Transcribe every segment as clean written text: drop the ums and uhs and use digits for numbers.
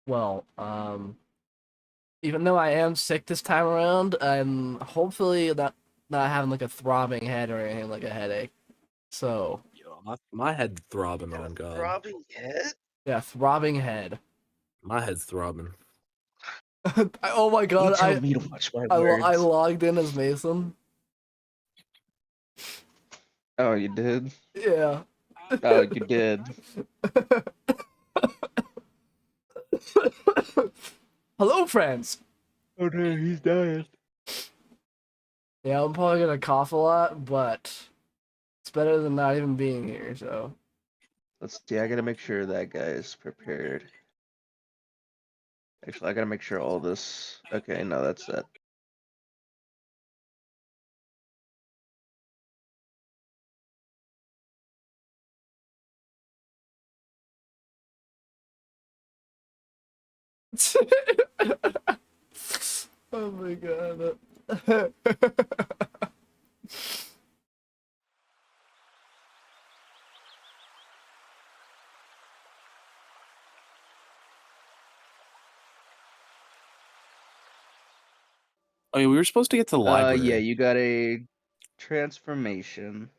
Well, even though I am sick this time around, I'm hopefully not having like a throbbing head or anything like a headache. So Yo, my head throbbing, man. God, Throbbing head? yeah, throbbing head. my head's throbbing. Oh my You god, tell me to watch my I words. logged in as Mason. Oh, you did? Yeah. Oh, you did. Hello, friends. Oh no, he's dying. Yeah, I'm probably gonna cough a lot, but it's better than not even being here. So Let's see, I gotta make sure that guy is prepared. Actually, I gotta make sure all this... Okay, no, that's it. oh my god. Oh yeah, we were supposed to get to the library. Yeah, you got a transformation.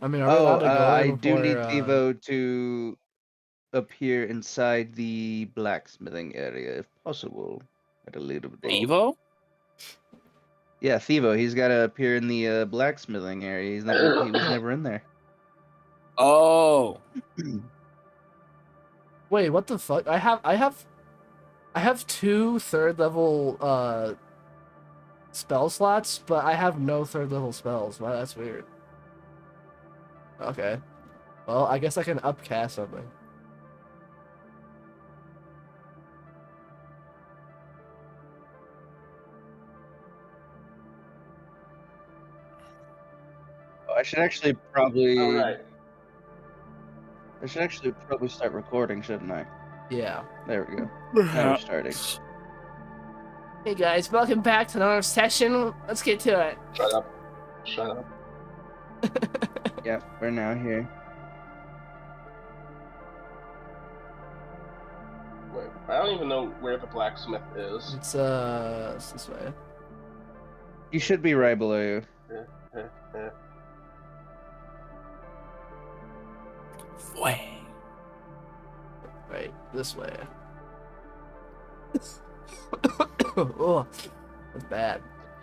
I mean, are we allowed to go there I do before? need Thivo to appear inside the blacksmithing area, if possible, at a later date. Evo? Yeah, Thivo, he's got to appear in the blacksmithing area. He was never in there. Oh, Wait, what the fuck? I have 2 third level spell slots, but I have no third level spells. Wow, that's weird. Okay. Well, I guess I can upcast something. I should actually probably. All right. I should actually probably start recording, shouldn't I? Yeah. There we go. Now we're starting. Hey guys, welcome back to another session. Let's get to it. Shut up. Shut up. Yeah, we're now here. Wait, I don't even know where the blacksmith is. It's this way. You should be right below you. Way. Right, this way. Oh, that's bad.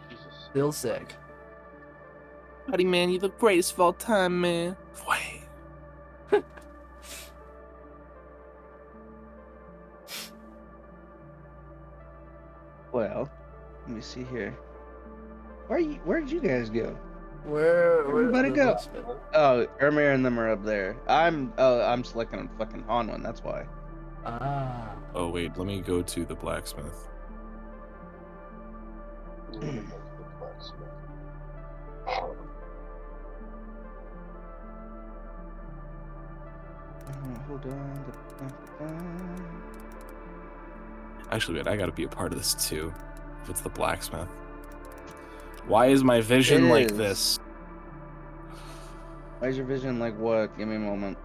Jesus. Still sick. Buddy, man, you the greatest of all time, man. Way. Well, let me see here. Where did you guys go? Where'd Everybody the go. blacksmith? Oh, Ermir and them are up there. I'm selecting a fucking on one, that's why. Ah. Oh wait, let me go to the blacksmith. Hold on. Actually, wait, I gotta be a part of this too. If it's the blacksmith. Why is my vision It like is. this? Why is your vision like what? Give me a moment.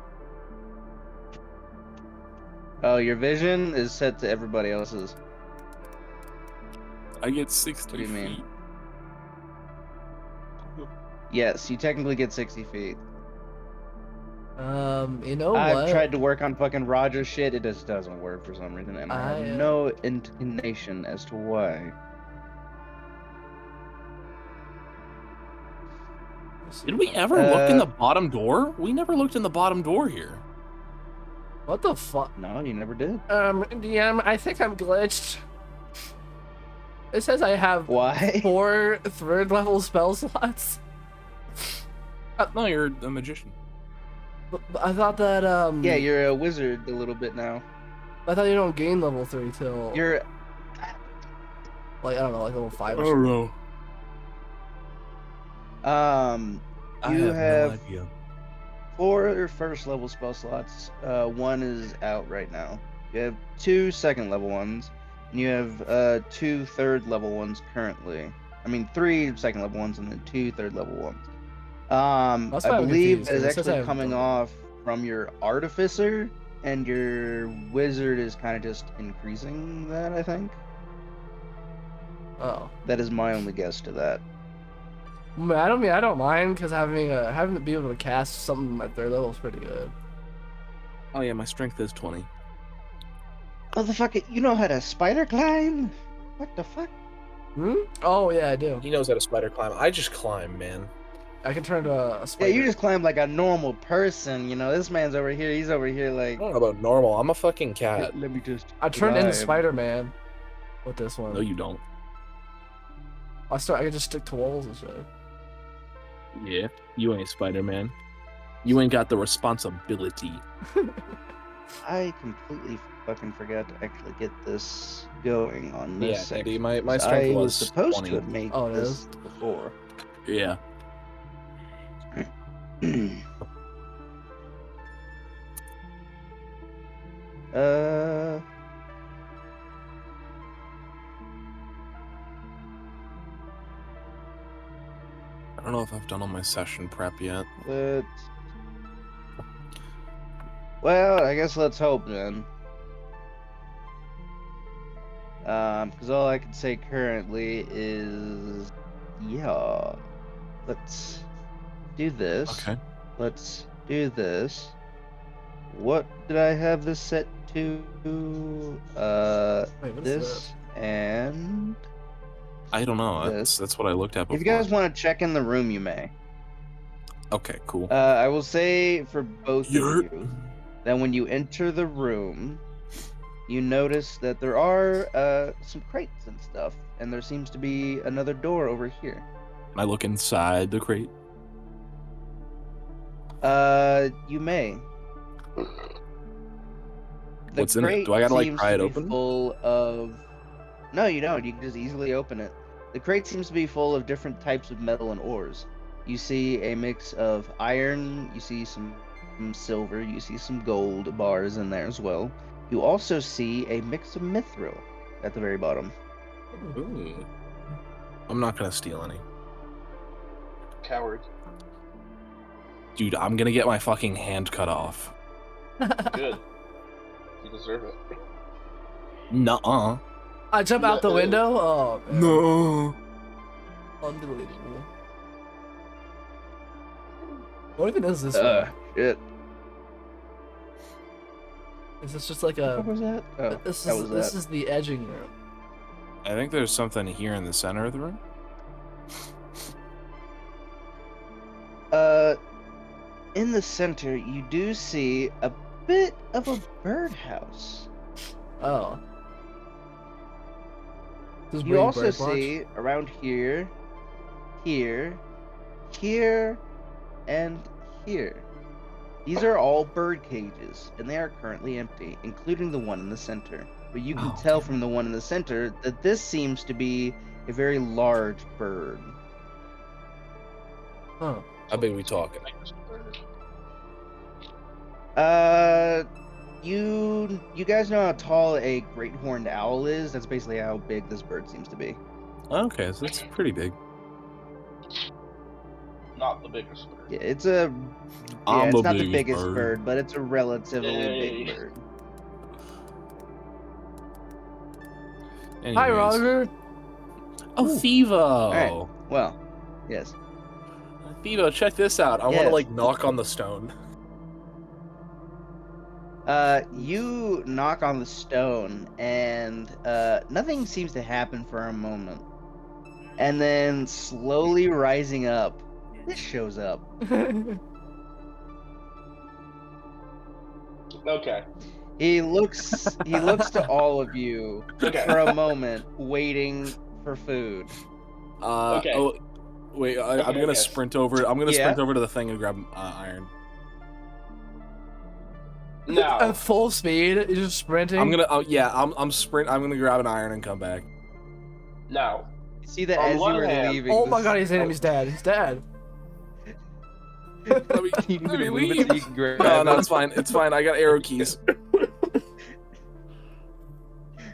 Oh, your vision is set to everybody else's. I get 60 What do you mean? feet. Yes, you technically get 60 feet. You know I've what? tried to work on fucking Roger shit. It just doesn't work for some reason, and I have no inclination as to why. Did we ever look in the bottom door? We never looked in the bottom door here. What the fuck? No, you never did. DM, I think I'm glitched. It says I have Why? 4 third level spell slots. No, you're a magician. But I thought that Yeah, you're a wizard a little bit now. I thought you don't gain level 3 till You're like I don't know, like level 5 or I something. don't know. You I have no idea. 4 first level spell slots. 1 is out right now. You have 2 second level ones, and you have 2 third level ones currently. I mean 3 second level ones and then 2 third level ones. That's why I I'm believe confused, it is 'cause it says I actually have coming double. off from your artificer, and your wizard is kind of just increasing that. I think Oh. that is my only guess to that. I don't mind because having to be able to cast something at 3rd level is pretty good. Oh yeah, my strength is 20. Motherfucker, you know how to spider climb? What the fuck? Hmm? Oh yeah, I do. He knows how to spider climb. I just climb, man. I can turn into a Yeah, spider. you just climb like a normal person. You know, this man's over here. He's over here I like. don't know about normal. I'm a fucking cat. Let me just. I turned into climb." Spider-Man with this one. No, you don't. I can just stick to walls and shit. Yeah, you ain't Spider-Man. You ain't got the responsibility. I completely fucking forgot to actually get this going on this Yeah, section. Andy, my 'cause strength I was was supposed 20. to have made Oh, it this is? before. Yeah. uh. I don't know if I've done all my session prep yet. Let's. Well, I guess let's hope then. Because all I can say currently is, yeah, let's do this. Okay. Let's do this. What did I have this set to? Wait, what is This and. I don't know. This. That's what I looked at before. If you guys want to check in the room, you may. Okay, cool. I will say for both Yer- of you that when you enter the room, you notice that there are some crates and stuff, and there seems to be another door over here. I look inside the crate. You may. The What's in it? crate Do I gotta, like, seems pry to it be open? Full of. No, you don't. You can just easily open it. The crate seems to be full of different types of metal and ores. You see a mix of iron. You see some silver. You see some gold bars in there as well. You also see a mix of mithril at the very bottom. Ooh. I'm not gonna steal any. Coward. Dude, I'm gonna get my fucking hand cut off. Good. You deserve it. Nuh-uh. I jump out the window? Oh, man. No. Unbelievable. What even is this room? Shit. Is this just like What a... was that? Oh, This that is, was this that. is the edging room. I think there's something here in the center of the room. In the center, you do see a bit of a birdhouse. Oh. This is You Brady also Bird Watch? see around here, here, here, and here. These are all bird cages, and they are currently empty, including the one in the center. But you can Oh, tell okay. from the one in the center that this seems to be a very large bird. Oh. How big we talking? You guys know how tall a great horned owl is? That's basically how big this bird seems to be. Okay, so it's pretty big. Not the biggest bird. Yeah, it's a. I'm Yeah, it's the not the biggest biggest bird. bird, but it's a relatively Yay. big bird. Hi, Anyways. Roger. Oh, Thivo. Alright. Well, yes. Thivo, check this out. I want Yes. to like knock on the stone. You knock on the stone, and nothing seems to happen for a moment. And then, slowly rising up, this shows up. Okay. He looks to all of you Okay. for a moment, waiting for food. Okay. Oh, wait. I'm Okay, gonna okay. sprint over. I'm gonna Yeah? sprint over to the thing and grab iron. Now, At full speed, you're just sprinting. I'm gonna. Yeah. I'm sprint. I'm gonna grab an iron and come back. now, You see that On as you one were hand- leaving. Oh my this- god, he's in him. He's dead. He's dead. Let me, You need let to me move it leave. so you can grab No, no, it. it's fine. It's fine. I got arrow keys.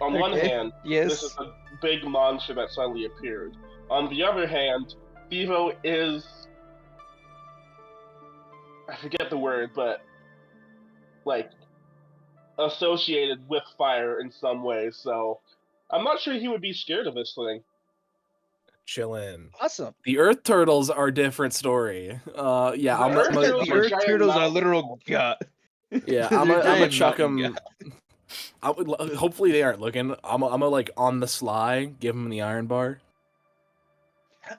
on one Okay. hand, Yes. this is a big monster that suddenly appeared. On the other hand, Thivo is. I forget the word, but. Like. associated with fire in some way, so I'm not sure he would be scared of this thing. Chillin'. Awesome. The Earth Turtles are a different story. Yeah, The I'm Earth gonna, Turtles The are Earth giant Turtles are mountain literal gut. yeah, They're I'm gonna giant chuck mountain them. gut. Hopefully they aren't looking. I'm gonna like on the sly give them the iron bar.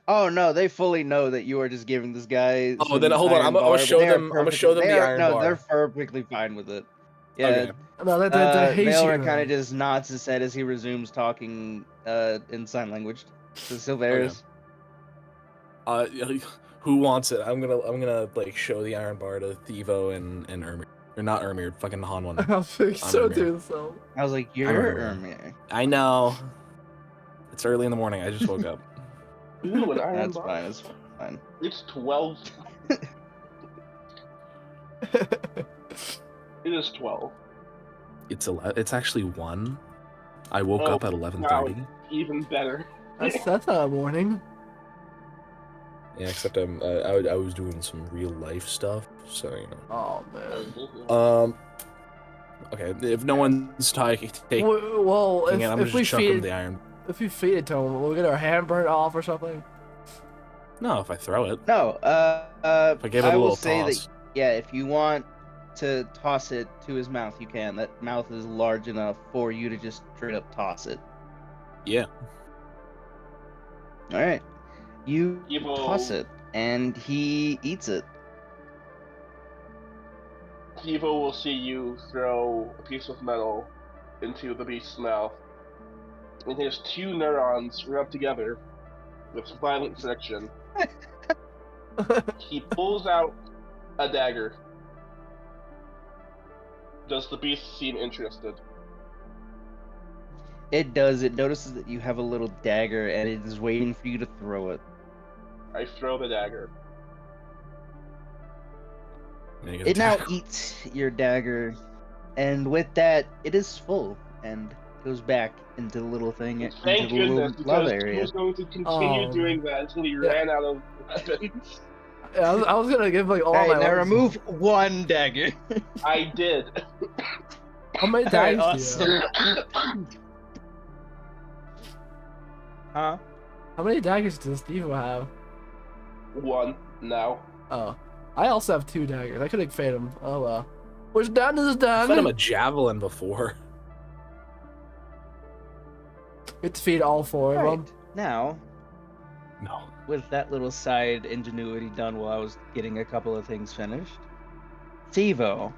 Oh no, they fully know that you are just giving this guy. Oh, then some hold on, iron I'm gonna bar, show but they are them. I'm gonna show them they the are- iron no, bar. they're perfectly fine with it. Yeah. Okay. No, they hate you. Valor kind of though. just nods his head as he resumes talking in sign language to Silveris. Who wants it? I'm gonna like show the iron bar to Thivo and Ermir. Or not Ermir, fucking Hanwon. I'll fix I'm so Ermir. to so. I was like, "You're Ermir. Ermir." I know. It's early in the morning. I just woke up. Ooh, an iron That's bar. fine. It's fine. It's 12. It is 12. It's actually 1. I woke Oh, up at 11:30. Even better. That's not a warning. Yeah, except I was doing some real life stuff, so you know. Oh man. Okay, if no one's taking Well, it, I'm if we just chuck them feed the iron. if you feed it to him, we'll get our hand burnt off or something. No, if I throw it. No, If I give it a I will little say toss. that yeah, if you want to toss it to his mouth, you can. That mouth is large enough for you to just straight up toss it. Yeah. All right, you Evil. toss it, and he eats it. Tivo will see you throw a piece of metal into the beast's mouth, and his 2 neurons rub together with violent friction. He pulls out a dagger. Does the beast seem interested? It does. It notices that you have a little dagger, and it is waiting for you to throw it. I throw the dagger. And you get a It now tackle. eats your dagger, and with that, it is full and goes back into the little thing, into Thank the little goodness, lava because he area. was going to continue Oh. doing that until he Yeah. ran out of weapons. Yeah, I was gonna give like all Alright, my. now weapons. remove one dagger. I did. How many Alright, daggers do you have? awesome. Huh? How many daggers does Steve have? 1 now. Oh, I also have 2 daggers. I could have fed him. Oh well. Which down is I fed him done? a javelin before. Get to feed all 4 of them. Alright, now, No. with that little side ingenuity done while I was getting a couple of things finished, Thivo,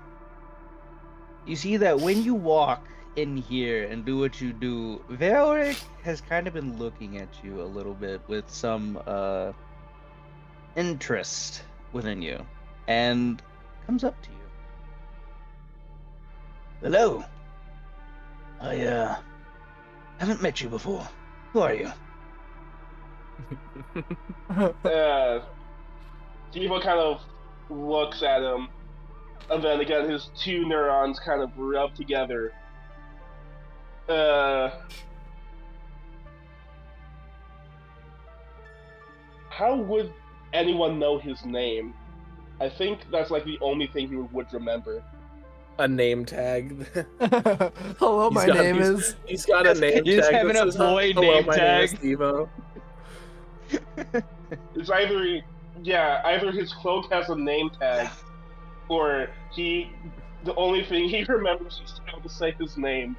you see that when you walk in here and do what you do, Valric has kind of been looking at you a little bit with some interest within you, and comes up to you. Hello. I haven't met you before. Who are you? Tivo kind of looks at him, and then again his 2 neurons kind of rub together. How would anyone know his name? I think that's like the only thing he would remember. A name tag. Hello, He's my got- name he's- is. He's got a name He's tag. having that a says, boy "Hello, name my name is tag." Thivo." It's either his cloak has a name tag, or the only thing he remembers is how to say his name.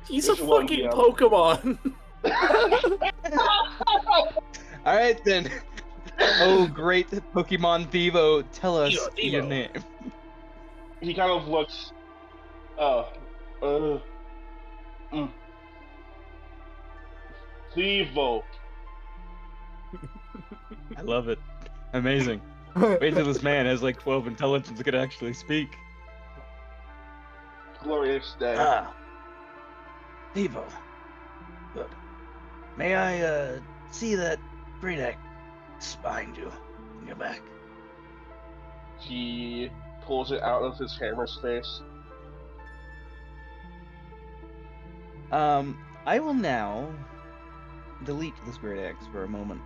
He's a Which one, fucking yeah? Pokemon. All right then. Oh, great Pokemon Thivo, tell us Thivo. your name. He kind of looks. Thivo. I love it. Amazing. Wait till this man has like 12 intelligence could actually speak. Glorious day. Ah. Thivo. Good. May I see that great axe behind you in your back? He pulls it out of his hammer space. I will now delete this great axe for a moment.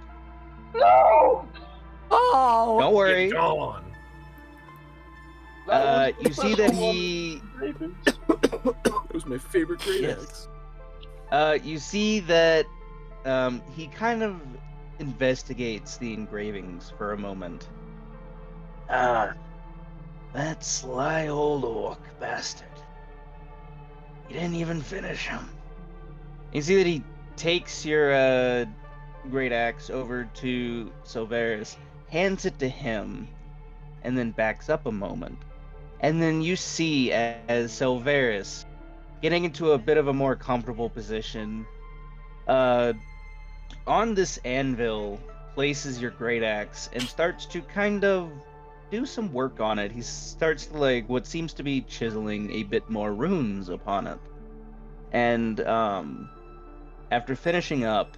No! Oh. Don't worry. Get gone. You see that he great boots. It was my favorite great Yes. axe. You see that he kind of investigates the engravings for a moment. Ah, that sly old orc bastard. You didn't even finish him. You see that he takes your great axe over to Silveris, hands it to him, and then backs up a moment. And then you see as Silveris, getting into a bit of a more comfortable position, on this anvil, places your great axe and starts to kind of do some work on it. He starts to, like, what seems to be chiseling a bit more runes upon it. And after finishing up,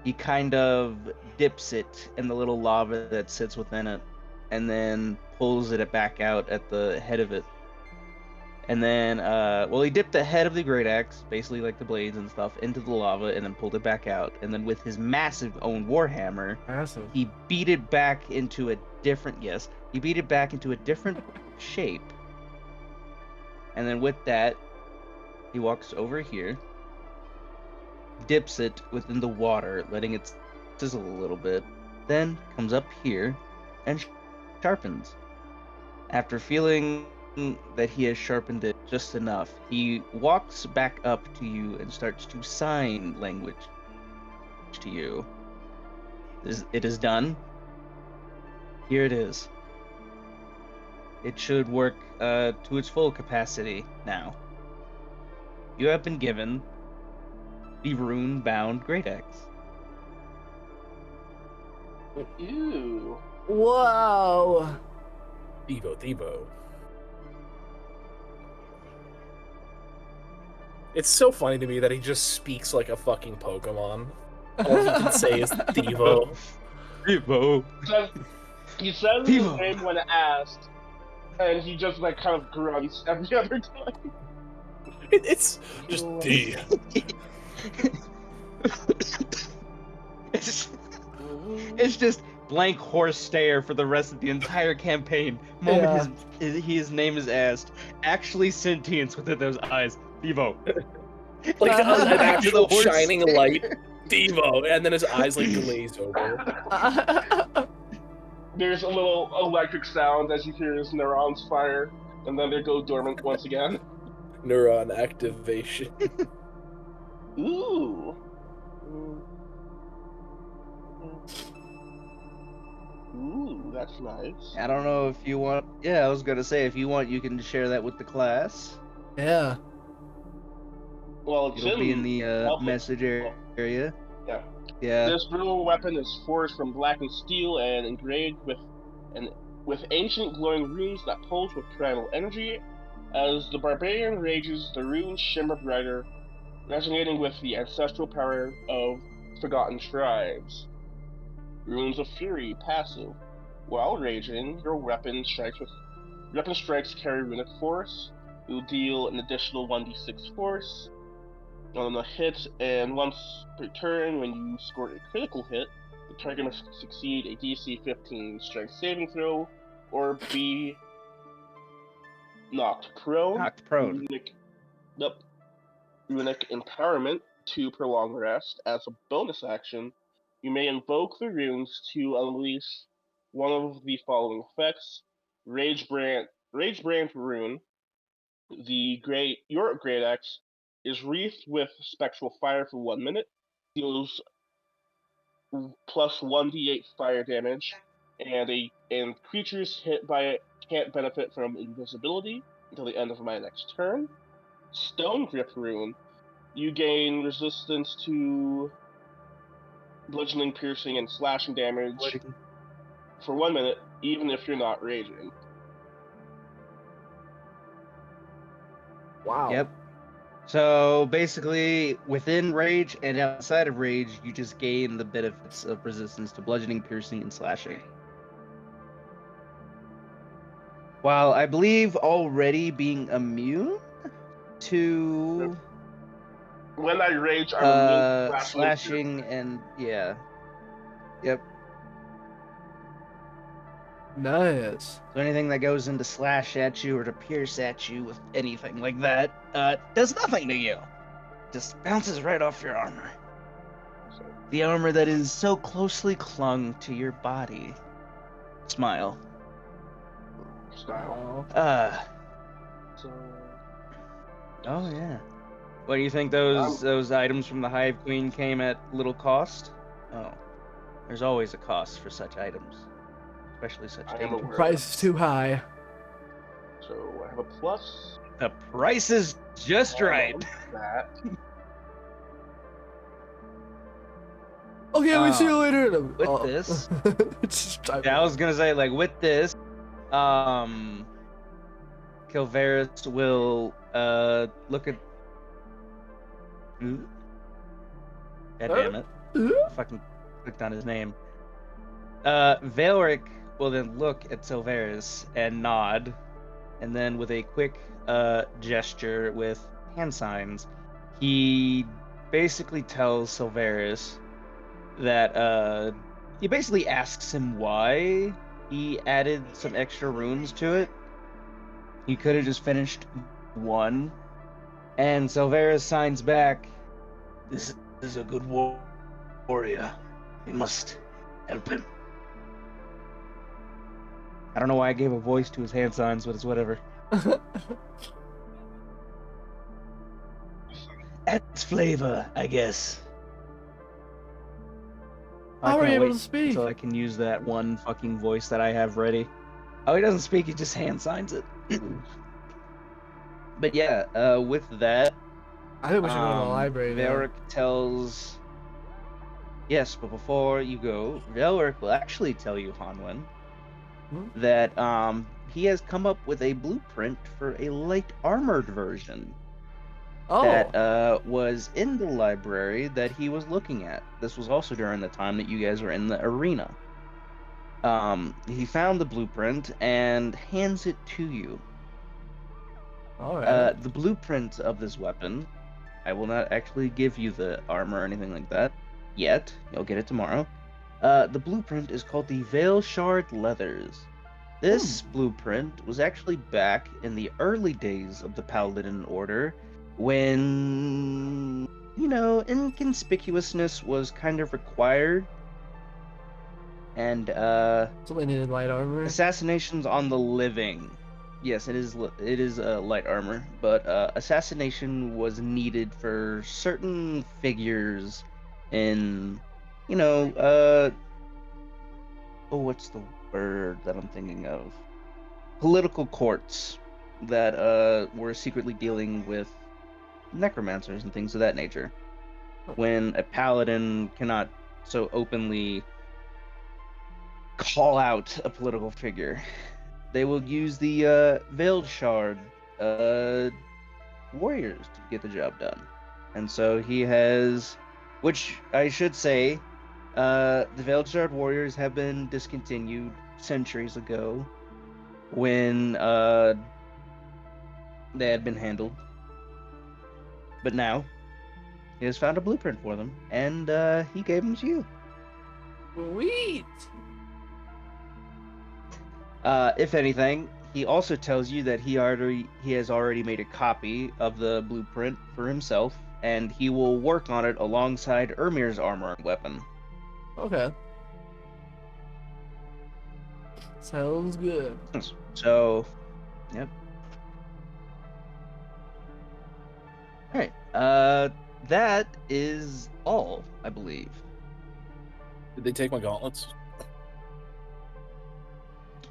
he kind of dips it in the little lava that sits within it, and then pulls it back out at the head of it. And then, he dipped the head of the great axe, basically like the blades and stuff, into the lava, and then pulled it back out. And then with his massive own warhammer, Massive. he beat it back into a different shape. And then with that, he walks over here, dips it within the water, letting it sizzle a little bit, then comes up here and sharpens. After feeling that he has sharpened it just enough, he walks back up to you and starts to sign language to you. It is done. Here it is. It should work to its full capacity now. You have been given the rune-bound great axe. Ew. Whoa. Devo. It's so funny to me that he just speaks like a fucking Pokemon. All he can say is Devo. Devo. He says his Devo. name when asked, and he just like kind of grunts every other time. It's just D. It's just blank horse stare for the rest of the entire campaign. Moment his name is asked, actually sentience within those eyes. Devo. Like an actual horse shining stare. light. Devo. And then his eyes like glaze over. There's a little electric sound as you hear his neurons fire, and then they go dormant once again. Neuron activation. Ooh. Ooh, that's nice. I don't know if you want. Yeah, I was gonna say, if you want, you can share that with the class. Yeah. Well, it's It'll be in the Alpha. message area. Yeah. Yeah. This brutal weapon is forged from blackened steel and engraved with ancient glowing runes that pulse with primal energy. As the barbarian rages, the runes shimmer brighter, resonating with the ancestral power of forgotten tribes. Runes of Fury, passive. While raging, your weapon strikes carry runic force. You'll deal an additional 1d6 force on a hit, and once per turn, when you score a critical hit, the target must succeed a DC 15 strength saving throw, or be knocked prone. Knocked prone. Runic Empowerment to prolong rest. As a bonus action, you may invoke the runes to unleash one of the following effects: Rage Brand rune. Your great axe is wreathed with spectral fire for 1 minute, deals plus 1d8 fire damage, and creatures hit by it can't benefit from invisibility until the end of my next turn. Stone Grip rune. You gain resistance to bludgeoning, piercing, and slashing damage for 1 minute, even if you're not raging. Wow. Yep. So basically, within rage and outside of rage, you just gain the benefits of resistance to bludgeoning, piercing, and slashing. While I believe already being immune to When I rage, I'm immune to slashing and yeah. Yep. Nice. So anything that goes in to slash at you or to pierce at you with anything like that does nothing to you. Just bounces right off your armor. So, The armor that is so closely clung to your body. Smile. style. Oh. So, Oh yeah. What do you think those items from the Hive Queen came at little cost? Oh, there's always a cost for such items, especially such I am dangerous. aware. Price is too high. So I have a plus. The price is just right. on That. Okay, we see you later. With this- It's just Yeah, I was gonna say like with this, Kilvaris will look at. God damn it! I fucking clicked on his name. Valric will then look at Silveris and nod, and then with a quick gesture with hand signs, he basically tells Silveris that he basically asks him why he added some extra runes to it. He could have just finished one. And Silveris signs back, "This is a good warrior. We must help him." I don't know why I gave a voice to his hand signs, but it's whatever. Adds flavor, I guess. I How are can't you able wait to speak? so I can use that one fucking voice that I have ready. Oh, he doesn't speak, he just hand signs it. But yeah, with that, I think we should go to the library now. Velric tells. Yes, but before you go, Velric will actually tell you, Hanwen, that he has come up with a blueprint for a light armored version Oh, that was in the library that he was looking at. This was also during the time that you guys were in the arena. He found the blueprint and hands it to you. all right. The blueprint of this weapon, I will not actually give you the armor or anything like that yet. You'll get it tomorrow. The blueprint is called the Veil Shard Leathers. This blueprint was actually back in the early days of the Paladin Order when, you know, inconspicuousness was kind of required. And, Somebody needed light armor. assassinations on the living. Yes, it is light armor, but assassination was needed for certain figures in, you know, oh, what's the word that I'm thinking of? Political courts that were secretly dealing with necromancers and things of that nature. When a paladin cannot so openly call out a political figure, they will use the Veiled Shard warriors to get the job done. And so he has, which I should say, the Veiled Shard warriors have been discontinued centuries ago when they had been handled. But now, he has found a blueprint for them, and he gave them to you. Sweet. If anything, he also tells you that he has already made a copy of the blueprint for himself, and he will work on it alongside Ermir's armor and weapon. Okay. Sounds good. So, yep. Alright, that is all, I believe. Did they take my gauntlets?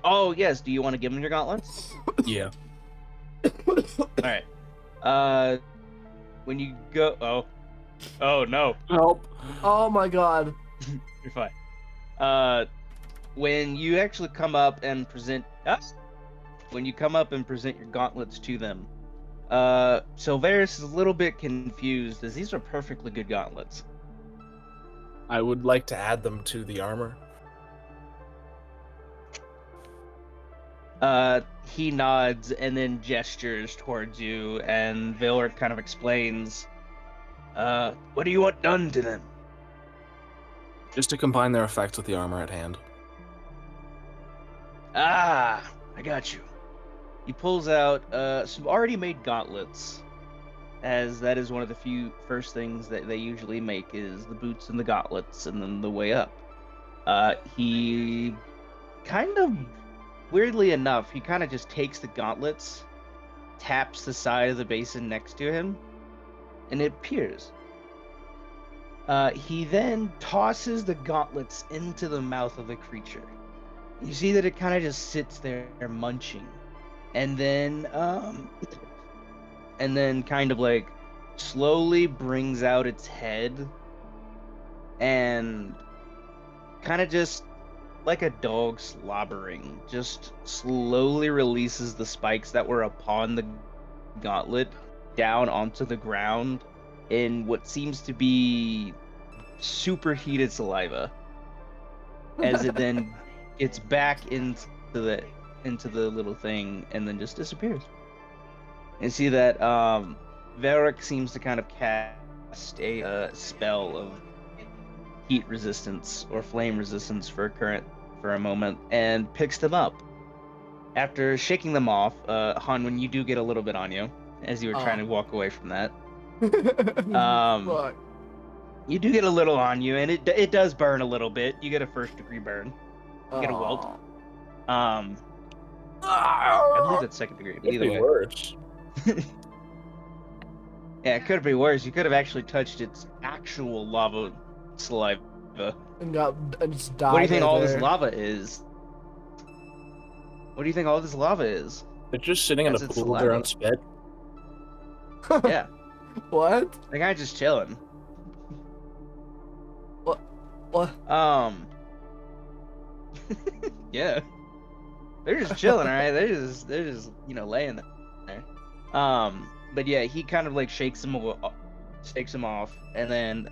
Oh, yes, do you want to give him your gauntlets? Yeah. Alright. When you go... Oh, no. Help. Oh my god. You're fine. When you actually come up and present when you come up and present your gauntlets to them, Silveris is a little bit confused, as these are perfectly good gauntlets. I would like to add them to the armor. He nods and then gestures towards you, and Vilric kind of explains, what do you want done to them? Just to combine their effects with the armor at hand. Ah, I got you. He pulls out some already made gauntlets, as that is one of the few first things that they usually make is the boots and the gauntlets, and then the way up. He kind of, weirdly enough, he kind of just takes the gauntlets, taps the side of the basin next to him, and it appears. He then tosses the gauntlets into the mouth of the creature. You see that it kind of just sits there munching, and then kind of like slowly brings out its head, and kind of just like a dog slobbering, just slowly releases the spikes that were upon the gauntlet down onto the ground in what seems to be superheated saliva, as it then gets back into the little thing and then just disappears. And see that Varric seems to kind of cast a spell of heat resistance or flame resistance for a moment and picks them up. After shaking them off, Hanwin, you do get a little bit on you as you were trying to walk away from that. Fuck. You do get a little on you, and it does burn a little bit. You get a 1st degree burn. You get a welt. I believe that's 2nd degree, but It'd either be way. worse. Yeah, it could be worse. You could have actually touched its actual lava saliva. And just died. What do you think right all there. this lava is? What do you think all this lava is? They're just sitting in As a it's pool of their saliva. own spit. Yeah, What? the guy just chilling. What? Yeah, they're just chilling, all right. They're just laying there. But yeah, he kind of like shakes him off, and then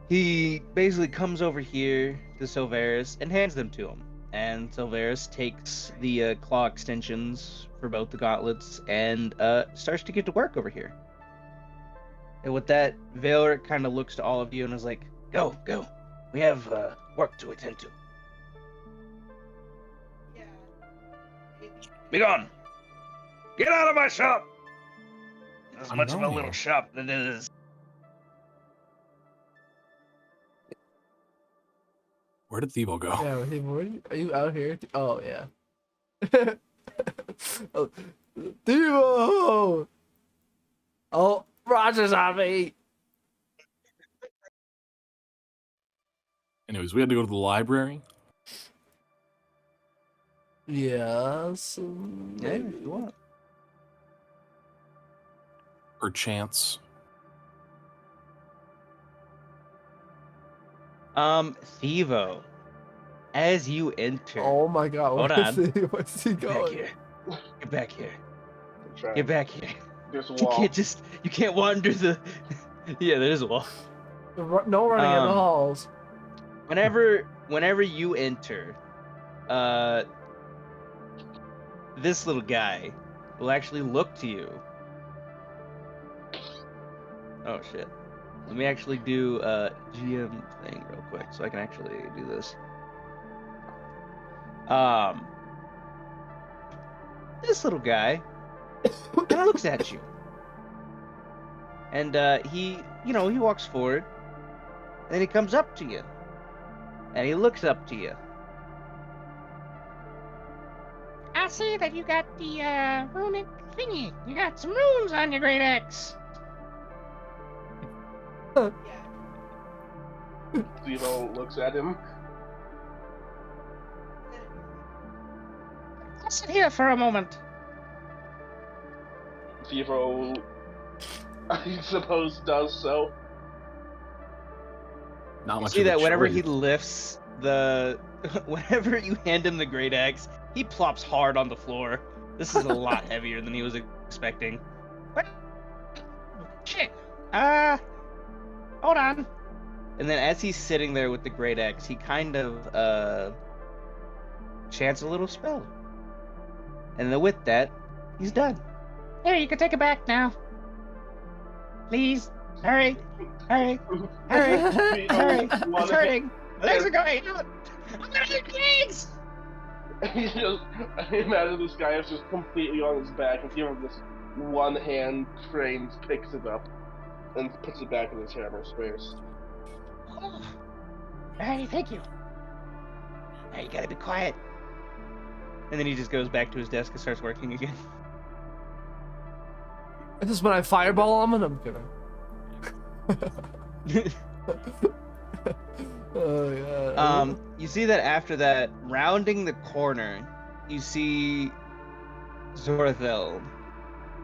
he basically comes over here to Silveris and hands them to him. And Silveris takes the claw extensions for both the gauntlets and starts to get to work over here. And with that, Valor kind of looks to all of you and is like, "Go, go. We have work to attend to. Be gone. Get out of my shop. As I'm much of a going. little shop that it is." Where did Thebo go? Yeah, are you out here? Oh yeah. Oh, Devo! Oh, Roger's on me. Anyways, we had to go to the library. Yes. Yeah, if you want. Perchance. Thivo, as you enter, Oh my God! Hold Where is on. he? Where's he get back going? here. Get back here. Try Get back here. There's a You wall. can't wander the. Yeah, there's a wall. No running in the halls. Whenever you enter, this little guy will actually look to you. Oh shit. Let me actually do a GM thing real quick so I can actually do this. This little guy kind of looks at you. And he walks forward. And then he comes up to you. And he looks up to you. I see that you got the runic thingy. You got some runes on your great axe. Zemo looks at him. I'll sit here for a moment. Zemo, I suppose, does so. Not much. See of a that whenever he choice. lifts whenever you hand him the great axe, he plops hard on the floor. This is a lot heavier than he was expecting. What? Shit. Hold on. And then as he's sitting there with the great axe, he kind of chants a little spell. And then with that, he's done. Here, you can take it back now. Please. Hurry. Hurry. Hurry. Hurry. It's hurting. Legs are going out. I'm gonna hurt your legs. He's just, I imagine this guy is just completely on his back, and given this one hand cranes picks it up and puts it back in his hammer space. Oh. Alrighty, thank you. Now you gotta be quiet. And then he just goes back to his desk and starts working again. This is when I fireball him, and I'm kidding. Oh yeah. You see that after that, rounding the corner, you see Zorathel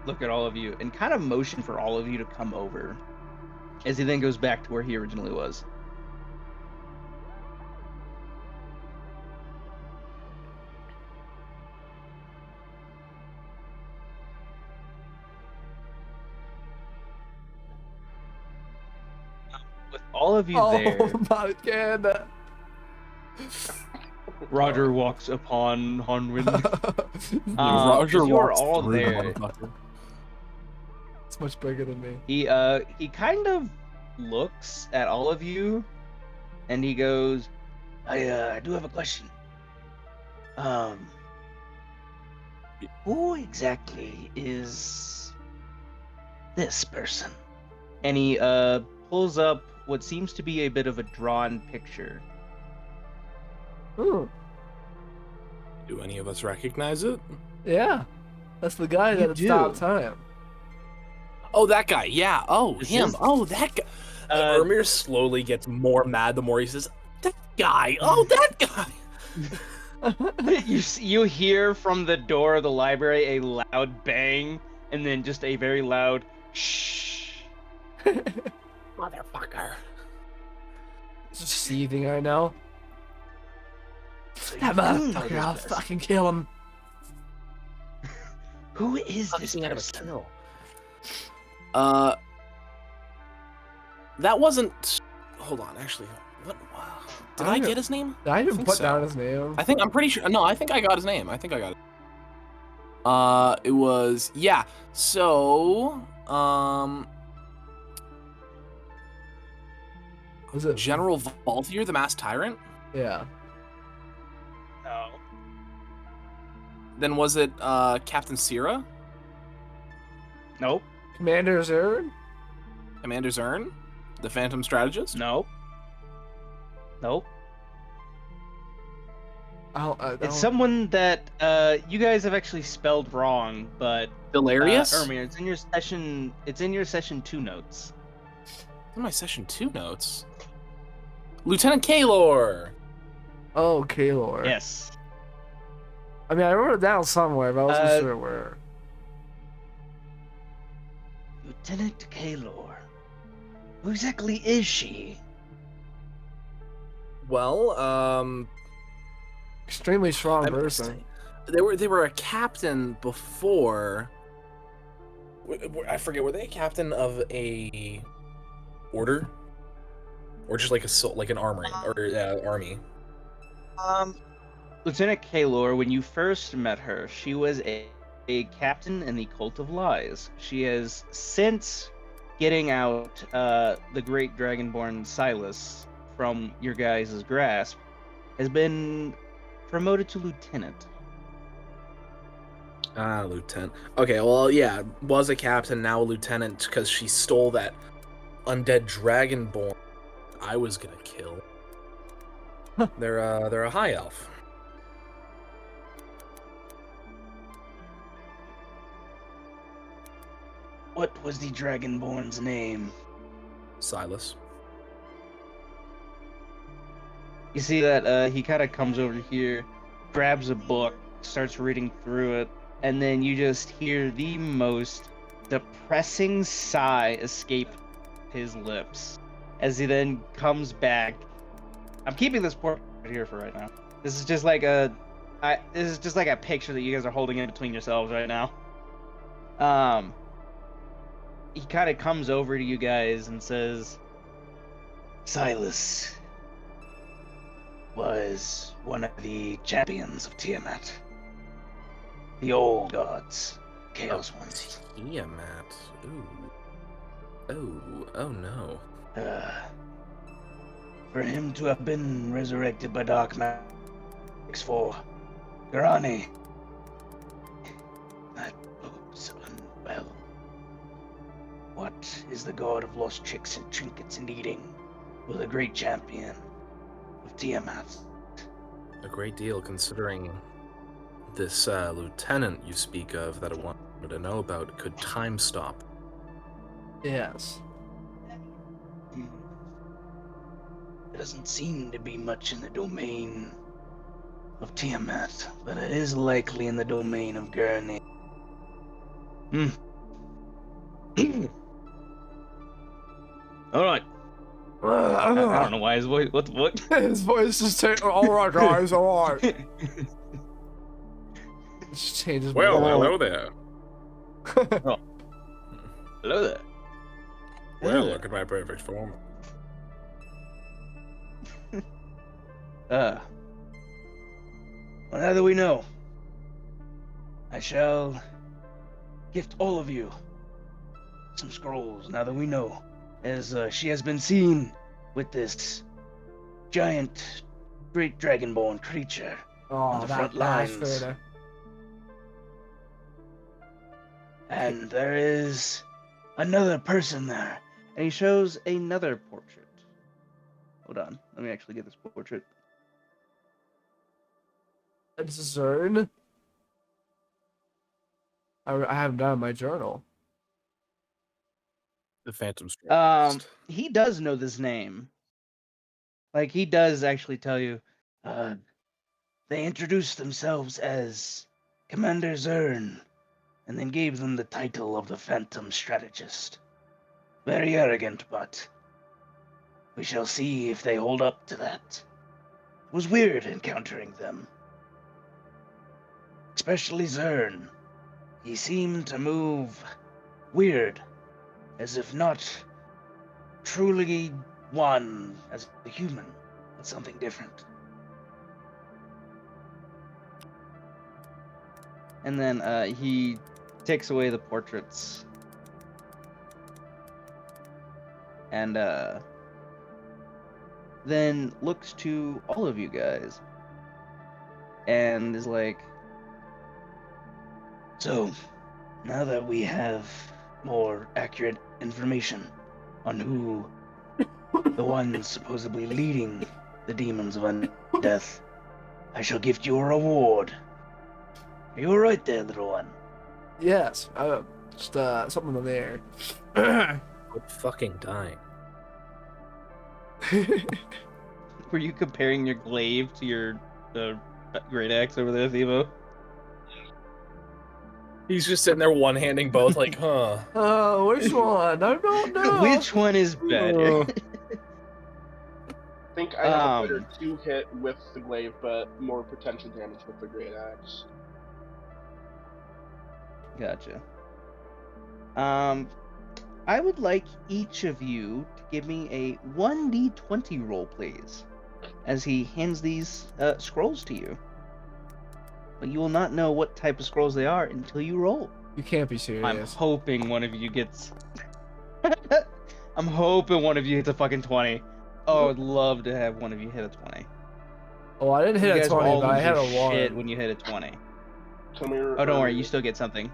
look at all of you and kind of motion for all of you to come over, as he then goes back to where he originally was. With all of you there, Oh my god. Roger walks upon Honwin. Roger you are walks all through the there. motherfucker. It's much bigger than me. He kind of looks at all of you, and he goes, I do have a question. Who exactly is this person? And he pulls up what seems to be a bit of a drawn picture. Ooh. Do any of us recognize it? Yeah. That's the guy that You had do. stopped time. Oh, that guy. Yeah. Oh, Is him. this- Oh, that guy. Ermir slowly gets more mad the more he says, "That guy. Oh, that guy." you hear from the door of the library a loud bang, and then just a very loud shh. Motherfucker. Just seething right now. That you do know motherfucker, this I'll person. fucking kill him. Who is this Fucking out of a person? kill. That wasn't. Hold on, actually. What? Did I get his name? I didn't think put so. down his name. I'm pretty sure. No, I think I got his name. I think I got it. It was. Yeah. So, Was it General Valthier, the Masked Tyrant? Yeah. No. Then was it, Captain Sierra? Nope. Commander Zerd? Commander Zern? The Phantom Strategist? Nope. Nope. It's someone that you guys have actually spelled wrong, but Delirious? Ermir, it's in your session. It's in your session 2 notes. In my session 2 notes. Lieutenant Kaylor! Oh, Kaylor. Yes. I mean, I wrote it down somewhere, but I wasn't sure where. Lieutenant Kaylor. Who exactly is she? Well, Extremely strong I'm- person. They were a captain before. I forget, were they a captain of a order? Or just like an armory, or army? Lieutenant Kaylor, when you first met her, she was a captain in the Cult of Lies. She has since getting out the great Dragonborn Silas from your guys' grasp, has been promoted to lieutenant. Ah, lieutenant. Okay, well, yeah, was a captain, now a lieutenant, because she stole that undead dragonborn I was gonna kill. They're a high elf. What was the Dragonborn's name? Silas. You see that he kind of comes over here, grabs a book, starts reading through it, and then you just hear the most depressing sigh escape his lips as he then comes back. I'm keeping this portrait here for right now. This is just like a picture that you guys are holding in between yourselves right now. He kind of comes over to you guys and says, Silas was one of the champions of Tiamat. The old gods, Chaos ones. Tiamat. Ooh. Oh no. For him to have been resurrected by dark magics for Garani. That bodes unwell. What is the god of lost chicks and trinkets needing with a great champion of Tiamat? A great deal, considering this lieutenant you speak of that I wanted to know about could time stop. Yes. There doesn't seem to be much in the domain of Tiamat, but it is likely in the domain of Gurney. All right. I don't know why his voice. What? His voice just changed. Alright, guys, alright. Just changes. Well, my- hello there. Hello there. Well, look at my perfect form. Well, now that we know, I shall gift all of you some scrolls. Now that we know, as she has been seen with this giant, great dragonborn creature. Oh, the that front lines. bastard. And there is another person there. And he shows another portrait. Hold on, let me actually get this portrait. It's Zern. I have that in my journal. The Phantom Strategist. He does know this name. Like, he does actually tell you. They introduced themselves as Commander Zern, and then gave them the title of the Phantom Strategist. Very arrogant, but we shall see if they hold up to that. It was weird encountering them. Especially Zern. He seemed to move weird, as if not truly one as a human, but something different. And then he takes away the portraits. And then looks to all of you guys. And is like, So, now that we have more accurate information on who the one supposedly leading the demons of undeath, I shall gift you a reward. Are you alright there, little one? Yes. Just something in there. Quit fucking dying. were you comparing your glaive to your great axe over there, Thivo? He's just sitting there one-handing both, like, huh. Oh, which one? I don't know. Which one is better? I think I have a better 2-hit with the glaive, but more potential damage with the great axe. Gotcha. I would like each of you to give me a 1d20 roll, please, as he hands these scrolls to you. But you will not know what type of scrolls they are until you roll. You can't be I'm serious. hoping one of you gets. I'm hoping one of you hits a fucking 20. Oh, I'd love to have one of you hit a 20. Oh, I didn't hit You a guys 20, all but I lose had your a 1. shit when you hit a 20. Come here. Oh, don't worry, you still get something.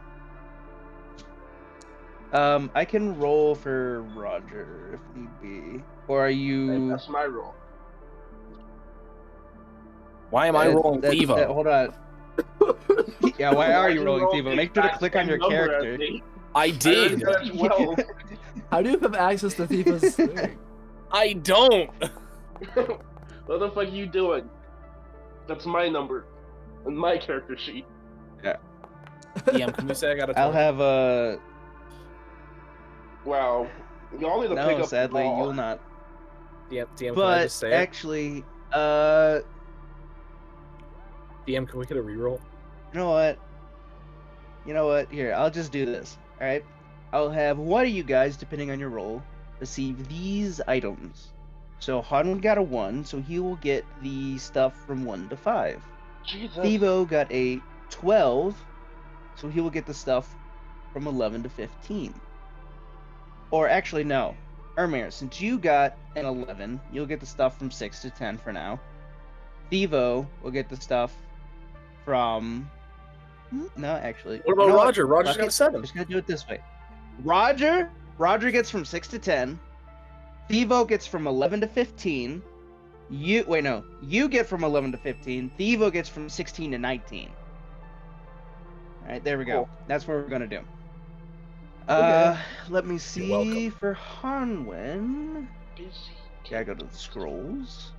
I can roll for Roger if need be. Or are you? That's my roll. Why am I rolling Thivo? Hold on. Yeah, why are you rolling roll Thivo? the Make sure to exact click on same your number as character. me. I did. I did 12. How do you have access to Thiba's thing? I don't. What the fuck are you doing? That's my number. On my character sheet. DM, can you say I got a 20? I'll have a. Wow. Y'all need to pick No, up sadly, the ball. you'll not. DM, can I But just say it? actually, DM, can we get a reroll? you know what? You know what? Here, I'll just do this. All right. I'll have one of you guys, depending on your role, receive these items. So Han got a 1, so he will get the stuff from 1 to 5. Jesus. Thivo got a 12, so he will get the stuff from 11 to 15. Or actually, no. Ermir, since you got an 11, you'll get the stuff from 6 to 10 for now. Thivo will get the stuff from. No, actually. What about you know Roger? Roger's Fuck got it. a 7. I'm just gonna do it this way. Roger gets from 6 to 10. Thivo gets from 11 to 15. You get from 11 to 15. Thivo gets from 16 to 19. All right, there we go. Cool. That's what we're gonna do. Okay. Let me see welcome. for Hanwen. Gotta go to the scrolls.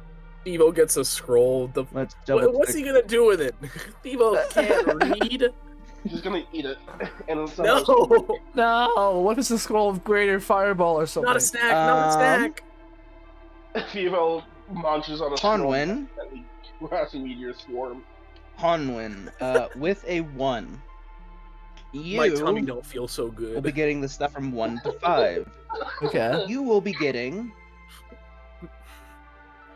Thivo gets a scroll. Let's double. What's he gonna do with it? Thivo can't read. He's gonna eat it. And it's No, No, what is the scroll of greater fireball or something? not a snack. Not a snack. Thivo munches on a scroll Hanwen. and he has a meteor swarm. Hanwen. With a 1. My tummy You don't feel so will good. be getting the stuff from 1 to 5. Okay. You will be getting.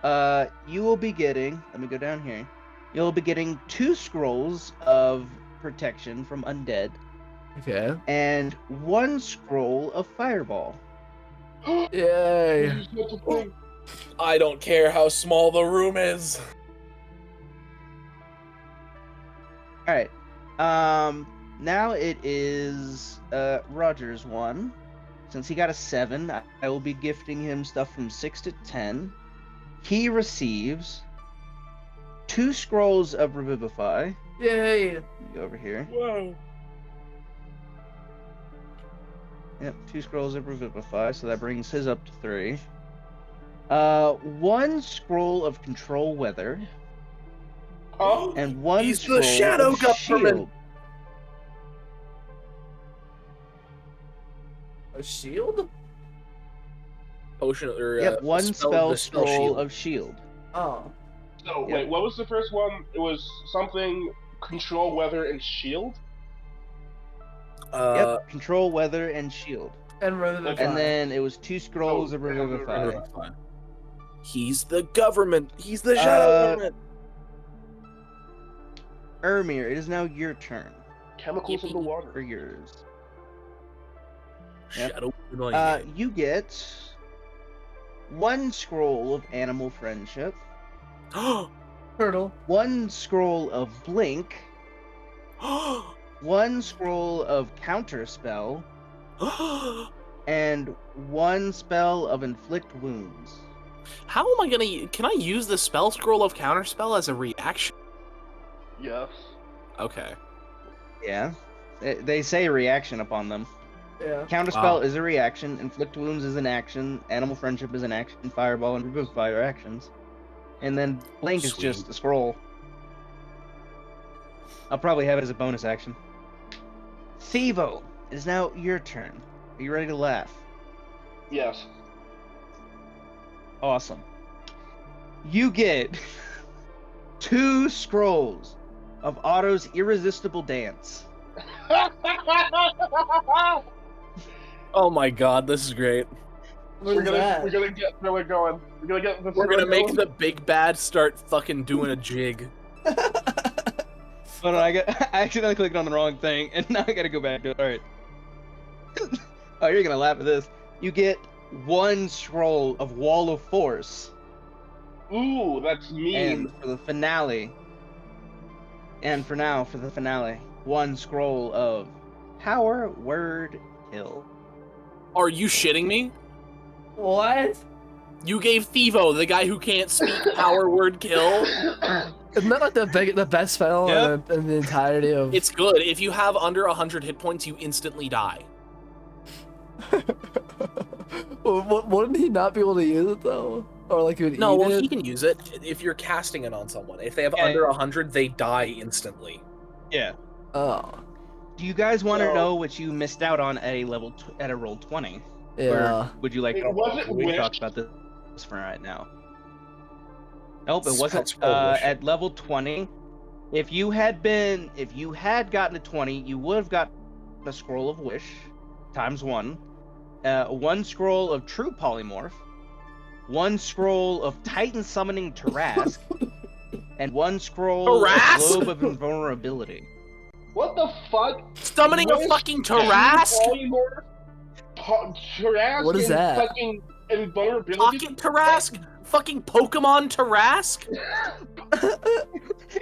Let me go down here. You'll be getting 2 scrolls of protection from undead Okay. and 1 scroll of fireball. Yay. I don't care how small the room is. All right. Now it is Roger's one. Since he got a 7, I will be gifting him stuff from 6 to 10. He receives 2 scrolls of Revivify. Yay. Go over here. Whoa. Yep, 2 scrolls of Revivify, so that brings his up to 3. 1 scroll of Control Weather, Oh, and 1 He's the scroll Shadow of Government. Shield. A shield? Potion or Yep, 1 the spell scroll shield. of Shield. Oh. so Yep. wait, what was the first one? It was something control weather and shield. Yep, Control Weather and Shield. And Revivify. And then it was 2 scrolls of Oh, Revivify. Revivify. He's the government. He's the Shadow Government. Ermir, it is now your turn. Chemicals in the water. For yours. Yep. Shadow Government. You get 1 scroll of Animal Friendship, Turtle. 1 scroll of Blink, 1 scroll of Counterspell, and 1 spell of Inflict Wounds. How am I gonna? Can I use the spell scroll of Counterspell as a reaction? Yes. Okay. Yeah. They say reaction upon them. Yeah. Counterspell Wow. is a reaction, Inflict Wounds is an action, Animal Friendship is an action, Fireball and Revivify are actions. And then Blink is Sweet. just a scroll. I'll probably have it as a bonus action. Thivo, it is now your turn. Are you ready to laugh? Yes. Awesome. You get 2 scrolls of Otto's Irresistible Dance. Oh my god, this is great. What we're is gonna that? get thriller going. We're gonna get the We're thriller gonna make going. the big bad start fucking doing a jig. Hold on, I accidentally clicked on the wrong thing, and now I gotta go back to it. Alright. Oh, you're gonna laugh at this. You get 1 scroll of Wall of Force. Ooh, that's mean. And for the finale, for the finale, 1 scroll of Power Word Kill. Are you shitting me? What? You gave Thivo, the guy who can't speak, power word kill. Isn't that like the best spell Yep. in the entirety of? It's good. If you have under 100 hit points, you instantly die. Wouldn't he not be able to use it though? Or like he would No, eat well, it? he can use it if you're casting it on someone. If they have Yeah. under 100, they die instantly. Yeah. Oh. Do you guys want to So- know what you missed out on at a roll 20? Yeah. Or would you like It wasn't we Wish. talk about this for right now? Nope, it Spell wasn't. scroll Wish. At level 20, if you had gotten a 20, you would have got a scroll of Wish, times 1, 1 scroll of True Polymorph, 1 scroll of Titan Summoning Tarask, and 1 scroll Tarask? of Globe of Invulnerability. What the fuck? Summoning a Wish, fucking Tarask? Polymorph, Tarask What is and that? Fucking invulnerability. Pocket Tarask? Fucking Pokemon Tarask?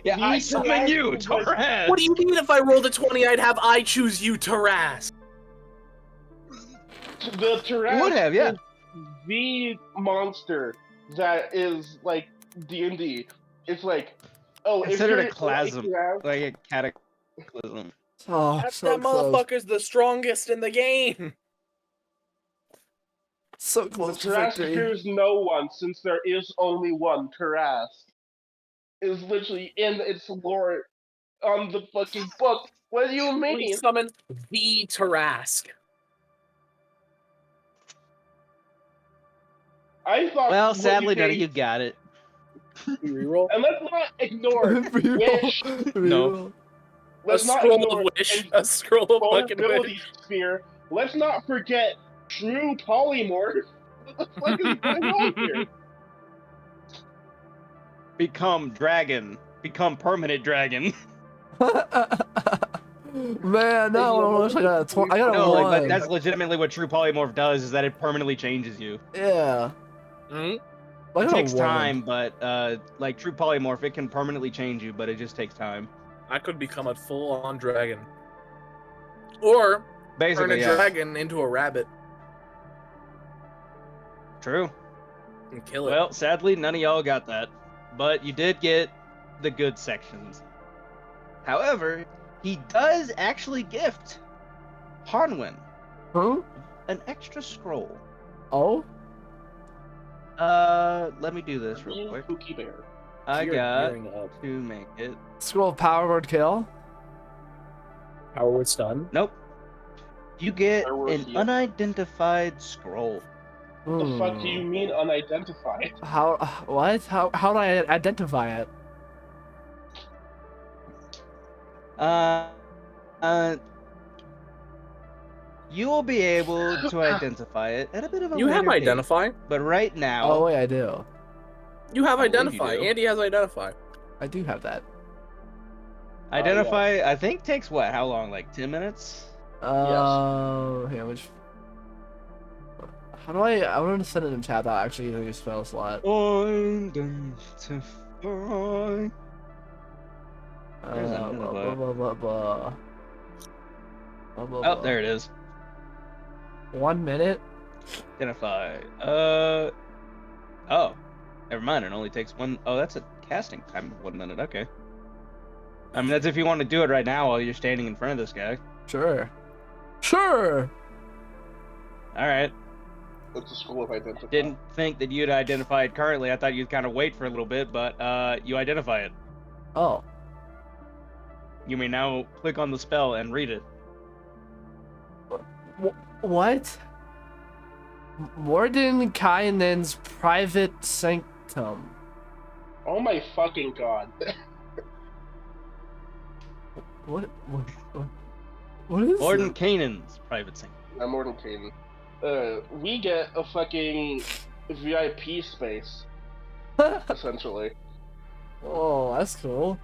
Yeah, I summon you, Torres. What do you mean if I rolled a 20, I'd have I choose you Tarask? The Tarask Would have, yeah. is the monster that is like D&D. It's like, oh, Considered if a you're clasm. Tarask- Like a cataclysm. Oh, That so close. motherfucker's the strongest in the game. So The close to Tarask victory. fears no one since there is only one Tarask. Is literally in its lore on the fucking book. What do you We mean? summon the Tarask. I thought. Well, what you sadly, none of paid- you got it. You reroll? And let's not ignore Wish. No. A Let's not scroll ignore of wish. and A scroll of fucking vulnerability wish. sphere. Let's not forget true polymorph. What the fuck is going on here? Become dragon. Become permanent dragon. Man, no, I wish I got a I got a No, like, one. but that's legitimately what true polymorph does, is that it permanently changes you. Yeah. Hmm? I It got a takes one. time, but like true polymorph, it can permanently change you, but it just takes time. I could become a full-on dragon. Or turn a Basically, yeah. dragon into a rabbit True. and kill it. Well, sadly, none of y'all got that, but you did get the good sections. However, he does actually gift Harnwyn Huh? an extra scroll. Oh? Let me do this real You quick. Pookie Bear. I You're got gearing up. to make it. Scroll of power word kill? Power word stun. Nope. You get Power word an heal. unidentified scroll. What the fuck do you mean unidentified? How? What? How do I identify it? You will be able to identify it at a bit of a You have later date. identify. But right now, Oh wait, I do. You have I believe you identify. do. Andy has identify. I do have that. identify, I think, takes what? How long? Like 10 minutes? Okay, which? How do I want to send it in chat without actually using a spell slot. Identify. There's Blah, another blah, button. blah, blah, blah. Blah, blah, Oh, blah. there it is. 1 minute. Identify. Oh. Never mind. It only takes one. Oh, that's a casting time of 1 minute. Okay. I mean, that's if you want to do it right now while you're standing in front of this guy. Sure. Sure. All right. It's a school of identify. Didn't think that you'd identify it currently. I thought you'd kind of wait for a little bit, but you identify it. Oh. You may now click on the spell and read it. What? Mordenkainen's private sanctum. Oh my fucking god. What is Lord it? Canaan's private sanctum. I'm Mortal Kanan. We get a fucking VIP space, essentially. Oh, that's cool.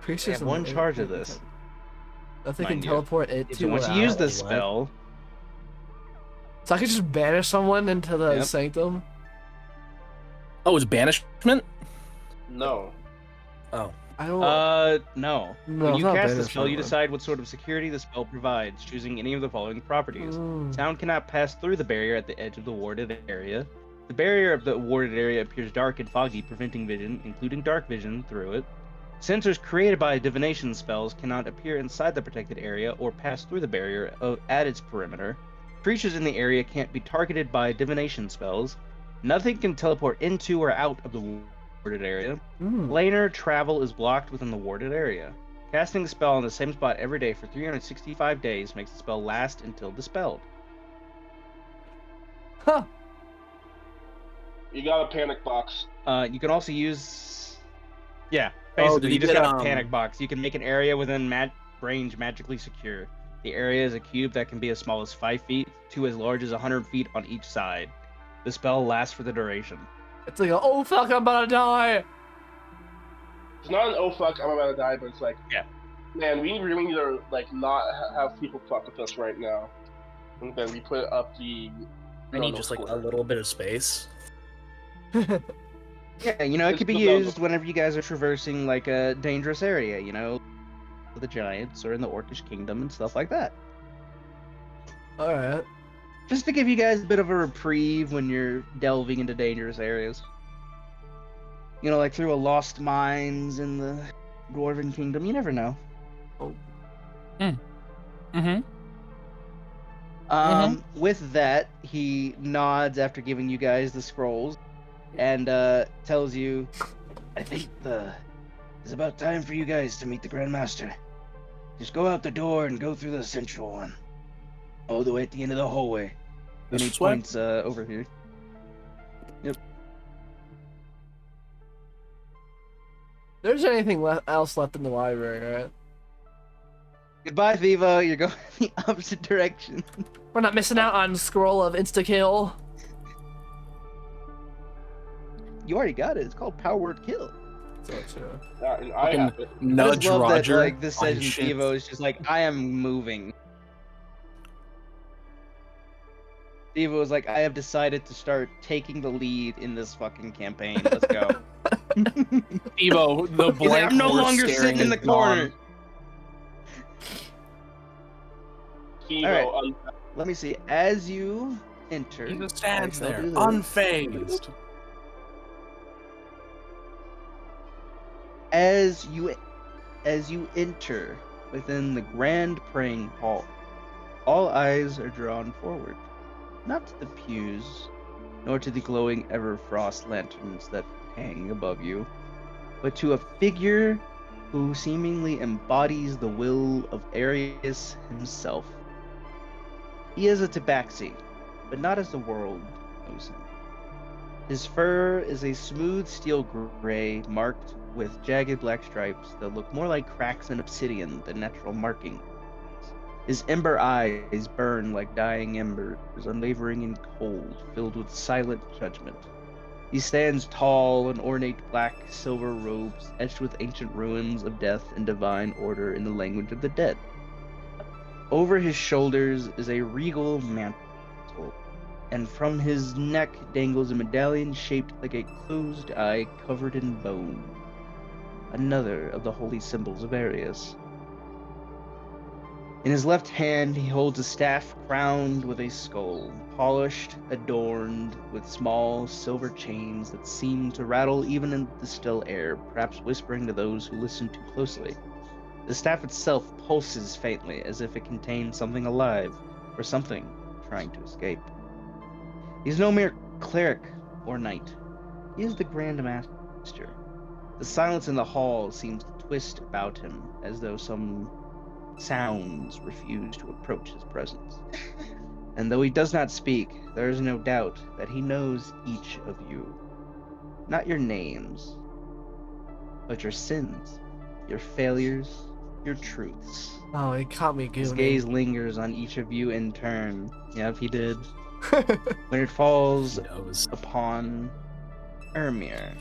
I Creatures have one charge of this. That they can mind you. teleport it If to you want to or use out. this What? spell, So I could just banish someone into the Yep. sanctum? Oh, it's banishment? No. Oh. I don't no. No, When it's you not cast the banishment, spell, you but- decide what sort of security the spell provides, choosing any of the following properties. Mm. Sound cannot pass through the barrier at the edge of the warded area. The barrier of the warded area appears dark and foggy, preventing vision, including dark vision, through it. Sensors created by divination spells cannot appear inside the protected area or pass through the barrier at its perimeter. Creatures in the area can't be targeted by divination spells. Nothing can teleport into or out of the warded area. Mm. Planar travel is blocked within the warded area. Casting the spell on the same spot every day for 365 days makes the spell last until dispelled. Huh. You got a panic box. You can also use... Yeah, Oh, basically, did you you just get, got a panic box. You can make an area within range magically secure. The area is a cube that can be as small as 5 feet to as large as 100 feet on each side. The spell lasts for the duration. It's like, oh fuck, I'm about to die. It's not an oh fuck, I'm about to die, but it's like, Man, we really need to like not have people fuck with us right now. And then we put up the. I need just like a little bit of space. Yeah, you know, it It's could be the number. used whenever you guys are traversing like a dangerous area, you know, with the giants or in the Orcish Kingdom and stuff like that. All right. Just to give you guys a bit of a reprieve when you're delving into dangerous areas. You know, like through a lost mines in the Dwarven Kingdom. You never know. Mm-hmm. With that, he nods after giving you guys the scrolls and tells you, I think it's about time for you guys to meet the Grand Master. Just go out the door and go through the central one. All the way at the end of the hallway. And he This way? points over here. Yep. There's anything else left in the library, right? Goodbye, Vivo. You're going the opposite direction. We're not missing out on scroll of insta kill. You already got it. It's called Power Word Kill. So true. And I have it. I Nudge just love Roger. that, like, this on session, shit. Vivo is just like, I am moving. Vivo is like, I have decided to start taking the lead in this fucking campaign. Let's go. Evo, the He's like, blank I'm no horse longer staring sitting in the is gone. corner. Fivo, Alright. Let me see. As you enter, He just stands I'll there, do this. unfazed. As you enter within the grand praying hall, all eyes are drawn forward, not to the pews, nor to the glowing Everfrost lanterns that hang above you, but to a figure who seemingly embodies the will of Arius himself. He is a tabaxi, but not as the world knows him. His fur is a smooth steel gray marked with jagged black stripes that look more like cracks in obsidian than natural markings. His ember eyes burn like dying embers, unwavering and cold, filled with silent judgment. He stands tall in ornate black silver robes etched with ancient ruins of death and divine order in the language of the dead. Over his shoulders is a regal mantle, and from his neck dangles a medallion shaped like a closed eye covered in bone. Another of the holy symbols of Arius. In his left hand, he holds a staff crowned with a skull, polished, adorned with small silver chains that seem to rattle even in the still air, perhaps whispering to those who listen too closely. The staff itself pulses faintly, as if it contains something alive, or something trying to escape. He's no mere cleric or knight. He is the Grand Master. The silence in the hall seems to twist about him, as though some sounds refuse to approach his presence. And though he does not speak, there is no doubt that he knows each of you. Not your names, but your sins, your failures, your truths. Oh, he caught me His googling. gaze lingers on each of you in turn. Yep, he did. When it falls He knows. upon Ermir.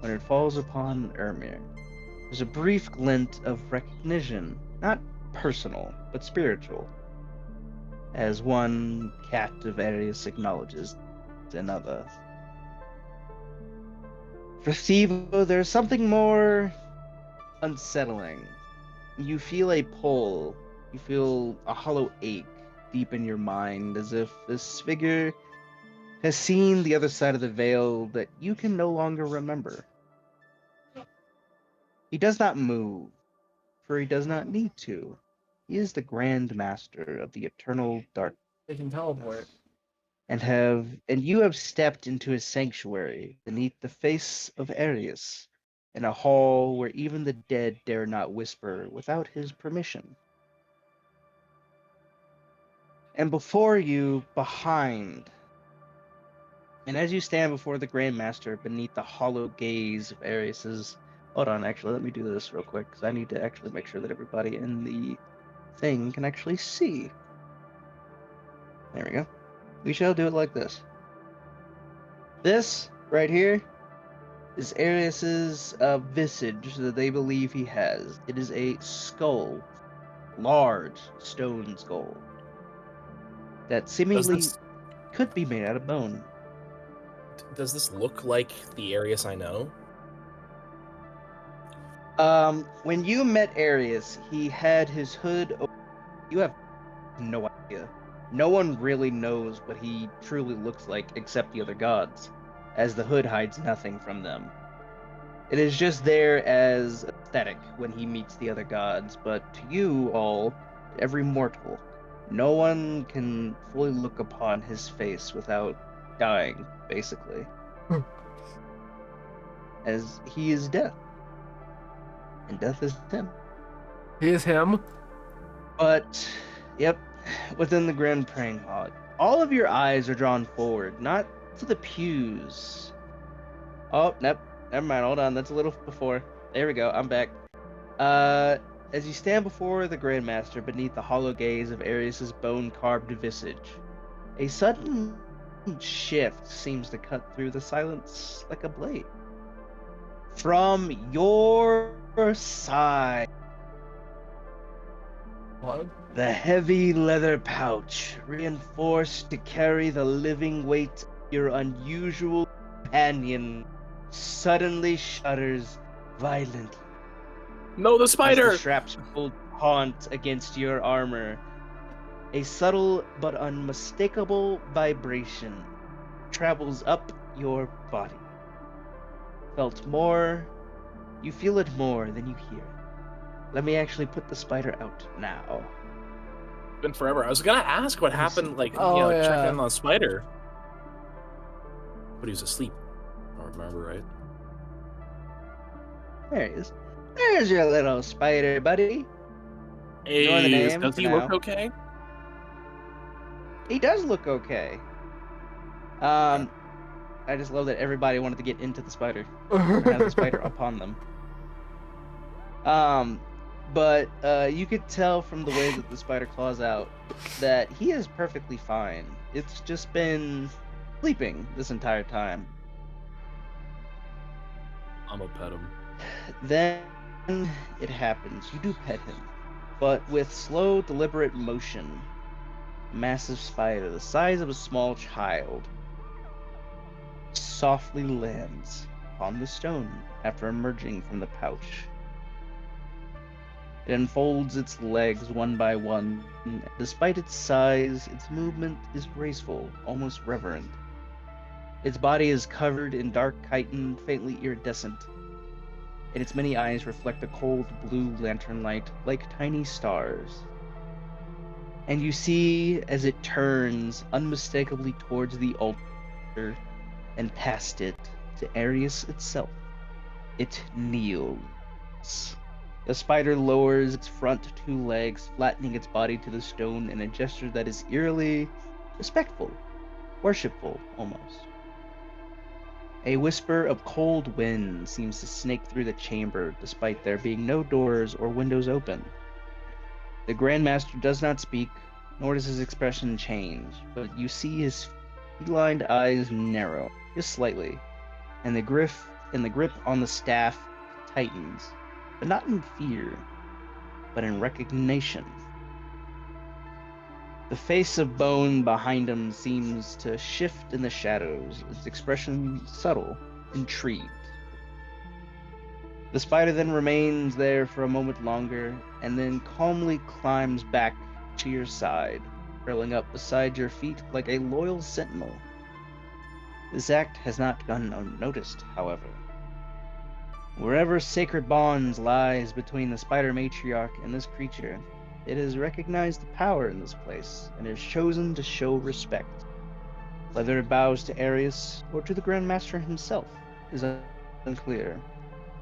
When it falls upon Ermir, there's a brief glint of recognition, not personal, but spiritual, as one cat of Arius acknowledges another. For Thivo, there's something more unsettling. You feel a pull, you feel a hollow ache deep in your mind, as if this figure has seen the other side of the veil that you can no longer remember. He does not move, for he does not need to. He is the Grand Master of the Eternal Dark, They can teleport. and you have stepped into his sanctuary beneath the face of Arius, in a hall where even the dead dare not whisper without his permission. And before you, behind, and as you stand before the Grand Master beneath the hollow gaze of Arius's... Hold on, actually, let me do this real quick, because I need to actually make sure that everybody in the thing can actually see. There we go. We shall do it like this. This, right here, is Arius's visage that they believe he has. It is a skull, large stone skull, that seemingly could be made out of bone. Does this look like the Arius I know? When you met Arius, he had his hood. You have no idea. No one really knows what he truly looks like except the other gods, as the hood hides nothing from them. It is just there as aesthetic when he meets the other gods, but to you all, every mortal, no one can fully look upon his face without dying, basically. As he is death. And death is him. He is him. But, yep, within the Grand Praying Hall, all of your eyes are drawn forward, not to the pews. Oh, nope, never mind, hold on, that's a little before. There we go, I'm back. As you stand before the Grandmaster beneath the hollow gaze of Arius's bone-carved visage, a sudden shift seems to cut through the silence like a blade. From your side, What? the heavy leather pouch, reinforced to carry the living weight of your unusual companion, suddenly shudders violently. No, the As spider! the straps pull haunt against your armor. A subtle but unmistakable vibration travels up your body. You feel it more than you hear. Let me actually put the spider out now. It's been forever. I was gonna ask what happened, like, Oh, check yeah. in on the spider. But he was asleep. If I remember right. There he is. There's your little spider buddy. Ignore the Hey, name does for he look now. okay? He does look okay. I just love that everybody wanted to get into the spider. Have the spider upon them. But you could tell from the way that the spider claws out that he is perfectly fine. It's just been sleeping this entire time. I'm gonna pet him. Then it happens. You do pet him, but with slow, deliberate motion. A massive spider, the size of a small child, softly lands on the stone after emerging from the pouch. It unfolds its legs one by one. Despite its size, its movement is graceful, almost reverent. Its body is covered in dark chitin, faintly iridescent, and its many eyes reflect a cold blue lantern light like tiny stars. And you see as it turns unmistakably towards the altar and past it to Arius itself. It kneels. The spider lowers its front two legs, flattening its body to the stone in a gesture that is eerily respectful, worshipful almost. A whisper of cold wind seems to snake through the chamber, despite there being no doors or windows open. The Grandmaster does not speak, nor does his expression change, but you see his feline eyes narrow, just slightly, and the grip on the staff tightens, but not in fear, but in recognition. The face of bone behind him seems to shift in the shadows, its expression subtle, intrigued. The spider then remains there for a moment longer, and then calmly climbs back to your side, curling up beside your feet like a loyal sentinel. This act has not gone unnoticed, however. Wherever sacred bonds lies between the spider matriarch and this creature, it has recognized the power in this place, and has chosen to show respect. Whether it bows to Arius or to the Grandmaster himself is unclear,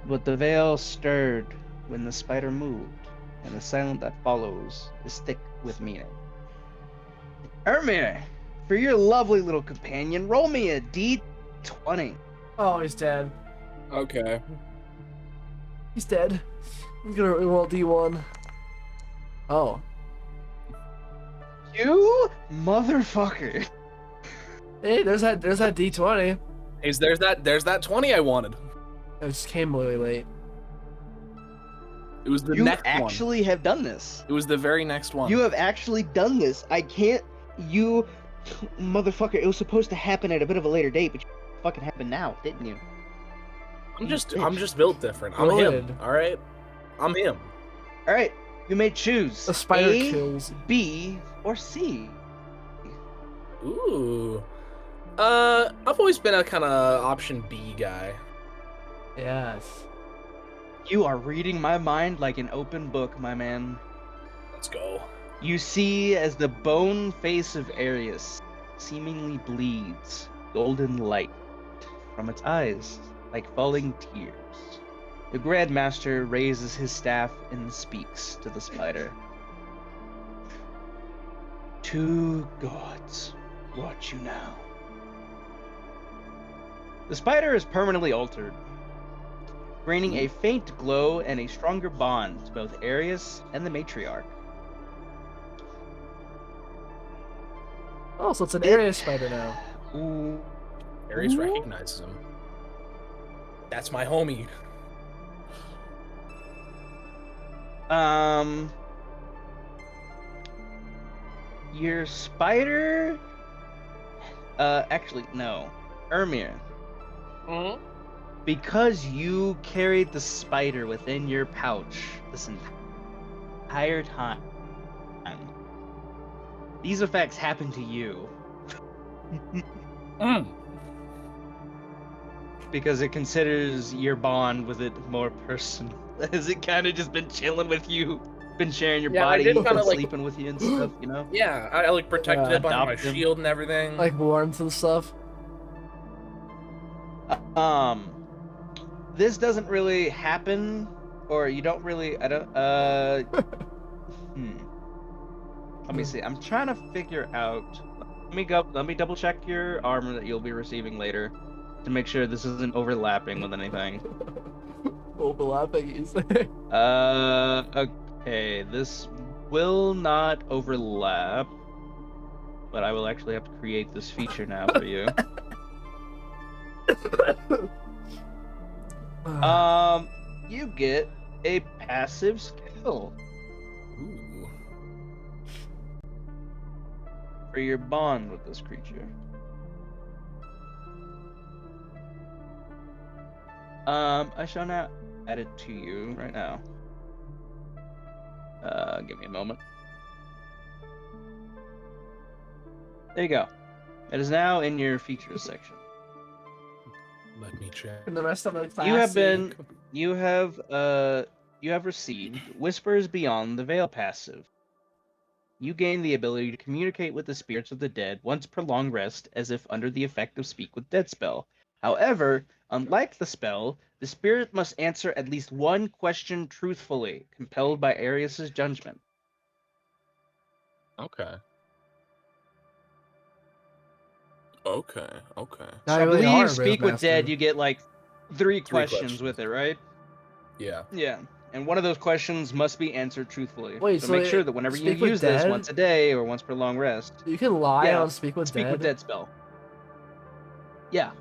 but the veil stirred when the spider moved, and the silence that follows is thick with meaning. Ermir, for your lovely little companion, roll me a d20. Oh, he's dead. Okay. He's dead. I'm gonna roll D1. Oh. You motherfucker. Hey, there's that D20. Hey, there's that 20 I wanted. It just came really late. It was the You next one. actually have done this. It was the very next one. You have actually done this. I can't. You, motherfucker. It was supposed to happen at a bit of a later date, but you fucking happened now, didn't you? I'm You just bitch. built different. I'm him. Good. All right. I'm him. All right. You may choose The spider A, kills. B, or C. Ooh. I've always been a kind of option B guy. Yes. You are reading my mind like an open book, my man. Let's go. You see as the bone face of Arius seemingly bleeds golden light from its eyes like falling tears. The Grandmaster raises his staff and speaks to the spider. Two gods watch you now. The spider is permanently altered, gaining a faint glow and a stronger bond to both Arius and the matriarch. Oh, so it's an area spider now. Ooh. Arius Ooh. recognizes him. That's my homie. Your spider. Actually, no. Ermir, Mhm. because you carried the spider within your pouch this entire time, these effects happen to you Mm. because it considers your bond with it more personal. Has it kind of just been chilling with you, been sharing your Yeah, I body, did been kinda, like- sleeping with you and stuff, you know? Yeah, I like protected it by my adopt him. shield and everything. Like warmth and stuff. This doesn't really happen, or you don't really. I don't. Let me see. I'm trying to figure out. Let me go. Let me double check your armor that you'll be receiving later, to make sure this isn't overlapping with anything. Overlapping, you say? Okay. This will not overlap, but I will actually have to create this feature now for you. You get a passive skill Ooh. for your bond with this creature. I shall now add it to you right now. Give me a moment. There you go. It is now in your features section. Let me check. And the rest of the class. You have received Whispers Beyond the Veil passive. You gain the ability to communicate with the spirits of the dead once per long rest, as if under the effect of Speak with Dead spell. However, unlike the spell, the spirit must answer at least one question truthfully, compelled by Arius's judgment. Okay. Okay. Okay. Not So I really believe hard, Speak with Railmaster. Dead, you get like three questions questions. with it, right? Yeah. Yeah. And one of those questions must be answered truthfully. Wait, so so make it- sure that whenever you Speak with use this Dead? once a day or once per long rest, You can lie Yeah, on Speak with Speak Dead. with Dead spell. Yeah.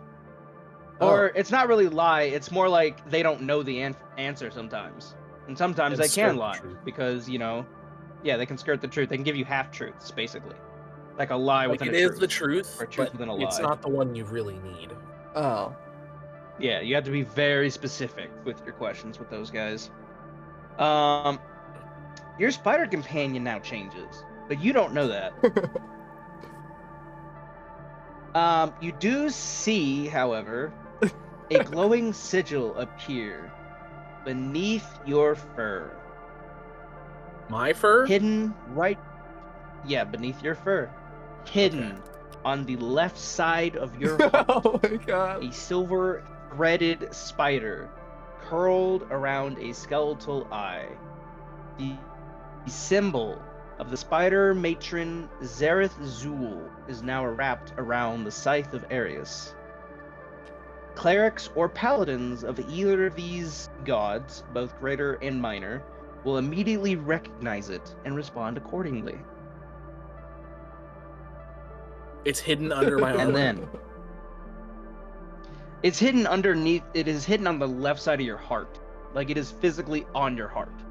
Oh. Or it's not really lie, it's more like they don't know the answer sometimes. And sometimes And they skirt can the lie truth. because, yeah, they can skirt the truth. They can give you half truths, basically. Like a lie Like within it a is truth. the truth, Or a truth but within a it's lie. not the one you really need. Oh. Yeah, you have to be very specific with your questions with those guys. Your spider companion now changes, but you don't know that. You do see, however, a glowing sigil appear beneath your fur. My fur? Hidden right. Yeah, beneath your fur. Hidden on the left side of your heart. Oh my god. A silver threaded spider curled around a skeletal eye. The symbol of the spider matron Zareth Zul is now wrapped around the scythe of Arius. Clerics or paladins of either of these gods, both greater and minor, will immediately recognize it and respond accordingly. It's hidden under my armor. And then It's hidden underneath. It is hidden on the left side of your heart. Like it is physically on your heart.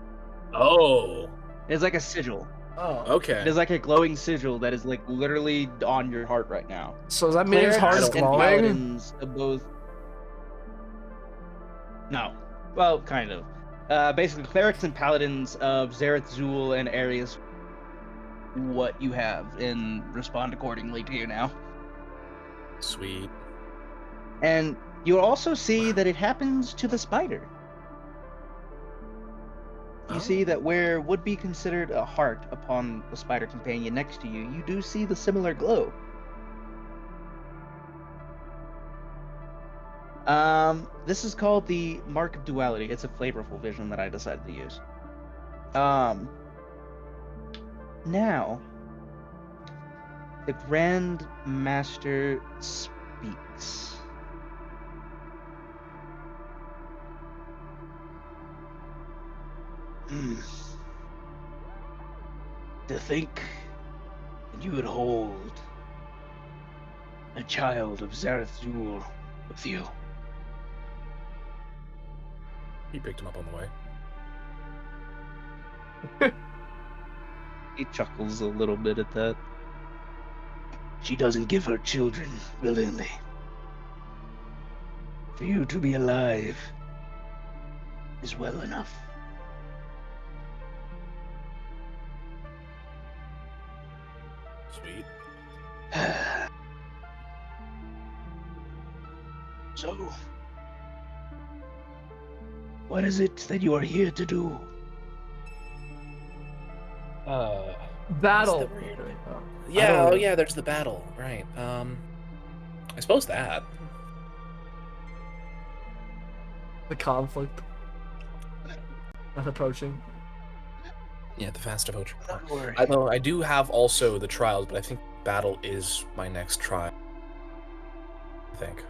Oh, It's like a sigil. Oh. It okay. is like a glowing sigil that is like literally on your heart right now. So does that mean his heart is Clerics and glowing? paladins of both. No. Well, kind of. Basically, clerics and paladins of Zareth Zul and Arius. What you have and respond accordingly to you now. Sweet. And you'll also see that it happens to the spider. You see that where would be considered a heart upon the spider companion next to you, you do see the similar glow. This is called the Mark of Duality. It's a flavorful vision that I decided to use. Now, the Grand Master speaks. To think that you would hold a child of Zareth Zul with you. He picked him up on the way. He chuckles a little bit at that. She doesn't give her children willingly. For you to be alive is well enough. Sweet. So, what is it that you are here to do? Battle. Is that weird? Oh. Yeah, don't oh know. yeah, there's the battle. Right. I suppose that. The conflict that's approaching. Yeah, the fast approaching. Don't worry. I know I do have also the trials, but I think battle is my next trial. I think.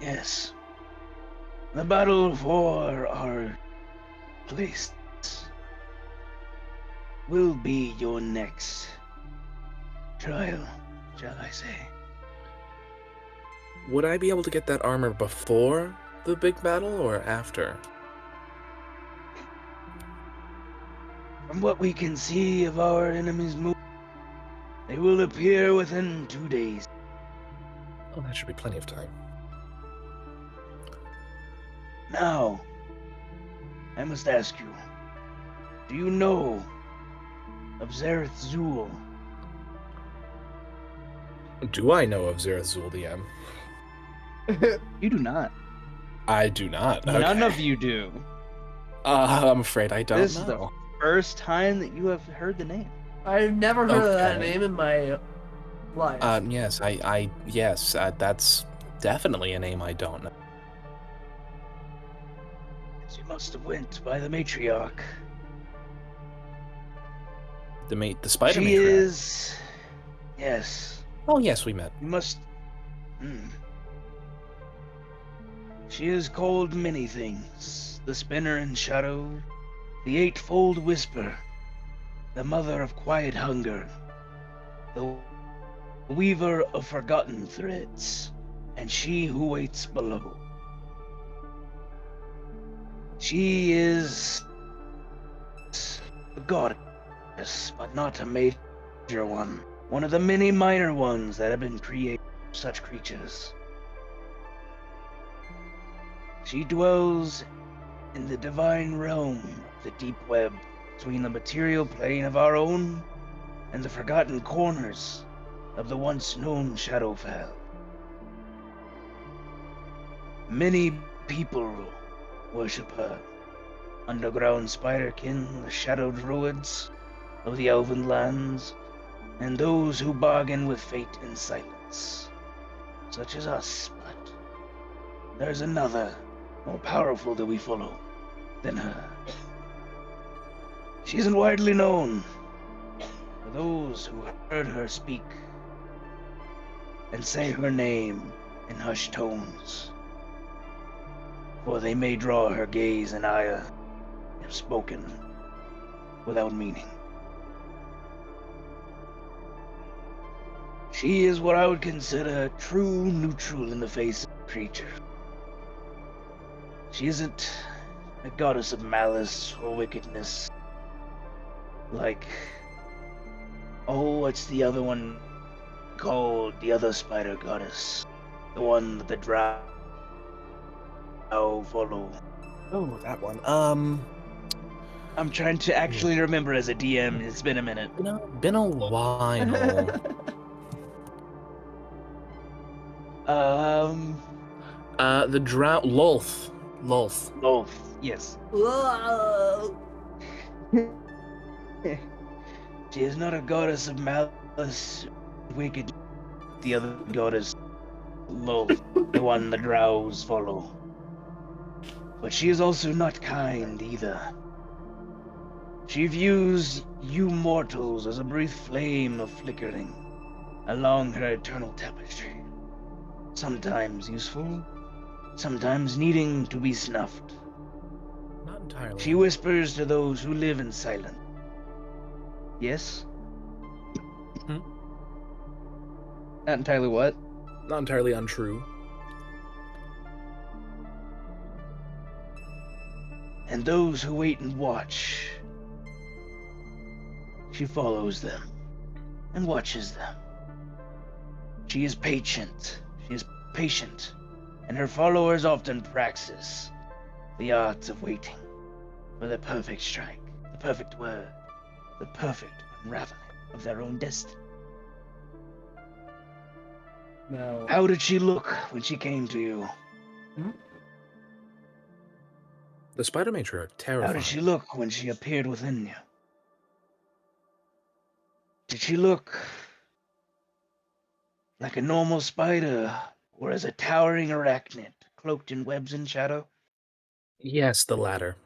Yes. The battle for our place will be your next trial, shall I say. Would I be able to get that armor before the big battle or after? From what we can see of our enemies' move, they will appear within 2 days. Oh, that should be plenty of time. Now, I must ask you, do you know of Zareth Zul? Do I know of Zareth Zul DM? You do not. I do not. None Okay. of you do. I'm afraid I don't This is the know. first time that you have heard the name. I've never heard of that Okay. name in my life. Yes, yes, that's definitely a name I don't know. She must have went by the matriarch. The spider She matriarch. is... Yes. Oh yes, we met. You must... She is called many things. The Spinner in Shadow, the Eightfold Whisper, the Mother of Quiet Hunger, the Weaver of Forgotten Threads, and She Who Waits Below. She is a goddess, but not a major one. One of the many minor ones that have been created for such creatures. She dwells in the divine realm of the deep web between the material plane of our own and the forgotten corners of the once known Shadowfell. Many people worship her. Underground spiderkin, the shadowed druids of the elven lands, and those who bargain with fate in silence, such as us, but there's another, more powerful that we follow than her. She isn't widely known, for those who heard her speak and say her name in hushed tones, for they may draw her gaze and ire if spoken without meaning. She is what I would consider true neutral in the face of creatures. She isn't a goddess of malice or wickedness. Like, oh, what's the other one called? The other spider goddess. The one that the drow follow. Oh, that one. I'm trying to actually remember as a DM. It's been a minute. Been a while. The drought. Lolth. Oh, yes. She is not a goddess of malice, wicked. The other goddess, Lolth, the one the drows follow. But she is also not kind either. She views you mortals as a brief flame of flickering along her eternal tapestry. Sometimes useful, sometimes needing to be snuffed. Not entirely. She whispers to those who live in silence. Yes? Not entirely what? Not entirely untrue. And those who wait and watch. She follows them and watches them. She is patient. And her followers often practice the art of waiting for the perfect strike, the perfect word, the perfect unraveling of their own destiny. No. How did she look when she came to you? The spider matriarch, terrifying. How did she look when she appeared within you? Did she look like a normal spider, or as a towering arachnid, cloaked in webs and shadow? Yes, the latter.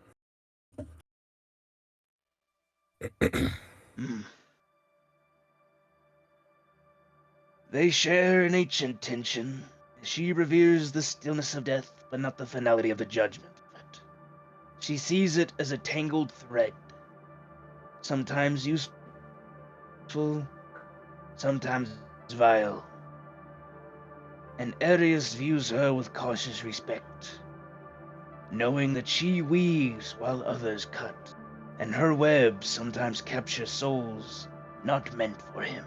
They share an ancient tension. She reveres the stillness of death, but not the finality of the judgment of it. She sees it as a tangled thread, sometimes useful, sometimes vile. And Arius views her with cautious respect, knowing that she weaves while others cut, and her webs sometimes capture souls not meant for him.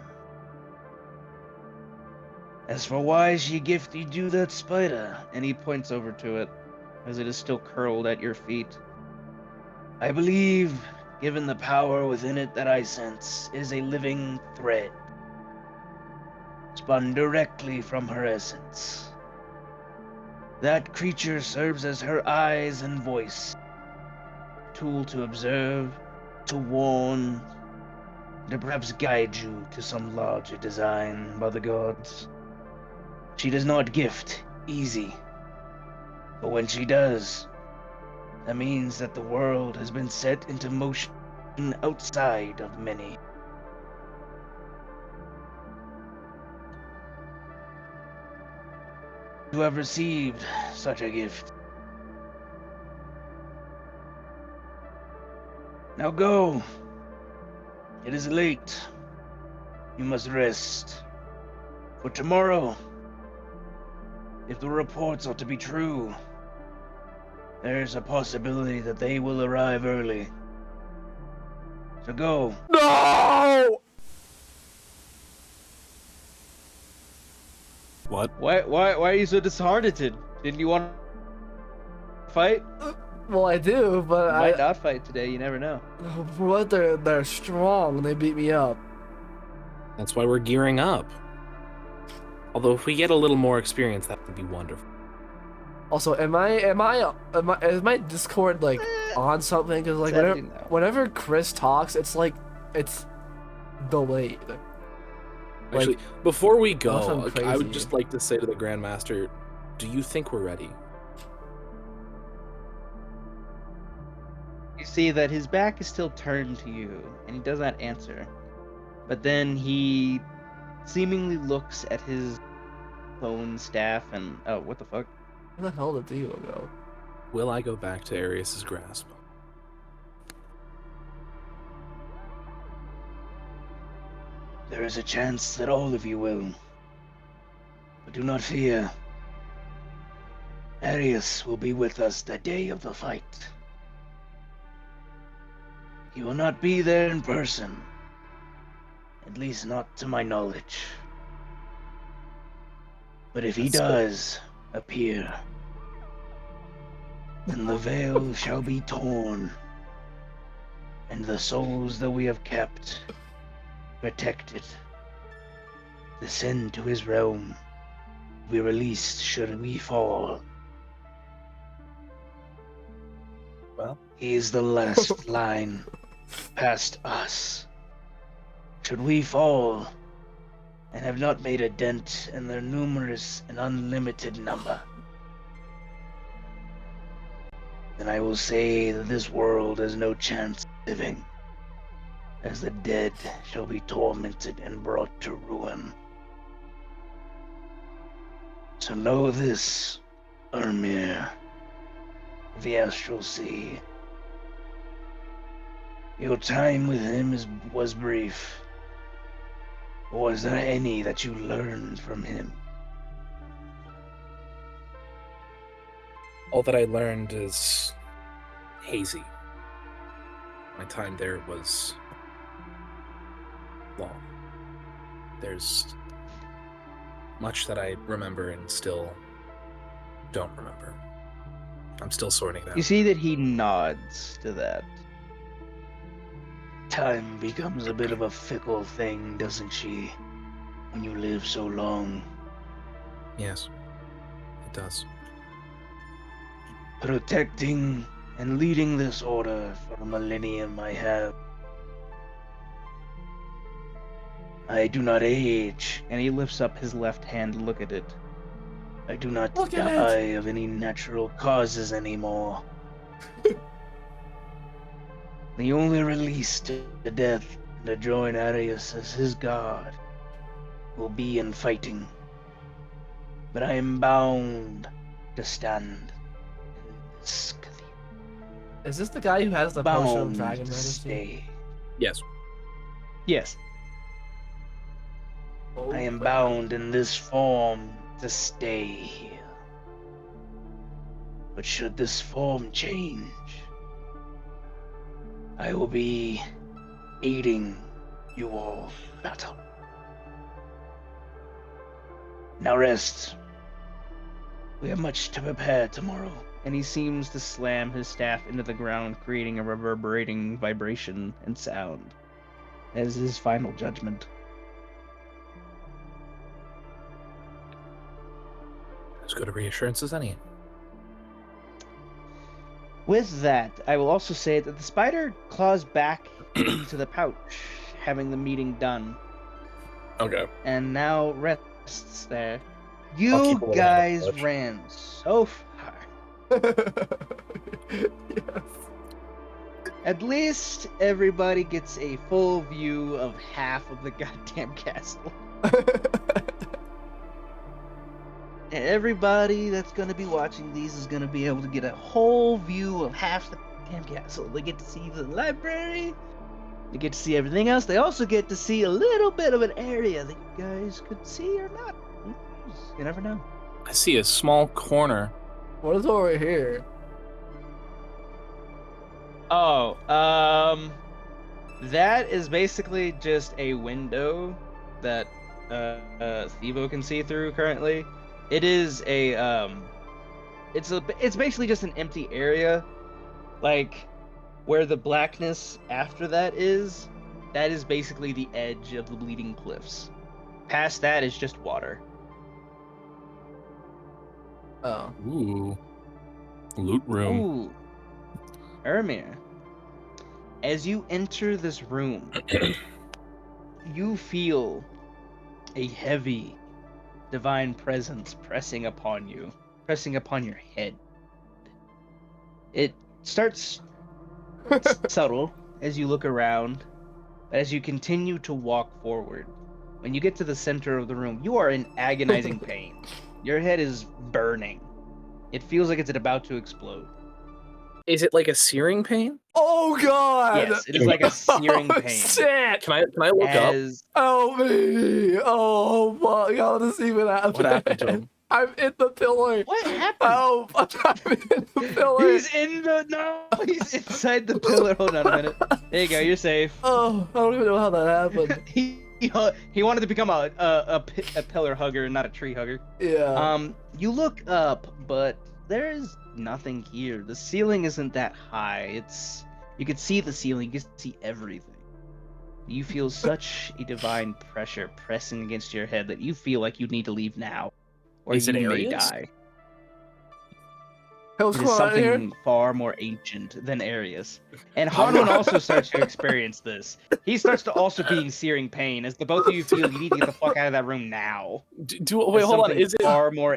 As for why she gifted you that spider, And he points over to it, as it is still curled at your feet. I believe, given the power within it that I sense, is a living thread, spun directly from her essence. That creature serves as her eyes and voice, tool to observe, to warn, to perhaps guide you to some larger design by the gods. She does not gift easy, but when she does, that means that the world has been set into motion outside of many. To have received such a gift. Now go. It is late. You must rest. For tomorrow, if the reports are to be true, there's a possibility that they will arrive early. So go. No! What? Why are you so disheartened? Didn't you want to fight? Well, I do, but You might not fight today, you never know. For what they're strong. They beat me up. That's why we're gearing up. Although if we get a little more experience, that would be wonderful. Also, is my Discord like on something? Because like Sadly, no. whenever Chris talks, it's like it's delayed. Actually, before we go, unless I'm I would crazy. just like to say to the Grandmaster, do you think we're ready? You see that his back is still turned to you, and he does not answer. But then he seemingly looks at his bone staff and, oh, what the fuck? Where the hell did Theo go? Will I go back to Arius's grasp? There is a chance that all of you will. But do not fear. Arius will be with us the day of the fight. He will not be there in person. At least not to my knowledge. But if he That's good. does appear, then the veil shall be torn, and the souls that we have kept protected, descend to his realm, be released should we fall. Well, He is the last line past us. Should we fall and have not made a dent in their numerous and unlimited number, then I will say that this world has no chance of living, as the dead shall be tormented and brought to ruin. So know this, Ermir, of the Astral Sea. Your time with him was brief. Or was there any that you learned from him? all that I learned is hazy. My time there was long. There's much that I remember and still don't remember. I'm still sorting that. You see that he nods to that. Time becomes a bit of a fickle thing, doesn't she? When you live so long. Yes, it does. Protecting and leading this order for a millennium I do not age. And he lifts up his left hand to look at it. I do not Look at die of any natural causes anymore. The only release to death and to join Arius as his god will be in fighting. But I am bound to stand in this cathedral. Is this the guy who has the potion of Bound Dragon to Majesty? stay. Yes. Yes. Oh, I am crap. bound in this form to stay here. But should this form change, I will be aiding you all in battle. Now rest. We have much to prepare tomorrow. And he seems to slam his staff into the ground, creating a reverberating vibration and sound as his final judgment. As good a reassurance as any. With that, I will also say that the spider claws back into the pouch, having the meeting done, Okay. and now rests there. I'll You keep a little guys pouch. ran so far. Yes. At least everybody gets a full view of half of the goddamn castle. And everybody that's going to be watching these is going to be able to get a whole view of half the damn castle. They get to see the library. They get to see everything else. They also get to see a little bit of an area that you guys could see or not. Who knows? You never know. I see a small corner. What is over here? Oh, that is basically just a window that Thivo can see through currently. It is a it's basically just an empty area, like where the blackness after that is basically the edge of the Bleeding Cliffs. Past that is just water. Oh. Ooh. Loot room. Ooh. Ermir, as you enter this room, you feel a heavy divine presence pressing upon you, pressing upon your head. It starts subtle as you look around, but as you continue to walk forward, when you get to the center of the room, you are in agonizing pain. Your head is burning. It feels like it's about to explode. Is it like a searing pain? Oh god! Yes, it is like a searing Oh, pain. shit! Can I look up? As Help me! Oh my god, this even happened. What happened to him? I'm in the pillar. what happened? Help! I'm in the pillar. He's inside the pillar. Hold on a minute. There you go. You're safe. Oh, I don't even know how that happened. He wanted to become a pillar hugger, not a tree hugger. Yeah. You look up, but there is nothing here. The ceiling isn't that high. You can see the ceiling. You can see everything. You feel such a divine pressure pressing against your head that you feel like you need to leave now, or Is you it may Arius? die. Hey, what's It is going on here? something far more ancient than Arius. And Hanwin also starts to experience this. He starts to also be in searing pain as the both of you feel you need to get the fuck out of that room now. Wait, It's hold on. something Is it far more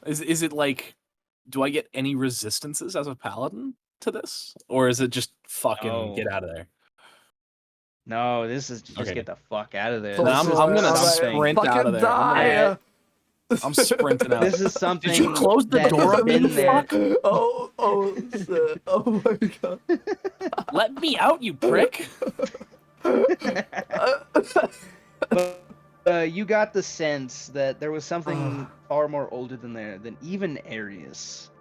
is it like? Do I get any resistances as a paladin to this, or is it just fucking Oh. get out of there? No, this is just Okay. get the fuck out of there. Then This I'm is gonna something- sprint out of Fucking there. die. I'm sprinting out. This is something. Did you close the that door has on me, been you there. fuck? Oh, shit. Oh my god. Let me out, you prick! But you got the sense that there was something far more older than even Arius.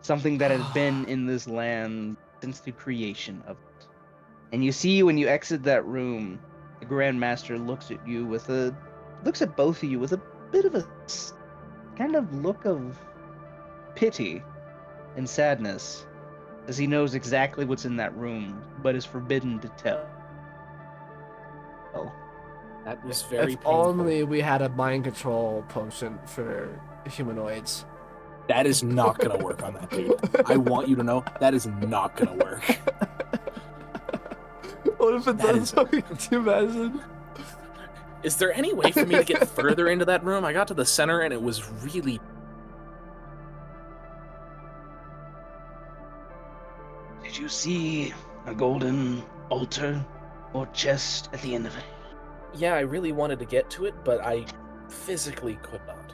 Something that had been in this land since the creation of it. And you see when you exit that room, the Grand Master looks at both of you with a bit of a kind of look of pity and sadness, as he knows exactly what's in that room, but is forbidden to tell. That was very If painful. only we had a mind control potion for humanoids. That is not gonna work on that dude. I want you to know that is not gonna work. What if it That does? Could you imagine? Is there any way for me to get further into that room? I got to the center and it was really. Did you see a golden altar or chest at the end of it? Yeah, I really wanted to get to it, but I physically could not.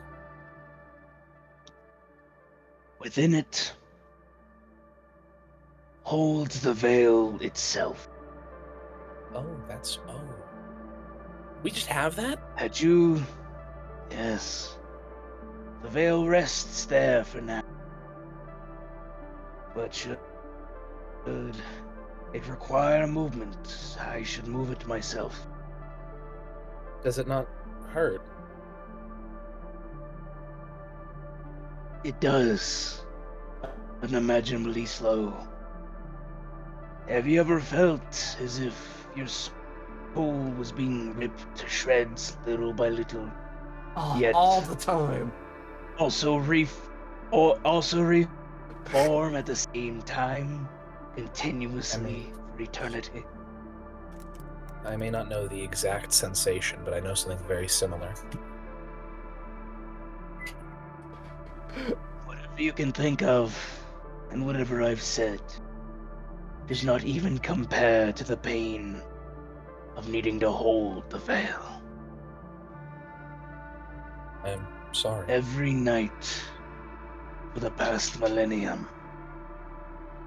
Within it holds the veil itself. Oh, that's. Oh. We just have that? Had you... Yes. The veil rests there for now. But should it require movement, I should move it myself. Does it not hurt? It does. Unimaginably slow. Have you ever felt as if your soul was being ripped to shreds little by little? Oh, Yet- all the time. Also reform at the same time, continuously for eternity. I may not know the exact sensation, but I know something very similar. Whatever you can think of, and whatever I've said, does not even compare to the pain of needing to hold the veil. I am sorry. Every night for the past millennium,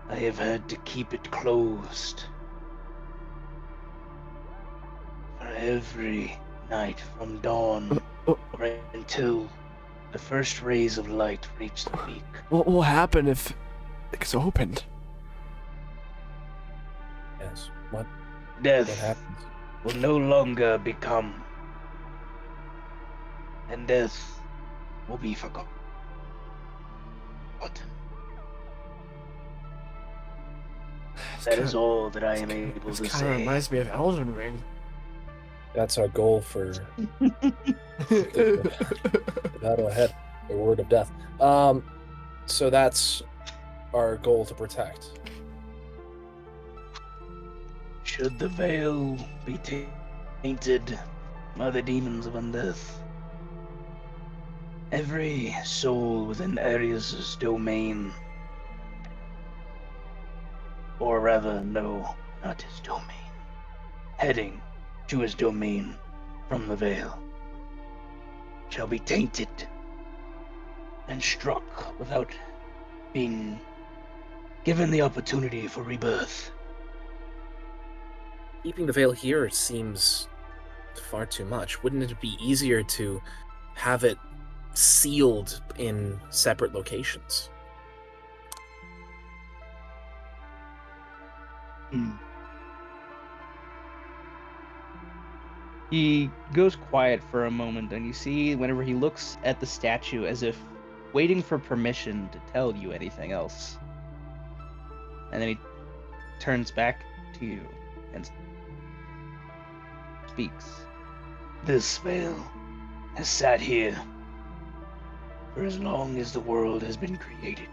I have had to keep it closed. For every night from dawn right until the first rays of light reach the peak. What will happen if it's opened? Yes. What Death happens? will no longer become, and death will be forgotten. That is all that I am able This to kind of say. reminds me of Elden Ring. That's our goal for the battle ahead. The word of death. So that's our goal to protect. Should the veil be tainted by the demons of undeath, every soul within Arius's domain, or rather, no, not his domain, heading to his domain from the veil, shall be tainted and struck without been given the opportunity for rebirth. Keeping the veil here seems far too much. Wouldn't it be easier to have it sealed in separate locations? He goes quiet for a moment, and you see whenever he looks at the statue as if waiting for permission to tell you anything else. And then he turns back to you and speaks. This veil has sat here for as long as the world has been created.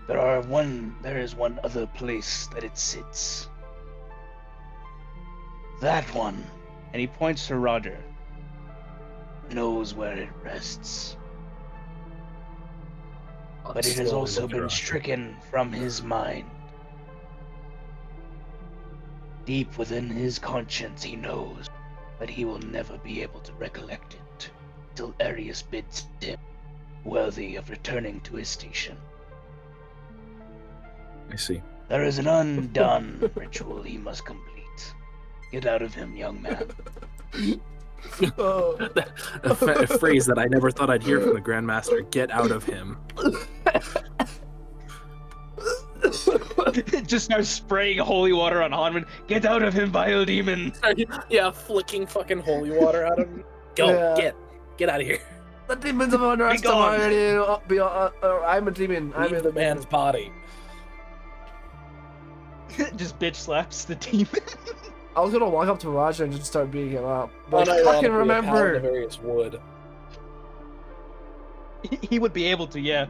There is one other place that it sits. That one, And he points to Roger. knows where it rests, but it has Slowly also look at been Roger. stricken from his mind. Deep within his conscience, he knows that he will never be able to recollect it till Arius bids him worthy of returning to his station. I see. There is an undone ritual he must complete. Get out of him, young man. Oh. A phrase that I never thought I'd hear from the Grandmaster. Get out of him. Just starts spraying holy water on Hanman. Get out of him, vile demon! Yeah, flicking fucking holy water out of him. Go, Yeah. get out of here. The demons of unrest Be gone. are already. I'm a demon. I'm Leave a the man's body. Just bitch slaps the demon. I was gonna walk up to Roger and just start beating him up. But I fucking remember. Various wood. He would be able to, yeah.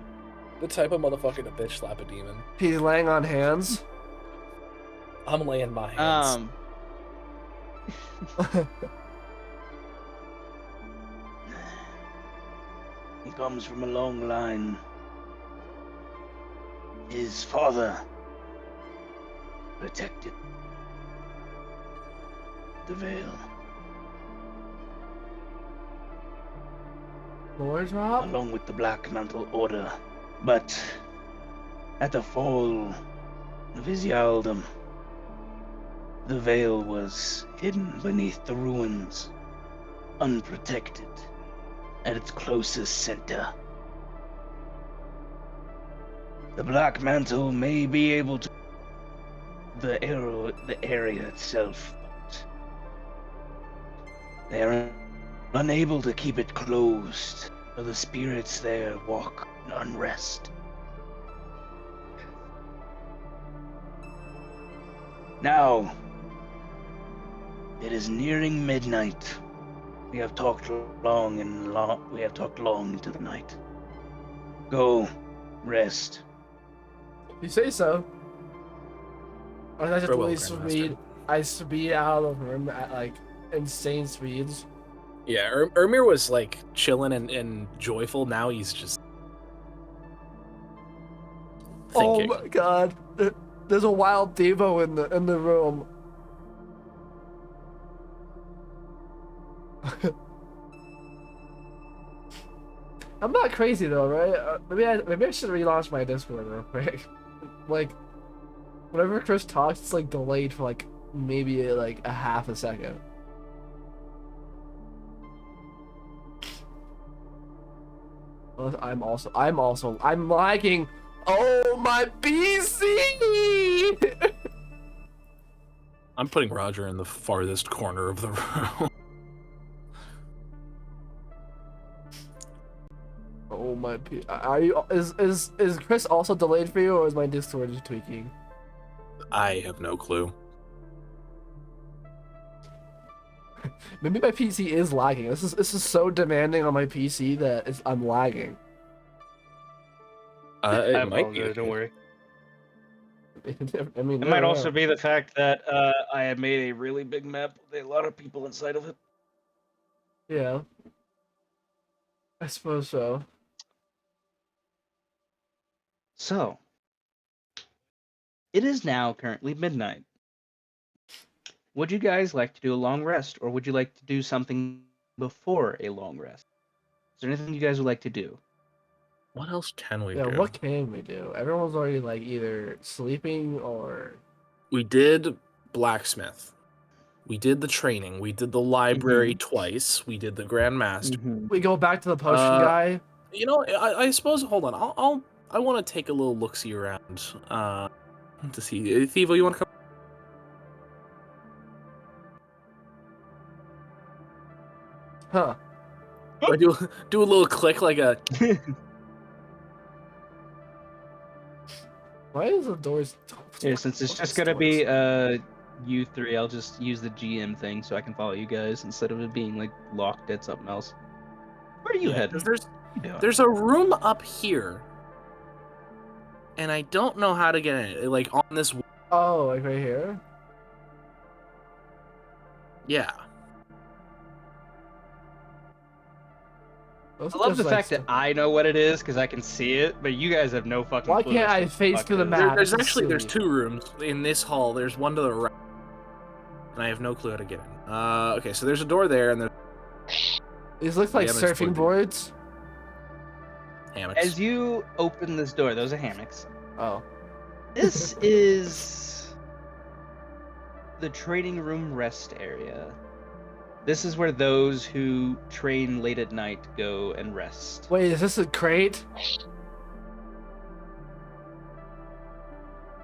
The type of motherfucker to bitch slap a demon. He's laying on hands. I'm laying my hands. He comes from a long line. His father protected the veil. Lord drop. Along with the Black Mantle Order. But at the fall of his Yaldum, the veil was hidden beneath the ruins, unprotected, at its closest center. The Black Mantle may be able to the area itself, but they are unable to keep it closed, for the spirits there walk in unrest. Now, it is nearing midnight. We have talked long into the night. Go, rest. You say so. Or did I just Very well, really Grandmaster. speed? I speed out of the room at like insane speeds. Yeah, Ermir was like chilling and joyful. Now he's just thinking. Oh my god. There's a wild Devo in the room. I'm not crazy though, right? Maybe I should relaunch my Discord real quick. Like, whenever Chris talks, it's like delayed for like maybe like a half a second. Well, I'm lagging. Oh my PC! I'm putting Roger in the farthest corner of the room. Oh my P. Are you? Is Chris also delayed for you, or is my Discord just tweaking? I have no clue. Maybe my PC is lagging. This is so demanding on my PC that I'm lagging. It might be. Don't worry. I mean, It might also be the fact that I have made a really big map with a lot of people inside of it. Yeah. I suppose so. So, it is now currently midnight. Would you guys like to do a long rest, or would you like to do something before a long rest? Is there anything you guys would like to do? What else can we Yeah, do? what can we do? Everyone's already like either sleeping or We did blacksmith. We did the training. We did the library twice. We did the grandmaster. Mhm. we go back to the potion guy. You know, I suppose. Hold on. I want to take a little look see around. To see. Thivo, you want to come? Huh. I do a little click like a. Why is the doors? Here, since it's just gonna be you three, I'll just use the GM thing so I can follow you guys instead of it being like locked at something else. Where are you Yeah, heading? 'cause there's What are you doing? There's a room up here, and I don't know how to get in it. Like on this. Oh, like right here. Yeah. Those I are love just, the like, fact that I know what it is because I can see it, but you guys have no fucking Why clue can't as I to what face fuck to the it is. map? There's This is actually there's silly. 2 rooms in this hall. There's one to the right, and I have no clue how to get in. Okay, so there's a door there, and there's These look like Yeah, but it's surfing working. boards. hammocks. As you open this door, those are hammocks. Oh. This is the training room rest area. This is where those who train late at night go and rest. Wait, is this a crate?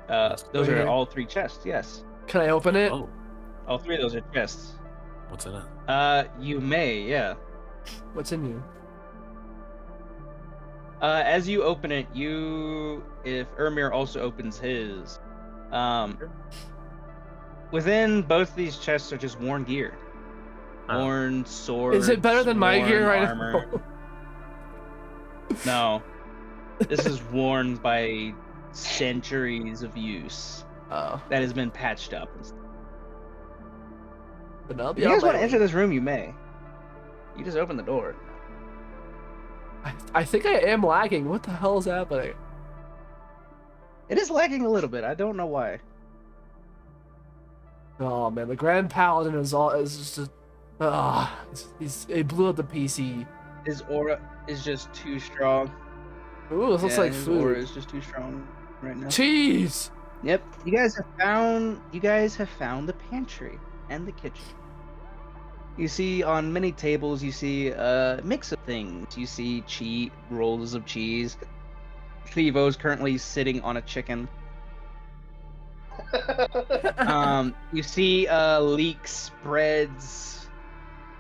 Those are Wait. all 3 chests, yes. Can I open it? Oh, All 3 of those are chests. what's in it? You may, yeah. What's in you? As you open it, if Ermir also opens his, within both these chests are just worn gear. Oh. Worn swords. Is it better than my worn gear right armor. now? No. This is worn by centuries of use Oh. that has been patched up. But I'll If be you on guys my want to way. enter this room, you may. You just open the door. I think I am lagging. What the hell is happening? It is lagging a little bit. I don't know why. Oh man, the Grand Paladin is just he blew up the PC. His aura is just too strong. Ooh, this looks like his aura food. is just too strong right now. Cheese. Yep. You guys have found the pantry and the kitchen. You see on many tables you see a mix of things. You see rolls of cheese. Thivo's currently sitting on a chicken. You see leeks, breads,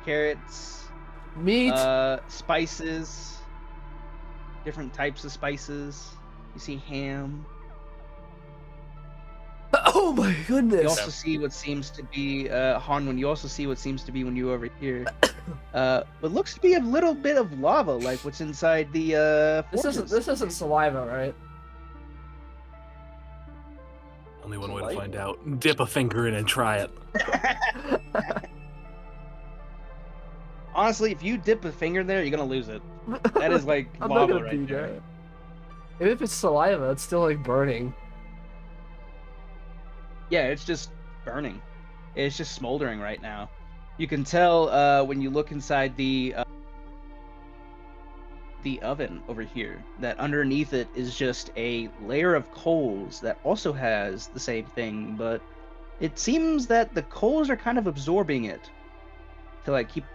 carrots, Meat. spices, different types of spices. You see ham. Oh my You goodness. also see what seems to be Hanwin. You also see what seems to be when you over here. What looks to be a little bit of lava, like what's inside the. This isn't saliva, right? Only one way to find out. Dip a finger in and try it. Honestly, if you dip a finger there, you're gonna lose it. That is like I'm not lava gonna right do there. that. Even if it's saliva, it's still like burning. Yeah, it's just burning. It's just smoldering right now. You can tell when you look inside the oven over here that underneath it is just a layer of coals that also has the same thing, but it seems that the coals are kind of absorbing it to like keep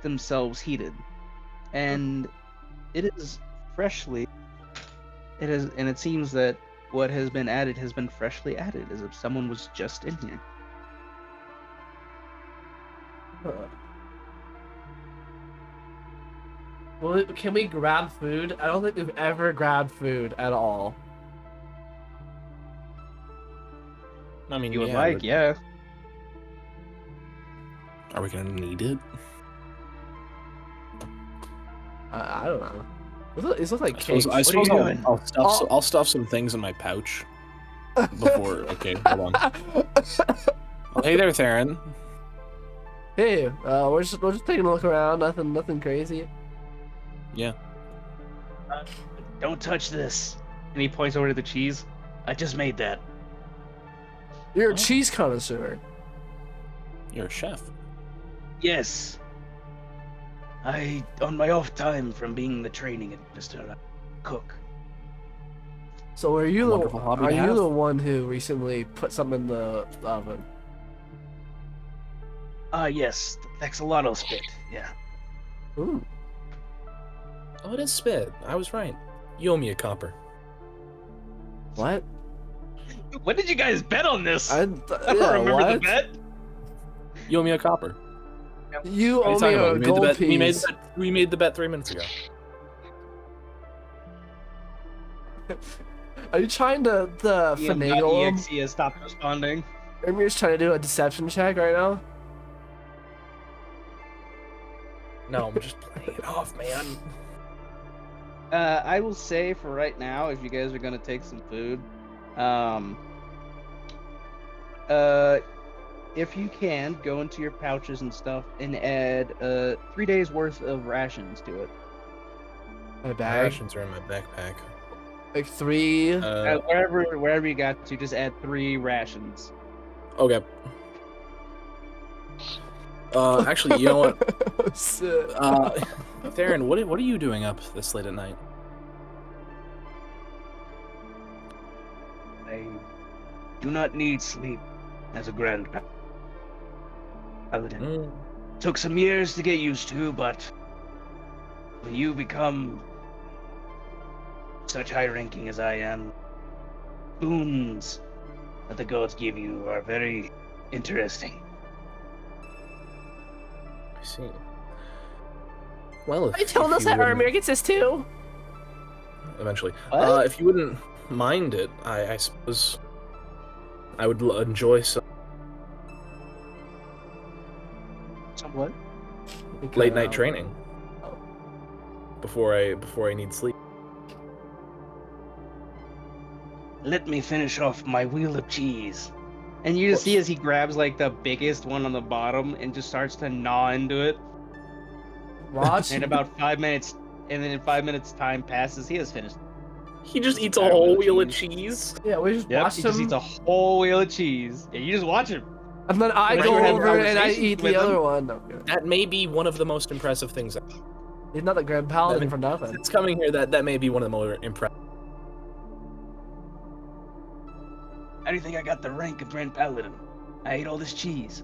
themselves heated, and it is freshly. It is, and it seems that what has been added has been freshly added, as if someone was just in here. Well, can we grab food? I don't think we've ever grabbed food at all. I mean, You would yeah, like, but yeah. Are we gonna need it? I don't know. These look like I cakes. suppose, What are you doing? I'll stuff some things in my pouch before. Okay, hold on. Oh, hey there, Theron. Hey, we're just taking a look around. Nothing crazy. Yeah. Don't touch this. And he points over to the cheese. I just made that. You're a Oh. cheese connoisseur. You're a chef. Yes. On my off time from being the training administrator, cook. So are you Wonderful hobby are to you have. the one who recently put something in the oven? Yes, the Texolotl spit. Yeah. Ooh. Oh, it is spit. I was right. You owe me a copper. What? When did you guys bet on this? I I don't don't remember the bet. You owe me a copper. You What are owe you me talking about? a We made the gold bet. piece. We made the bet 3 minutes ago. Are you trying to finagle him? EXE has stopped responding. Ermir's trying to do a deception check right now. No, I'm just playing it off, man. I will say for right now, if you guys are gonna take some food, if you can, go into your pouches and stuff and add 3 days worth of rations to it. My My bag. rations are in my backpack. Like 3. Wherever you got to, just add 3 rations. Okay. Actually, you know what? Shit. Theron, what are you doing up this late at night? I do not need sleep as a Grand Paladin. Mm. Took some years to get used to, but when you become such high ranking as I am, boons that the gods give you are very interesting. I see. Well, Are you telling us that Ermir gets this too? Eventually. What? If you wouldn't mind it, I suppose I would enjoy some Somewhat. late night training before I need sleep. Let me finish off my wheel of cheese. And you just see as he grabs like the biggest one on the bottom and just starts to gnaw into it. Watch. And about 5 minutes, and then in 5 minutes time passes, he has finished. He just eats a Entire whole wheel wheel of of cheese. Yeah, we just Yep, watched he just him, eats a whole wheel of cheese. Yeah, you just watch him. and then I Right, go we're having over and I conversations eat with the other him. one. No, good. That may be one of the most impressive things. He's not the Grand Paladin for nothing. It's coming here. That may be one of the more impressive. How do you think I got the rank of Grand Paladin? I ate all this cheese.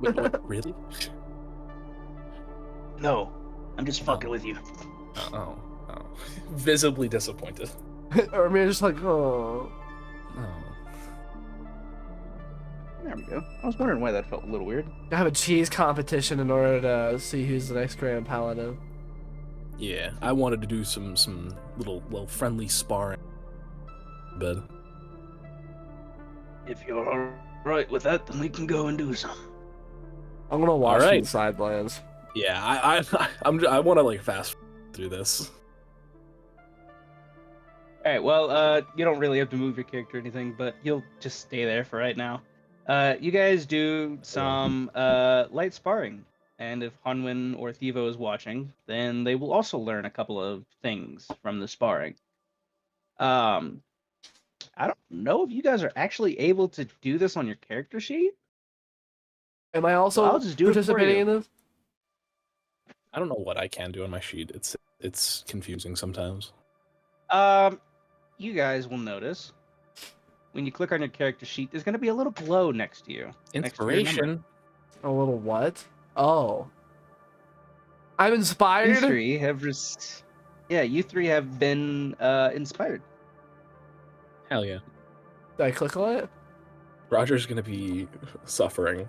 Wait, really? No, I'm just fucking with you. Oh. Visibly disappointed. Ermir's just like, oh. Oh. There we go. I was wondering why that felt a little weird. I have a cheese competition in order to see who's the next Grand Paladin. Yeah, I wanted to do some little friendly sparring. But If you're alright with that, then we can go and do some. I'm gonna watch Alright. from the sidelines. yeah, I want to like fast through this. All right. Well, you don't really have to move your character or anything, but you'll just stay there for right now. You guys do some light sparring, and if Hanwin or Thivo is watching, then they will also learn a couple of things from the sparring. I don't know if you guys are actually able to do this on your character sheet. Am I also I'll just do it for participating you. in this? I don't know what I can do on my sheet. It's confusing sometimes. You guys will notice when you click on your character sheet, there's going to be a little glow next to you. next to your number. Inspiration. A little what? Oh. I'm inspired? You three have you three have been inspired. Hell yeah. Did I click on it? Roger's gonna be suffering.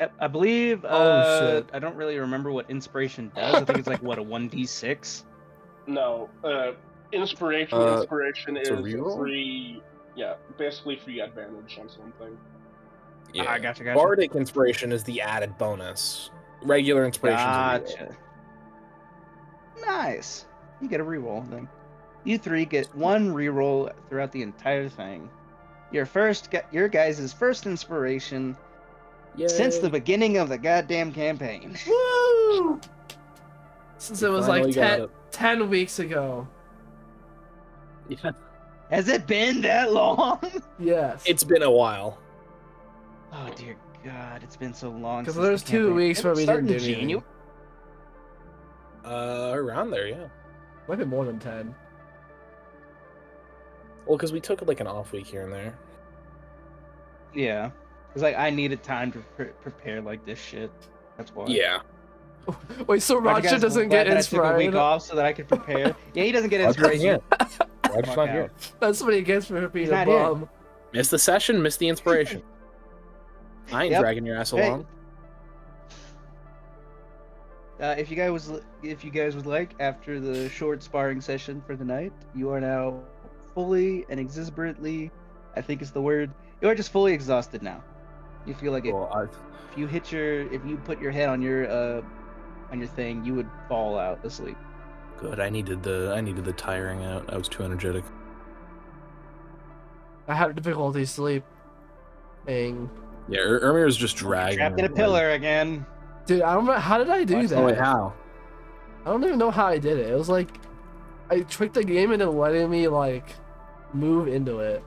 Yep, I believe. Oh, shit. I don't really remember what inspiration does. I think it's like what, a 1d6. No, inspiration. Uh, Inspiration it's is a reroll? free. Yeah, basically free advantage on something. Yeah. I gotcha. Bardic inspiration is the added bonus. Regular inspiration. Gotcha. Nice. You get a reroll then. You three get one reroll throughout the entire thing. Your guys' first inspiration since the beginning of the goddamn campaign. Woo! Since it was like Finally got 10 weeks ago. Yeah. Has it been that long? Yes. It's been a while. Oh dear God, it's been so long. Because since there's the 2 campaign. weeks where we Starting didn't do in anything. January? Around there, yeah. Might be more than 10. Well, because we took like an off week here and there. Yeah. It's like I needed time to prepare like this shit. That's why. Yeah. Wait, so Are you Roger guys doesn't glad get that I took a week inspired? off so that I could prepare. Yeah, he doesn't get Roger's not inspiration. here. Roger's Fuck not out. here. That's what he gets for being He's a not here. bum. Missed the session, missed the inspiration. I ain't Yep. dragging your ass Hey. along. If you guys would like, after the short sparring session for the night, you are now fully and exuberantly, I think is the word. You are just fully exhausted now. You feel like Well, if you put your head on your thing, you would fall out asleep. good. I needed the tiring out. I was too energetic. I have difficulty sleeping. Yeah, Ermir's just dragging. Trapped in a her. pillar again. Dude, I don't know. How did I do Watch that? Oh wait, how? I don't even know how I did it. It was like I tricked the game into letting me like move into it.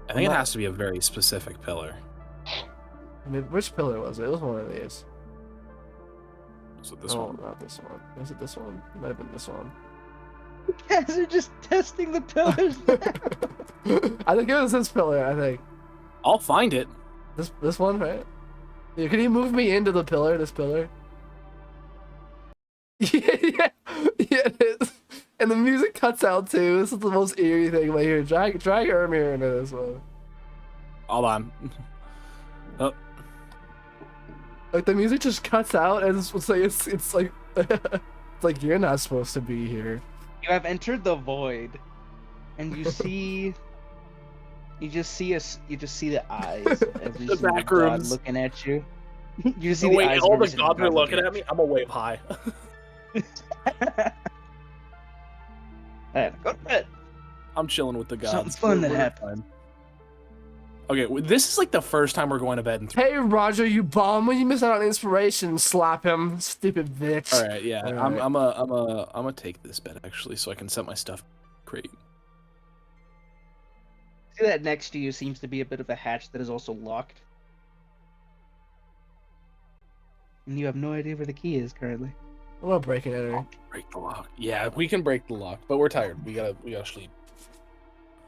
I think it has to be a very specific pillar. I mean, which pillar was it? It was one of these. So this Oh, one. not this one. Was it this one? It might have been this one. You guys are just testing the pillars. I think it was this pillar. I think I'll find it. this one, right? Yeah, can you move me into the pillar? This pillar. Yeah, it is. And the music cuts out too. This is the most eerie thing right here. Drag Ermir into this one. Hold on. Oh, Like the music just cuts out, and it's like it's like it's like you're not supposed to be here. You have entered the void, and you see. You just see the eyes of every The single back god rooms. looking at you. You see Oh, the wait, eyes of all every the single gods are god looking at me. I'm a wave high. Alright, go to bed. I'm chilling with the gods. Something fun that We're happened. fine. Okay, this is like the first time we're going to bed in 3. Hey Roger, you bum! When you miss out on inspiration, slap him, stupid bitch. All right, yeah. All I'm right. gonna take this bed actually, so I can set my stuff great. See that next to you seems to be a bit of a hatch that is also locked. And you have no idea where the key is currently. I'm gonna break and enter. Break the lock. Yeah, we can break the lock, but we're tired. We gotta sleep.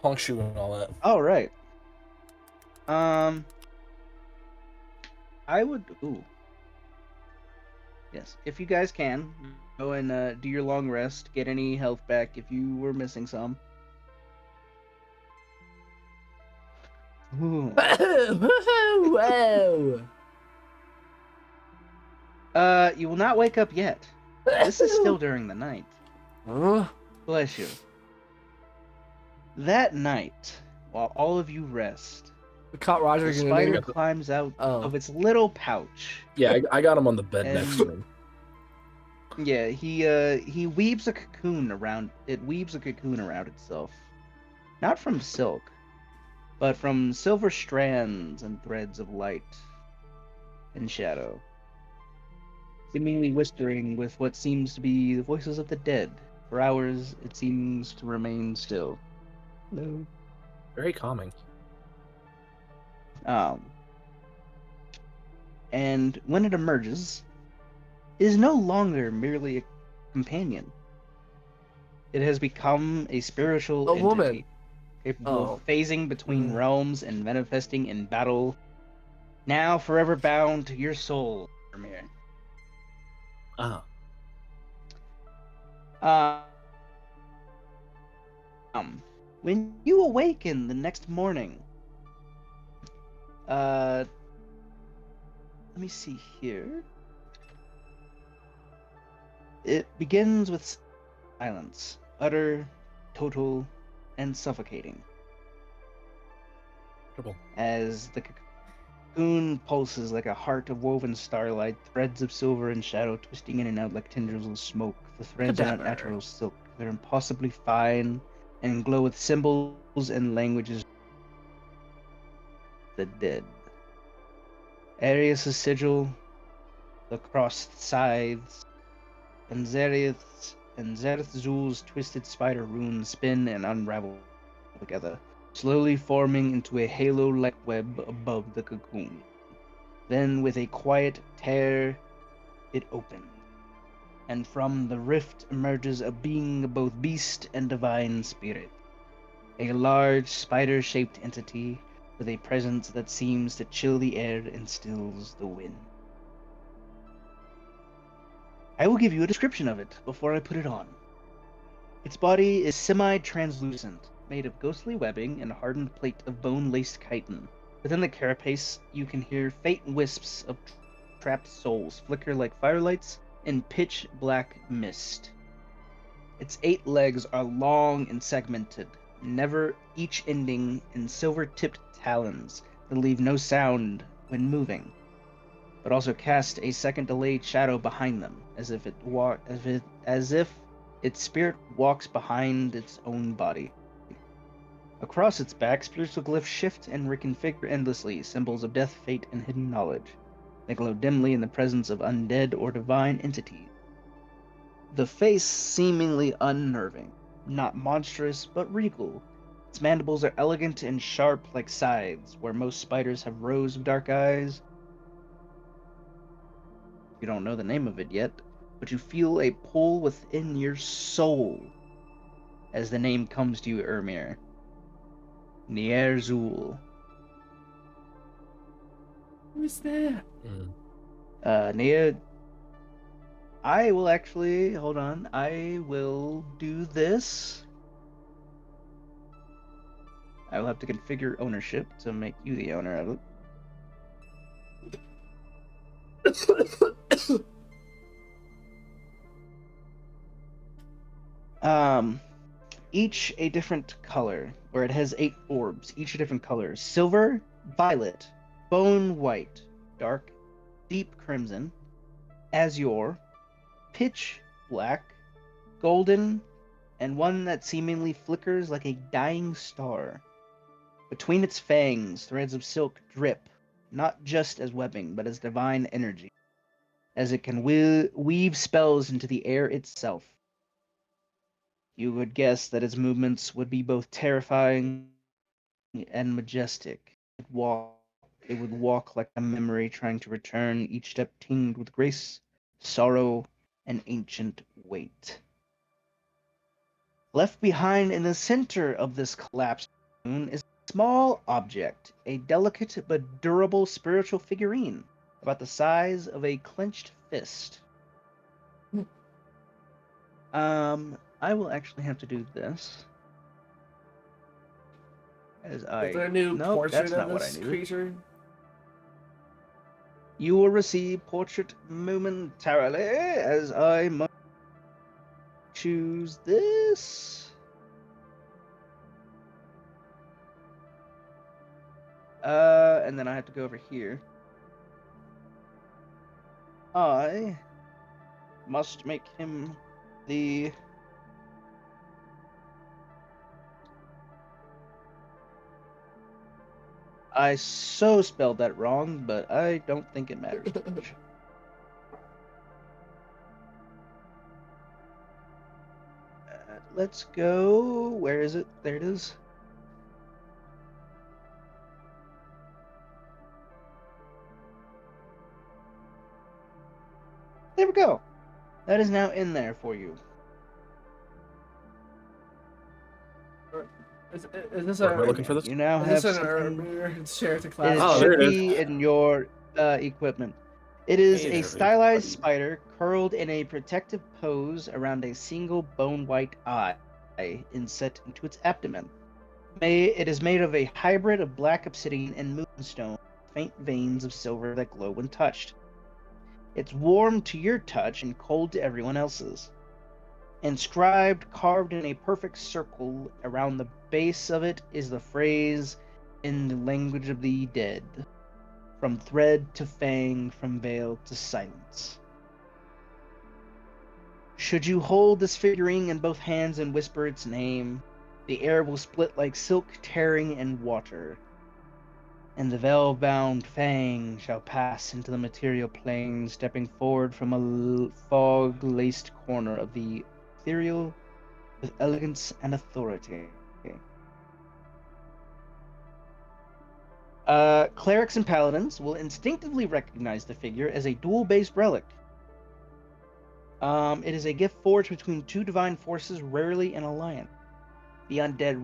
Honk shoe and all that. All right. I would. Ooh. Yes, if you guys can go and do your long rest, get any health back if you were missing some. Ooh. Whoa! You will not wake up yet. This is still during the night. Huh? Bless you. That night, while all of you rest, We caught Roger the getting spider in. climbs out Oh. of its little pouch. Yeah, I got him on the bed next to me. Yeah, he weaves a cocoon around it. Weaves a cocoon around itself, not from silk, but from silver strands and threads of light and shadow, seemingly whispering with what seems to be the voices of the dead. For hours, it seems to remain still. Hello. Very calming. And when it emerges, it is no longer merely a companion. It has become a spiritual A entity, woman. capable Oh. of phasing between Mm. realms and manifesting in battle. Now forever bound to your soul, Vermeer. Ah. When you awaken the next morning, let me see here. It begins with silence, utter, total, and suffocating, Trouble. as the cocoon pulses like a heart of woven starlight, threads of silver and shadow twisting in and out like tendrils of smoke. The threads are not Cadaver. natural silk; they're impossibly fine and glow with symbols and languages. The dead. Arius' sigil, the crossed scythes, and Zerith-Zul's twisted spider runes spin and unravel together, slowly forming into a halo-like web above the cocoon. Then, with a quiet tear, it opens, and from the rift emerges a being of both beast and divine spirit. A large spider-shaped entity with a presence that seems to chill the air and stills the wind. I will give you a description of it before I put it on. Its body is semi-translucent, made of ghostly webbing and hardened plate of bone-laced chitin. Within the carapace, you can hear faint wisps of trapped souls flicker like firelights in pitch-black mist. Its 8 legs are long and segmented, never each ending in silver-tipped talons that leave no sound when moving, but also cast a second delayed shadow behind them, as if its spirit walks behind its own body. Across its back, spiritual glyphs shift and reconfigure endlessly, symbols of death, fate, and hidden knowledge. They glow dimly in the presence of undead or divine entities. The face seemingly unnerving, not monstrous, but regal. Its mandibles are elegant and sharp like scythes, where most spiders have rows of dark eyes. You don't know the name of it yet, but you feel a pull within your soul as the name comes to you, Ermir. Nier'Zul. Who's that? Nier. I will actually hold on. I will do this. I will have to configure ownership to make you the owner of it. Each a different color, where it has 8 orbs, each a different color. Silver, violet, bone white, dark, deep crimson, azure, pitch black, golden, and one that seemingly flickers like a dying star. Between its fangs, threads of silk drip, not just as webbing, but as divine energy, as it can weave spells into the air itself. You would guess that its movements would be both terrifying and majestic. It would walk like a memory trying to return, each step tinged with grace, sorrow, and ancient weight. Left behind in the center of this collapsed moon is a small object, a delicate but durable spiritual figurine, about the size of a clenched fist. I will actually have to do this. Is there a new Nope, portrait that's of not what I this needed. creature? You will receive portrait momentarily as I must choose this. And then I have to go over here. I must make him the... I so spelled that wrong, but I don't think it matters much. Let's go. Where is it? There it is. There we go. That is now in there for you. Is this We're looking for this. You now is have this an something. Ermir share to It class? Oh, there should it is. be in your equipment. It is Hey a there, stylized everybody. spider curled in a protective pose around a single bone-white eye inset into its abdomen. It is made of a hybrid of black obsidian and moonstone, faint veins of silver that glow when touched. It's warm to your touch and cold to everyone else's. Inscribed, carved in a perfect circle around the base of it is the phrase in the language of the dead. From thread to fang, from veil to silence. Should you hold this figurine in both hands and whisper its name, the air will split like silk tearing in water, and the veil-bound fang shall pass into the material plane, stepping forward from a fog-laced corner of the ethereal with elegance and authority. Clerics and paladins will instinctively recognize the figure as a dual-based relic. It is a gift forged between two divine forces, rarely in alliance. The undead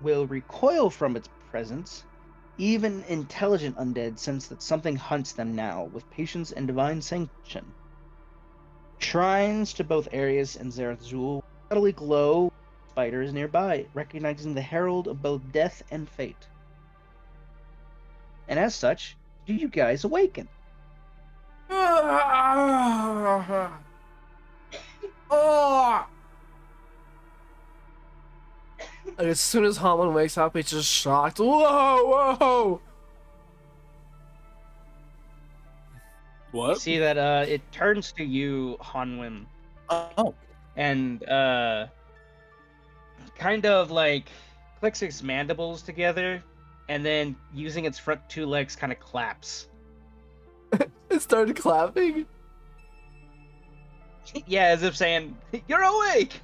will recoil from its presence. Even intelligent undead sense that something hunts them now, with patience and divine sanction. Shrines to both Arius and Zarathul subtly glow with spiders nearby, recognizing the herald of both death and fate. And as such, do you guys awaken? Oh! Like, as soon as Hamon wakes up, he's just shocked. Whoa, whoa! You What? see that it turns to you, Hanwim, Oh. and kind of like clicks its mandibles together, and then using its front two legs kind of claps. It started clapping. Yeah, as if saying, "You're awake."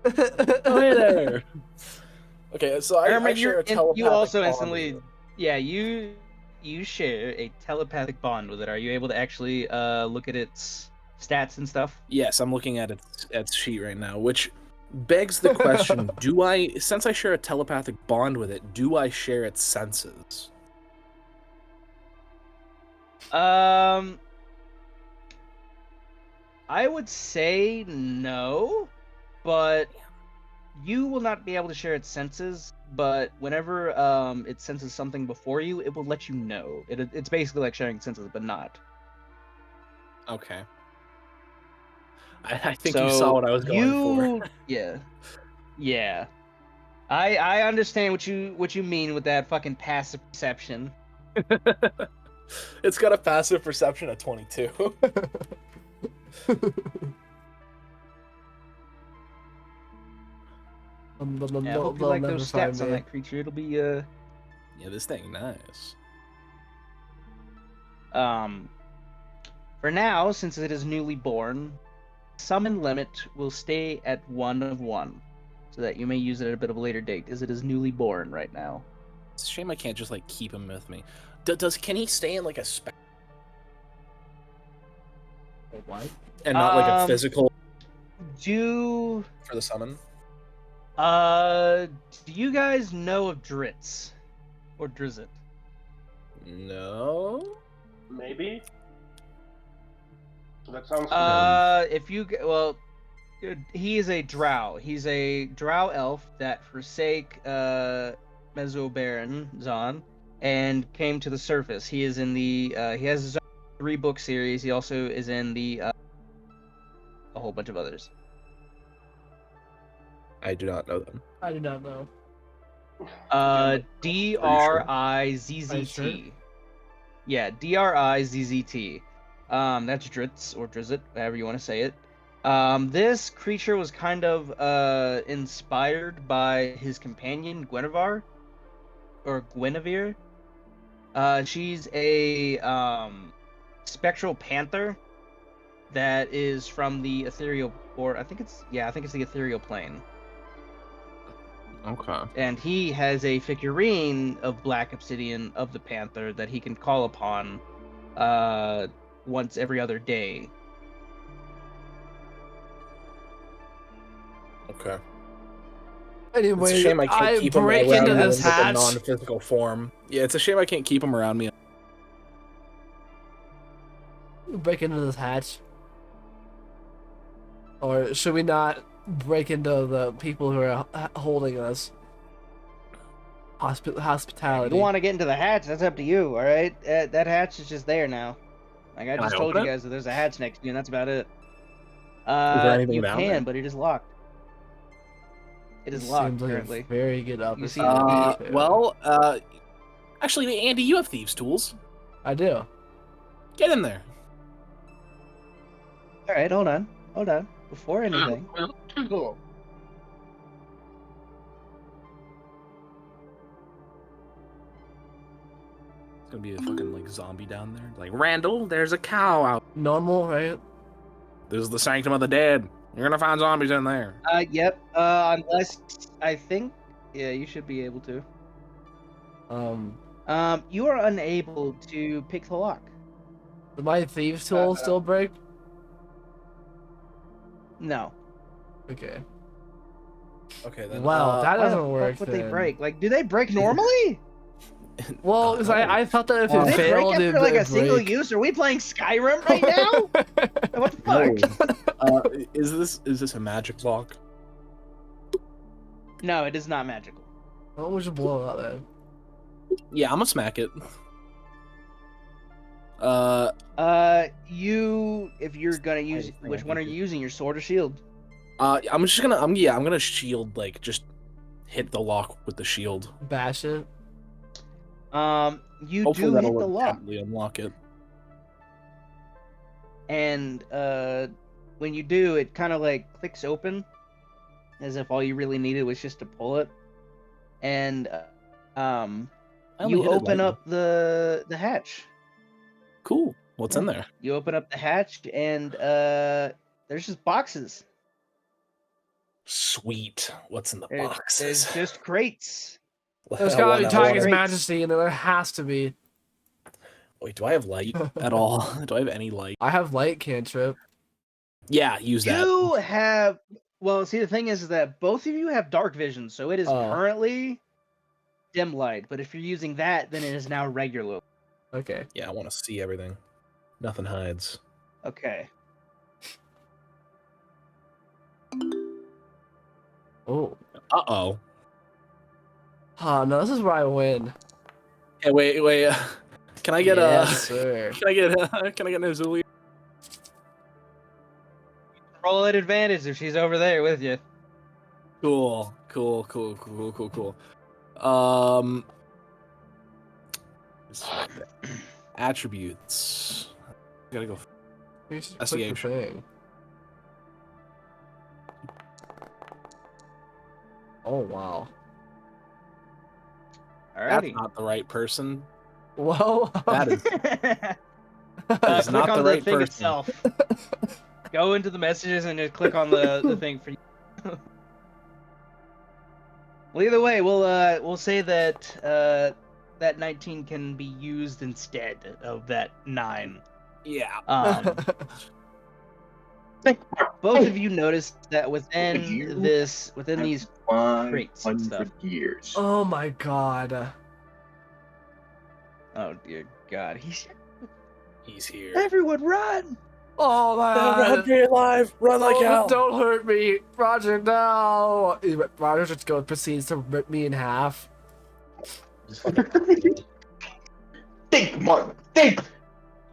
Oh, hey there. Okay, so I Ermin, share a and telepathic you also bond instantly, with it. yeah, you share a telepathic bond with it. Are you able to actually look at its stats and stuff? Yes, I'm looking at its sheet right now, which begs the question: do I, since I share a telepathic bond with it, do I share its senses? I would say no, but you will not be able to share its senses. But whenever it senses something before you, it will let you know. It's basically like sharing senses, but not. Okay. I think you saw what I was going for. Yeah. I understand what you mean with that fucking passive perception. It's got a passive perception of 22. Yeah, I hope you like those stats on that creature. It'll be Yeah, this thing nice. For now, since it is newly born, summon limit will stay at 1 of 1, so that you may use it at a bit of a later date, as it is newly born right now. It's a shame I can't just like keep him with me. Can he stay in like a spec? What? And not like a physical Do for the summon? do you guys know of Dritz or Drizzt? No. Maybe. That sounds. If you he is a drow. He's a drow elf that forsake Mesobaron Zon and came to the surface. He is in the he has his own 3-book series. He also is in the a whole bunch of others. I do not know them. I do not know. Drizzt. Yeah, Drizzt. That's Dritz or Drizzt, however you want to say it. This creature was kind of inspired by his companion Guinevere. She's a spectral panther that is from the ethereal, or I think it's the ethereal plane. Okay. And he has a figurine of Black Obsidian of the Panther that he can call upon once every other day. Okay. Anyway, It's a shame I can't keep him break around into me this in like a hatch. non-physical form. Yeah, it's a shame I can't keep him around me. Break into this hatch. Or should we not break into the people who are holding us? Hospitality. You want to get into the hatch? That's up to you. All right, that hatch is just there now. Like I Can just I told open you it? guys that there's a hatch next to you, and that's about it. there anything You down can, there? but it is locked. It is This locked seems like currently. a very good You opportunity. see the- Well, actually, Andy, you have thieves' tools. I do. Get in there. All right, hold on. Before anything, Cool. It's gonna be a fucking like zombie down there. Like Randall, there's a cow out. Normal, right? This is the sanctum of the dead. You're gonna find zombies in there. yep. Unless I think, yeah, you should be able to. You are unable to pick the lock. Did my thieves tool still break? No. Okay. Okay, then. Wow, that Why the doesn't fuck work. would they then. break? Like, do they break normally? Well, because I thought that if Do it they break failed, after it'd like a single break. use? Are we playing Skyrim right now? What the fuck? No. Is this a magic block? No, it is not magical. Why don't we just blow it out then? Yeah, I'm gonna smack it. If you're gonna use, which one are you using? Your sword or shield? I'm just gonna, I'm gonna shield, like, just hit the lock with the shield. Bash it. You Hopefully do that'll hit the lock, immediately unlock it. and when you do, it kind of like clicks open, as if all you really needed was just to pull it, and I only you hit it open lightly. up the hatch. Cool. What's in there? You open up the hatch, and there's just boxes. Sweet. What's in the There's boxes? just crates. There's I gotta want be that Tiger's one. Majesty, and there has to be. Wait, do I have light at all? Do I have any light? I have light cantrip. Yeah, use that. You have. Well, see, the thing is that both of you have dark vision, so it is Oh. currently dim light. But if you're using that, then it is now regular. Okay. Yeah, I want to see everything. Nothing hides. Okay. Oh. Uh-oh. Oh, no, this is where I win. Hey, wait. Can I get Yes, sir. Can I get Nazuli? Roll at advantage if she's over there with you. Cool. Attributes. Gotta go. You should click the Investigation. thing. Oh, wow. That's Alrighty. not the right person. Whoa. That is Click is not on the the right thing person. itself. Go into the messages and just click on the thing for you. Well, either way, we'll say that that 19 can be used instead of that 9. Yeah. Both of you noticed that within these crates and 500 stuff. years. Oh my god. Oh dear God, He's here. everyone run! Oh Run man. for your life! Run like Oh, hell! don't hurt me, Roger. No. Roger just proceeds to rip me in half. Think, Mark. Think.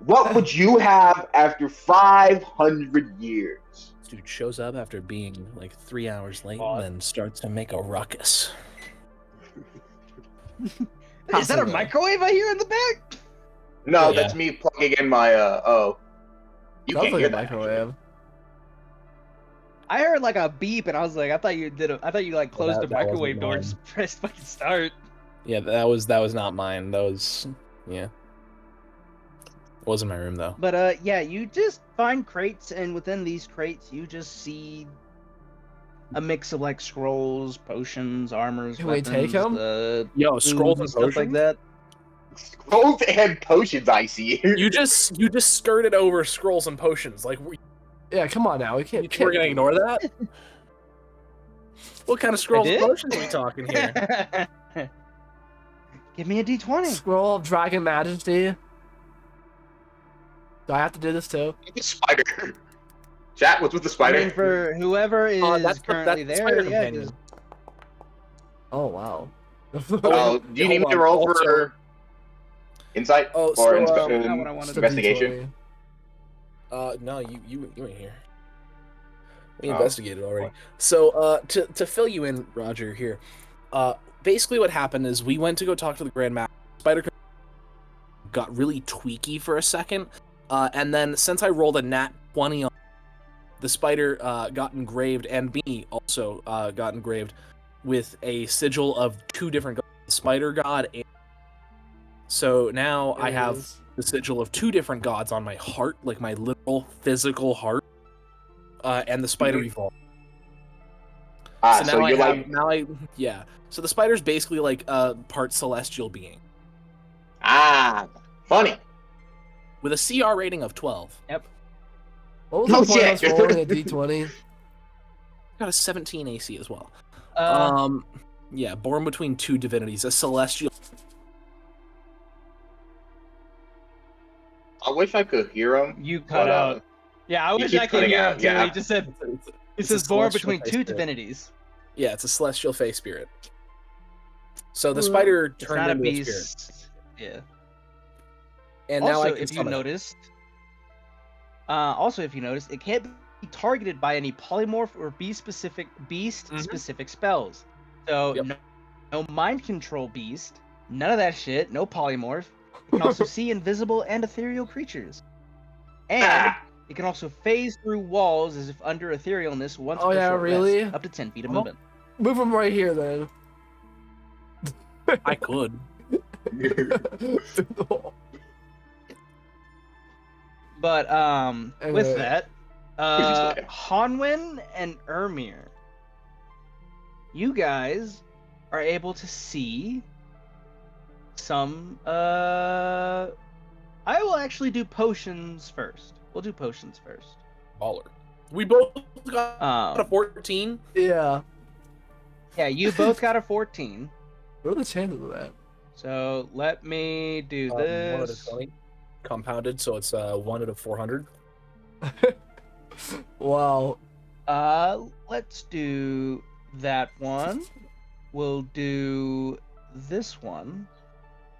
What would you have after 500 years? This dude shows up after being like 3 hours late God. and then starts to make a ruckus. Is that a Possibly. microwave I hear in the back? No, Yeah. that's me plugging in my oh. You Sounds can't like hear a that. microwave. I heard like a beep, and I was like, I thought you like closed the that wasn't microwave door and mine. just pressed fucking start. Yeah, that was not mine. That was It was in my room though. But yeah, you just find crates, and within these crates, you just see a mix of like scrolls, potions, armors, Can we weapons, take 'em? Yo, scrolls and and stuff like potions? that. Scrolls and potions, I see. You just skirted over scrolls and potions. Like Yeah, come on now. We you can't. think we're gonna ignore that? What kind of scrolls and did? potions are we talking here? Give me a d20. Scroll of Dragon Majesty. Do I have to do this too? The spider. Chat, what's with the I spider? mean, for whoever is That's currently the there, spider yeah. companion. Oh wow. Oh, do you need me to roll Also- for insight Oh, or so, Not what I wanted to do. investigation? No, you ain't here. We Oh. investigated already. So, to fill you in, Roger, here. Basically what happened is we went to go talk to the Grand Master. Spider got really tweaky for a second, and then since I rolled a nat 20 on the spider, got engraved, and me also got engraved with a sigil of 2 different gods, the Spider God. And so now I have the sigil of 2 different gods on my heart, like my literal physical heart, and the spider evolved. Ah, So so now you're like, yeah. So the spider's basically like a part celestial being funny. with a CR rating of 12. What was Oh, the point of shit. us rolling a d20? Got a 17 AC as well. Uh, Yeah, born between two divinities, a celestial. I wish I could hear him. you cut but, out. Yeah, I he wish keeps I could cutting hear him out, too. yeah. He just said It's he a says born celestial between face two spirit. divinities. Yeah, it's a celestial face spirit. So the Well, spider It's turned not a into a spirit, beast. Yeah. and now Also, I can if you summon it. noticed, it can't be targeted by any polymorph or beast-specific spells. So Yep. no mind control beast, none of that shit. No polymorph. It can also see invisible and ethereal creatures, and Ah! it can also phase through walls as if under etherealness once Oh, per yeah, short really? rest, up to 10 feet of Oh. movement. Move him right here then. I could. But Anyway. with that, say? Hanwen and Ermir, you guys are able to see some. I will actually do potions first. We'll do potions first. Baller. We both got a Um, 14. Yeah. yeah, you both got a 14. What are the chances of that? So let me do 1 out of this. 20. Compounded, so it's 1 out of 400. Wow. Let's do that one. We'll do this one.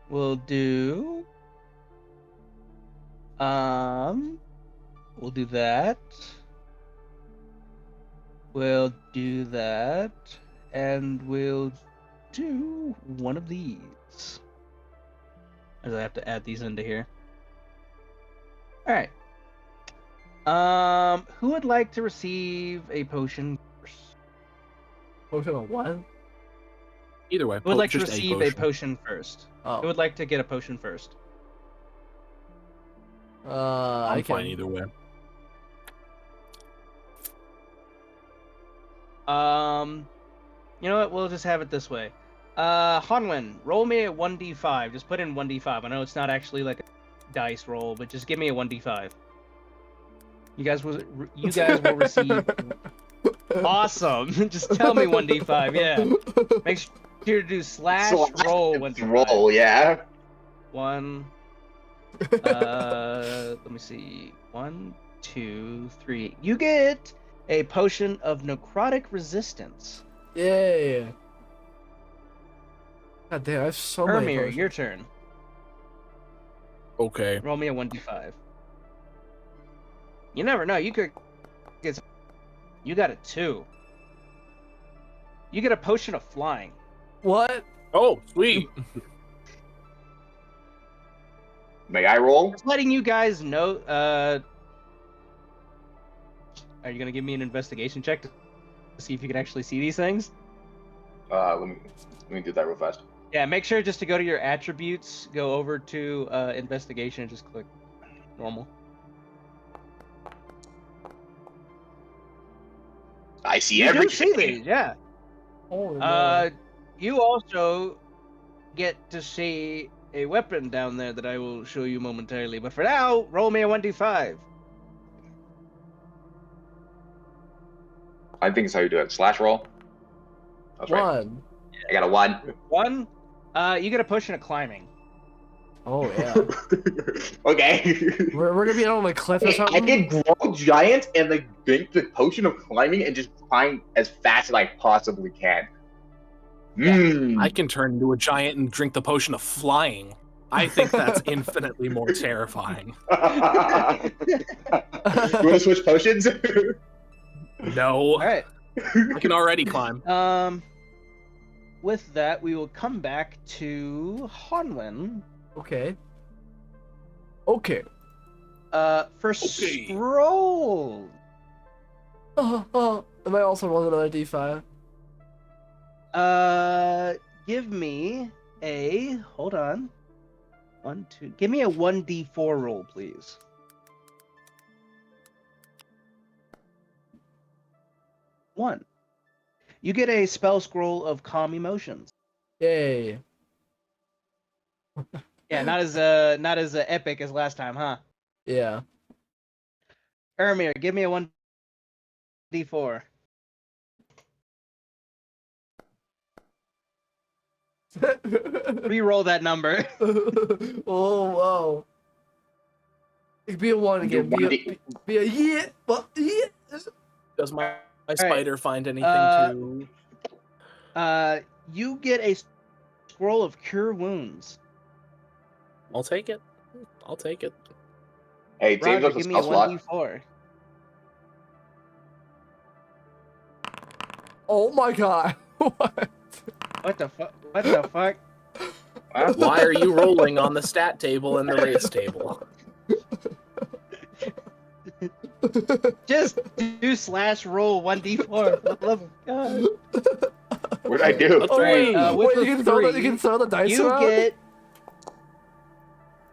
We'll do we'll do that. We'll do that. And we'll do one of these. As I have to add these into here. Alright. Who would like to receive a potion first? Potion of what? Either way, Who would like to just receive a potion first? Who Oh. would like to get a potion first? I'm I fine can. either way. You know what? We'll just have it this way. Hanwen, roll me a 1d5. Just put in 1d5. I know it's not actually like a dice roll, but just give me a 1d5. You guys will receive. Awesome. Just tell me 1d5. Yeah. Make sure to do slash roll 1d5. Roll, yeah. One. Let me see. 1, 2, 3. You get a potion of necrotic resistance. Yay. God damn, I have so many Ermir, potions. your turn. Okay. Roll me a 1d5. You never know. You could get. You got a 2. You get a potion of flying. What? Oh, sweet. May I roll? Just letting you guys know. Are you gonna give me an investigation check to see if you can actually see these things? Let me do that real fast. Yeah, make sure just to go to your attributes, go over to investigation, and just click normal. I see You do everything. see these, yeah. Holy moly. You also get to see a weapon down there that I will show you momentarily. But for now, roll me a 1d5. I think it's how you do it. Slash roll. That's right. One. I got a 1. 1. You get a potion of climbing. Oh yeah. Okay. we're gonna be on a cliff or I something. can grow giant and like drink the potion of climbing and just climb as fast as I possibly can. Mmm. I can turn into a giant and drink the potion of flying. I think that's infinitely more terrifying. You want to switch potions? No, All right. I can already climb. With that, we will come back to Hanwen. Okay. Okay. For scroll. Am I also rolling another d5? Give me a. Hold on. 1, 2. Give me a 1d4 roll, please. One. You get a spell scroll of calm emotions. Yay. Yeah, not as epic as last time, huh? Yeah. Ermir, give me a 1d4. Re-roll that number. Oh, whoa. It could be a 1 again. Be a yeah, but yeah. Does my spider find anything Uh, to? You get a scroll of cure wounds. I'll take it. I'll take it. Hey, it saves Roger, us a give me a spell slot. 1d4. Oh my god. What? What the fuck? What the fuck? Why are you rolling on the stat table and the race table? Just do /roll 1d4 for the love of God. What did I do? A Oh, wait, 3. with wait, the you can three, throw the dice You around? get.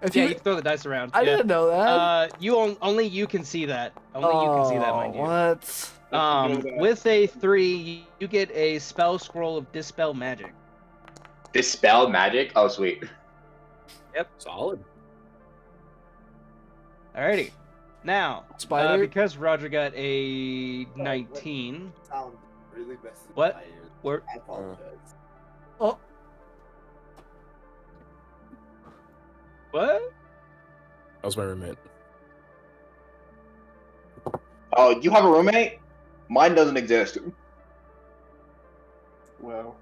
If Yeah, you, you can throw the dice around. I yeah. didn't know that. Only you can see that. Only you can see that, mind you. What? With a 3, you get a spell scroll of Dispel Magic. Dispel magic? Oh, sweet. Solid. Alrighty. Now, Spider? because Roger got a 19. Sound really messy. What? Where? I apologize. Oh, What? That was my roommate. Oh, you have a roommate? Mine doesn't exist. Well,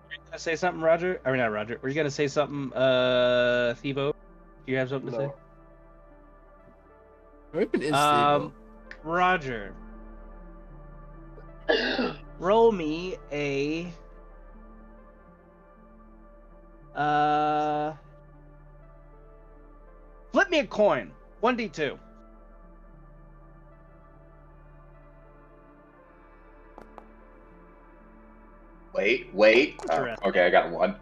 Were you gonna say something, Roger? I mean, not Roger. Were you gonna say something, Thivo? Do you have something to say? no. where even is Steve? Roger. Roll me a. Flip me a coin. 1d2. Wait. Oh, Interesting. okay, I got one.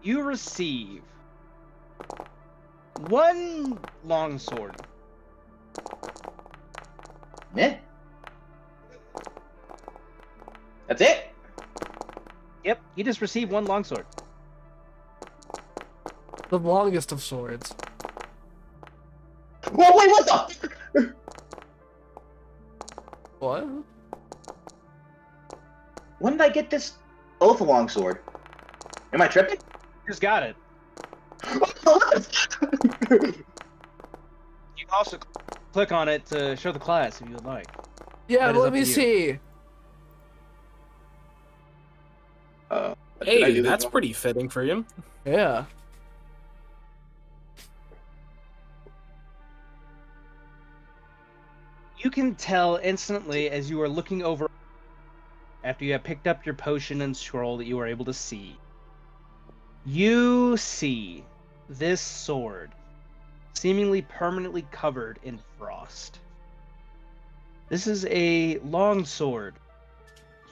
You receive 1 longsword. Eh? That's it? Yep, you just received 1 longsword. The longest of swords. Whoa, wait, what the? What? When did I get this oath longsword? Am I tripping? Just got it. You can also click on it to show the class if you would like. Yeah, That is let up me to you. see. Did I Hey, do this that's one? pretty fitting for you. Yeah. You can tell instantly as you are looking over after you have picked up your potion and scroll that you are able to see. You see this sword seemingly permanently covered in frost. This is a long sword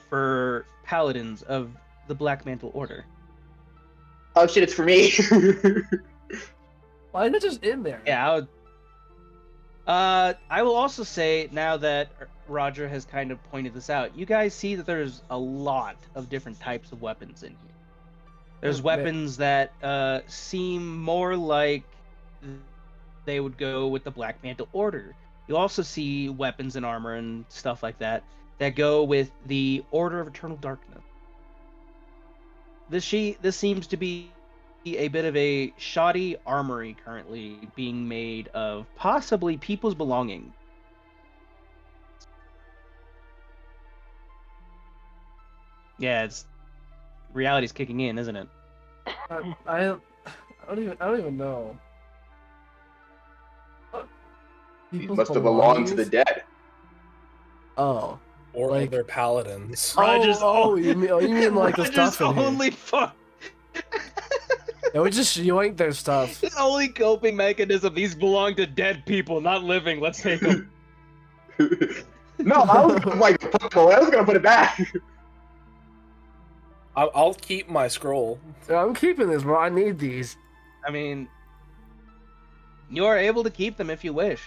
for paladins of the Black Mantle Order. Oh shit, it's for me. Why is it just in there? Yeah, I will also say, now that Roger has kind of pointed this out, you guys see that there's a lot of different types of weapons in here. There's Okay. weapons that seem more like they would go with the Black Mantle Order. You also see weapons and armor and stuff like that that go with the Order of Eternal Darkness. This seems to be a bit of a shoddy armory currently being made of possibly people's belongings. Yeah, it's reality's kicking in, isn't it? I don't even know. These People's must have belonged to the belongings? dead. Oh. Or Like- other paladins. Roger's you mean like the Roger's stuff in here. only Yeah, we just yoinked their stuff. His only coping mechanism. These belong to dead people, not living. Let's take them. No, I was like, I was gonna put it back. I'll keep my scroll. Yeah, I'm keeping this, bro. I need these. I mean, you are able to keep them if you wish.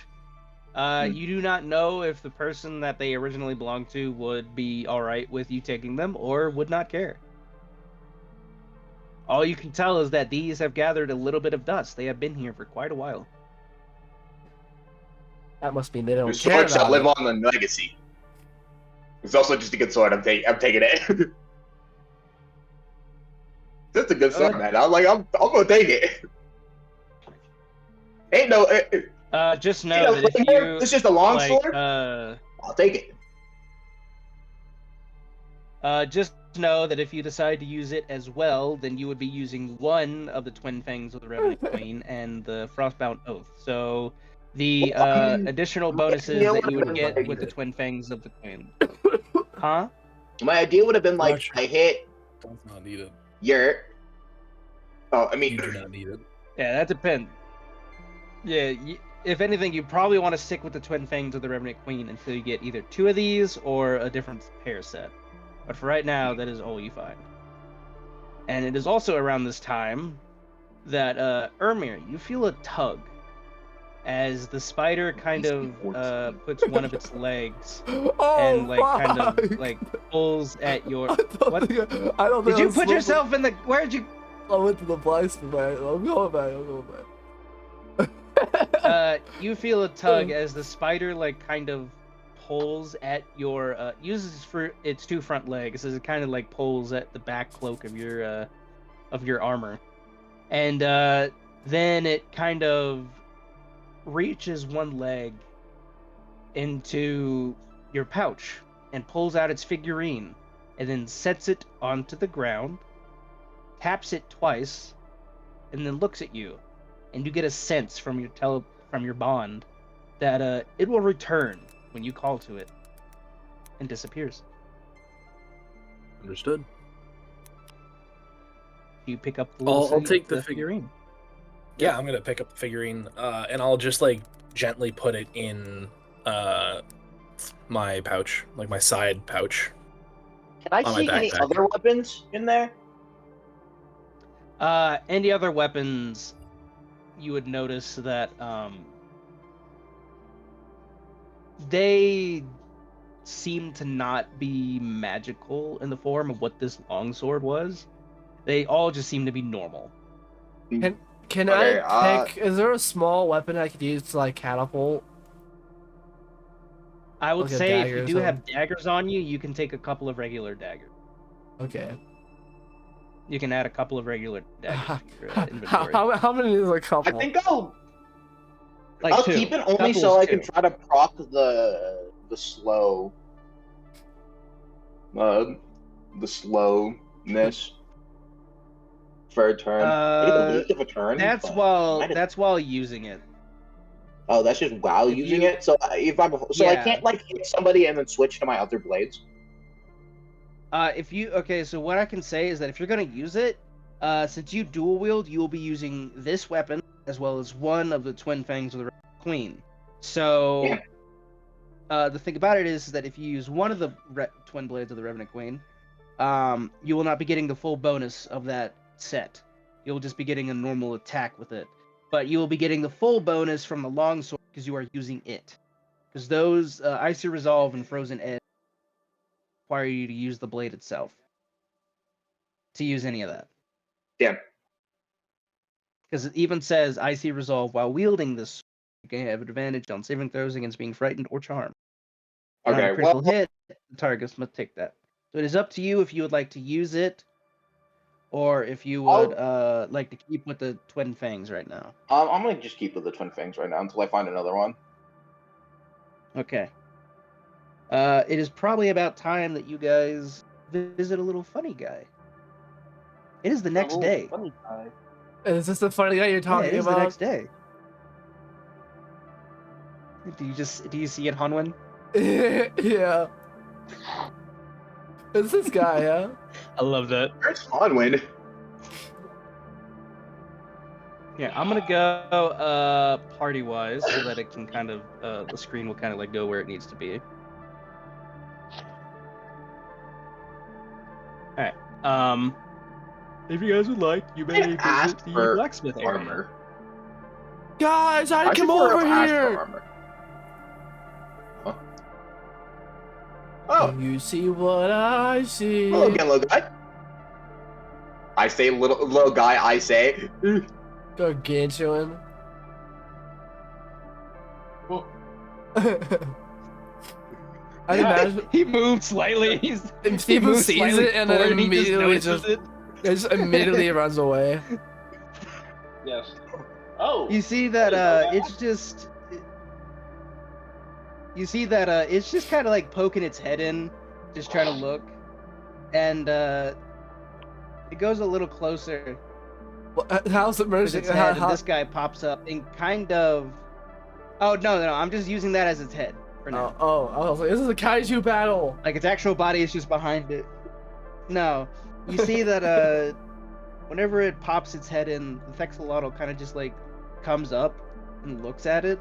You do not know if the person that they originally belonged to would be alright with you taking them or would not care. All you can tell is that these have gathered a little bit of dust. They have been here for quite a while. That must mean they don't Your care sword shall about live it. on the legacy. It's also just a good sword. I'm taking it. That's a good sword, man. I'm gonna take it. Ain't no. Just know that if you It's just a long like, sword. I'll take it. just know that if you decide to use it as well, then you would be using one of the Twin Fangs of the Revenant Queen and the Frostbound Oath. So the additional bonuses idea that you would've would been get like- with the Twin Fangs of the Queen. Huh? My idea would have been like, Gotcha. I hit Does not need it. your. Oh, I mean, You do not need it. Yeah, that depends. Yeah, if anything, you probably want to stick with the Twin Fangs of the Revenant Queen until you get either 2 of these or a different pair set. But for right now, that is all you find. And it is also around this time that, Ermir, you feel a tug as the spider kind of puts one of its legs Oh, and like kind fuck. of like pulls at your. I don't What? think I don't think Did you I'm put supposed yourself in the? Where'd you? To, I went to the blacksmith, man. I'm going back. You feel a tug as the spider like kind of pulls at your uses for its 2 front legs as it kind of like pulls at the back cloak of your armor, and then it kind of reaches one leg into your pouch and pulls out its figurine and then sets it onto the ground, taps it twice, and then looks at you, and you get a sense from your bond that it will return when you call to it, and disappears. Understood. You pick up the I'll take the figurine. Yeah, I'm gonna pick up the figurine, and I'll just like gently put it in my pouch, like my side pouch. can I on my see any backpack. other weapons in there? Any other weapons, you would notice that they seem to not be magical in the form of what this longsword was. They all just seem to be normal. Can Okay, I pick? Is there a small weapon I could use to like catapult? I would Like a say if dagger you or do have daggers on you, you can take a couple of regular daggers. Okay. You can add a couple of regular daggers to your inventory. How many is a I couple? think I'll Like 2. keep it only Couple so is I can 2. try to proc the slow. The slowness for a turn. I get the least of a turn. That's but while using it. Oh, that's just while If using you- it. So I Yeah. can't like hit somebody and then switch to my other blades. So what I can say is that if you're gonna use it, since you dual wield, you will be using this weapon as well as one of the Twin Fangs of the Queen. So, the thing about it is that if you use one of the Twin Blades of the Revenant Queen, you will not be getting the full bonus of that set. You'll just be getting a normal attack with it, but you will be getting the full bonus from the longsword because you are using it. Because those Icy Resolve and Frozen Edge require you to use the blade itself to use any of that. Yeah. Because it even says Icy Resolve while wielding this, you can have advantage on saving throws against being frightened or charmed. On a Okay, critical well, hit, the targets must take that. So it is up to you if you would like to use it, or if you would like to keep with the Twin Fangs right now. I'm gonna just keep with the Twin Fangs right now until I find another one. Okay. It is probably about time that you guys visit a little funny guy. It is the next Oh, day. funny guy. Is this the funny guy you're Yeah, talking it is about? the next day. Do you see it, Hanwen? Yeah. It's this guy, yeah? I love that. Where's Onwin? Yeah, I'm gonna go party wise so that it can kind of the screen will kind of like go where it needs to be. Alright. If you guys would like, you may visit ask the for blacksmith area. Armor. Guys, I should come more over have asked for here! armor. Huh? Oh, Can you see what I see? hello again, little guy. I say, little guy. I say. Gargantuan. I imagine He moved slightly. and Steven moved sees slightly it and then forward, he immediately notices just immediately runs away. Yes. Oh. You see that it's just it's just kind of like poking its head in, just trying to look, and it goes a little closer How's it with merging? its head, and this guy pops up and kind of. Oh no, I'm just using that as its head for now. Oh, I was like, this is a kaiju battle. Like its actual body is just behind it. No, you see that whenever it pops its head in, the Thexolotl kind of just like comes up and looks at it,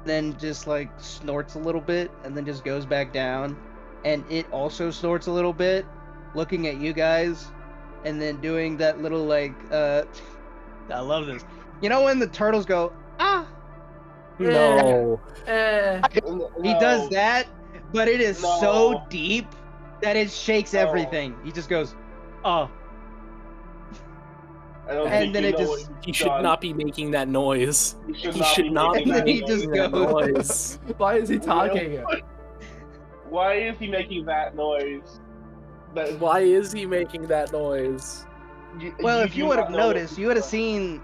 then just like snorts a little bit and then just goes back down, and it also snorts a little bit, looking at you guys, and then doing that little like I love this. You know when the turtles go ah? No. He does that, but it is No. so deep that it shakes No. everything. He just goes, oh. I don't And think then you it know just- what He he's should done. not be making that noise. He should He not should be not making be And then he that just noise. that goes. noise. Why is he talking? Why is he making that noise? That, Why is he making that noise? Well, if do you would not have know what noticed, he's you would have done. seen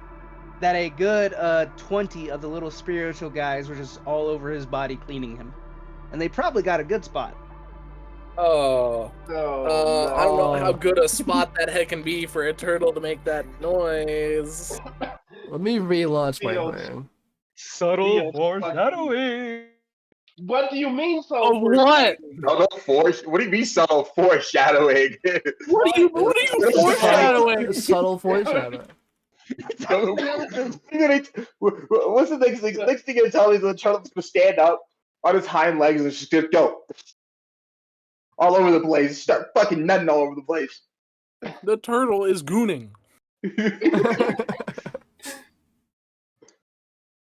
that a good 20 of the little spiritual guys were just all over his body cleaning him. And they probably got a good spot. Oh. No, I don't know no. how good a spot that heck can be for a turtle to make that noise. Let me relaunch my Feels- plan. Subtle Feels foreshadowing. What do you mean so? Oh, what? What do you mean subtle foreshadowing? What are you foreshadowing? Subtle foreshadowing. What's the next thing? The next thing you're gonna tell me is the turtle's gonna stand up on his hind legs and just go all over the place, start fucking nutting all over the place. The turtle is gooning.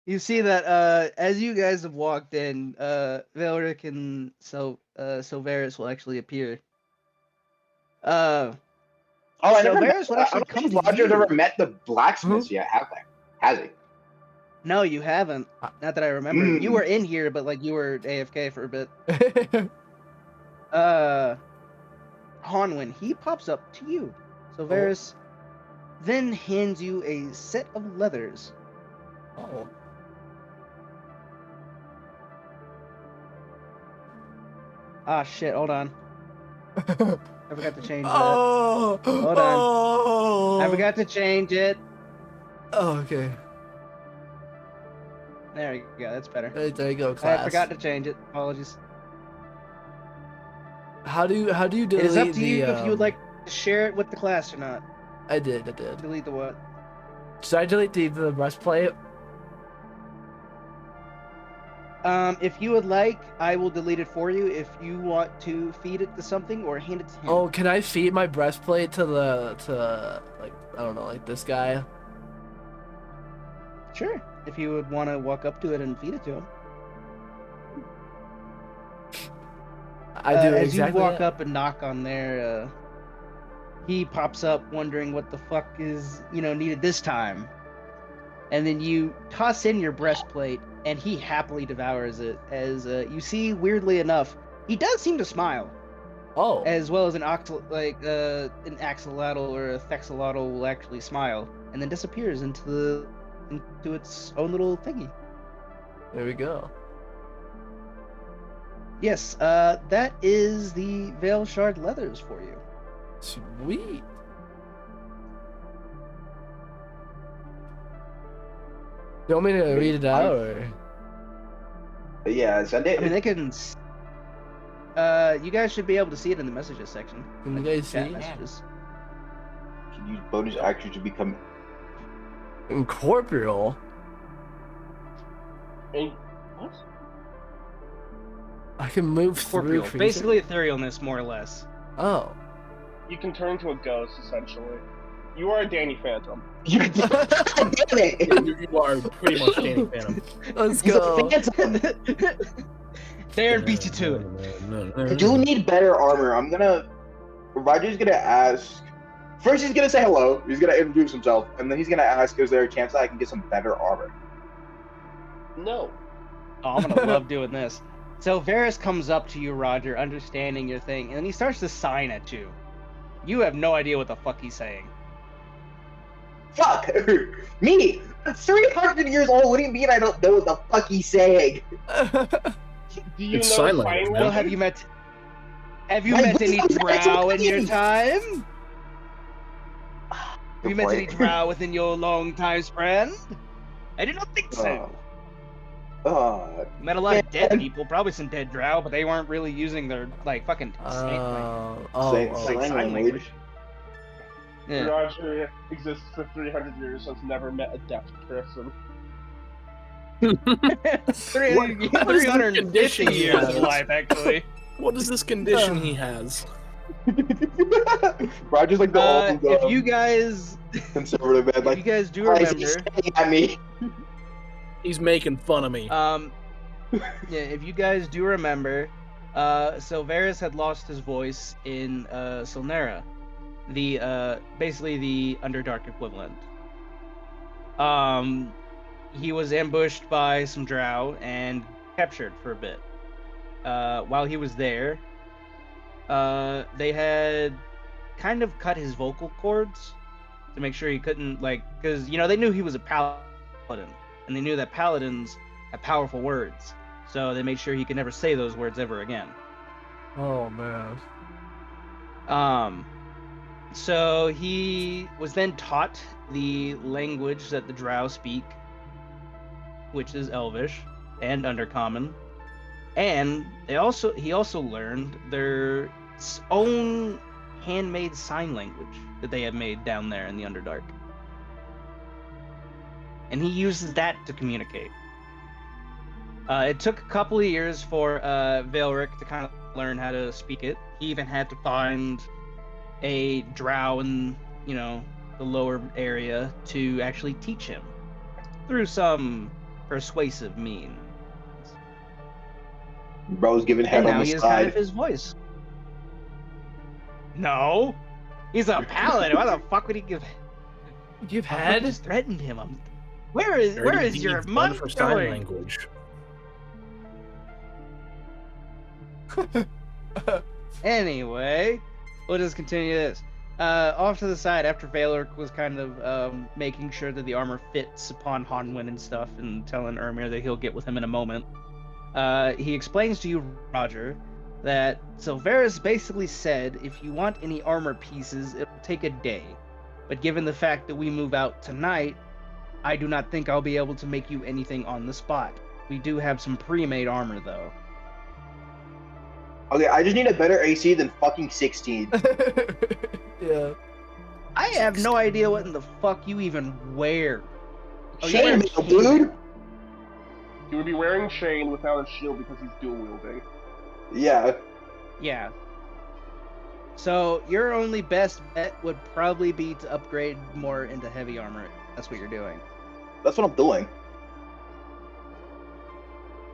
You see that as you guys have walked in, Velric and Silveris will actually appear. Oh, I So never met. Varys would I actually don't come think to Roger's you. ever met the blacksmiths yet, have they? Has he? No, you haven't. Not that I remember. You Mm. were in here, but like you were AFK for a bit. Honwin, he pops up to you. So Varys then hands you a set of leathers. Oh. Ah shit, hold on. I forgot to change that. Oh. Hold on. Oh. I forgot to change it. Oh, okay. There you go, that's better. There you go, class. I forgot to change it. Apologies. How do you delete It is up to you the, if you would like to share it with the class or not. I did. Delete the what? Should I delete the breastplate? If you would like, I will delete it for you if you want to feed it to something or hand it to him. Oh, can I feed my breastplate to like I don't know, like this guy? Sure. If you would want to walk up to it and feed it to him. I do As exactly. you walk that. up and knock on there, he pops up wondering what the fuck is, needed this time. And then you toss in your breastplate, and he happily devours it. As you see, weirdly enough, he does seem to smile, Oh. as well as an axolotl or a thexolotl will actually smile, and then disappears into its own little thingy. There we go. Yes, that is the Veil Shard leathers for you. Sweet. You want me to read it out, or? Yeah, send it. I mean, they can. You guys should be able to see it in the messages section. Can you guys Chat see? messages. Can use bonus action to become. Incorporeal. And what? I can move through. Corporeal. creatures? Basically etherealness, more or less. Oh. You can turn into a ghost, essentially. You are a Danny Phantom. Damn it! You are pretty much Danny Phantom. Let's go. Darren beat you to it. I do need better armor. Roger's gonna ask. First, he's gonna say hello. He's gonna introduce himself, and then he's gonna ask, "Is there a chance that I can get some better armor?" No. Oh, I'm gonna love doing this. So Varys comes up to you, Roger, understanding your thing, and then he starts to sign at you. You have no idea what the fuck he's saying. Fuck! Me! I'm 300 years old, what do you mean I don't know what the fuck he's saying? Do you It's know sign sign language, man. Well, language? My have you met any wisdom's drow in your actually- time? Have you Good met any point. drow within your long time span? I do not think so. Met a lot of dead man. people, probably some dead drow, but they weren't really using their like fucking Sign sign language. Yeah. Roger exists for 300 years, has never met a deaf person. 350 condition he years of has? life, actually. What is this condition he has? Roger's like the old If you guys, conservative man. if Like, you guys do why is he remember, staring at me? He's making fun of me. yeah, if you guys do remember, so Varys had lost his voice in Silnera, the basically the Underdark equivalent. He was ambushed by some drow and captured for a bit. While he was there, they had kind of cut his vocal cords to make sure he couldn't, like, because they knew he was a paladin, and they knew that paladins have powerful words, so they made sure he could never say those words ever again. Oh man. So he was then taught the language that the drow speak, which is Elvish and Undercommon, and he also learned their own handmade sign language that they have made down there in the Underdark, and he uses that to communicate. It took a couple of years for Vaelric to kind of learn how to speak it. He even had to find a drow in the lower area to actually teach him through some persuasive means. Bro's giving head And on now the he has kind side. of his voice. No, he's a paladin. Why the fuck would he give? You've I had? just threatened him. Where is Dirty your deeds done money for sign going? language? Anyway, we'll just continue this. Off to the side, after Vaelric was kind of making sure that the armor fits upon Hanwyn and stuff, and telling Ermir that he'll get with him in a moment, he explains to you, Roger, that Silveris basically said if you want any armor pieces, it'll take a day. But given the fact that we move out tonight, I do not think I'll be able to make you anything on the spot. We do have some pre-made armor, though. Okay, I just need a better AC than fucking 16. Yeah. I have no idea what in the fuck you even wear. Oh, you wear Chainmail, dude! He would be wearing chain without a shield because he's dual wielding. Yeah. Yeah. So your only best bet would probably be to upgrade more into heavy armor. That's what you're doing. That's what I'm doing.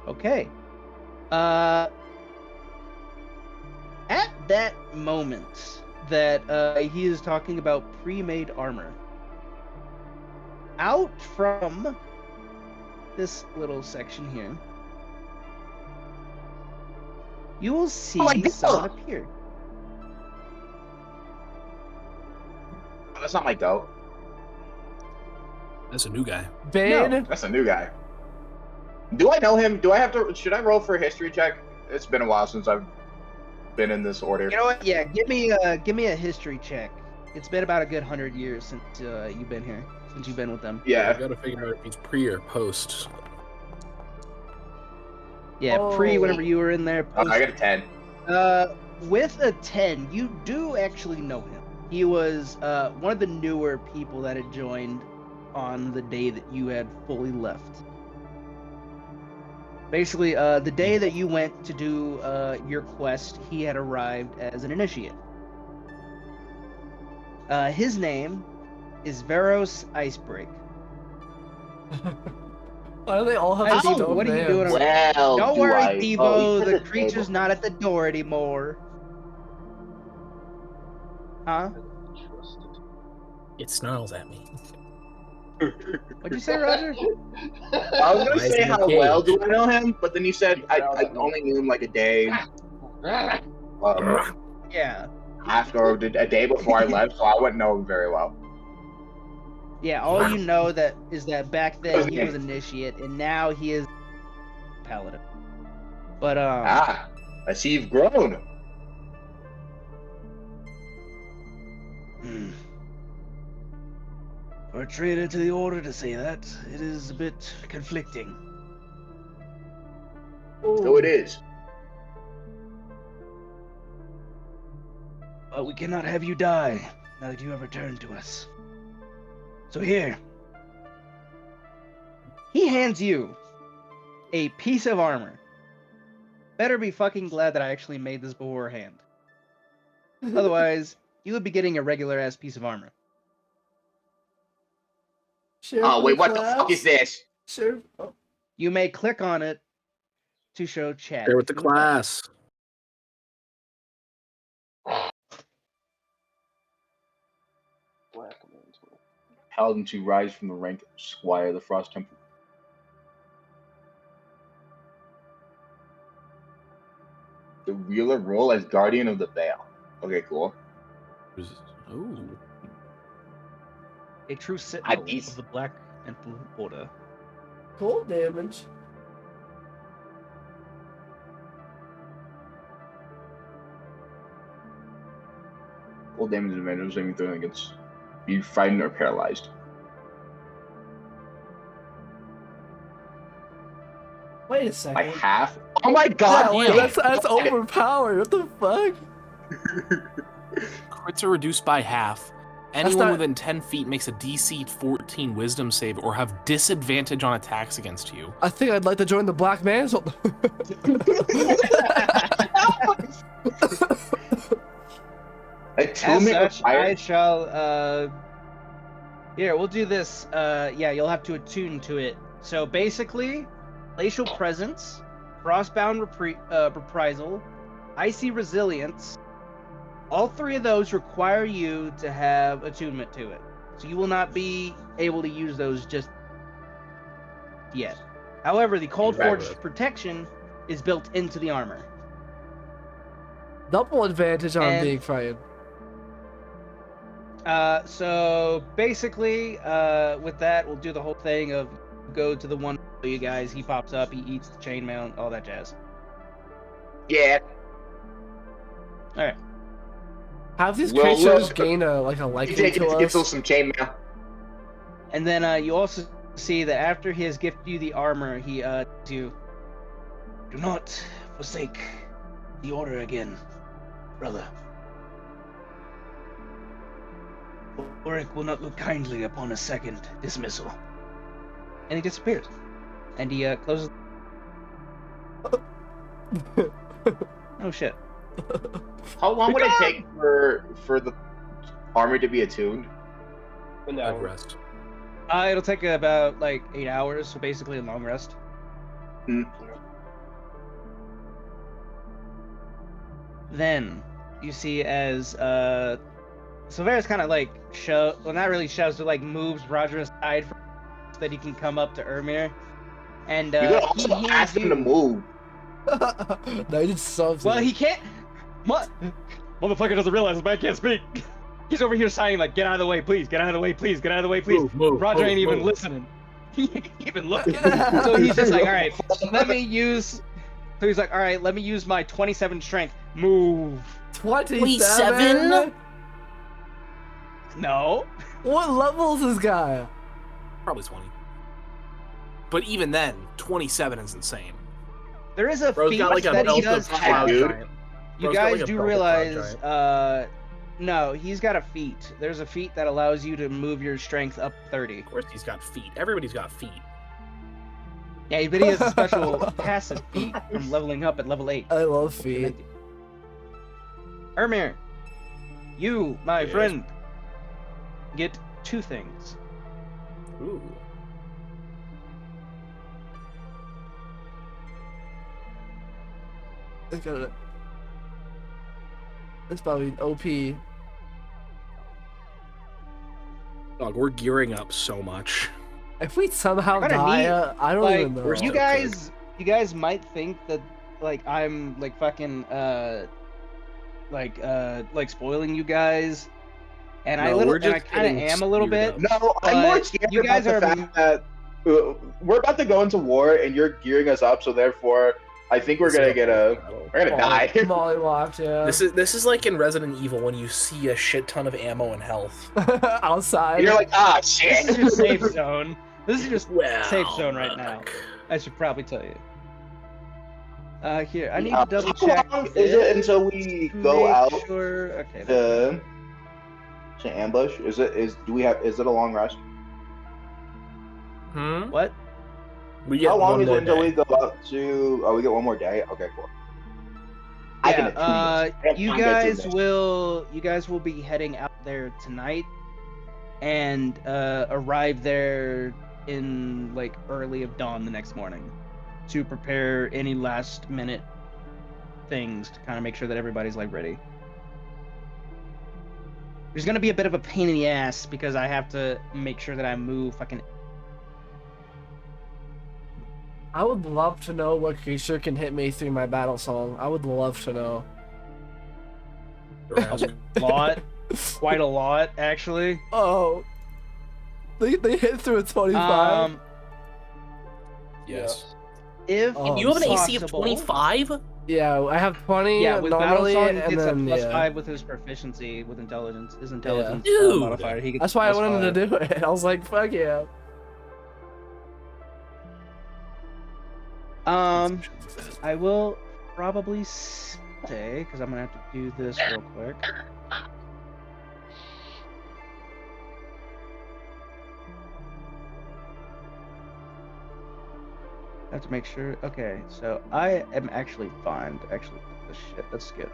Okay. At that moment that he is talking about pre-made armor, out from this little section here, you will see Oh my God. someone appear. That's not my goat. That's a new guy. Bane? That's a new guy. Do I know him? Do I have to? Should I roll for a history check? It's been a while since I've been in this order. You know what? Yeah, give me a history check. It's been about a good 100 years since you've been here, since you've been with them. I Yeah. gotta figure out if he's pre or post. Yeah, pre whenever you were in there. Oh, Post, I got a 10. with a 10, you do actually know him. He was one of the newer people that had joined on the day that you had fully left. Basically, the day that you went to do your quest, he had arrived as an initiate. His name is Veros Icebreak. Why do they all have Ow, these dope what are you names? doing? Well, Don't do worry, I... Devo, Oh, he's the at creature's table. not at the door anymore. Huh? It snarls at me. What'd you say, Roger? I was gonna Why is say he in a how well cage? do I know him, but then you said I only knew him like a day, Yeah. after or a day before I left, so I wouldn't know him very well. Yeah, all you know that is that back then What's his he name? was initiate, and now he is paladin. But Ah, I see you've grown. Hmm. For a traitor to the order to say that, it is a bit conflicting. So it is. But we cannot have you die now that you have returned to us. So here, he hands you a piece of armor. Better be fucking glad that I actually made this beforehand. Otherwise, you would be getting a regular ass piece of armor. Share Oh for wait, the what the class. fuck is this? Share. Oh. You may click on it to show chat. Share with the if you would like. class. Paladin to rise from the rank of Squire of the Frost Temple. The wheeler role as Guardian of the Veil. Okay, cool. Ooh. A true sentinel beat- of the Black and Blue Order. Cold damage. Full damage advantage saving throw against be frightened or paralyzed. Wait a By second. half? Oh my god! Yeah, wait, damn. that's overpowered. What the fuck? Crits are reduced by half. Anyone not- within 10 feet makes a DC 14 Wisdom save or have disadvantage on attacks against you. I think I'd like to join the Black Mantle. As Attunement such, I required. shall, here, we'll do this. Yeah, you'll have to attune to it. So basically, Glacial Presence, Frostbound Reprisal, Icy Resilience, all three of those require you to have attunement to it. So you will not be able to use those just yet. However, the Cold Exactly. Forge Protection is built into the armor. Double advantage on And- being frightened. So basically, with that, we'll do the whole thing of go to the one of you guys. He pops up, he eats the chainmail, all that jazz. Yeah. All right. Have these Well, creatures look, gain a liking Take to it, us? some chainmail. And then you also see that after he has gifted you the armor, he tells you, do not forsake the order again, brother. Ulrich will not look kindly upon a second dismissal. and he disappears. And he closes. Oh shit. How long would it take for the armor to be attuned? And I'd now, rest. It'll take about like 8 hours, so basically a long rest. Then you see as Silvera's kind of like not really shoves, but like moves Roger aside so that he can come up to Ermir. And You could he also hands ask him you. to move. No, he just subs Well, it. he can't. What? Motherfucker doesn't realize the man can't speak. He's over here signing like, "Get out of the way, please! Get out of the way, please! Get out of the way, please!" Roger ain't even listening. He ain't even looking. So he's just like, "All right, let me use." So he's like, "All right, let me use my 27 strength. Move." 27? No. What level is this guy? Probably 20. But even then, 27 is insane. There is a Bro's feat got like a that he belt does of have. cloud dude. giant. You Bro's got, guys like, a do belt of realize, cloud no, he's got a feat. There's a feat that allows you to move your strength up 30. Of course he's got feet. Everybody's got feet. Yeah, but he has a special passive feat from leveling up at level 8. I love feet. Ermir, you, my Yes. friend, get 2 things. Ooh. I got it. That's probably OP. Dog, we're gearing up so much. If we somehow Kinda die, neat. I don't Like, even know. we're you so guys might think that like I'm like fucking like spoiling you guys, and I No, we're and I just kind of getting am a little geared bit. up. No, I'm more But scared you guys about the are- fact that we're about to go into war and you're gearing us up, so therefore I think we're This is gonna a get boss a battle. we're gonna die. Molly locked, yeah. This is like in Resident Evil when you see a shit ton of ammo and health. Outside. You're like, ah, This shit. is your safe zone. This is just Well, safe zone right now. look. I should probably tell you. Here, I need How to double check. long is it until we to go make out Sure. Okay. to ambush? Is it a long rest? What? We get How long one is it more until day. we go up to? Oh, we get one more day. Okay, cool. I can attune this. I have You time to attune guys will be heading out there tonight, and arrive there in like early of dawn the next morning, to prepare any last minute things to kind of make sure that everybody's like ready. There's gonna be a bit of a pain in the ass because I have to make sure that I move fucking. I would love to know what creature can hit me through my battle song. I would love to know. Quite a lot, actually. Oh. They hit through a 25. Yes. If Oh, You have an AC of possible- 25? Yeah, I have 20 Yeah, with normally, battle song, and it's then a plus yeah. 5 with his proficiency with intelligence. His intelligence Dude. modifier. He gets That's why I plus wanted 5. to do it. I was like, fuck yeah. I will probably stay because I'm gonna have to do this real quick. I have to make sure. Okay, so I am actually fine to actually do this shit. Let's skip.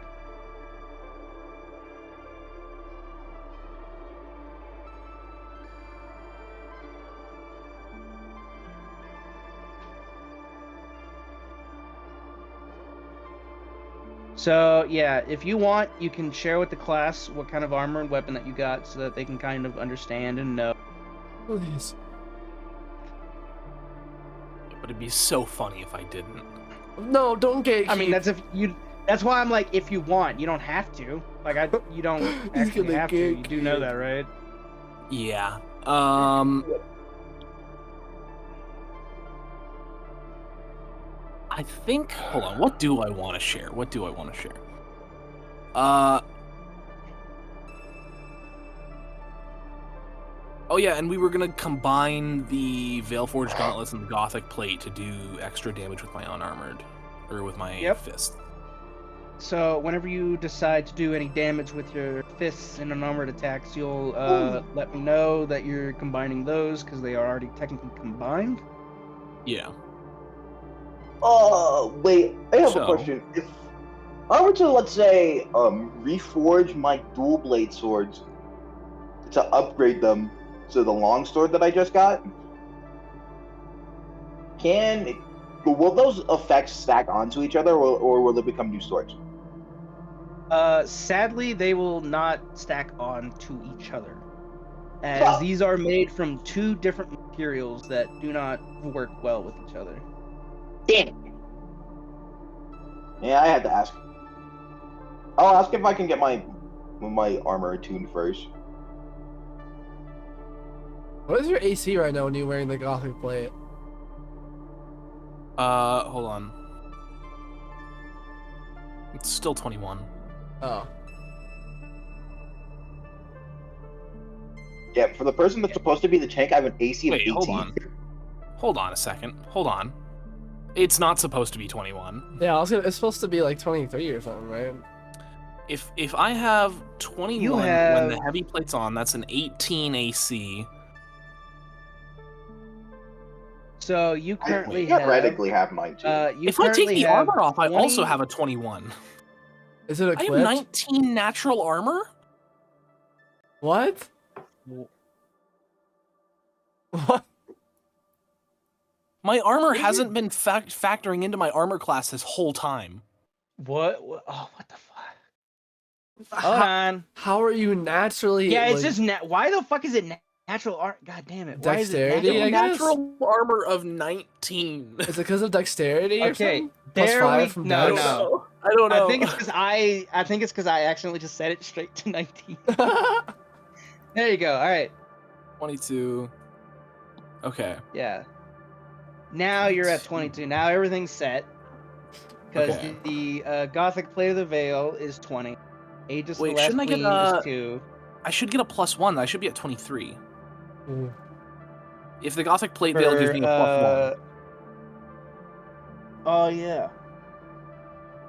So yeah, if you want, you can share with the class what kind of armor and weapon that you got, so that they can kind of understand and know. Please. But it'd be so funny if I didn't. No, don't gatekeep. I mean, that's if you. That's why I'm like, if you want, you don't have to. Like you don't He's actually gonna have to. You do know gatekeep. that, right? Yeah. I think. Hold on. What do I want to share? Oh yeah, and we were gonna combine the Veilforged Gauntlets and the Gothic Plate to do extra damage with my unarmored, or with my Yep. fist. So whenever you decide to do any damage with your fists and unarmored attacks, you'll let me know that you're combining those because they are already technically combined. Yeah. Wait, I have So- a question. If I were to, let's say, reforge my dual blade swords to upgrade them to the long sword that I just got, will those effects stack onto each other, or will they become new swords? Sadly, they will not stack on to each other, as these are made from two different materials that do not work well with each other. Damn it. Yeah, I had to ask. I'll ask if I can get my armor attuned first. What is your AC right now when you're wearing the Gothic Plate? Hold on. It's still 21. Oh. Yeah, for the person that's supposed to be the tank, I have an AC of Wait, 18. hold on. Hold on a second. Hold on. It's not supposed to be 21. Yeah, it's supposed to be like 23 or something, right? If I have 21 You when have- the heavy plate's on, that's an 18 AC. So you I currently theoretically have mine too. you If I take currently the have armor off, I 20 also have a 21. Is it I have equipped? 19 natural armor? What? What? My armor hasn't been factoring into my armor class this whole time. What? Oh, what the fuck? Hold on. How are you naturally? Yeah, it's like- just why the fuck is it Natural art. God damn it. Why is it Dexterity, I natural? guess? Natural armor of 19. Is it because of dexterity or Okay, something? Plus there 5 we from no dex? no. I don't know. I think it's because I accidentally just set it straight to 19. There you go. All right. 22. Okay. Yeah. Now you're at 22. Now everything's set. Because Okay. the Gothic Play of the Veil is 20. Aegis Wait, the Last shouldn't I get, Queen is 2. I should get a +1. I should be at 23. Ooh. If the Gothic Plate Veil gives me a +1. Oh yeah.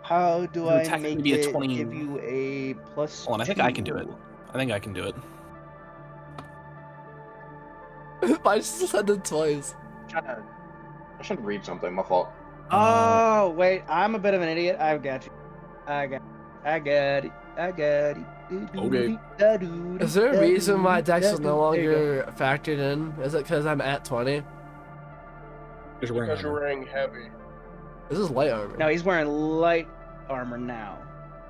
How do It would I technically make be a it 20. give you a plus? Hold on, I think I can do it. I think I can do it. I just said it twice. I should read something. My fault. Oh wait, I'm a bit of an idiot. I've got you. I got it. Okay. Is there a reason why dex is no longer factored in? Is it because I'm at 20? Because you're Because you're wearing heavy. This is light armor. No, he's wearing light armor now.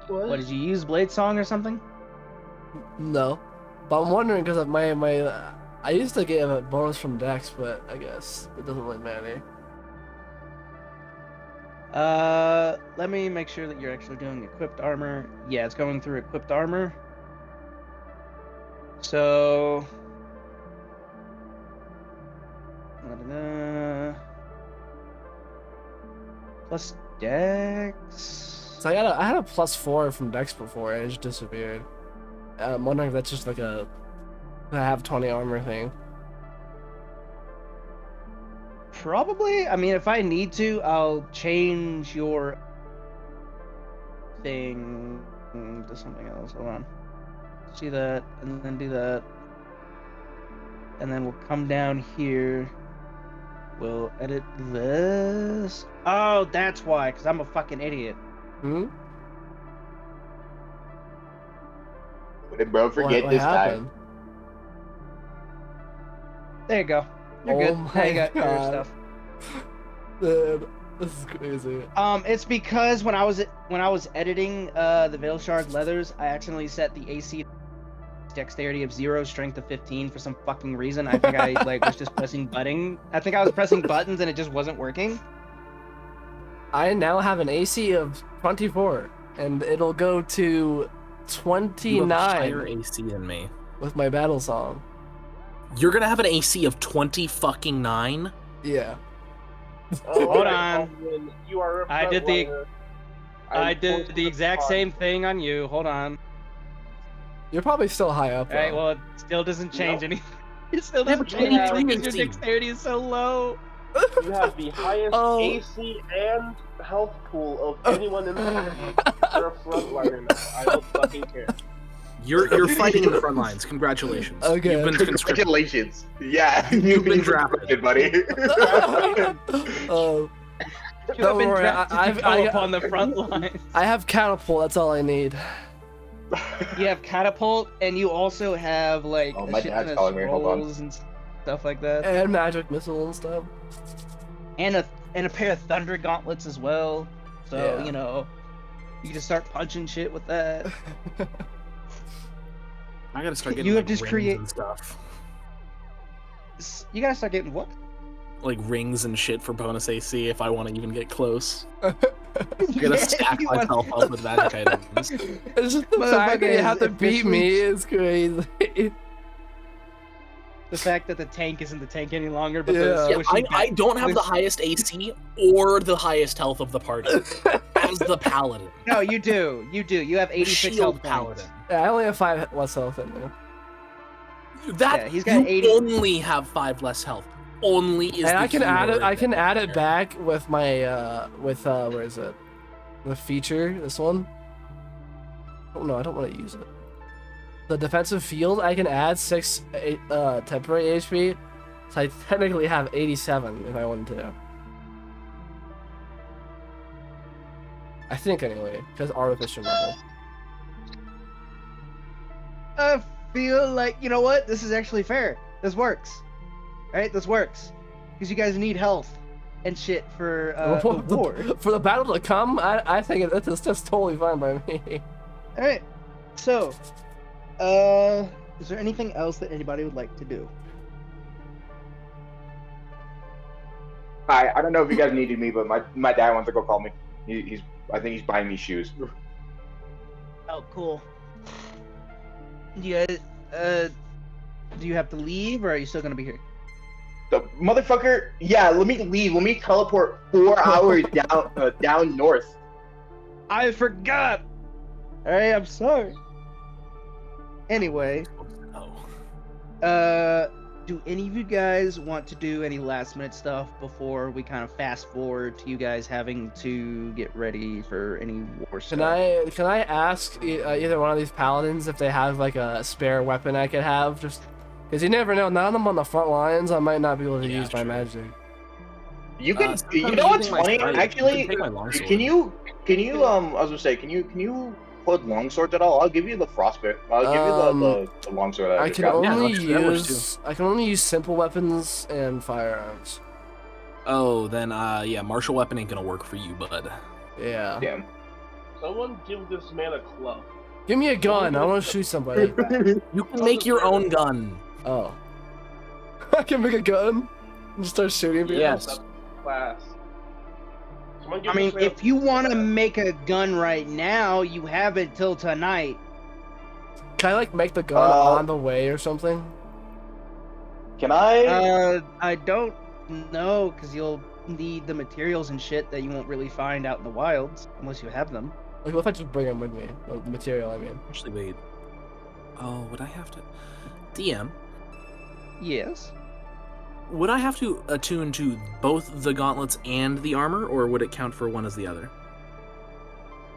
What did you use? Blade Song or something? No. But I'm wondering because of my I used to get a bonus from dex, but I guess it doesn't really matter. Let me make sure that you're actually doing equipped armor. Yeah, it's going through equipped armor. So, plus dex. So I had a +4 from dex before and it just disappeared. I'm wondering if that's just like I have 20 armor thing. Probably. I mean, if I need to, I'll change your thing to something else. Hold on. See that, and then do that. And then we'll come down here. We'll edit this. Oh, that's why, because I'm a fucking idiot. Hmm? What did bro forget What this time? happened? There you go. You're Oh good. Now my you got your God. stuff. Dude, this is crazy. It's because when I was editing the Veil Shard Leathers, I accidentally set the AC dexterity of 0, strength of 15 for some fucking reason. I think I was just pressing button. I think I was pressing buttons and it just wasn't working. I now have an AC of 24, and it'll go to You have a higher 29 AC than me. with my battle song. You're gonna have an AC of 20 Yeah. Hold on. You are a I did the- frontliner. I I'm did forced the to exact respond. same thing on you. Hold on. You're probably still high up. Alright, though. well, it still doesn't change Nope. anything. It still Yeah, doesn't but change you anything have because your AC. dexterity is so low. You have the highest Oh. AC and health pool of anyone in the party. You're a frontliner now. I don't fucking care. You're fighting in the front lines. Congratulations. Okay. You've been conscripted. Congratulations. Yeah, You've been drafted. buddy. Oh, You have Don't been worry, drafted I've- to go I- up on the front line. I have catapult. That's all I need. You have catapult, and you also have like Oh, a my shit dad's ton of calling me, hold on. scrolls and stuff like that, And magic missile and stuff. and a pair of thunder gauntlets as well. So Yeah. you know, you can just start punching shit with that. I gotta start getting You have like, just rings create- and stuff. You gotta start getting what? Like rings and shit for bonus AC if I want to even get close. I Yeah, gotta stack you want- myself up with magic items. It's just the fact that you have to beat me is crazy. The fact that the tank isn't the tank any longer, but Yeah. the Yeah, squishy I don't have the squish- highest AC or the highest health of the party as the paladin. No, you do. You do. You have 86 Shield health paladin. points. Yeah, I only have 5 less health in there. That Yeah, he's got you 80 only have 5 less health. Only is And the I can add it. keyword I can there. add it back with my where is it? The feature. This one. Oh no, I don't want to use it. The defensive field. I can add 6 temporary HP, so I technically have 87 if I wanted to. I think anyway, because artificial level. I feel like, you know what? This is actually fair. This works. Right? This works. Because you guys need health and shit for the war. For the battle to come, I think it's just totally fine by me. Alright. So, Is there anything else that anybody would like to do? I don't know if you guys needed me, but my dad wants to go call me. I think he's buying me shoes. Oh, cool. Do you have to leave, or are you still gonna be here? The motherfucker. Yeah, let me leave. Let me teleport 4 hours down north. I forgot. All right, I'm sorry. Anyway, Oh. do any of you guys want to do any last minute stuff before we kind of fast forward to you guys having to get ready for any war stuff? Can I ask either one of these paladins if they have like a spare weapon I could have? Just because you never know. Now that I'm on the front lines, I might not be able to use my magic. You can. Since You I'm know what's using my funny? strike, you Actually, can take my longsword. can you? I was gonna say, can you put longswords at all? I'll give you the frostbit. I'll give you the longsword. I just can got. Yeah, only that works too. use simple weapons and firearms. Oh, then yeah, martial weapon ain't gonna work for you, bud. Yeah. Damn. Someone give this man a club. Give me a gun. I want to shoot somebody. You can make your own gun. Oh. I can make a gun and just start shooting people. Yes. Class. Someone give I mean, this man if you want to make a gun right now, you have it till tonight. Can I like make the gun on the way or something? Can I? I don't know, because you'll need the materials and shit that you won't really find out in the wilds unless you have them. Like, what if I just bring them with me? The material, I mean. Actually, wait. Oh, would I have to? DM. Yes. Would I have to attune to both the gauntlets and the armor, or would it count for one as the other?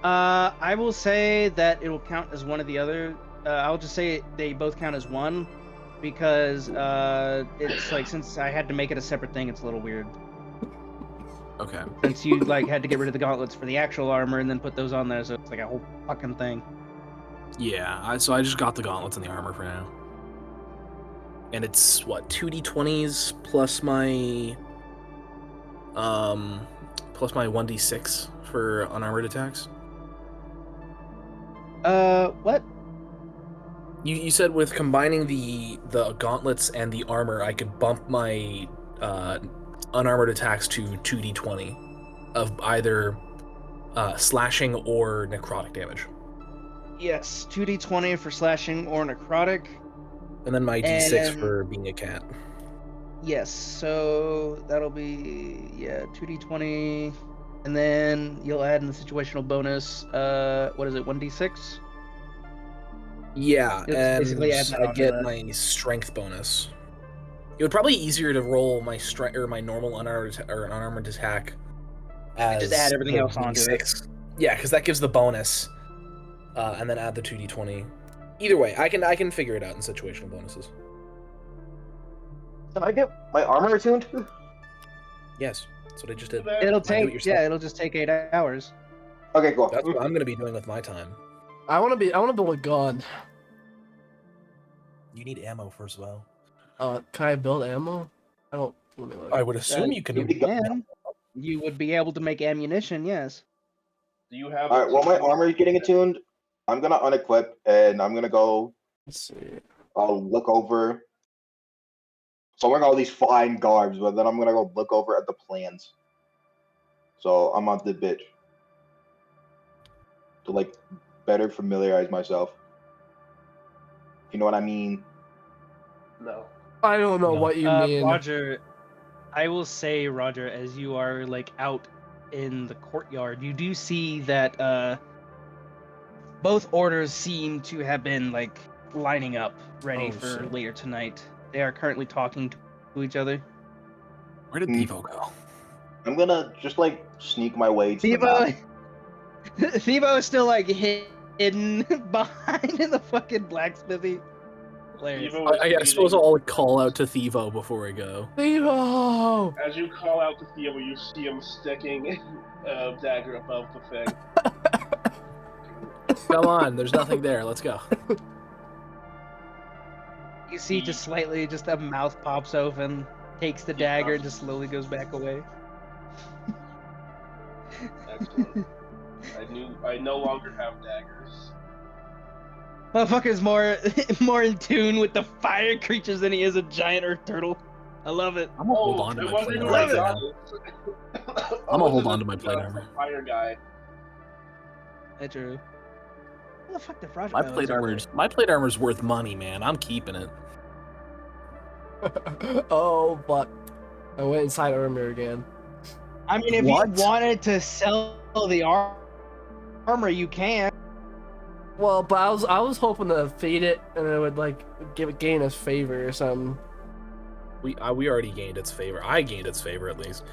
I will say that it will count as one or the other. I'll just say they both count as one, because it's like, since I had to make it a separate thing, it's a little weird. Okay. Since you like had to get rid of the gauntlets for the actual armor and then put those on there, so it's like a whole fucking thing. Yeah, so I just got the gauntlets and the armor for now. And it's what, 2d20s plus my 1d6 for unarmored attacks? What? You said with combining the gauntlets and the armor, I could bump my unarmored attacks to 2d20 of either slashing or necrotic damage. Yes, 2d20 for slashing or necrotic. And then my d6 And- for being a cat. Yes, so that'll be 2d20, and then you'll add in the situational bonus. What is it? 1d6. Yeah, It's and basically add that I onto get that. my strength bonus. It would probably be easier to roll my strength or my normal unarmored attack as Just add everything the else onto it. D6. Yeah, because that gives the bonus, and then add the 2d20. Either way, I can figure it out in situational bonuses. Can I get my armor attuned? Yes, that's what I just did. It'll Do it take yourself. it'll just take 8 hours. Okay, cool. That's what I'm gonna be doing with my time. I want to build a gun. You need ammo first of all. Can I build ammo? I don't. Let me look. I would assume you can. You can- And you would be able to make ammunition. Yes. Do you have? All right. While my armor is getting attuned, I'm gonna unequip and I'm gonna go. Let's see. I'll look over. So I'm wearing all these fine garbs, but then I'm gonna go look over at the plans. So I'm on the bitch to like better familiarize myself. You know what I mean? No. I don't know No. what you mean. Roger, I will say, Roger, as you are like out in the courtyard, you do see that both orders seem to have been like lining up, ready Oh, for shit. later tonight. They are currently talking to each other. Where did Devo go? I'm gonna just like sneak my way to the map. Thivo is still like hidden behind in the fucking blacksmithy. Hilarious. Thivo is I suppose bleeding. I'll call out to Thivo before I go. Theo! As you call out to Theo, you see him sticking a dagger above the thing. Come on, there's nothing there. Let's go. You see just slightly, just a mouth pops open, takes the dagger, and just slowly goes back away. Excellent. I no longer have daggers. Motherfucker's more in tune with the fire creatures than he is a giant earth turtle. I love it. I'm gonna hold on to it my wasn't plate even armor. like for that. now. I'm gonna hold on to my plate armor. Fire guy. That's true. What the fuck did Roger? My plate armor's worth money, man. I'm keeping it. Oh, but I went inside armor again. I mean, if What? you wanted to sell the armor, you can. Well, but I was hoping to feed it and it would like gain us favor or something. We already gained its favor. I gained its favor at least.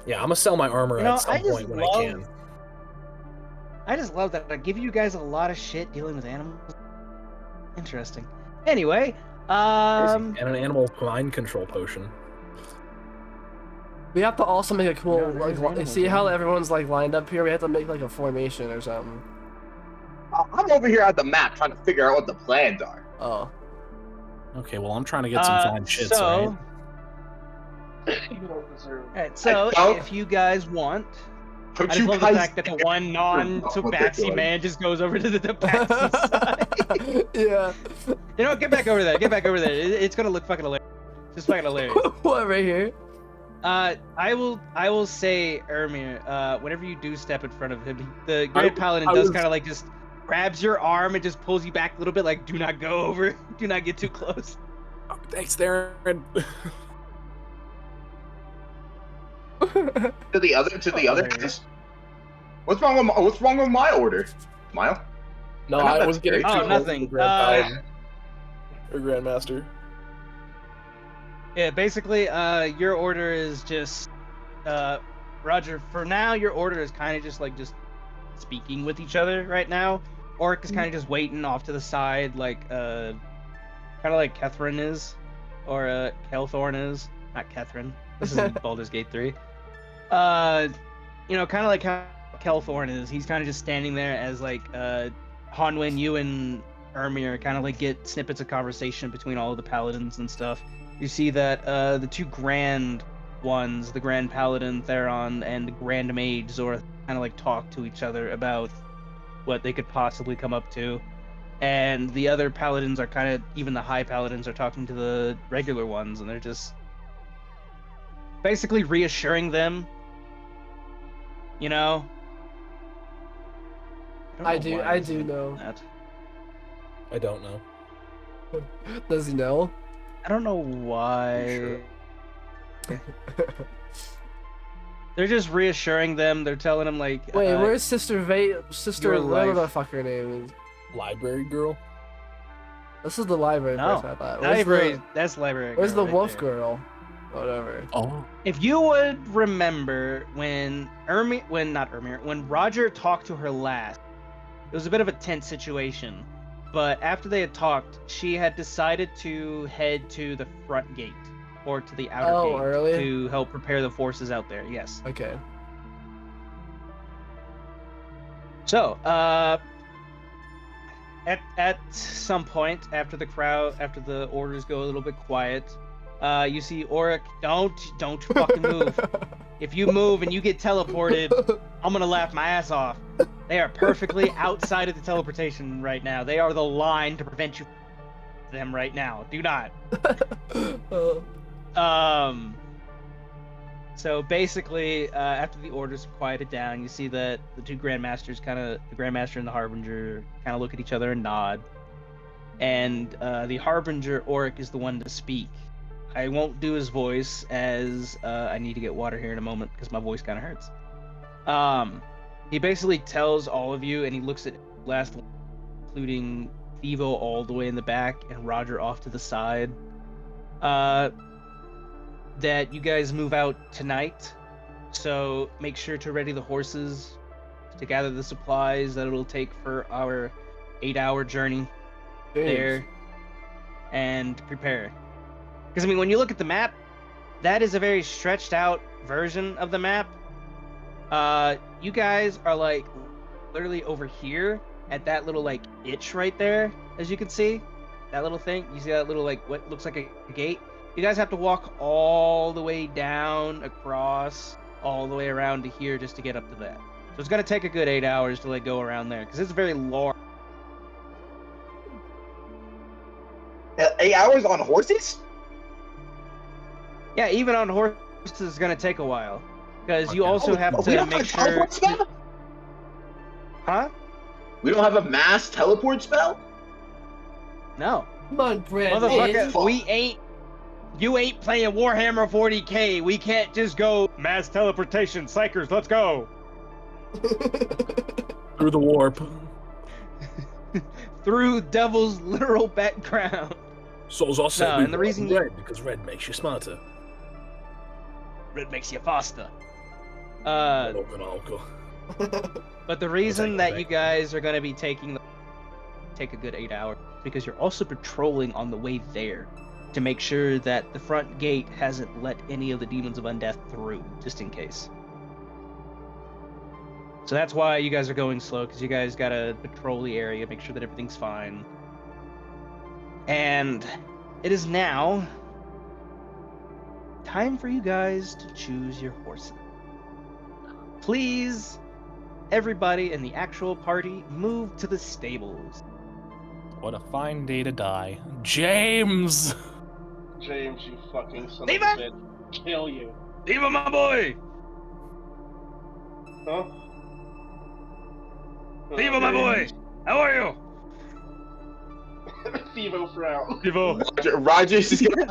Yeah, I'm gonna sell my armor You know, at some I just point when I love- can. I just love that I give you guys a lot of shit dealing with animals. Interesting. Anyway, And an animal mind control potion. We have to also make a cool No, there's like animals, see how man. everyone's like lined up here. We have to make like a formation or something. I'm over here at the map trying to figure out what the plans are. Oh, Okay, well I'm trying to get some fine shits, right? You don't deserve. Alright, so don't- if you guys want, I Don't just you love the guys fact that the care one about what they're non-tabaxi doing? man just goes over to the tabaxi side. yeah. You know what? Get back over there. Get back over there. It's gonna look fucking hilarious. Just fucking hilarious. What right here? I will say, Ermir, whenever you do step in front of him, the Grand Paladin I does was- kind of like just grabs your arm and just pulls you back a little bit, like, do not go over, do not get too close. Oh, thanks, Darren. To the other hilarious. guys. What's wrong with my order? Smile. No, I know I that's was getting great. too Oh, close to nothing. the Grand Paladin. Or Grandmaster. Yeah, basically, your order is just, Roger. For now, your order is kind of just speaking with each other right now. Orc is kind of just waiting off to the side, like kind of like Kethrin is, or Kelthorn is. Not Kethrin. This is Baldur's Gate 3. You know, kind of like how Kelthorn is. He's kind of just standing there as like Hanwyn, you and Ermir kind of like get snippets of conversation between all of the paladins and stuff. You see that the two grand ones, the Grand Paladin Theron and the Grand Mage Zorth, kind of like talk to each other about what they could possibly come up to. And the other paladins are kind of, even the high paladins are talking to the regular ones, and they're just basically reassuring them. You know? I don't know do- why I I'm do saying know. that. I don't know. Does he know? I don't know why. Sure. They're just reassuring them. They're telling them like, Wait, where's Sister Sister, your whatever the life. fuck her name is? Library girl? This is the library No, person, I thought. Where's library. the, That's library. where's girl the right wolf there. girl? Whatever. Oh. If you would remember when when Roger talked to her last, it was a bit of a tense situation. But after they had talked, she had decided to head to the front gate or to the outer Oh, gate early? to help prepare the forces out there. Yes. Okay. So, at some point after the orders go a little bit quiet, you see Auric. Don't fucking move. If you move and you get teleported, I'm gonna laugh my ass off. They are perfectly outside of the teleportation right now. They are the line to prevent you from them right now. Do not. So basically, after the orders quieted down, you see that the two Grandmasters the Grandmaster and the Harbinger kind of look at each other and nod. And the Harbinger Auric is the one to speak. I won't do his voice as I need to get water here in a moment because my voice kind of hurts. He basically tells all of you, and he looks at last, including Thivo all the way in the back and Roger off to the side. That you guys move out tonight, so make sure to ready the horses to gather the supplies that it'll take for our 8-hour journey there, and prepare. Because I mean, when you look at the map, that is a very stretched out version of the map. You guys are like literally over here at that little like itch right there, as you can see, that little thing. You see that little like what looks like a gate. You guys have to walk all the way down, across, all the way around to here just to get up to that. So it's gonna take a good 8 hours to like go around there, because it's very large. 8 hours on horses? Yeah, even on horses is gonna take a while, because you also have we to don't make have a sure. teleport spell? Huh? We don't have a mass teleport spell? No, Come on, Brandon. motherfucker, we ain't. You ain't playing Warhammer 40K. We can't just go mass teleportation, psychers. Let's go Through the warp. through Devil's literal background. So I said No, we and the want reason you- red because red makes you smarter. Red makes you faster. Alcohol. But the reason that Exactly. you guys are going to be take a good 8 hours because you're also patrolling on the way there to make sure that the front gate hasn't let any of the demons of undeath through, just in case. So that's why you guys are going slow, because you guys got to patrol the area, make sure that everything's fine. And it is now time for you guys to choose your horses. Please, everybody in the actual party, move to the stables. What a fine day to die. James! James, you fucking son Leave of a it! bitch. Kill you. Leave him, my boy! Huh? Leave him, my boy! How are you? Thivo frown. Devo. Roger's just gonna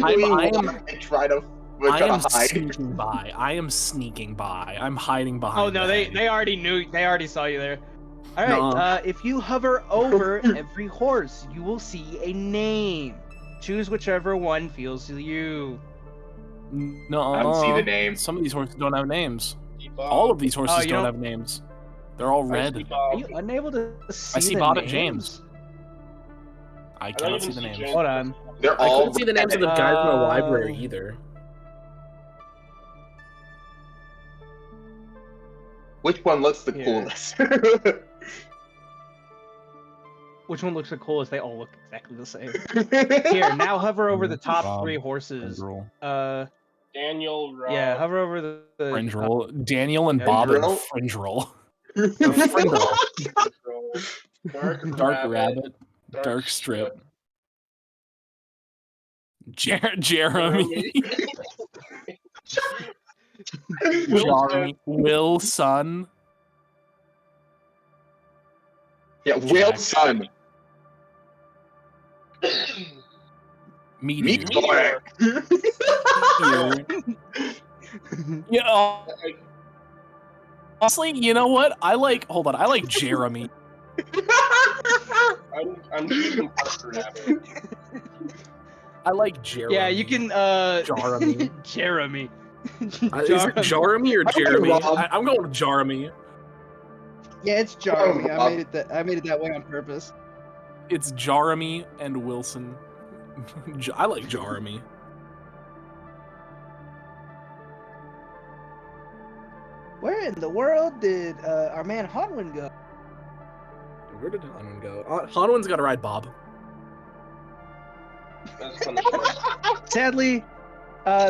I am- and try to I am hide. sneaking by. I am sneaking by. I'm hiding behind. Oh no, the they hedge. already knew. They already saw you there. All right. Nuh-uh. If you hover over every horse, you will see a name. Choose whichever one feels to you. No, I don't see the name. Some of these horses don't have names. Bob. All of these horses you don't don't- have names. They're all I red. see Are Bob. you unable to see? I see the Bob and names? James. I don't cannot even see the see names. James. Hold on. They're I all couldn't see the names of the red. guys in the Uh, library either. Which one looks the Here. coolest? Which one looks the coolest? They all look exactly the same. Here, now hover over the top Bob, 3 horses. Fringe Daniel, Rob. Yeah, hover over the. Fringe roll. Daniel and Yeah, Bob and roll. Fringe roll. Dark Rabbit. Dark Strip. Jeremy. Jeremy. Wilson. Yeah, Will's son. Meteor. Meteor. Yeah. Honestly, you know what? Hold on. I like Jeremy. I'm choosing Dark Rabbit. I like Jeremy. Yeah, you can. Jeremy. Jeremy. Is it Jeremy or I like Jeremy? Rob. I'm going with Jeremy. Yeah, it's Jeremy. Oh, I made it that way on purpose. It's Jeremy and Wilson. I like Jeremy. Where in the world did our man Honwin go? Where did Hanwin go? Hanwin's got to ride Bob. That's punishment.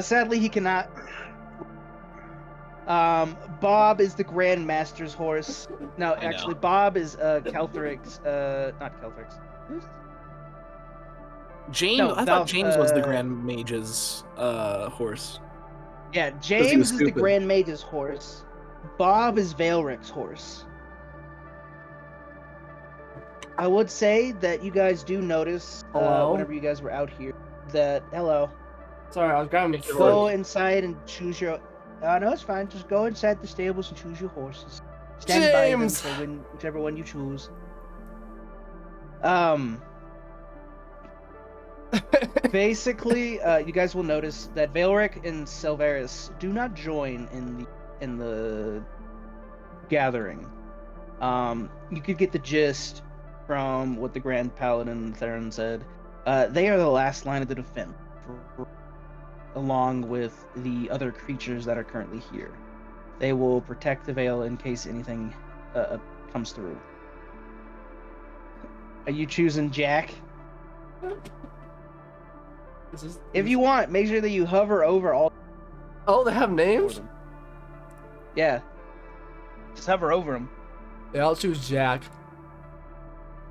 Sadly, he cannot. Bob is the Grand Master's horse. No, I actually, know. Bob is Kelthric's. Not Kelthric's. James, No, I Val- thought James was the Grand Mage's horse. Yeah, was James is the stupid. Grand Mage's horse. Bob is Valric's horse. I would say that you guys do notice Hello? whenever you guys were out here that hello. Sorry, I was grabbing my Go foot. inside and choose your. No, it's fine. Just go inside the stables and choose your horses. Stand by them James! for whichever one you choose. Basically, you guys will notice that Valric and Silveris do not join in the gathering. You could get the gist from what the Grand Paladin Theron said. They are the last line of the defense, along with the other creatures that are currently here. They will protect the Vale in case anything comes through. Are you choosing Jack? If you want, make sure that you hover over all. Oh, they have names? Yeah. Just hover over them. Yeah, I'll choose Jack.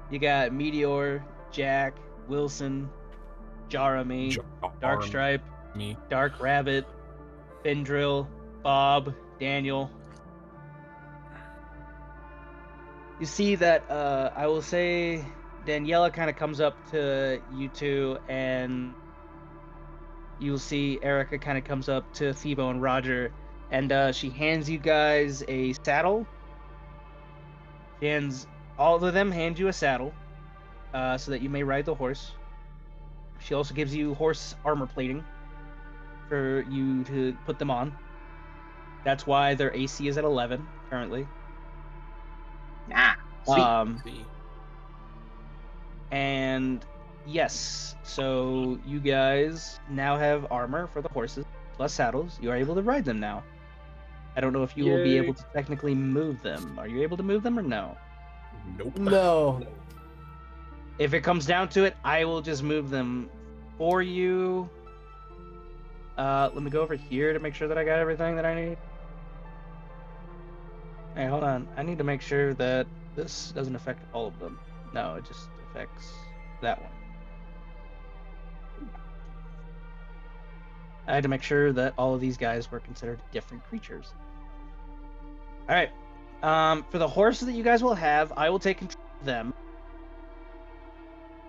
You got Meteor, Jack, Wilson, Jeremy, Dark Jarm, Stripe, me. Dark Rabbit, Findrill, Bob, Daniel. You see that I will say Daniela kind of comes up to you two, and you'll see Erica kind of comes up to Thebo and Roger, and she hands you guys a saddle. All of them hand you a saddle, so that you may ride the horse. She also gives you horse armor plating for you to put them on. That's why their AC is at 11 currently. See. And yes, so you guys now have armor for the horses plus saddles. You are able to ride them now. I don't know if you will be Yay. able to technically move them. Are you able to move them or no? Nope. No. If it comes down to it, I will just move them for you. Let me go over here to make sure that I got everything that I need. Hey, hold on. I need to make sure that this doesn't affect all of them. No, it just affects that one. I had to make sure that all of these guys were considered different creatures. Alright. For the horses that you guys will have, I will take control of them.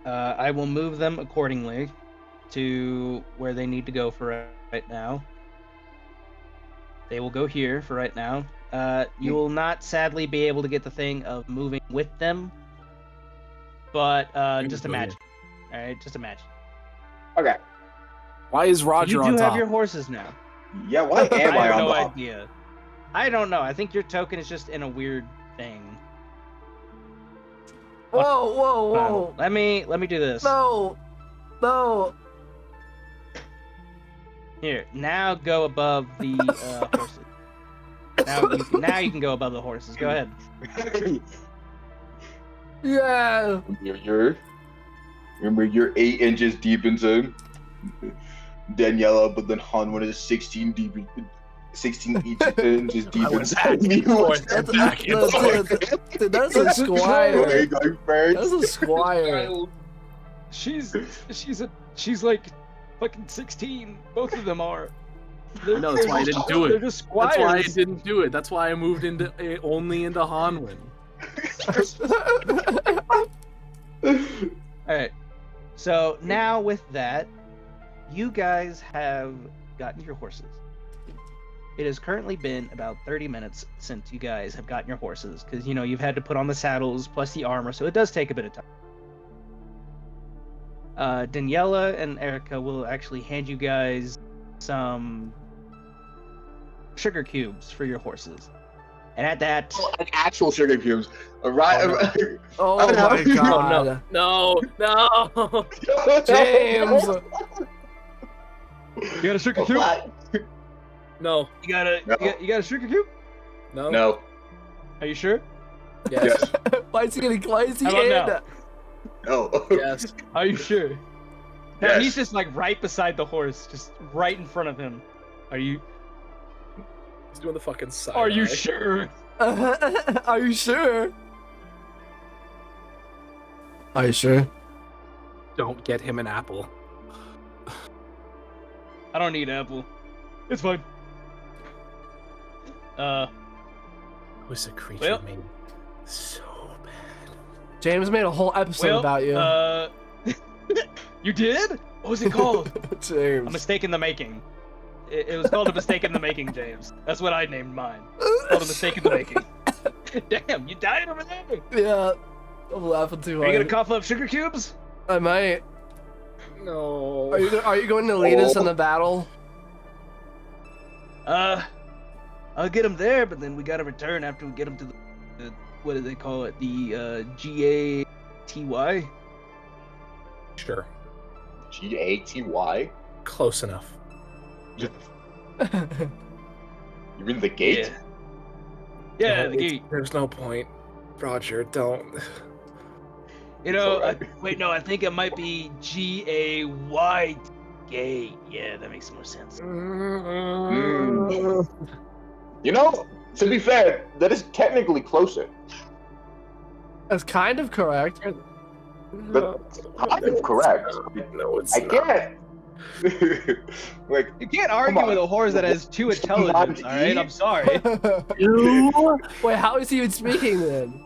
I will move them accordingly to where they need to go for right now. They will go here for right now. You will not sadly be able to get the thing of moving with them, but just imagine. Alright, just imagine. Okay. Why is Roger You on do top? have your horses now. Yeah, why am I have on no top? idea. I don't know. I think your token is just in a weird thing. Whoa, whoa, Hold on. whoa. Let me do this. No. No. Here, now go above the horses. Now you can go above the horses. Go ahead. Yeah. Remember, you're 8 inches deep into Daniela, but then Hanwin is 16 deep, 16 inches deep inside me. Dude, that's a squire. Okay, going first. That's a squire. She's like fucking 16. Both of them are. No, that's why I didn't do They're it. just That's why I squires. didn't do it. That's why I moved only into Hanwin. Alright. So now with that, you guys have gotten your horses. It has currently been about 30 minutes since you guys have gotten your horses, because you've had to put on the saddles plus the armor, so it does take a bit of time. Daniela and Erica will actually hand you guys some sugar cubes for your horses. And at that, Like actual sugar cubes. Right. Oh I my don't god. No. James. you got a sugar cube? No. You got a sugar cube? No. No. Are you sure? Yes. Why is he getting classy? How about now? No. Yes. Are you sure? No, Yes. he's just like right beside the horse, just right in front of him. Are you He's doing the fucking side. Are you eye. sure? Are you sure? Are you sure? Don't get him an apple. I don't need apple. It's fine. Who's a creature Well- made so bad? James made a whole episode about you. You did? What was it called? A James. Mistake in the Making. It was called A Mistake in the Making, James. That's what I named mine. Called A Mistake in the Making. Damn, you died over there. Yeah. I'm laughing too Are you hard. gonna cough up sugar cubes? I might. No. Are you going to lead us in the battle? I'll get him there, but then we gotta return after we get him to the what do they call it? The GATY? Sure. GATY? Close enough. You mean the gate? Yeah, No, the gate. There's no point. Roger, don't. Wait, no, I think it might be GAY. Gay. Yeah, that makes more sense. Mm. You know, to be fair, that is technically closer. That's kind of correct. That's kind of correct. No, it's I not. can't. Like, You can't argue on. with a horse that has 2 intelligence, Not alright? E? I'm sorry. Wait, how is he even speaking then?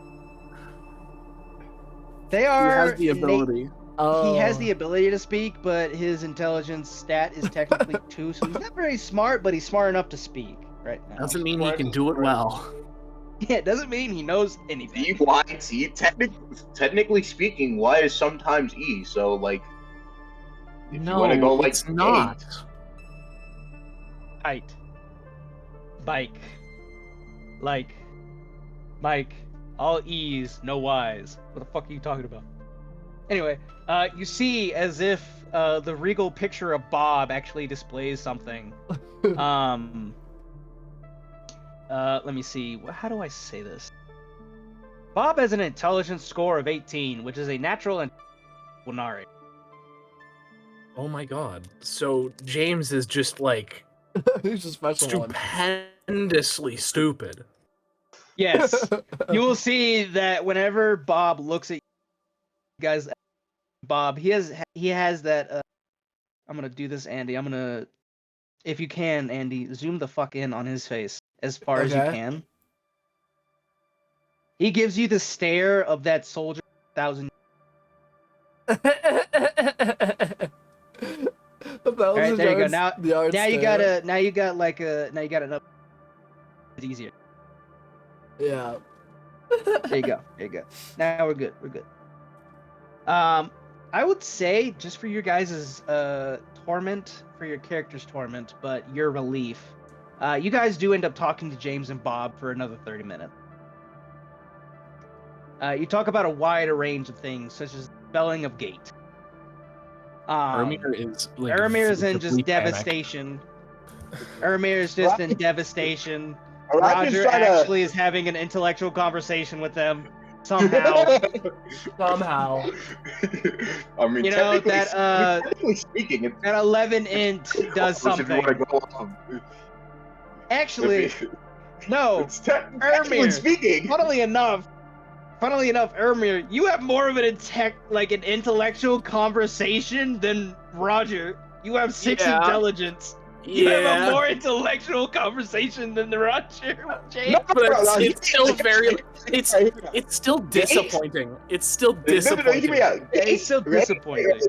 They He are. has the ability. Oh. He has the ability to speak, but his intelligence stat is technically 2, so he's not very smart, but he's smart enough to speak right now. Doesn't mean he can do it well. Yeah, it doesn't mean he knows anything. See, Y, see, technically speaking, Y is sometimes E, so, like, if you want to go, like, it's not. Height. Bike. Like. Mike. All E's, no Y's. What the fuck are you talking about? Anyway, you see as if the regal picture of Bob actually displays something. Let me see. How do I say this? Bob has an intelligence score of 18, which is a natural and Winari. Oh my god. So James is just like He's a special one. stupendously stupid. Yes. You will see that whenever Bob looks at you guys, Bob, he has that. I'm gonna do this, Andy. I'm gonna, if you can, Andy, zoom the fuck in on his face as far as you Okay. can. He gives you the stare of that soldier 1,000. All right, there you go. Now you got an. It's easier. Yeah. There you go. There you go. Now we're good. We're good. I would say just for your guys' torment, for your character's torment, but your relief, you guys do end up talking to James and Bob for another 30 minutes. You talk about a wide range of things, such as spelling of gate. Ermir is like Ermir is in just visibly panicked. devastation. Ermir is just in devastation. Araki's Roger trying to- actually is having an intellectual conversation with them somehow. Somehow. I mean, You know, technically, that, technically speaking, it's That 11 int does if you something. want to go off. Actually, If you- no. it's technically Ermir. speaking. Funnily enough, Ermir, you have more of an intellectual conversation than Roger. You have 6 Yeah. intelligence. You have a Yeah, more intellectual conversation than the Roger with James. No, but no, it's still very. It's still disappointing. It's still No, hear disappointing. me out. It's so disappointing.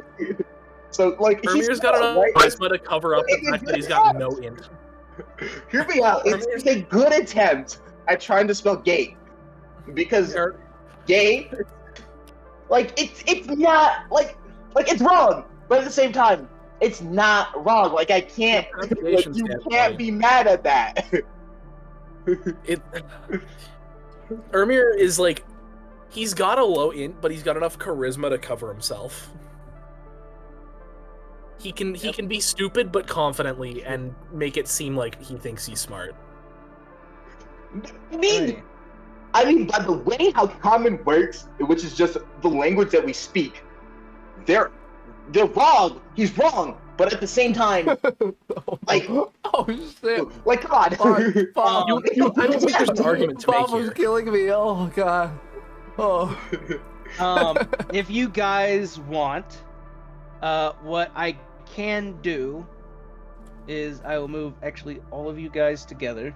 So, like, Ermir's got enough charisma to cover up the fact that he's got no int. Hear me out. It's a good attempt at trying to spell gate, because gay, like it's not like it's wrong, but at the same time, it's not wrong. Like I can't, like, Pronunciation you standpoint. can't be mad at that. It. Ermir is like, he's got a low int, but he's got enough charisma to cover himself. He can be stupid but confidently and make it seem like he thinks he's smart. I mean, by the way how common works, which is just the language that we speak, they're wrong. He's wrong, but at the same time, like, Oh shit. like come on. Bob, I don't think there's an argument to Bob make was here. killing me. Oh god. Oh. If you guys want, what I can do is I will move actually all of you guys together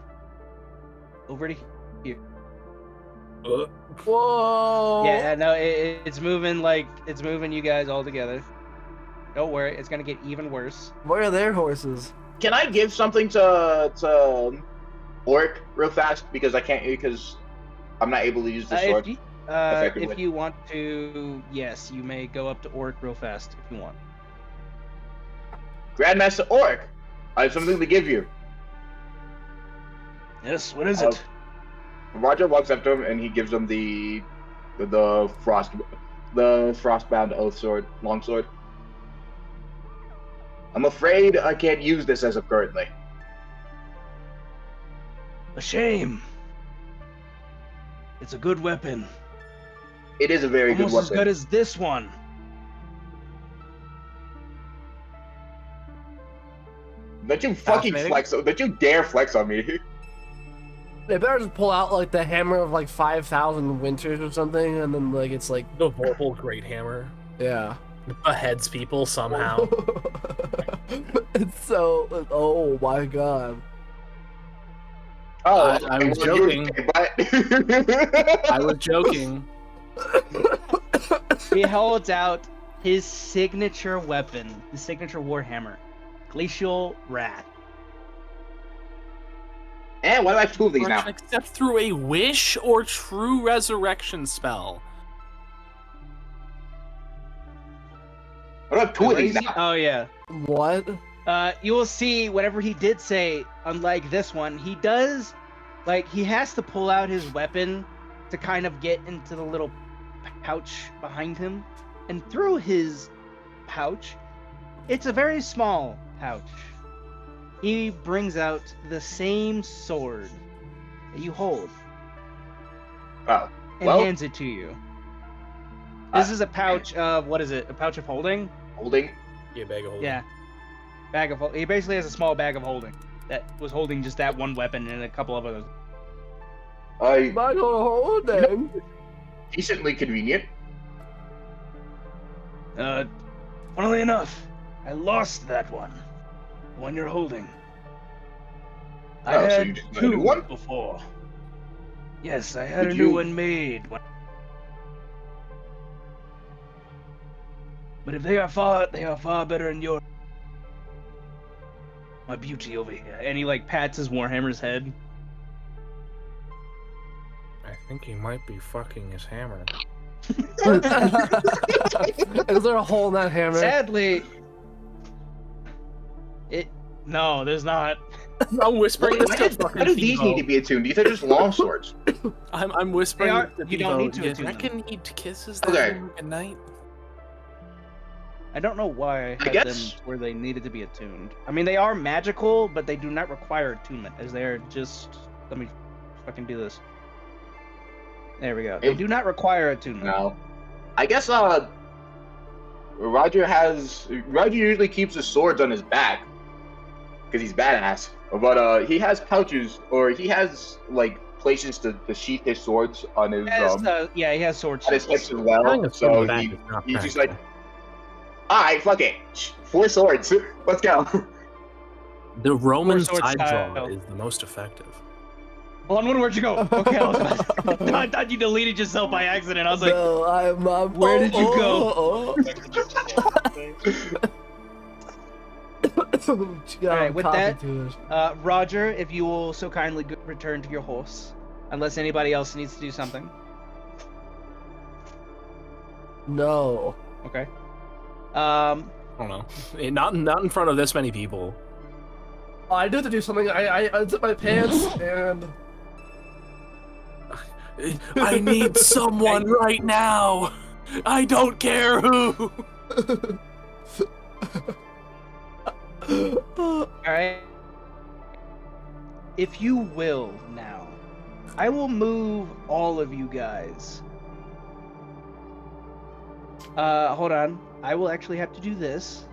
over to here. Whoa. Yeah, no, it's moving you guys all together. Don't worry, it's gonna get even worse. Where are their horses? Can I give something to Orc real fast because I'm not able to use the sword. effectively. If you want to, yes, you may go up to Orc real fast if you want. Grandmaster Orc, I have something to give you. Yes, what is it? Roger walks up to him and he gives him the frostbound oath sword, longsword. I'm afraid I can't use this as of currently. A shame. It's a good weapon. It is a very Almost good as weapon. good as this one. Don't you fucking Fascinating. flex? Don't you dare flex on me? They better just pull out like the hammer of like 5,000 winters or something, and then like it's like The Vorpal Great Hammer yeah. beheads people somehow. It's so oh my god. Oh, I was well, you- joking. but- I was joking. He holds out his signature weapon, his signature warhammer, Glacial Wrath. And why do I have two of these now? Except through a wish or true resurrection spell. Why do I have two of these Crazy- now? Oh yeah. What? You will see whatever he did say, unlike this one, he does, like, he has to pull out his weapon to kind of get into the little pouch behind him. And through his pouch, it's a very small pouch. He brings out the same sword that you hold Oh, and well, hands it to you. This is a pouch of, what is it? A pouch of holding? holding. Yeah, bag of holding. Yeah. Bag of he basically has a small bag of holding that was holding just that one weapon and a couple of others. I My holding. decently convenient. Funnily enough, I lost that one. The one you're holding. I Oh, so had you just got a new two one? before. Yes, I had Would a new you- one made. But if they are far better in your. My beauty over here. And he like pats his warhammer's head. I think he might be fucking his hammer. Is there a hole in that hammer? Sadly, no, there's not. I'm whispering this to Why fucking do these need to Thibaut. be attuned? These are just long swords. I'm whispering. They are- to you don't need Thibaut, to "You attune them." reckon he'd kisses Okay. that at night? I don't know why I had guess- them where they needed to be attuned. I mean, they are magical, but they do not require attunement, as they are just. Let me fucking do this. There we go. They If- do not require attunement. No. I guess Roger usually keeps his swords on his back because he's badass. But he has pouches, or he has like places to sheath his swords on his He has, yeah, he has sword on his shields. hips as well. So he's just like, alright, fuck it, 4 swords, let's go. The Roman sword side style. draw is the most effective. Onward, where'd you go? Okay, I thought you deleted yourself by accident. I was like, no, I'm where did you go? Alright, with that, Roger, if you will so kindly return to your horse, unless anybody else needs to do something. No. Okay. I don't know. Not in front of this many people. Oh, I do have to do something. I unzip my pants and. I need someone right now. I don't care who. Alright. If you will now, I will move all of you guys. Hold on. I will actually have to do this.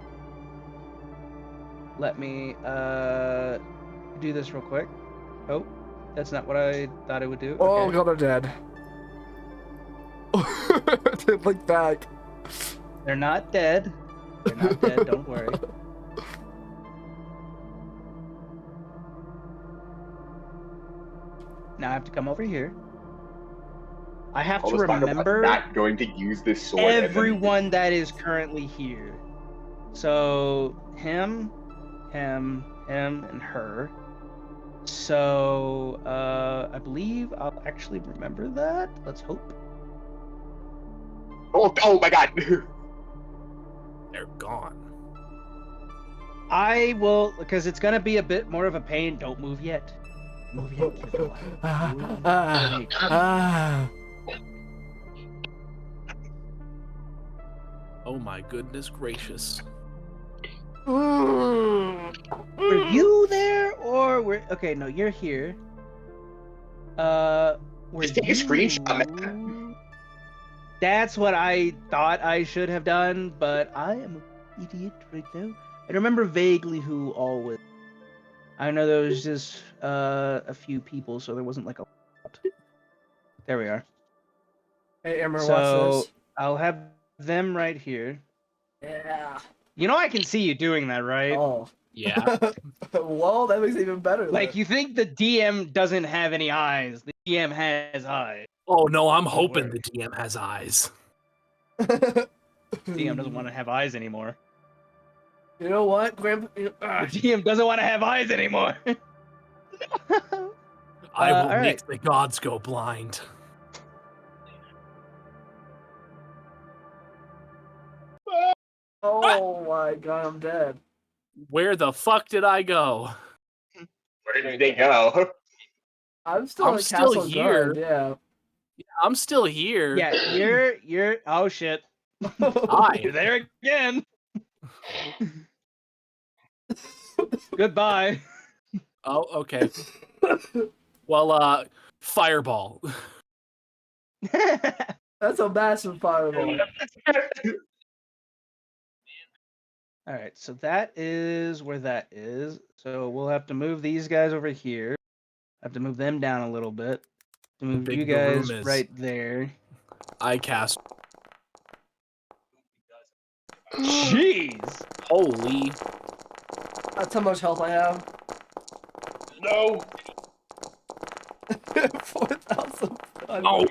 Let me do this real quick. Oh, that's not what I thought it would do. Oh Okay. god, they're dead. They look back. They're not dead. They're not dead, don't worry. Now I have to come over here. I have All to this talk about remember not going to use this sword. and then- everyone that is currently here. So him, and her. So I believe I'll actually remember that. Let's hope. Oh my god. They're gone. I will, because it's gonna be a bit more of a pain. Don't move yet. Move yet. Keep it alive. Oh my goodness gracious. Were you there or were okay? No, you're here. Were Just take a screenshot, you- That's what I thought I should have done, but I am an idiot right now. I remember vaguely who all was. I know there was just a few people, so there wasn't like a lot. There we are. Hey, Emmer, So watch this. I'll have them right here. Yeah. You know I can see you doing that, right? Oh. Yeah. Well, that makes it even better. Like you think the DM doesn't have any eyes? The DM has eyes. Oh no, I'm hoping work. the DM has eyes. DM doesn't want to have eyes anymore. You know what, Grandpa? The DM doesn't want to have eyes anymore. I will all right. make the gods go blind. Oh my god, I'm dead. Where the fuck did I go? Where did they go? I'm still I'm at still Castle here. Guard, yeah. I'm still here. Yeah, you're. Oh shit. Hi. You're there again. Goodbye. Oh, okay. Well, fireball. That's a massive fireball. All right, so that is where that is. So we'll have to move these guys over here. Have to move them down a little bit. To move big you the room guys is. right there. I cast. Jeez. Holy. That's how much health I have. No. 4,000. Oh.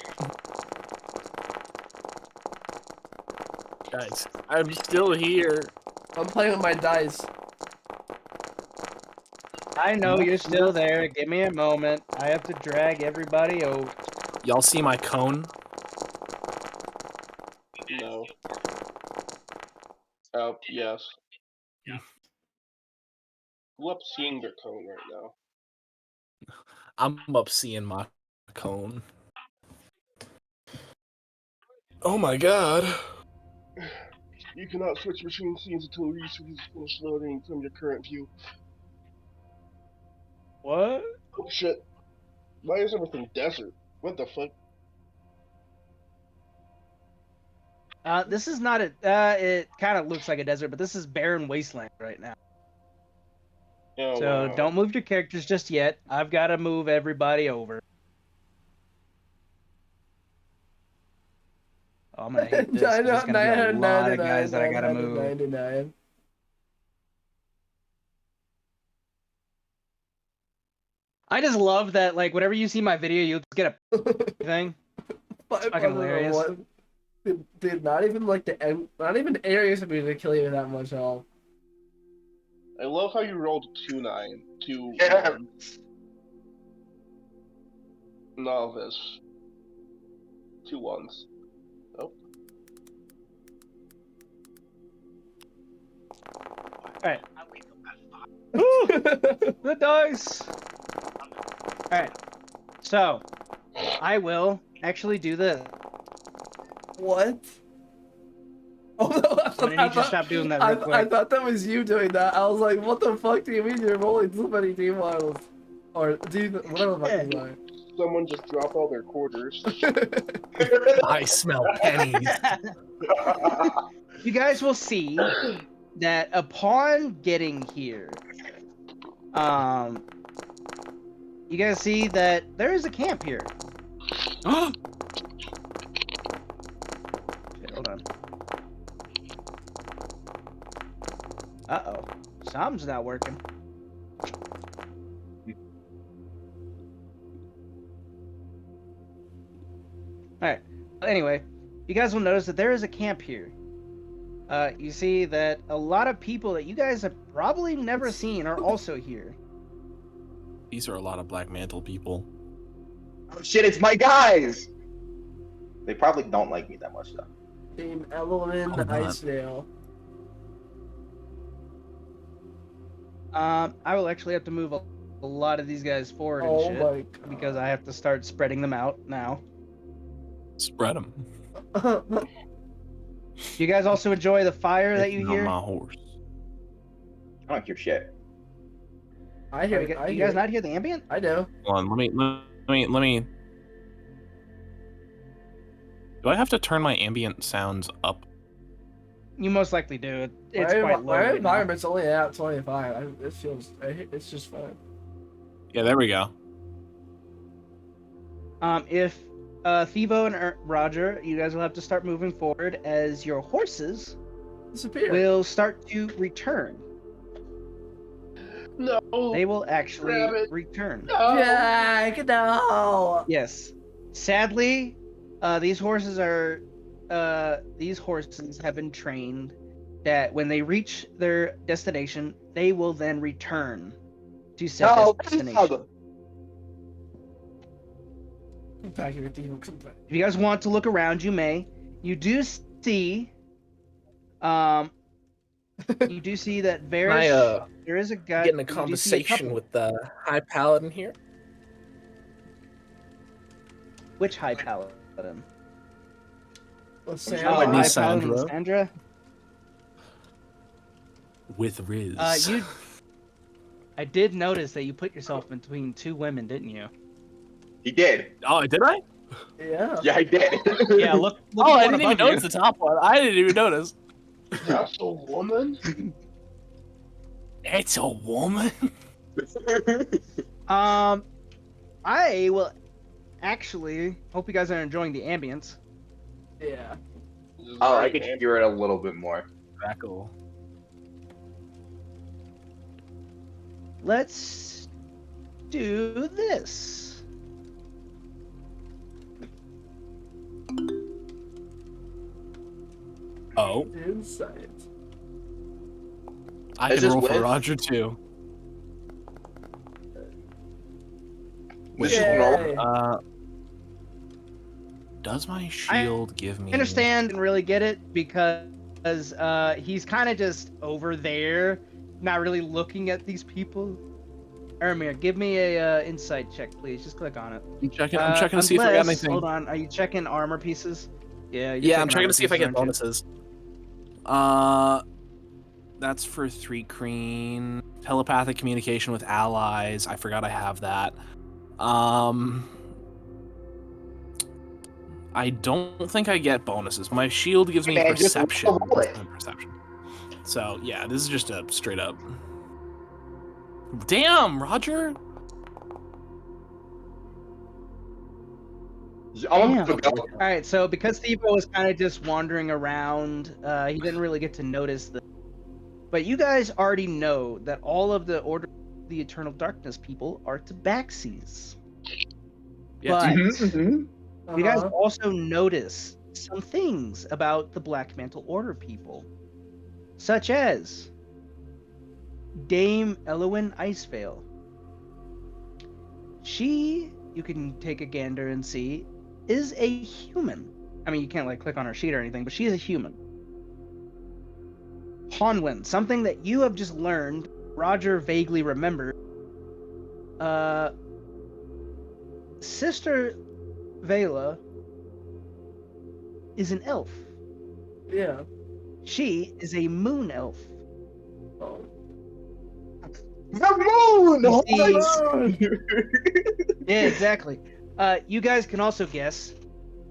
Guys, I'm still here. I'm playing with my dice. I know you're still there. Give me a moment. I have to drag everybody over. Y'all see my cone? No. Oh, yes. Yeah. Pull up seeing their cone right now. I'm up seeing my cone. Oh my god. You cannot switch between scenes until resources finish loading from your current view. What? Oh shit. Why is everything desert? What the fuck? This is not a. It kind of looks like a desert, but this is barren wasteland right now. Oh, So wow. don't move your characters just yet. I've got to move everybody over. Oh, I'm gonna hate this. 'cause There's gonna be a lot of guys that I gotta move. 999. I just love that. Like, whenever you see my video, you just get a thing. It's fucking hilarious. Dude, not even like not even areas of me to kill you that much health. I love how you rolled 2-9 to Yeah. novice. 2 1s. Oh. Alright. The dice! Alright. So, I will actually do this. What? Oh no! I'm gonna need you to stop doing that real I quick. thought that was you doing that. I was like, what the fuck do you mean you're rolling so many D-Miles? Or whatever the fuck you are. Someone just dropped all their quarters. I smell pennies. You guys will see that upon getting here, you guys see that there is a camp here. Shit, hold on. Uh-oh. Something's not working. Alright. Anyway, you guys will notice that there is a camp here. You see that a lot of people that you guys have probably never seen are also here. These are a lot of Black Mantle people. Oh shit, it's my guys! They probably don't like me that much though. Team Evelyn Hold on. Icedale. I will actually have to move a lot of these guys forward and Oh shit my god. because I have to start spreading them out now. Spread them. You guys also enjoy the fire that you hear? my horse. I don't hear shit. I hear. You I guys hear. not hear the ambient? I do. Hold on, let me. Do I have to turn my ambient sounds up? You most likely do. It's my quite low. my right now. environment's only at 25. It's just fine. Yeah, there we go. If Thivo and Roger, you guys will have to start moving forward as your horses Disappear. will start to return. No. They will actually Rabbit. return. No. Jack, no. Yes. Sadly, these horses have been trained that when they reach their destination, they will then return to said No, destination. Come back here, Dino. Come back. If you guys want to look around, you may. You do see, that Can I there is a guy. get in a you do see conversation couple. with the High Paladin here? Which High Paladin? Lysandra. Oh, High Lysandra. Paladin Lysandra. With Riz. I did notice that you put yourself between two women, didn't you? He did. Oh, did I? Yeah. Yeah, he did. Yeah, look Oh, at I the one didn't even above you. notice the top one. I didn't even notice. That's a woman? It's a woman. I will actually hope you guys are enjoying the ambience. Yeah. Oh, I could hear it a little bit more. Crackle. Let's do this. Oh, Insight. I Is can this roll for with? Roger too. This is Yay. normal. Does my shield give me? I understand and really get it because he's kind of just over there, not really looking at these people. Ermir, give me a insight check, please. Just click on it. I'm checking to see if I got Unless- anything. Hold on, are you checking armor pieces? Yeah. you're Yeah, I'm checking armor to see if I pieces, get aren't you? bonuses. That's for 3 Kreen. Telepathic communication with allies. I forgot I have that. I don't think I get bonuses. My shield gives me Man, just perception. roll it. Perception. So yeah, this is just a straight up. Damn, Roger. I'm Damn. gonna go. All right, so because Thivo was kind of just wandering around, he didn't really get to notice this. But you guys already know that all of the Order of the Eternal Darkness people are Tabaxis. Yeah. But you guys also notice some things about the Black Mantle Order people, such as Dame Elowyn Iceveil. She, you can take a gander and see, is a human. I mean, you can't like click on her sheet or anything, but she is a human. Honwyn, something that you have just learned, Roger vaguely remembered. Sister Vela is an elf. Yeah. She is a moon elf. Oh. The moon! You Oh see- my God! Yeah, exactly. You guys can also guess,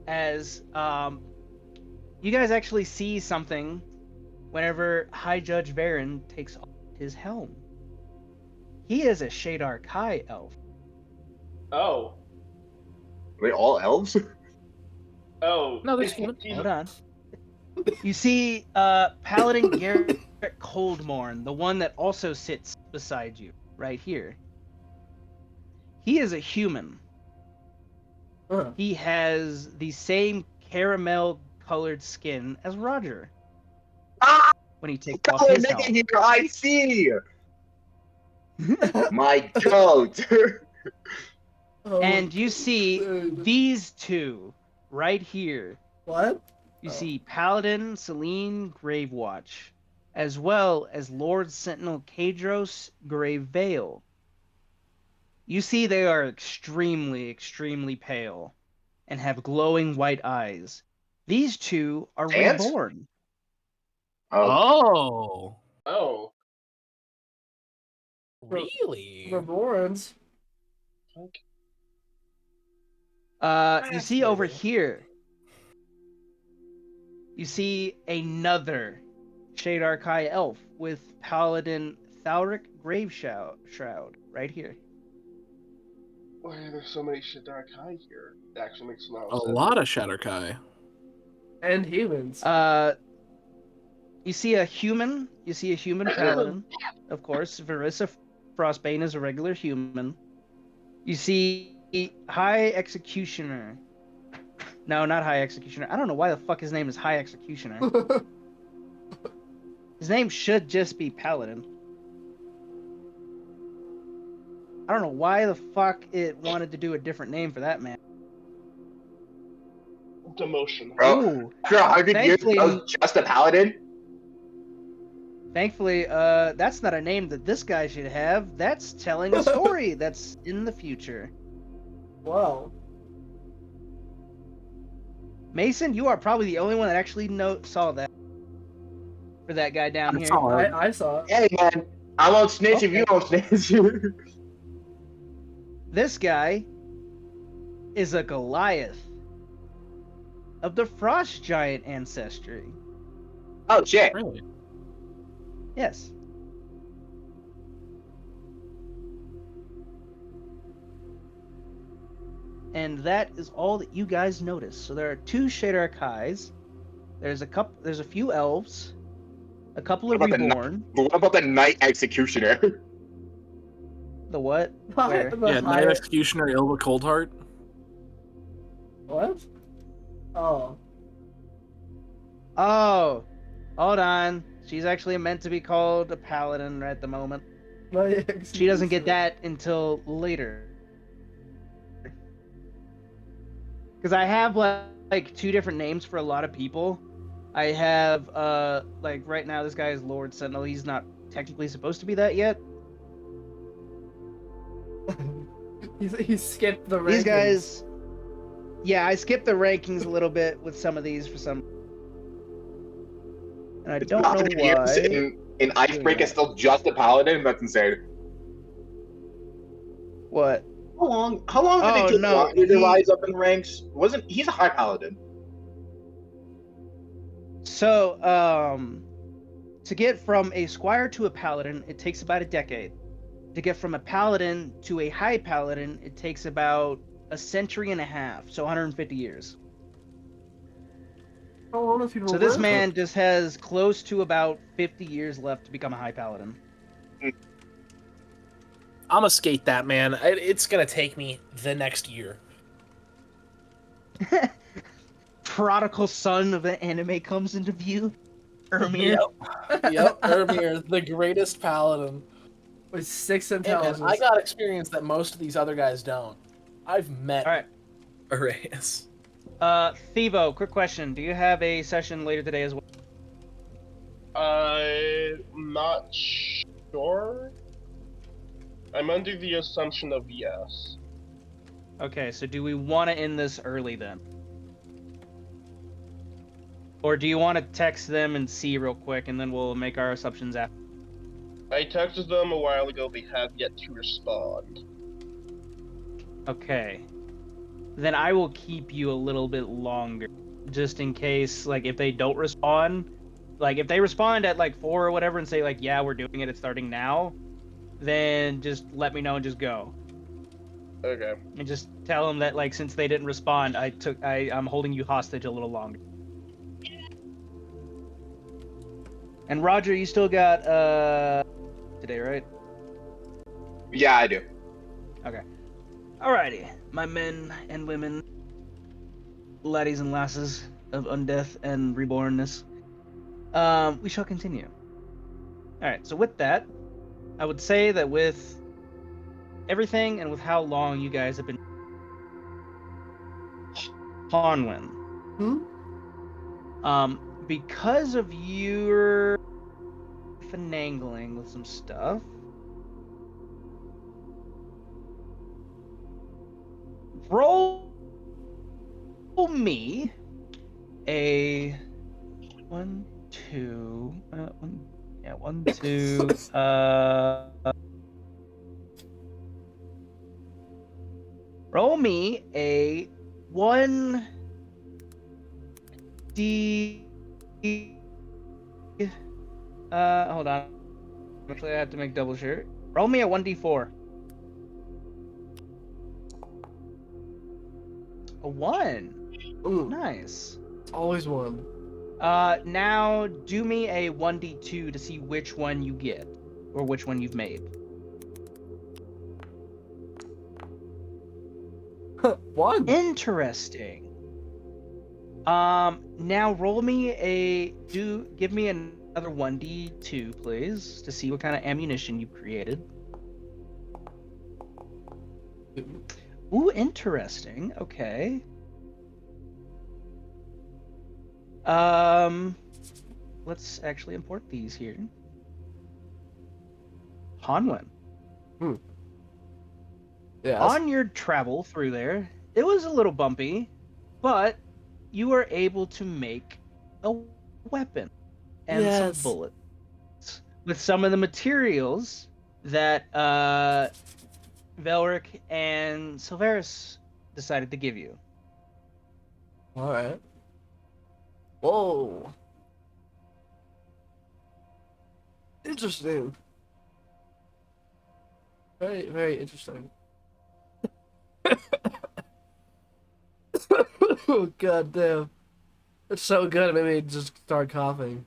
as you guys actually see something whenever High Judge Varen takes off his helm. He is a Shadar Kai elf. Oh. Wait, all elves? Oh. No, there's Hold on. You see Paladin Garrett Coldmorn, the one that also sits beside you, right here. He is a human. Huh. He has the same caramel colored skin as Roger Ah! when he takes off Oh, his nigga helm. here, I see! My goat! Oh, And you see dude. these two right here. What? You Oh. see Paladin Celine Gravewatch, as well as Lord Sentinel Kadros Graveveil. You see they are extremely, extremely pale and have glowing white eyes. These two are Ants? reborn. Oh. Oh. Oh. Really? Reborns. You see over here. You see another Shadar Kai elf with Paladin Thalric Grave Shroud right here. Why are there so many Shadar-kai here? It actually makes no A sense. lot of Shadar-kai. And humans. You see a human. You see a human paladin, of course. Verissa Frostbane is a regular human. You see High Executioner. No, not High Executioner. I don't know why the fuck his name is High Executioner. His name should just be Paladin. I don't know why the fuck it wanted to do a different name for that man. Demotion. Bro, Ooh, for 100 years, thankfully- I was just a paladin. Thankfully, that's not a name that this guy should have. That's telling a story that's in the future. Wow. Mason, you are probably the only one that actually saw that. For that guy down I here. saw it. I saw it. Hey man, I won't snitch if you won't snitch. This guy is a Goliath of the Frost Giant ancestry. Oh shit. Really? Yes. And that is all that you guys notice. So there are 2 Shadar Kais. There's a few elves, a couple of What about the reborn. What about the Night Executioner? The what? Why Where? the Yeah, Night higher- Executioner Ilva Coldheart. What? Oh. Oh, hold on. She's actually meant to be called a paladin at the moment. She doesn't get that until later. Because I have like 2 different names for a lot of people. I have like right now this guy is Lord Sentinel. He's not technically supposed to be that yet. He skipped the rankings. These guys, yeah, I skipped the rankings a little bit with some of these for some, and I don't know 100 years why. in Icebreak is still just a paladin? That's insane. What? How long did Oh, it take no, longer to he- rise up in ranks? He's a high paladin. So, to get from a squire to a paladin, it takes about a decade. To get from a paladin to a high paladin, it takes about a century and a half, so 150 years. How long have people So this lived? man just has close to about 50 years left to become a high paladin. I'm gonna skate that, man. It's gonna take me the next year. Prodigal son of an anime comes into view. Ermir. Yep, Ermir, the greatest paladin. With 6 Hey, man, intelligence. I got experience that most of these other guys don't. I've met All right. Arrayus. Thivo, quick question. Do you have a session later today as well? I'm not sure. I'm under the assumption of yes. Okay, so do we want to end this early then? Or do you want to text them and see real quick, and then we'll make our assumptions after? I texted them a while ago. They have yet to respond. Okay. Then I will keep you a little bit longer, just in case, like, if they don't respond, like, if they respond at, like, 4 or whatever and say, like, yeah, we're doing it, it's starting now, then just let me know and just go. Okay. And just tell them that, like, since they didn't respond, I'm holding you hostage a little longer. And Roger, you still got, today, right? Yeah, I do. Okay. Alrighty, my men and women, laddies and lasses of undeath and rebornness. We shall continue. Alright, so with that, I would say that with everything and with how long you guys have been Honwin. Because of your finagling with some stuff, roll me a 1, 2, 1, 2, roll me a 1d, hold on, actually I have to make double sure. Roll me a 1d4. A 1. Ooh, Nice. it's always one. Now do me a 1d2 to see which one you get, or which one you've made. One. Interesting. Now roll me give me another 1d2, please, to see what kind of ammunition you've created. Ooh, interesting. Okay. Let's actually import these here. Hanwen. Yeah. On your travel through there, it was a little bumpy, but you were able to make a weapon and Yes. some bullets with some of the materials that Velric and Silveris decided to give you. All right. Whoa. Interesting. Very, very interesting. Oh, God damn. It's so good, it made me just start coughing.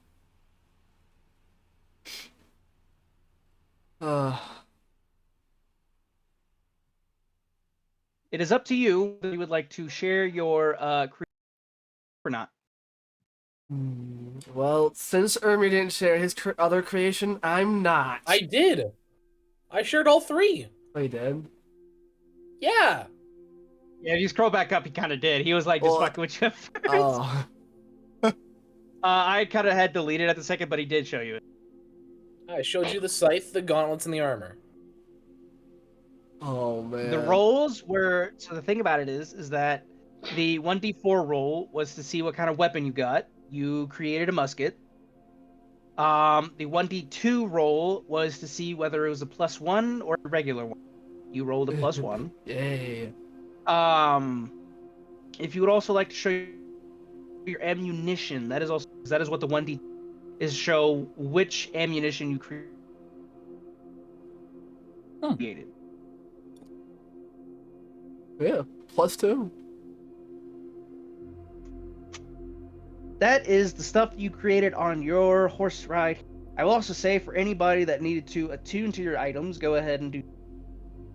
It is up to you whether you would like to share your or not. Well, since Ermi didn't share his other creation, I'm not. I did. I shared all 3. Oh, you did? Yeah. Yeah, if you scroll back up, he kind of did. He was like just Well, fucking with you at first. Oh. I kind of had deleted at the second, but he did show you it. I showed you the scythe, the gauntlets, and the armor. Oh, man. The rolls were so the thing about it is that the 1d4 roll was to see what kind of weapon you got. You created a musket. The 1d2 roll was to see whether it was a +1 or a regular one. You rolled a +1. Yay. If you would also like to show your ammunition, that is what the 1d is, show which ammunition you created. Yeah, +2. That is the stuff you created on your horse ride. I will also say for anybody that needed to attune to your items, go ahead and do.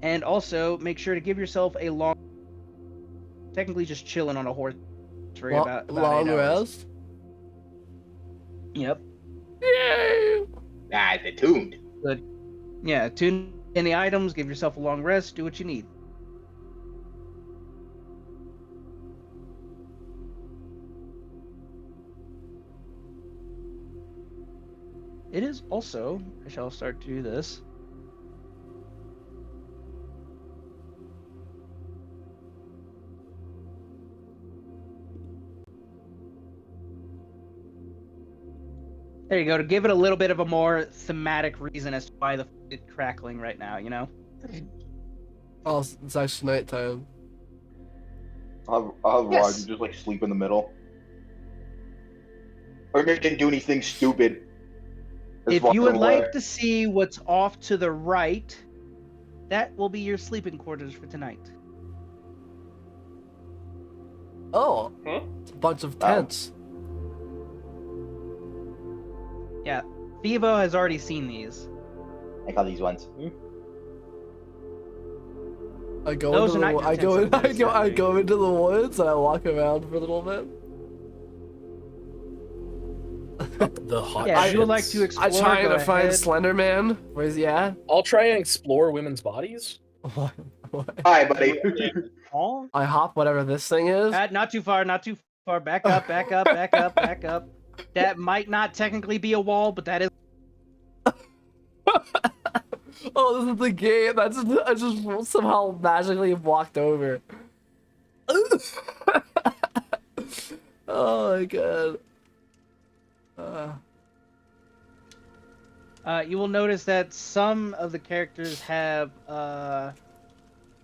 And also make sure to give yourself a long, technically just chilling on a horse for about long 8 hours. rest. Yep. Yay! Ah, it's attuned. Good. Yeah, tune in the items, give yourself a long rest, do what you need. It is also, I shall start to do this. There you go, to give it a little bit of a more thematic reason as to why the it's crackling right now, you know? Oh, it's actually nighttime. I'll Yes. you just like sleep in the middle. Or maybe didn't do anything stupid. Just If walk you would away. like to see what's off to the right, that will be your sleeping quarters for tonight. Oh, Huh? it's a bunch of tents. Yeah, Thivo has already seen these. I got these ones. I go Those into are the not your I go tents, in, I go into the woods and I walk around for a little bit. The hot Yeah, if you would shits. like to explore, I try go to find ahead. Slender Man. Where's he at? I'll try and explore women's bodies. What? Hi, buddy. Oh. I hop whatever this thing is. Not too far, not too far. Back up, back up, back up, back up. That might not technically be a wall, but that is. Oh, this is the game. I just somehow magically walked over. Oh my god. You will notice that some of the characters have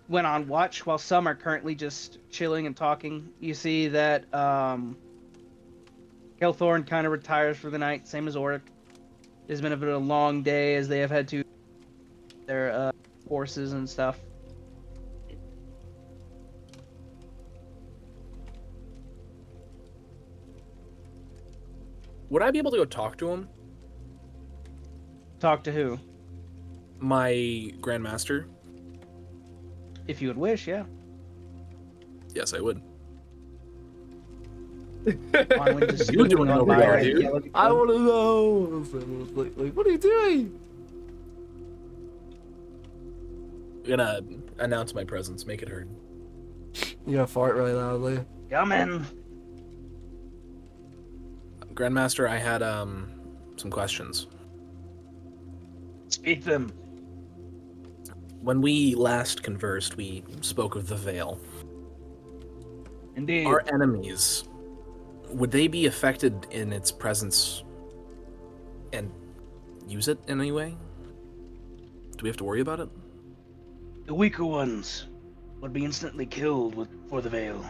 went on watch, while some are currently just chilling and talking. You see that Kelthorn kind of retires for the night, same as Oric. It's been a bit of a long day as they have had to their horses and stuff. Would I be able to go talk to him? Talk to who? My Grandmaster? If you would wish, yeah. Yes, I would. Onwin just You doing on over by there, and dude? yelling at I you. want to know. Like, what are you doing? I'm gonna announce my presence, make it heard. You gotta fart really loudly. Come in. Grandmaster, I had some questions. Speak them. When we last conversed, we spoke of the Veil. Indeed. Our enemies, would they be affected in its presence and use it in any way? Do we have to worry about it? The weaker ones would be instantly killed for the Veil.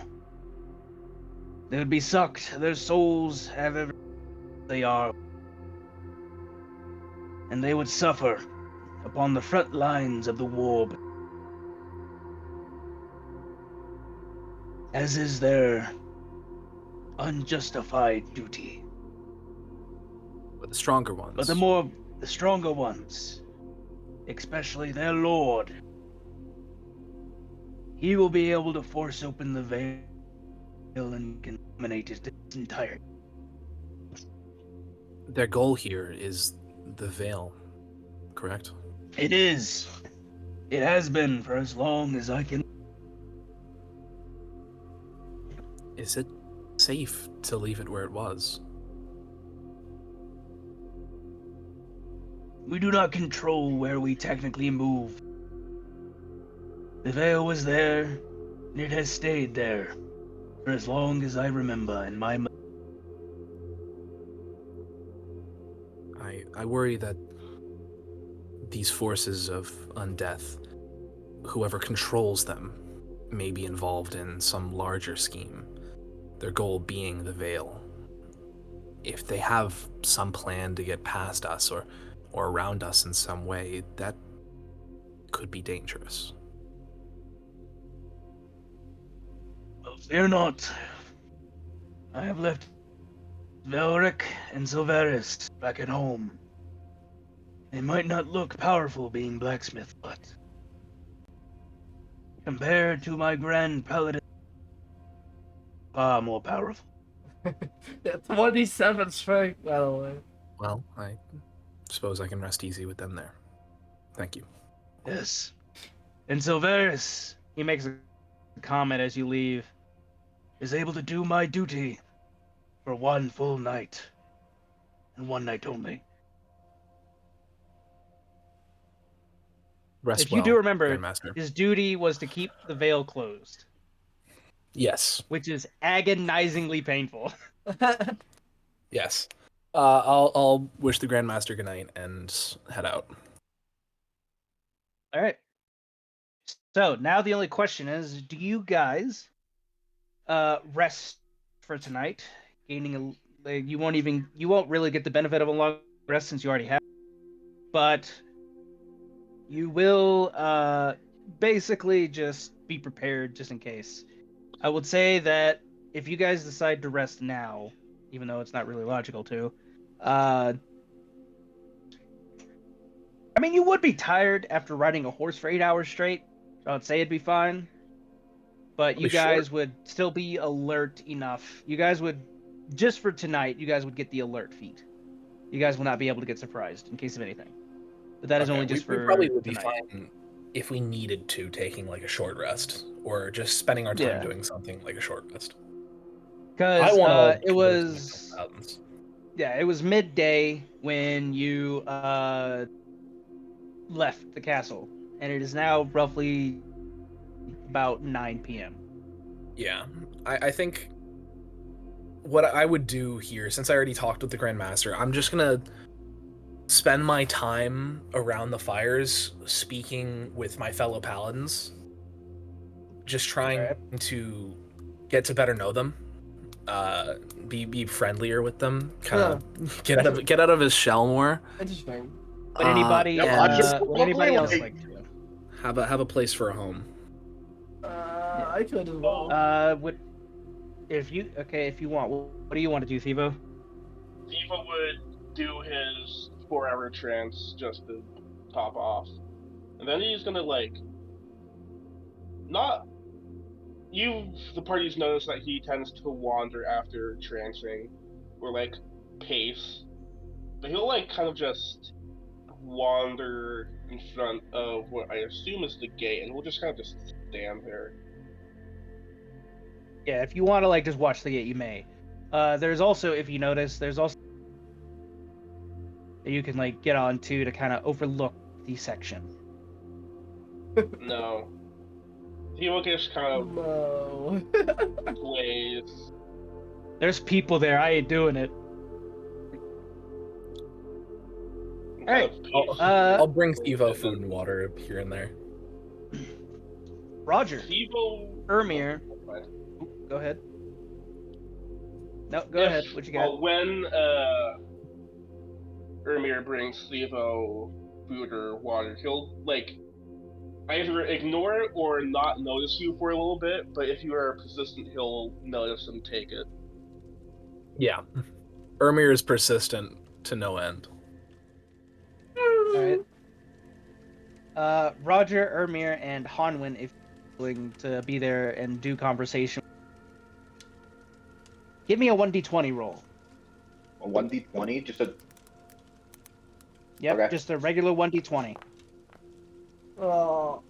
They would be sucked, their souls have every they are. And they would suffer upon the front lines of the war. As is their unjustified duty. But the stronger ones. But the stronger ones, especially their lord, he will be able to force open the veil and contaminate its entire. Their goal here is the Veil, correct? It is. It has been for as long as I can. Is it safe to leave it where it was? We do not control where we technically move. The veil was there, and it has stayed there for as long as I remember in my. I worry that these forces of undeath, whoever controls them, may be involved in some larger scheme, their goal being the Veil. If they have some plan to get past us or around us in some way, that could be dangerous. Well, fear not. I have left Velric and Silveris back at home. They might not look powerful being blacksmith, but compared to my grand paladin, far more powerful. Yeah, 27 strength, by the way. Well, I suppose I can rest easy with them there. Thank you. Yes. And Silveris, He makes a comment as you leave. is able to do my duty for one full night, and one night only. Rest If you do well, remember, Grandmaster. his duty was to keep the veil closed, Yes. which is agonizingly painful. Yes. I'll wish the Grandmaster good night and head out. All right. So now the only question is, do you guys rest for tonight? Gaining you won't really get the benefit of a long rest since you already have, but you will basically just be prepared just in case. I would say that if you guys decide to rest now, even though it's not really logical to, I mean, you would be tired after riding a horse for 8 hours straight. So I'd say it'd be fine. But you guys would still be alert enough. You guys would, just for tonight, you guys would get the alert feat. You guys will not be able to get surprised in case of anything. But that is only just we for probably would be tonight. fine if we needed to, taking like a short rest or just spending our time Yeah. doing something like a short rest. Because wanna it was... mountains. Yeah, it was midday when you left the castle. And it is now roughly about 9 p.m. Yeah, I think what I would do here, since I already talked with the Grandmaster, I'm just gonna spend my time around the fires speaking with my fellow paladins, just trying to get to better know them, be friendlier with them, kind of get out of his shell more. Interesting. Would anybody, would anybody else like to? Have a place for a home. I could as well. If you want, what do you want to do, Thivo? Diva would do his 4-hour trance just to top off. And then he's gonna, like, not... the party's noticed that he tends to wander after trancing, or, like, pace. But he'll, like, kind of just wander in front of what I assume is the gate, and we'll just kind of just stand there. Yeah, if you want to like just watch the gate, you may. There's also, if you notice, there's also that you can like get on to kind of overlook the section. No. He will just kind of No. plays. There's people there. I ain't doing it. All right. I'll bring Evo food and water here and there. Roger. Evo. Ermir. Go ahead. No, go ahead. What you got? Well, when Ermir brings Evo food or water, he'll like either ignore it or not notice you for a little bit. But if you are persistent, he'll notice and take it. Yeah. Ermir is persistent to no end. All right. Roger, Ermir, and Hanwin, if you're willing to be there and do conversation. Give me a 1d20 roll. A 1d20? Just a... Yep, Okay. just a regular 1d20. Oh.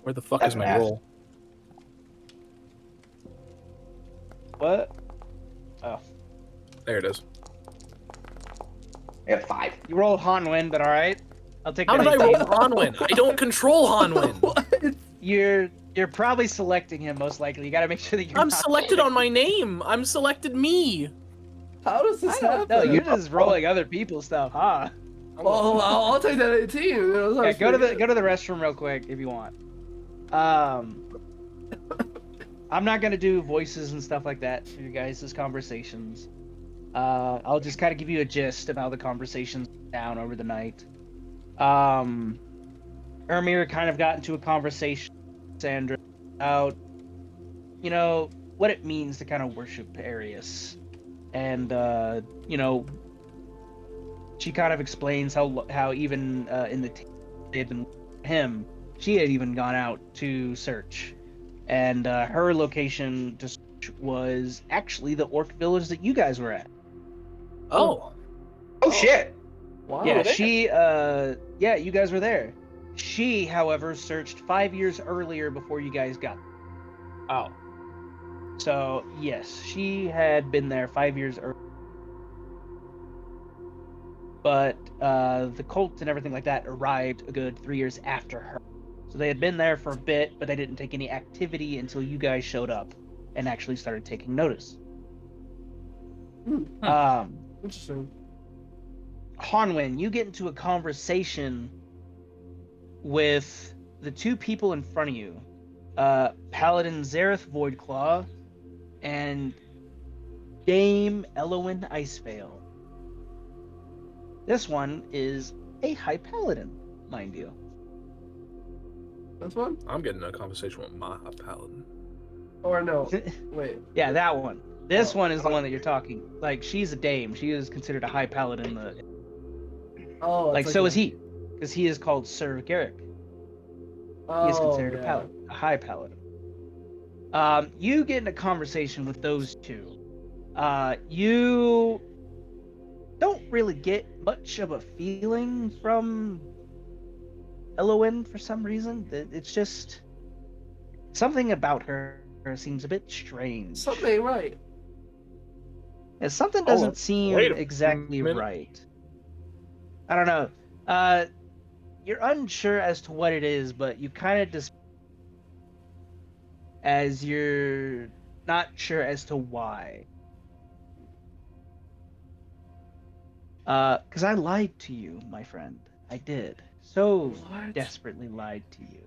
Where the fuck That's is my nasty. roll? What? Oh. There it is. I got 5. You rolled Hanwin, but alright. I'll take How that. did I roll 18. Hanwin? I don't control Hanwin. You're probably selecting him most likely. You gotta make sure that you're I'm not... selected on my name. I'm selected me. How does this happen? No, you're just rolling other people's stuff, huh? Well, I'll take that 18. Yeah, go to the restroom real quick if you want. I'm not gonna do voices and stuff like that for you guys' conversations. I'll just kind of give you a gist of how the conversations went down over the night. Ermir kind of got into a conversation with Sandra about, you know, what it means to kind of worship Arius. And, you know, she kind of explains how even in the they had been him, she had even gone out to search. And her location to search was actually the orc village that you guys were at. Oh. Oh shit! Wow. Yeah, yeah, you guys were there. She, however, searched 5 years earlier before you guys got there. Oh. So, yes, she had been there 5 years earlier. But the cult and everything like that arrived a good 3 years after her. So they had been there for a bit, but they didn't take any activity until you guys showed up and actually started taking notice. Interesting. Hanwin, you get into a conversation with the two people in front of you, Paladin Zareth Voidclaw and Dame Elowin Icevale. This one is a high paladin, mind you. This one? I'm getting a conversation with my paladin. Or no? Wait. Yeah, that one. This one is the one that you're talking. Like, she's a dame. She is considered a high paladin. Oh. Like, so is he, because he is called Sir Garrick. He is considered a paladin, a high paladin. You get in a conversation with those two. You don't really get much of a feeling from Elowin for some reason. It's just something about her seems a bit strange. Something ain't right. Yeah, something doesn't seem wait a exactly minute. right. I don't know. You're unsure as to what it is, but you kind of just, as you're not sure as to why. Because I lied to you, my friend. I did. So What? desperately lied to you.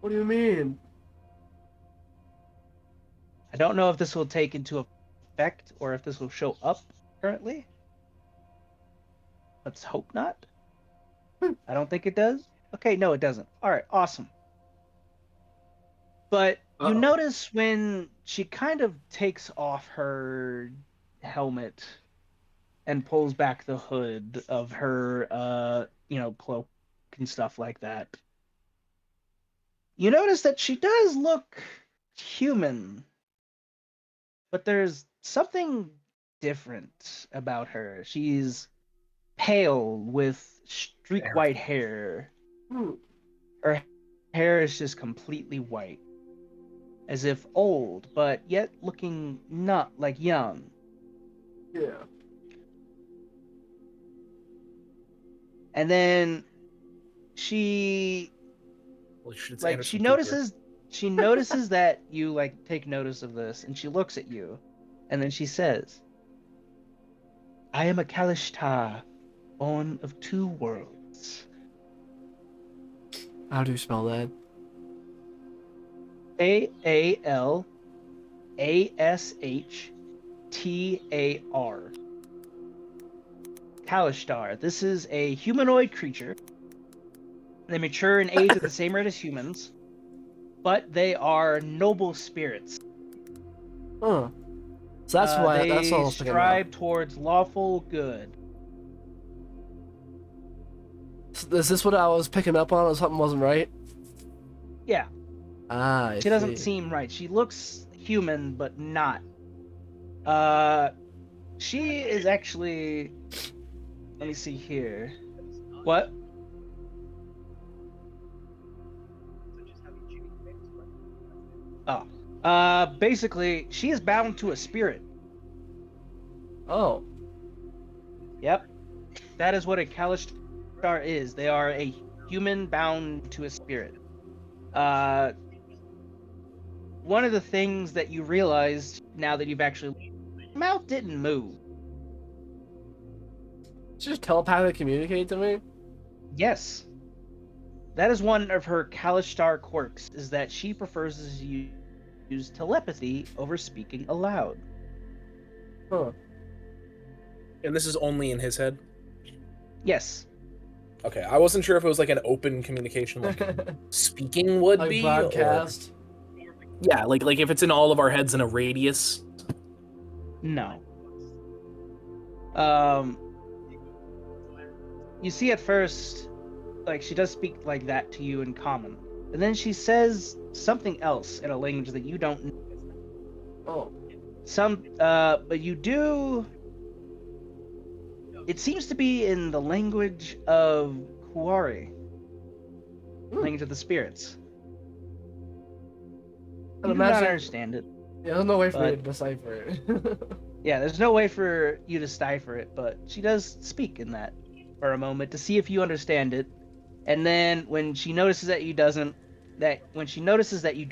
What do you mean? I don't know if this will take into effect or if this will show up currently. Let's hope not. I don't think it does. Okay, no, it doesn't. All right, awesome. But You notice when she kind of takes off her helmet and pulls back the hood of her, cloak and stuff like that. You notice that she does look human, but there's something different about her. She's pale with streak white hair. Her hair is just completely white, as if old, but yet looking not like young. Yeah. And then she notices that you like take notice of this, and she looks at you, and then she says, "I am a Kalishtar, born of two worlds." How do you spell that? Kaalashtar. Kalishtar. This is a humanoid creature. They mature in age at the same rate as humans, but they are noble spirits. Huh. So that's why that's all I was they thinking strive towards lawful good. about. Is this what I was picking up on, or something wasn't right? Yeah. I She doesn't see. seem right. She looks human, but not. She is actually. Let me see here. What? Oh. Basically, she is bound to a spirit. Oh. Yep. That is what a Kalishtar is. They are a human bound to a spirit. One of the things that you realized now that you've actually... Mouth didn't move. Just telepathy communicate to me? Yes. That is one of her Kalishtar quirks, is that she prefers to use telepathy over speaking aloud. Huh. And this is only in his head? Yes. Okay, I wasn't sure if it was like an open communication, like speaking would Like be, broadcast? yeah, like if it's in all of our heads in a radius. No. You see at first, like, she does speak like that to you in common. And then she says something else in a language that you don't know. Oh. But you do... It seems to be in the language of Kuari. Language of the spirits. You do not understand it. Yeah, there's no way for me to but- decipher it. Yeah, there's no way for you to decipher it, but she does speak in that for a moment to see if you understand it. And then when she notices that you do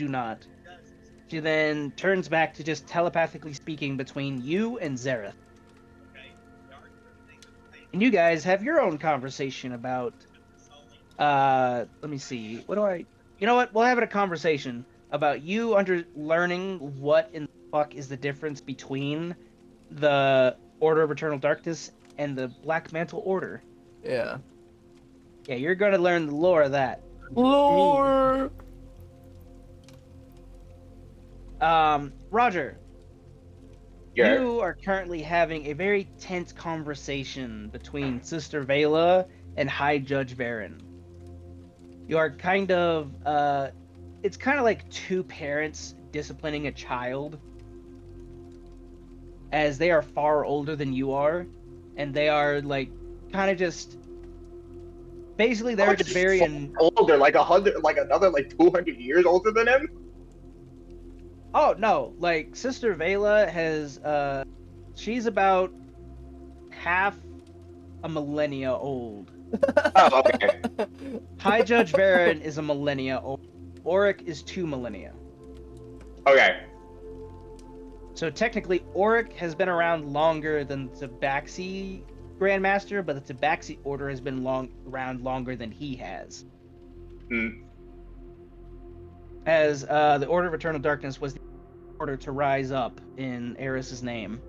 not, she then turns back to just telepathically speaking between you and Zareth. And you guys have your own conversation about let me see. You know what? We'll have a conversation about you learning what in the fuck is the difference between the Order of Eternal Darkness and the Black Mantle Order. Yeah. Yeah, you're gonna learn the lore of that. Lore! Roger. Yeah. You are currently having a very tense conversation between Sister Vela and High Judge Varen. You are kind of, it's kind of like two parents disciplining a child, as they are far older than you are, and they are like, kind of just, basically they're just very older, like 100, like another like 200 years older than him. Oh no, like Sister Vela has she's about half a millennia old. Oh, okay. High Judge Varen is a millennia old. Auric is 2 millennia. Okay. So technically Auric has been around longer than the Tabaxi Grandmaster, but the Tabaxi Order has been around longer than he has. As the Order of Eternal Darkness was the order to rise up in Eris's name.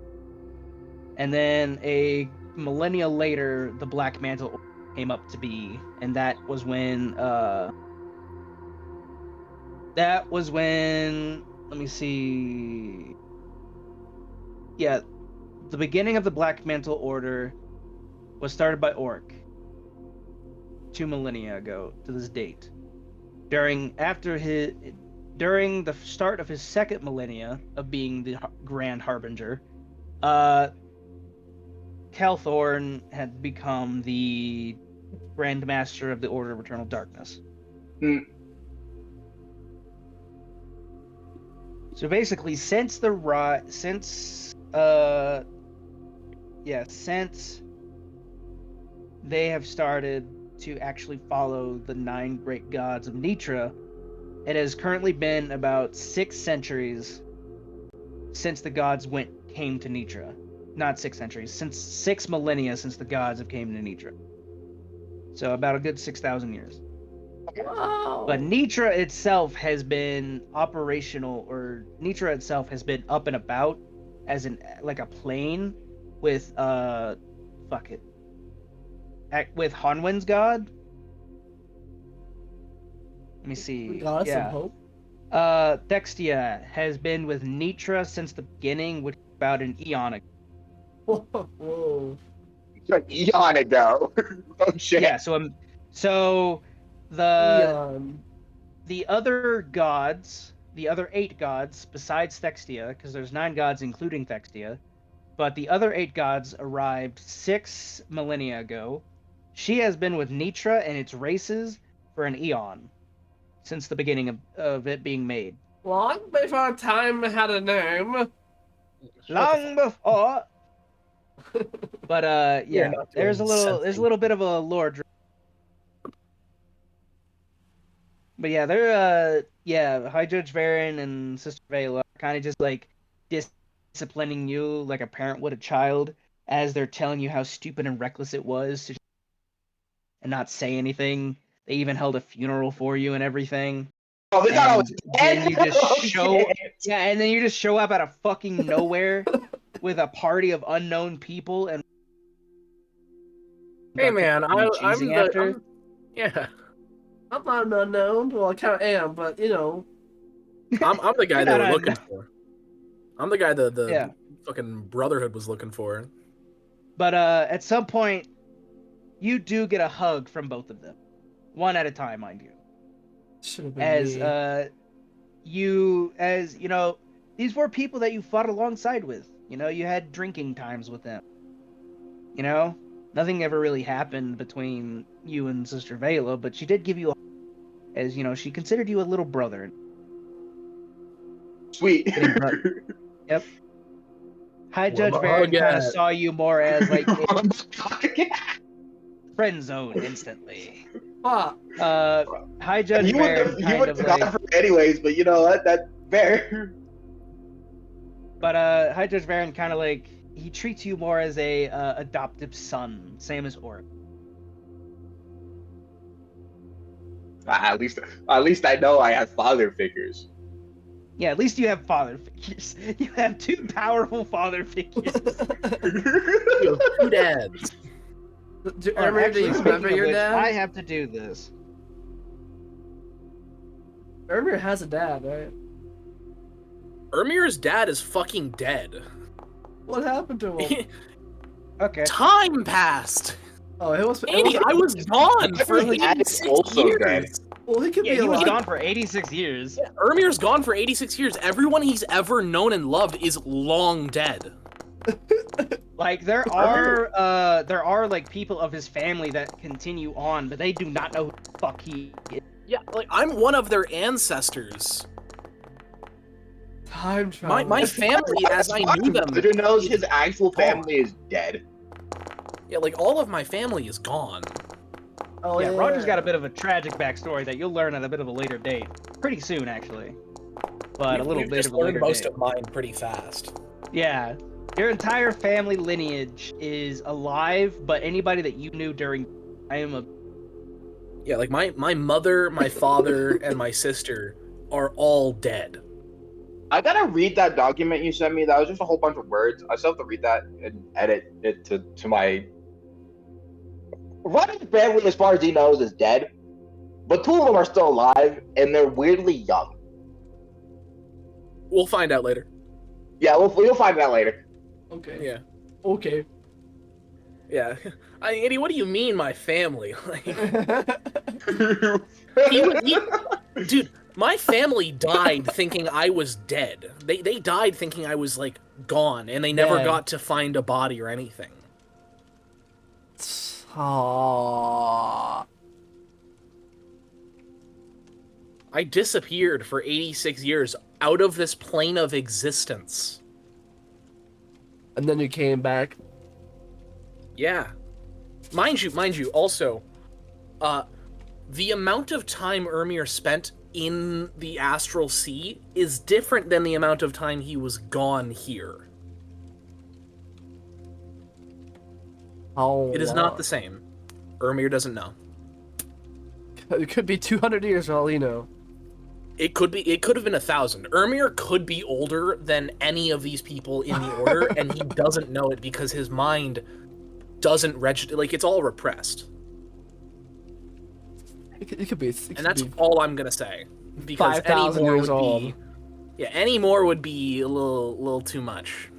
And then a millennia later, the Black Mantle came up to be, and that was when That was when, let me see. Yeah, the beginning of the Black Mantle Order was started by Orc 2 millennia ago to this date. During the start of his second millennia of being the Grand Harbinger, Calthorn had become the Grand Master of the Order of Eternal Darkness. So basically, since they have started to actually follow the 9 great gods of Nitra, it has currently been about 6 centuries since the gods came to Nitra. Not 6 centuries, since 6 millennia since the gods have came to Nitra. So about a good 6,000 years. Wow. But Nitra itself has been operational, or Nitra itself has been up and about as like a plane with with Hanwen's god. Let me see. Goddess of Hope. Thextia has been with Nitra since the beginning, which is about an eon ago. Whoa. It's an eon ago. Oh shit. Yeah, so the other gods, the other 8 gods besides Thextia, because there's 9 gods including Thextia, but the other 8 gods arrived 6 millennia ago. She has been with Nitra and its races for an eon, since the beginning of it being made. Long before time had a name. Long before. But yeah, there's a little bit of a lore. But yeah, they're High Judge Varen and Sister Vela are kind of just like disciplining you like a parent would a child, as they're telling you how stupid and reckless it was and not say anything. They even held a funeral for you and everything. Oh, they thought I was then you just Oh, show shit. and then you just show up out of fucking nowhere with a party of unknown people and Hey man, yeah. I'm not an unknown. Well, I kind of am, but you know. I'm the guy they You're were not looking for. I'm the guy the Yeah. fucking Brotherhood was looking for. But at some point, you do get a hug from both of them, one at a time, mind you. Should have been As me. these were people that you fought alongside with. You know, you had drinking times with them. You know, nothing ever really happened between you and Sister Vela, but she did give you, as you know, she considered you a little brother. Sweet. Yep. High Judge Well, Varen again. kind of saw you more as like a friend zone instantly. Fuck. High Judge you Varen would kind have of gone like, for it anyways, but you know that's fair. but High Judge Varen kind of like, he treats you more as a adoptive son, same as Orc. At least I know I have father figures. Yeah, at least you have father figures. You have 2 powerful father figures. You have 2 dads. Do you Actually, remember speaking of your which, dad? I have to do this. Ermir has a dad, right? Ermir's dad is fucking dead. What happened to him? Okay. Time passed. Oh, it was. Andy, I was gone for like Dad is 86 also years. dead. Well, he could Yeah, be he was alive. gone for 86 years. Ermir's gone for 86 years. Everyone he's ever known and loved is long dead. Like there are like people of his family that continue on, but they do not know who the fuck he is. Yeah, like I'm one of their ancestors. Time travel. My family, as I knew them, Who knows his actual family is dead. yeah, like all of my family is gone. Oh Yeah, Roger's got a bit of a tragic backstory that you'll learn at a bit of a later date. Pretty soon, actually. But a little We've bit just of a later learned most date. of mine pretty fast. Yeah. Your entire family lineage is alive, but anybody that you knew during time of Yeah, like my mother, my father, and my sister are all dead. I gotta read that document you sent me. That was just a whole bunch of words. I still have to read that and edit it to my. One of the family, as far as he knows, is dead, but 2 of them are still alive, and they're weirdly young. We'll find out later. Yeah, we'll find out later. Okay. Yeah. Okay. Yeah. Eddie, what do you mean, my family? Like, dude, my family died thinking I was dead. They died thinking I was, like, gone, and they never Dead. got to find a body or anything. Aww. I disappeared for 86 years out of this plane of existence. And then you came back. Yeah. Mind you, also, the amount of time Ermir spent in the Astral Sea is different than the amount of time he was gone here. Oh, It is not the same. Ermir doesn't know. It could be 200 years for all you know. It could have been 1,000. Ermir could be older than any of these people in the Order, and he doesn't know it because his mind doesn't register. Like, it's all repressed. It could be. And that's all I'm gonna say. Because 5,000 any more years would old. be, yeah, any more would be a little too much.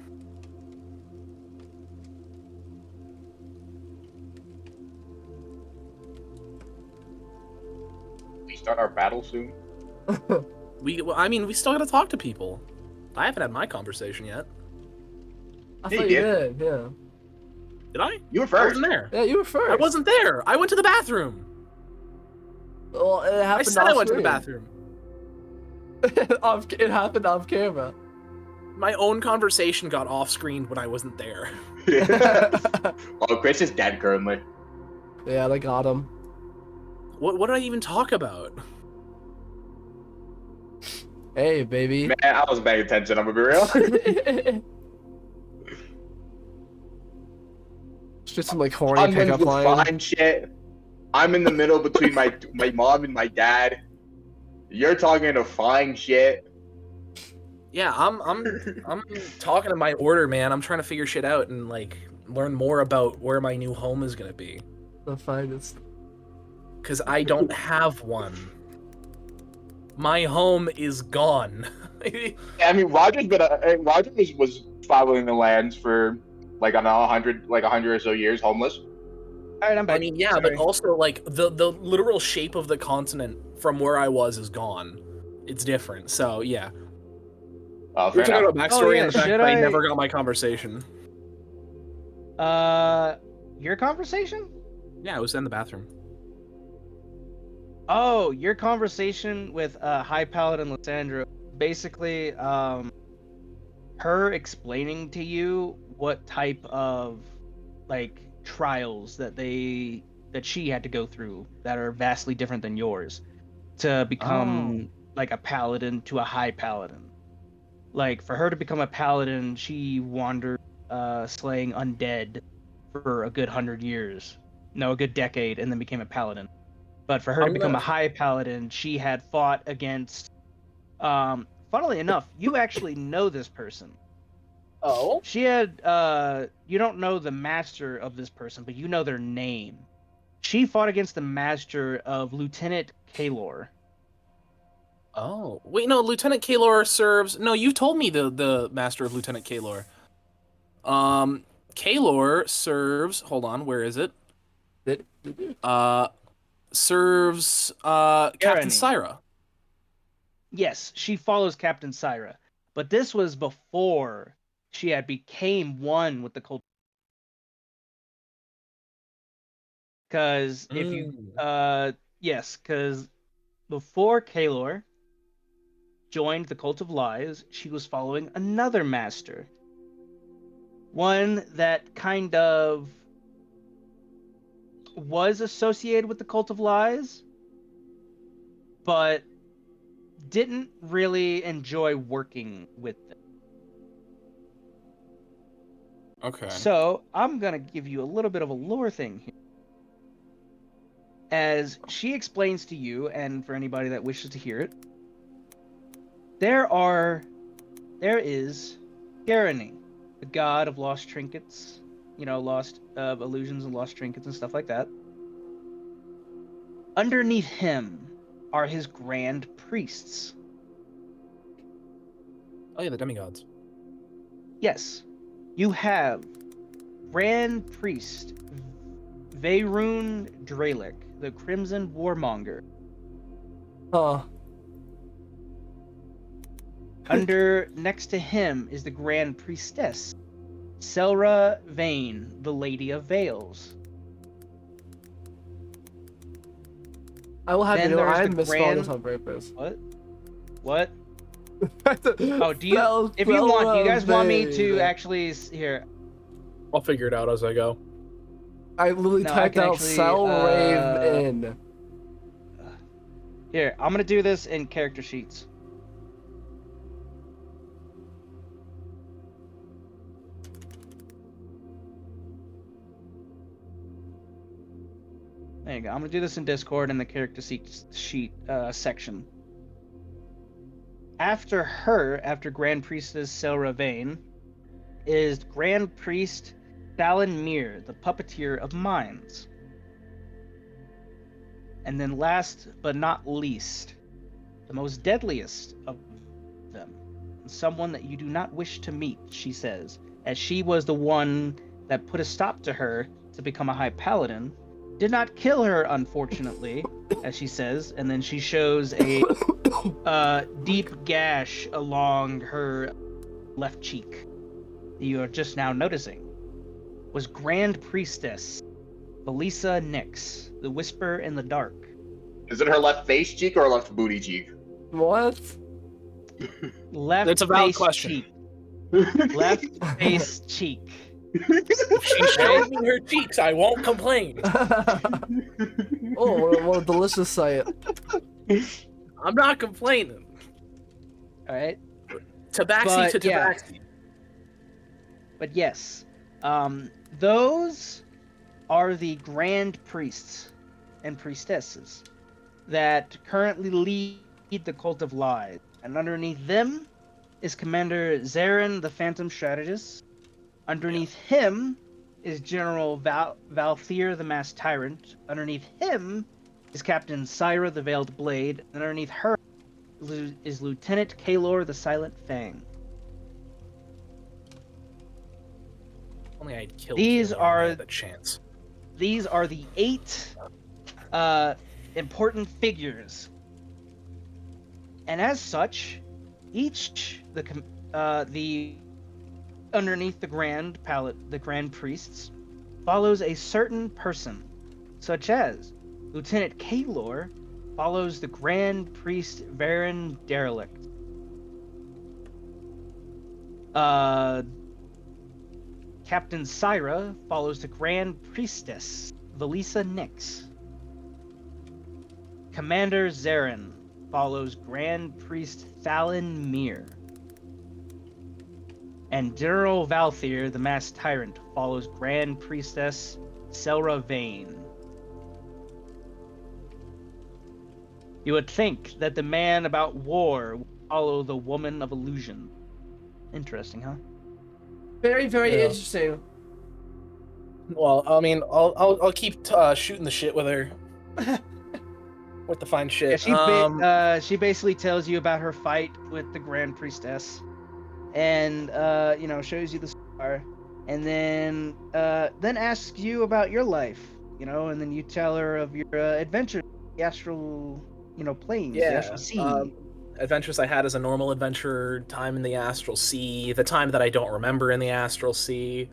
We start our battle soon. I mean, we still gotta talk to people. I haven't had my conversation yet. I Yeah, thought you you did. Yeah. Did I? You were I first. wasn't there. Yeah, you were first. I wasn't there. I went to the bathroom. Well, it I happened said I went to the off-screen. bathroom. It happened off camera. My own conversation got off-screen when I wasn't there. Oh, Chris is dead currently. Yeah, they got him. What did I even talk about? Hey, baby. Man, I wasn't paying attention. I'm gonna be real. It's just some like horny I'm in pickup the line. fine shit. I'm in the middle between my mom and my dad. You're talking to fine shit. Yeah, I'm talking to my Order, man. I'm trying to figure shit out and like learn more about where my new home is gonna be. The finest. Cause I don't have one. My home is gone. I mean, Roger was traveling the lands for like 100 or so years, homeless. All right, I'm back. I mean, yeah, Sorry. but also like the literal shape of the continent from where I was is gone. It's different. So yeah. Oh, We're fair talking enough. about backstory yeah, and the fact should that I I- never got my conversation. Your conversation? Yeah, I was in the bathroom. Oh, your conversation with High Paladin Lysandra. Basically, her explaining to you what type of like trials that she had to go through that are vastly different than yours to become like a paladin to a high paladin. Like for her to become a paladin, she wandered slaying undead for a good 100 years. No, a good decade, and then became a paladin. But for her to become a high paladin, she had fought against. Funnily enough, you actually know this person. Oh? She had. You don't know the master of this person, but you know their name. She fought against the master of Lieutenant Kalor. Oh. Wait, no, Lieutenant Kalor serves... No, you told me the master of Lieutenant Kalor. Kalor serves... Hold on, where is it? Serves Captain Irony. Syra. Yes, she follows Captain Syra, but this was before she had became one with the cult. Because if you, yes, because before Kalor joined the Cult of Lies, she was following another master, one that kind of was associated with the Cult of Lies, but didn't really enjoy working with them. Okay. So I'm gonna give you a little bit of a lore thing here. As she explains to you, and for anybody that wishes to hear it, there is Garani, the god of lost trinkets, lost illusions and lost trinkets and stuff like that. Underneath him are his grand priests. Oh yeah, the demigods. Yes. You have Grand Priest Veyrun Dralic, the Crimson Warmonger. Huh. Next to him is the Grand Priestess Selra Vane, the Lady of Veils. I will have Then you know there's I the misspelled this Grand- on purpose. What? Oh, do you? If you want, do you guys want me to actually here? I'll figure it out as I go. I literally No, I typed can out actually, Selraven. Here, I'm gonna do this in character sheets. There you go. I'm gonna do this in Discord in the character sheet section. After Grand Priestess Selra Vane, is Grand Priest Thalin Mir, the Puppeteer of Minds. And then last but not least, the most deadliest of them, someone that you do not wish to meet, she says, as she was the one that put a stop to her to become a High Paladin, did not kill her, unfortunately, as she says, and then she shows a deep gash along her left cheek that you are just now noticing, was Grand Priestess Belisa Nyx, the Whisper in the Dark. Is it her left face cheek or left booty cheek? What? Left That's a valid face question. cheek. Left face cheek. If she showed me her cheeks, I won't complain. Oh, what a delicious sight. I'm not complaining. All right. Tabaxi to yeah. tabaxi. But yes, those are the grand priests and priestesses that currently lead the Cult of Lies. And underneath them is Commander Zarin, the Phantom Strategist. Underneath him is General Valthier, the Masked Tyrant. Underneath him is Captain Syra, the Veiled Blade. And underneath her is Lieutenant Kalor, the Silent Fang. Only I'd killed These Kalor when I are had the chance. These are the 8 important figures, and as such, each the underneath the Grand Priests follows a certain person, such as Lieutenant Kalor follows the Grand Priest Veyrun Derelict. Captain Syra follows the Grand Priestess Belisa Nyx. Commander Zarin follows Grand Priest Thalin Mir. And General Valthier, the Masked Tyrant, follows Grand Priestess Selra Vane. You would think that the man about war would follow the woman of illusion. Interesting, huh? Very, very Yeah. interesting. Well, I mean, I'll keep shooting the shit with her. With the fine shit. Yeah, she basically tells you about her fight with the Grand Priestess, and shows you the scar, and then asks you about your life, and then you tell her of your adventure, the astral, planes, the astral sea. Adventures I had as a normal adventurer, time in the astral sea, the time that I don't remember in the astral sea.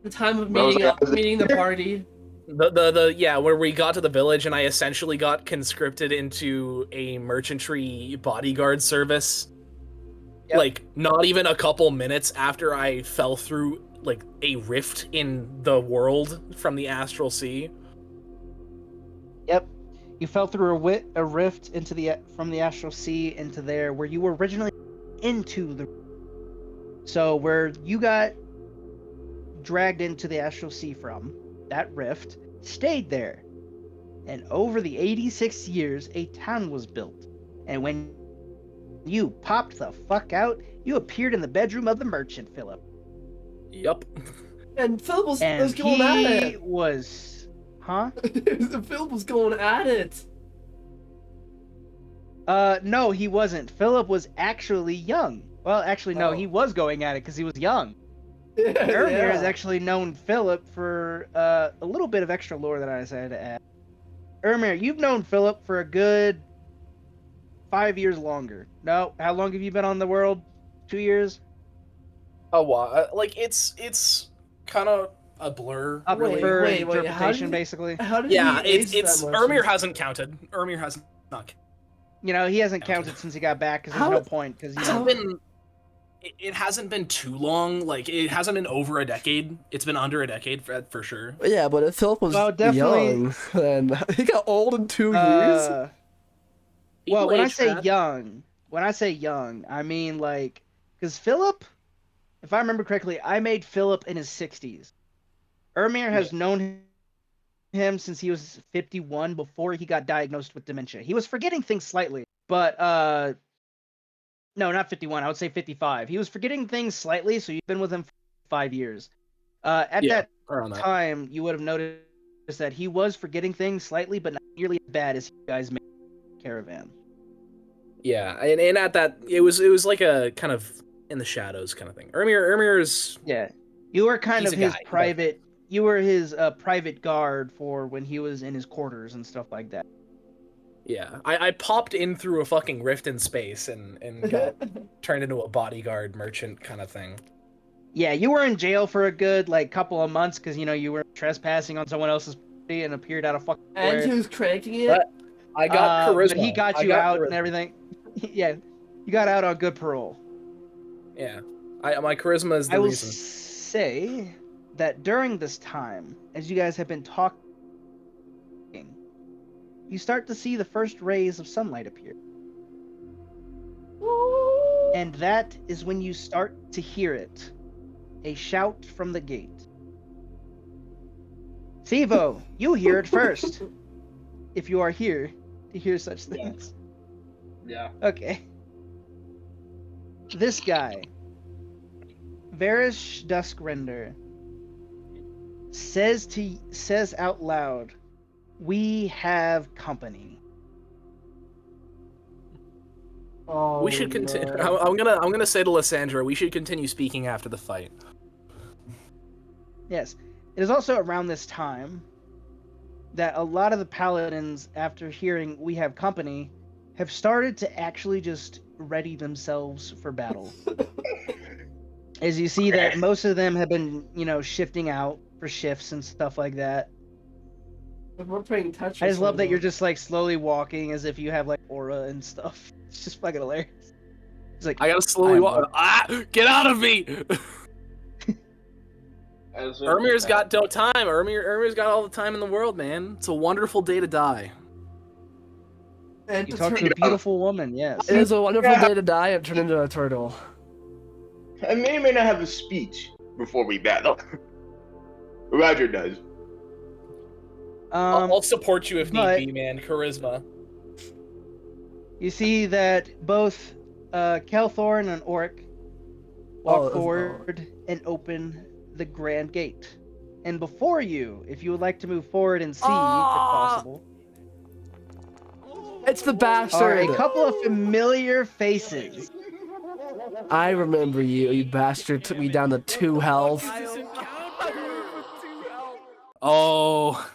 The time of Well, meeting the party. Where we got to the village and I essentially got conscripted into a merchantry bodyguard service. Yep. Like, not even a couple minutes after I fell through, like, a rift in the world from the astral sea. Yep. You fell through a rift from the astral sea into there where you were originally into the. So where you got dragged into the astral sea from, that rift stayed there. And over the 86 years, a town was built. And when you popped the fuck out, you appeared in the bedroom of the merchant, Philip. Yup. And Philip was And going at he it. was, huh? Philip was going at it. No, he wasn't. Philip was actually young. Well, actually, no, Oh. he was going at it because he was young. Yeah, Ermir has yeah. actually known Philip for a little bit of extra lore that I decided to add. Ermir, you've known Philip for a good 5 years longer. No, how long have you been on the world? 2 years? A while. Like it's kind of a blur. Up really. for wait, how interpretation, did- basically. How did Yeah, he age it's that much? Ermir hasn't counted. Ermir has not. You know, he hasn't counted since he got back because there's How- no point. Because It hasn't been. It hasn't been too long. Like it hasn't been over a decade. It's been under a decade for sure. Yeah, but if Philip was Well, definitely- young, then he got old in 2 years. well, People when I age say fast. young, I mean like, because Philip, if I remember correctly, I made Philip in his 60s. Ermir has known him since he was 51 before he got diagnosed with dementia. He was forgetting things slightly, but no, not 51. I would say 55. He was forgetting things slightly, so you've been with him for 5 years. At Yeah, that around that. time, you would have noticed that he was forgetting things slightly, but not nearly as bad as you guys made Caravan. Yeah, and at that it was like a kind of in the shadows kind of thing. Ermir is Yeah, you were kind He's of a his guy. private. You were his private guard for when he was in his quarters and stuff like that. yeah. I popped in through a fucking rift in space and got turned into a bodyguard merchant kind of thing. Yeah, you were in jail for a good like couple of months because you were trespassing on someone else's property and appeared out of fucking And nowhere. he was cranking it. But I got charisma. But he got I you out charisma. and everything. Yeah, you got out on good parole. Yeah, my charisma is the I will reason. say that during this time, as you guys have been talking, you start to see the first rays of sunlight appear. And that is when you start to hear it. A shout from the gate. Thivo, you hear it first. If you are here to hear such things. Yeah. Okay. This guy, Varish Duskrender, says out loud, "We have company." Oh, We should continue. no. I'm gonna say to Lysandra, we should continue speaking after the fight. Yes. It is also around this time that a lot of the paladins, after hearing "we have company," have started to actually just ready themselves for battle. As you see that most of them have been, shifting out for shifts and stuff like that. We're playing Tetris. I just love that right you're now. just like slowly walking as if you have like aura and stuff. It's just fucking hilarious. It's like I gotta slowly I'm walk. Ah! Get out of me! As if Ermir's got no time. Ermir's got all the time in the world, man. It's a wonderful day to die. And you to talk turn- to a beautiful woman, yes. It is a wonderful day to die and turn into a turtle. I may or may not have a speech before we battle. Roger does. I'll support you if but- need be, man. Charisma. You see that both Kelthorn and Oric walk forward and open the grand gate. And before you, if you would like to move forward and see, if possible, It's the are bastard. a couple of familiar faces. I remember you, you bastard. Took me down to 2 health. Oh,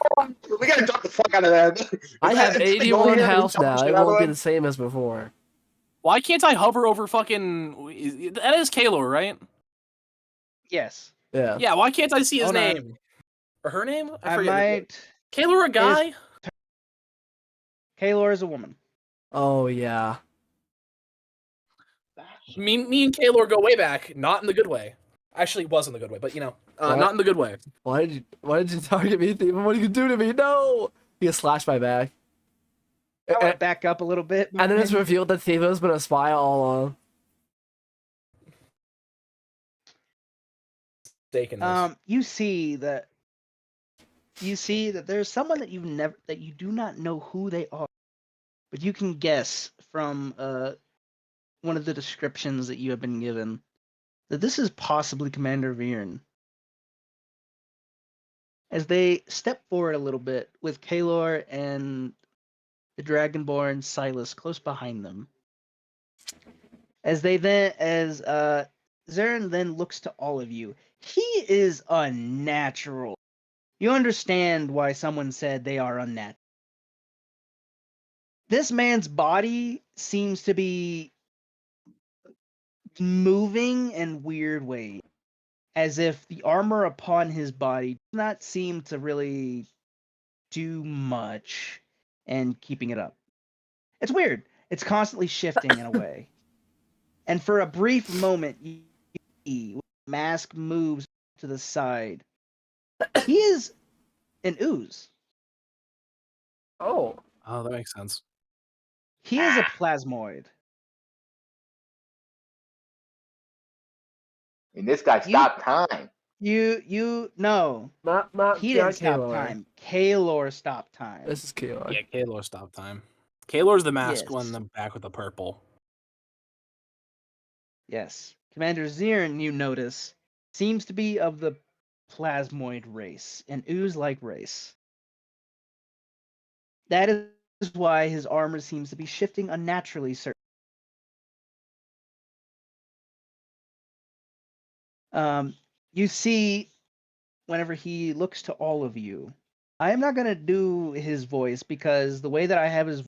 We gotta drop the fuck out of that. I have It's like, go 81 here and health chop now. shit It out of won't be them. the same as before. Why can't I hover over fucking? That is Kalor, right? Yes. Yeah. Yeah. Why can't I see his Hold on. name? or her name? I forget. might. Kalor a guy? Kalor is a woman. Oh yeah. Me and Kalor go way back. Not in the good way. Actually, it was in the good way, but What? not in the good way. Why did you target me, Thief? What did you do to me? No! He just slashed my back. I want to back up a little bit. And then it's revealed that Thief has been a spy all along. Stake in this. You see that there's someone that you do not know who they are, but you can guess from one of the descriptions that you have been given that this is possibly Commander Viren. As they step forward a little bit with Kalor and the Dragonborn Silas close behind them. As Zern then looks to all of you, he is unnatural. You understand why someone said they are unnatural. This man's body seems to be moving in weird ways, as if the armor upon his body does not seem to really do much in keeping it up. It's weird. It's constantly shifting in a way. And for a brief moment, you see, the mask moves to the side. He is an ooze. Oh. Oh, that makes sense. He is a plasmoid. And this guy stopped time. No. Not He didn't stop Kaelor. time. Kaelor stopped time. This is Kaelor. Yeah, Kaelor stopped time. Kaelor's the masked Yes. one in the back with the purple. Yes. Commander Zirn, you notice, seems to be of the plasmoid race, an ooze-like race. That is why his armor seems to be shifting unnaturally, sir. You see, whenever he looks to all of you, I am not going to do his voice because the way that I have his voice,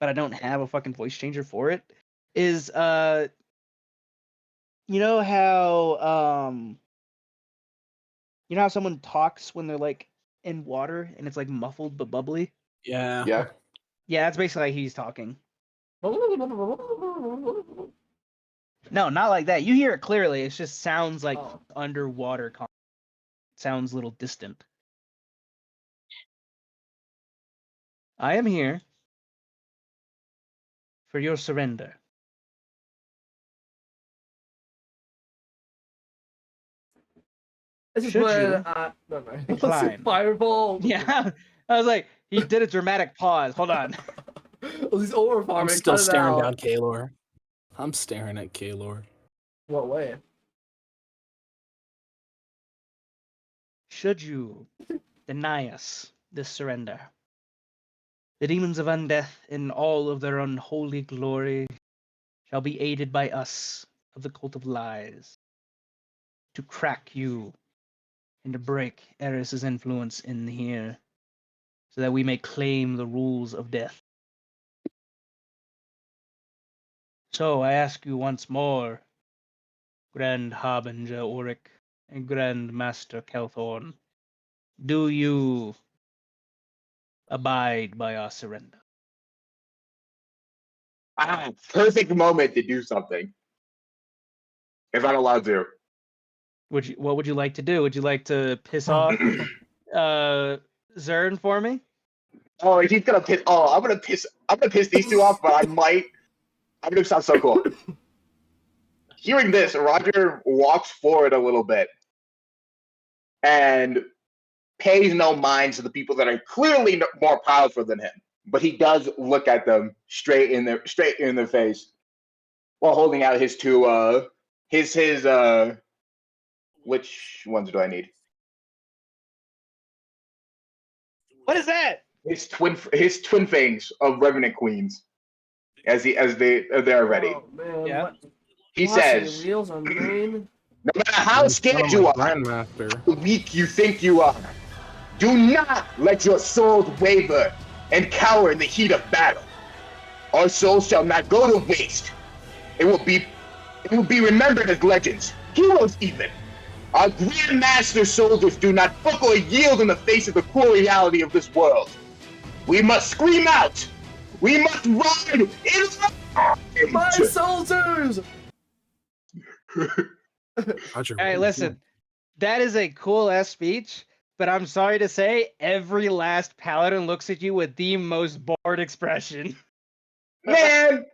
but I don't have a fucking voice changer for it, is, you know how someone talks when they're like in water and it's like muffled but bubbly? Yeah. Yeah. Yeah, that's basically how he's talking. No, not like that. You hear it clearly. It just sounds like underwater. Sounds a little distant. I am here for your surrender. This is Should when you never mind. decline? Fireball. Yeah, I was like, he did a dramatic pause. Hold on. Well, these over I'm farming. still cut it staring out. down Kaelor. I'm staring at Kaelor. What way? Should you deny us this surrender, the demons of undeath in all of their unholy glory shall be aided by us of the cult of lies to crack you and to break Eris's influence in here so that we may claim the rules of death. So I ask you once more, Grand Harbinger Auric and Grand Master Kelthorn, do you abide by our surrender? Perfect moment to do something. If I'm allowed to. What would you like to do? Would you like to piss off Zern for me? Oh, he's gonna piss. Oh, I'm gonna piss these two off, but I'm gonna sound so cool. Hearing this, Roger walks forward a little bit and pays no mind to the people that are clearly more powerful than him. But he does look at them straight in their face while holding out his two which ones do I need? What is that? His twin fangs of Revenant Queens, they're ready. Oh, man. Yeah. What? He Lots of says, wheels on main. no matter how scared you are, Grandmaster. how weak you think you are, do not let your souls waver and cower in the heat of battle. Our souls shall not go to waste. It will be remembered as legends, heroes even. Our Grandmaster soldiers do not buckle or yield in the face of the cruel reality of this world. We must scream out. We must ride in My soldiers! Roger, Hey, listen, that is a cool ass speech, but I'm sorry to say, every last paladin looks at you with the most bored expression. Man,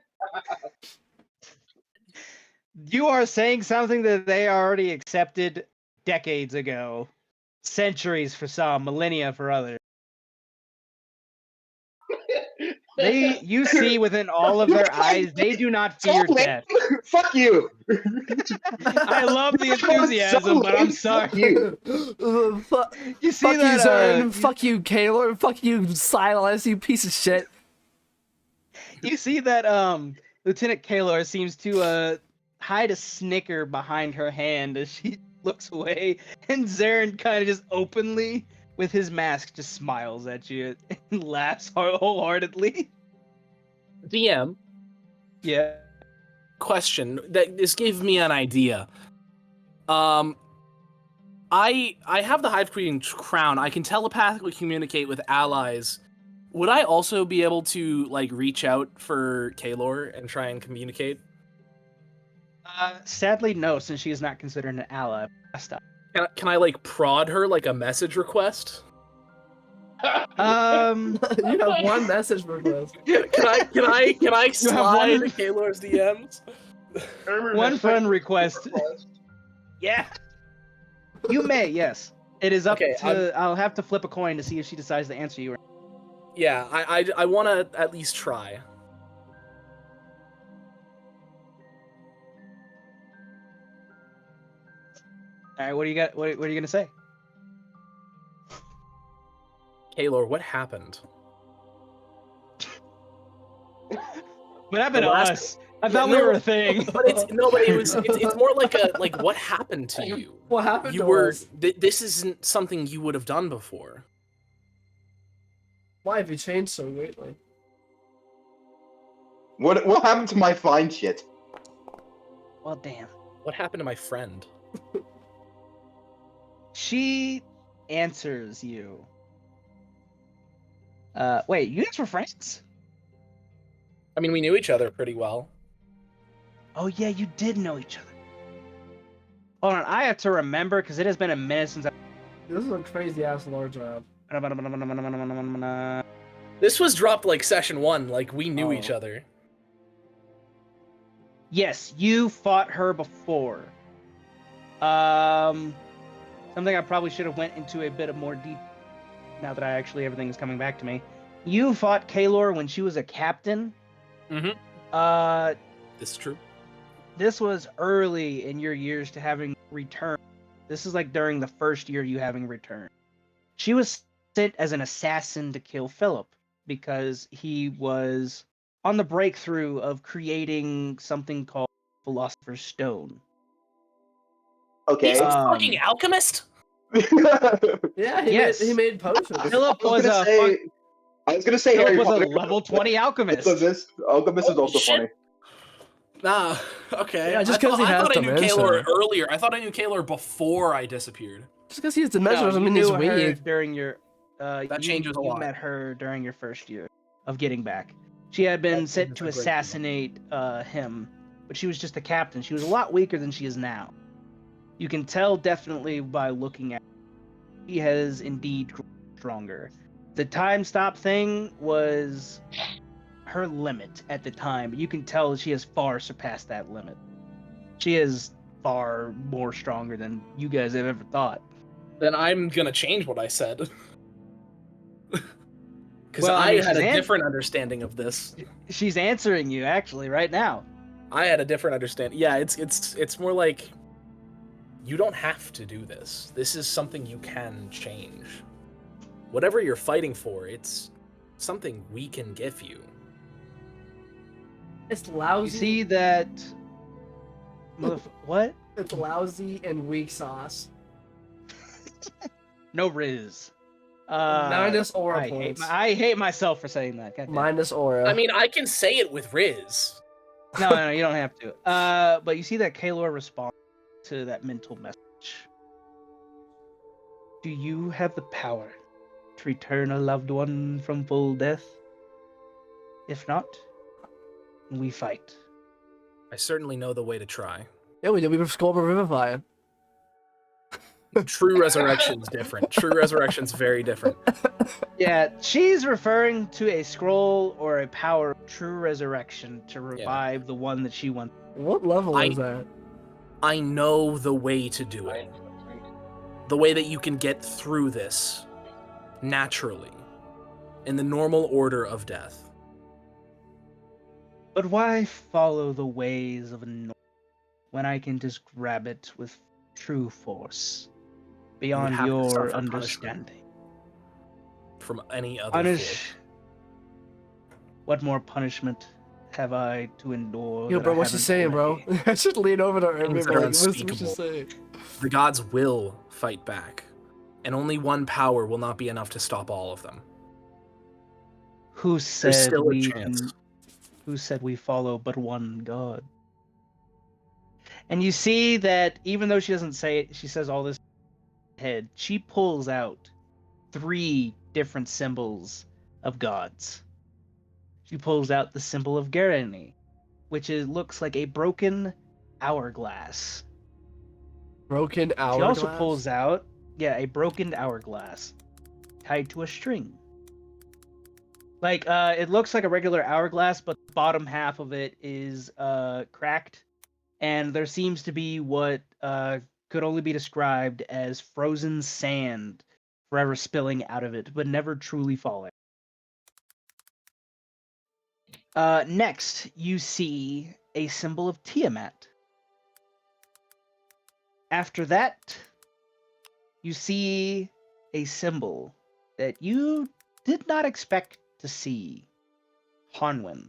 You are saying something that they already accepted decades ago, centuries for some, millennia for others. You see within all of their eyes, they do not fear death. Fuck you. I love the That was enthusiasm, so but I'm lame. sorry. Fuck you. You see Fuck that? you, Zern. Fuck you, Kaylor. Fuck you, Silas. You piece of shit. You see that Lieutenant Kaylor seems to hide a snicker behind her hand as she looks away, and Zaren kind of just openly, with his mask, just smiles at you and laughs wholeheartedly. DM Yeah. question that this gave me an idea. I have the Hive Queen crown. I can telepathically communicate with allies. Would I also be able to like reach out for Kaylor and try and communicate? Sadly, no, since she is not considered an ally. Stop. Can I like prod her like a message request? You have one message request. Can I slide one- into Kaylor's DMs? One friend request. Yeah. You may, yes. It is up Okay, to. I'll have to flip a coin to see if she decides to answer you. Yeah, I want to at least try. All right, what do you got? What are you gonna say? Kaylor, what happened? What happened The to last- us? I thought we no, were a thing. But it's more like a like what happened to you? What happened You to were us? this isn't something you would have done before. Why have you changed so greatly? What happened to my fine shit? Well, damn. What happened to my friend? She answers you. Wait, you guys were friends? I mean, we knew each other pretty well. Oh yeah, you did know each other. Hold on, I have to remember because it has been a minute since I. This is a crazy ass lore job. This was dropped like session 1, like we knew each Oh. other. Yes, you fought her before. Something I probably should have went into a bit of more deep. Now that everything is coming back to me. You fought Kaylor when she was a captain. Mm-hmm. This is true. This was early in your years to having returned. This is like during the first year you having returned. She was sent as an assassin to kill Philip because he was on the breakthrough of creating something called Philosopher's Stone. Okay. He's a fucking alchemist? Yeah, Yes. he made potions. Philip was a I was gonna say Philip Harry was a Potter. level 20 alchemist. Alchemist is also shit. funny. Nah, okay. Yeah, just I 'cause he has thought I knew dementia. Kaylor earlier. I thought I knew Kaylor before I disappeared. Just because he's dementia doesn't you mean he's knew her weak. during your changes a you lot. met her during your first year of getting back. She had been That sent changes to a great deal. assassinate him, but she was just a captain. She was a lot weaker than she is now. You can tell definitely by looking at her. She has indeed grown stronger. The time stop thing was her limit at the time, but you can tell she has far surpassed that limit. She is far more stronger than you guys have ever thought. Then I'm gonna change what I said. Because Well, I I mean, had she's a an- different understanding of this. She's answering you actually right now. I had a different understanding. Yeah, it's more like you don't have to do this. This is something you can change. Whatever you're fighting for, it's something we can give you. It's You lousy. see that? What? It's lousy and weak sauce. No Riz. Minus aura I hate, points. I hate myself for saying that. God damn. Minus aura. I mean, I can say it with Riz. No, you don't have to. But you see that Kaylor responds to that mental message. Do you have the power to return a loved one from full death? If not, we fight. I certainly know the way to try. Yeah, we did. We were Skull Revivify. True resurrection's different. True resurrection's very different. Yeah, she's referring to a scroll or a power of true resurrection to revive the one that she wants. What level is that? I know the way to do it. The way that you can get through this naturally, in the normal order of death. But why follow the ways of a North when I can just grab it with true force, beyond have to your suffer understanding? From any other Punish. force. What more punishment have I to endure? Yo, that bro, I what you haven't saying, bro? already? I should lean over to Irving. Things that are Like, what you unspeakable. saying? The gods will fight back, and only one power will not be enough to stop all of them. Who There's said still a we? chance. Who said we follow but one God? And you see that even though she doesn't say it, she says all this in her head. She pulls out 3 different symbols of gods. She pulls out the symbol of Garani, which looks like a broken hourglass. Broken She hourglass. also pulls out, a broken hourglass tied to a string. Like, it looks like a regular hourglass, but the bottom half of it is cracked, and there seems to be what could only be described as frozen sand forever spilling out of it, but never truly falling. Next, you see a symbol of Tiamat. After that, you see a symbol that you did not expect to see. Honwin.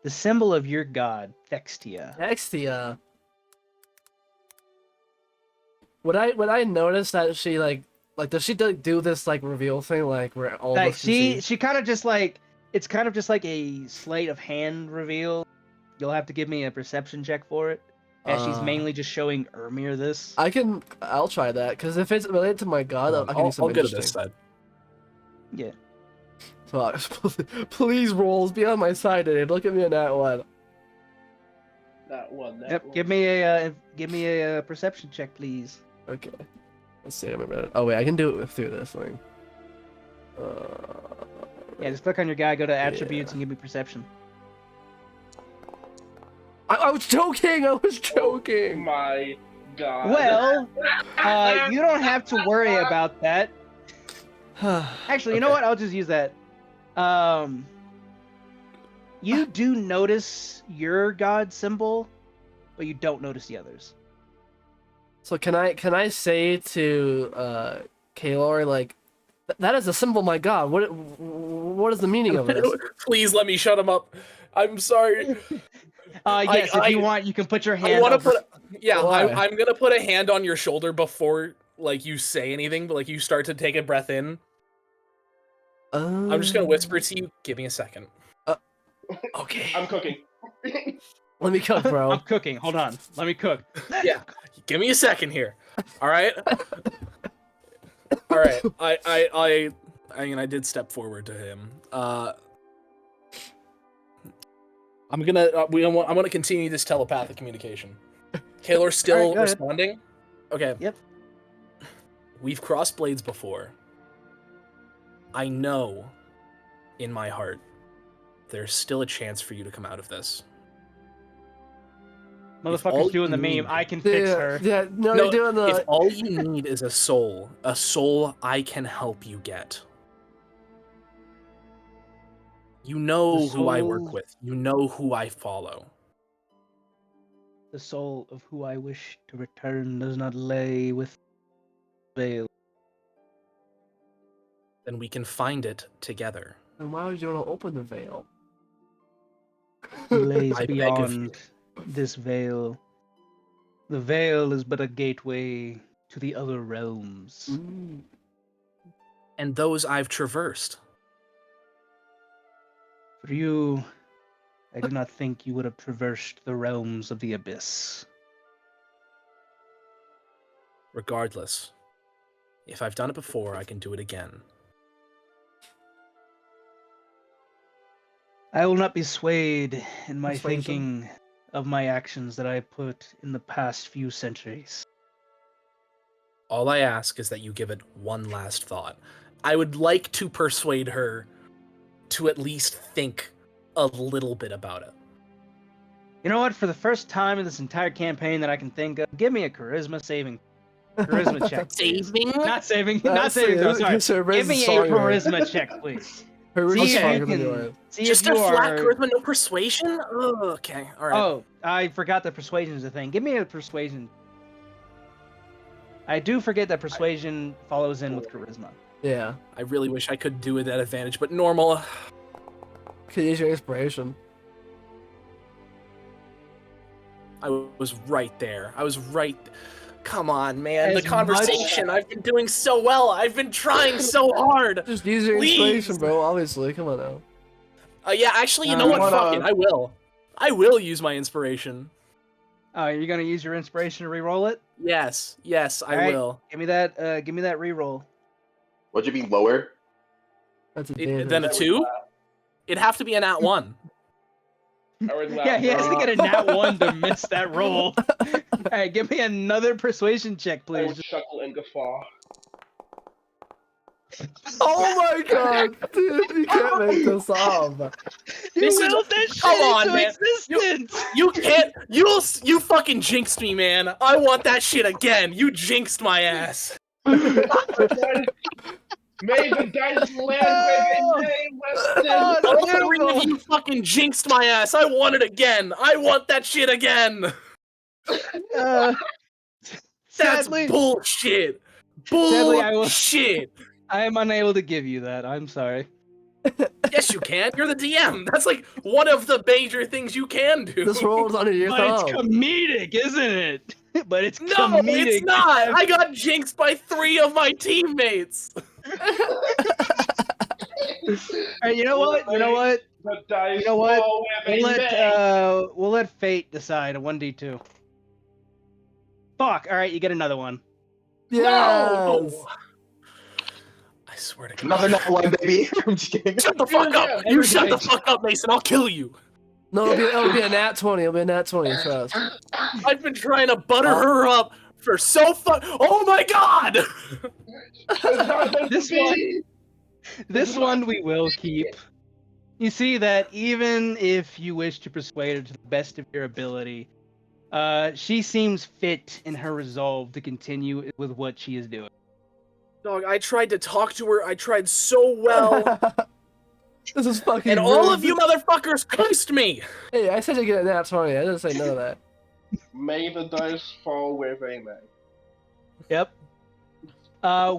The symbol of your god, Thextia. Extia. Would I notice that she like does she do this like reveal thing like where all of Like us can see? she kind of just like it's kind of just like a sleight of hand reveal. You'll have to give me a perception check for it. As she's mainly just showing Ermir this. I'll try that because if it's related to my god, I can do I'll something go to interesting. this side. Yeah. Fuck. Please, rolls, be on my side today. Look at me in that one. That one. That Yep. one. Give me a perception check, please. Okay. Let's see. I'm about it. Oh wait, I can do it through this thing. Yeah, just click on your guy, go to attributes, and give me perception. I was joking. I was Oh joking. my god. Well, you don't have to worry about that. Actually, you know Okay. what? I'll just use that. You do notice your god symbol, but you don't notice the others. So can I say to Kaylor like that is a symbol, my god. What is the meaning of this? Please let me shut him up. I'm sorry. Yes, if you want, you can put your I hand want to over. put. Yeah, Why? I'm gonna put a hand on your shoulder before like you say anything, but like you start to take a breath in. I'm just gonna whisper to you. Give me a second. Okay. I'm cooking. Let me cook, bro. I'm cooking. Hold on. Let me cook. Yeah, give me a second here. All right. All right. I mean, I did step forward to him. I'm gonna continue this telepathic communication. Kaylor's still Alright, go ahead. responding. Okay. Yep. We've crossed blades before. I know, in my heart, there's still a chance for you to come out of this. all Motherfucker's doing the you meme. need- I can fix her. Yeah, no, No, you're doing the. If all you need is a soul I can help you get. You know The who I work soul- with. You know who I follow. The soul of who I wish to return does not lay with veil. Then we can find it together. Then why would you want to open the veil? He lays I beg of you. beyond this veil. The veil is but a gateway to the other realms. Mm. And those I've traversed. For you, I do not think you would have traversed the realms of the abyss. Regardless, if I've done it before, I can do it again. I will not be swayed in my Persuasion? thinking of my actions that I have put in the past few centuries. All I ask is that you give it one last thought. I would like to persuade her to at least think a little bit about it. You know what? For the first time in this entire campaign that I can think of, give me a charisma charisma check. please. Saving? Not saving. Not Not saving. saving. No, sorry. Sir, Give me a sorry. charisma check, please. Charisma's See if stronger you than can. yours. See Just if a you flat are. charisma, no persuasion? Oh, okay, alright. Oh, I forgot that persuasion is a thing. Give me a persuasion. I do forget that persuasion follows in with charisma. Yeah. I really wish I could do it at advantage, but normal. Could use your inspiration. I was right there. I was right. Come on, man. As The conversation. I've been doing so well. I've been trying so hard. Just use your Please. inspiration, bro. Obviously, come on now. Yeah, actually, you know what? wanna- Fuck it. I will. I will use my inspiration. Oh, you're gonna use your inspiration to re-roll it? Yes, I Alright. will. Give me that. Give me that re-roll. Would you be lower? That's a Then a 2? It'd have to be an at 1. I would laugh. Yeah, he has to get a nat 1 to miss that roll. Alright, give me another persuasion check, I would please. chuckle and guffaw. Oh my god, dude, you can't make this up. This is- willed this come shit on, into man. existence! You can't. You fucking jinxed me, man. I want that shit again. You jinxed my ass. May the dice land with a day, Weston. All three of you fucking jinxed my ass. I want it again. I want that shit again. Uh, That's sadly, bullshit. Sadly, I will- Bullshit. I am unable to give you that. I'm sorry. Yes, you can. You're the DM. That's like one of the major things you can do. This rolls under your But it's thumb. comedic, isn't it? But it's No, comedic. it's not. I got jinxed by 3 of my teammates. Alright, you know what? You know what? The dice You know what? fall with We'll a let bang. we'll let fate decide a 1d2. Fuck. All right, you get another one. Yes. I swear to God. Another nat one, baby. I'm just kidding. Shut the fuck up. You shut the fuck up, Mason. I'll kill you. No, it'll be a nat 20. It'll be a nat 20, trust. I've been trying to butter her up for so fun. Oh my God. This one we will keep. You see that even if you wish to persuade her to the best of your ability, she seems fit in her resolve to continue with what she is doing. Dog, I tried to talk to her. I tried so well. This is fucking And all rude. of you motherfuckers cursed me. Hey, I said you get a nat 20. I didn't say none of that. May the dice fall with a man. Yep.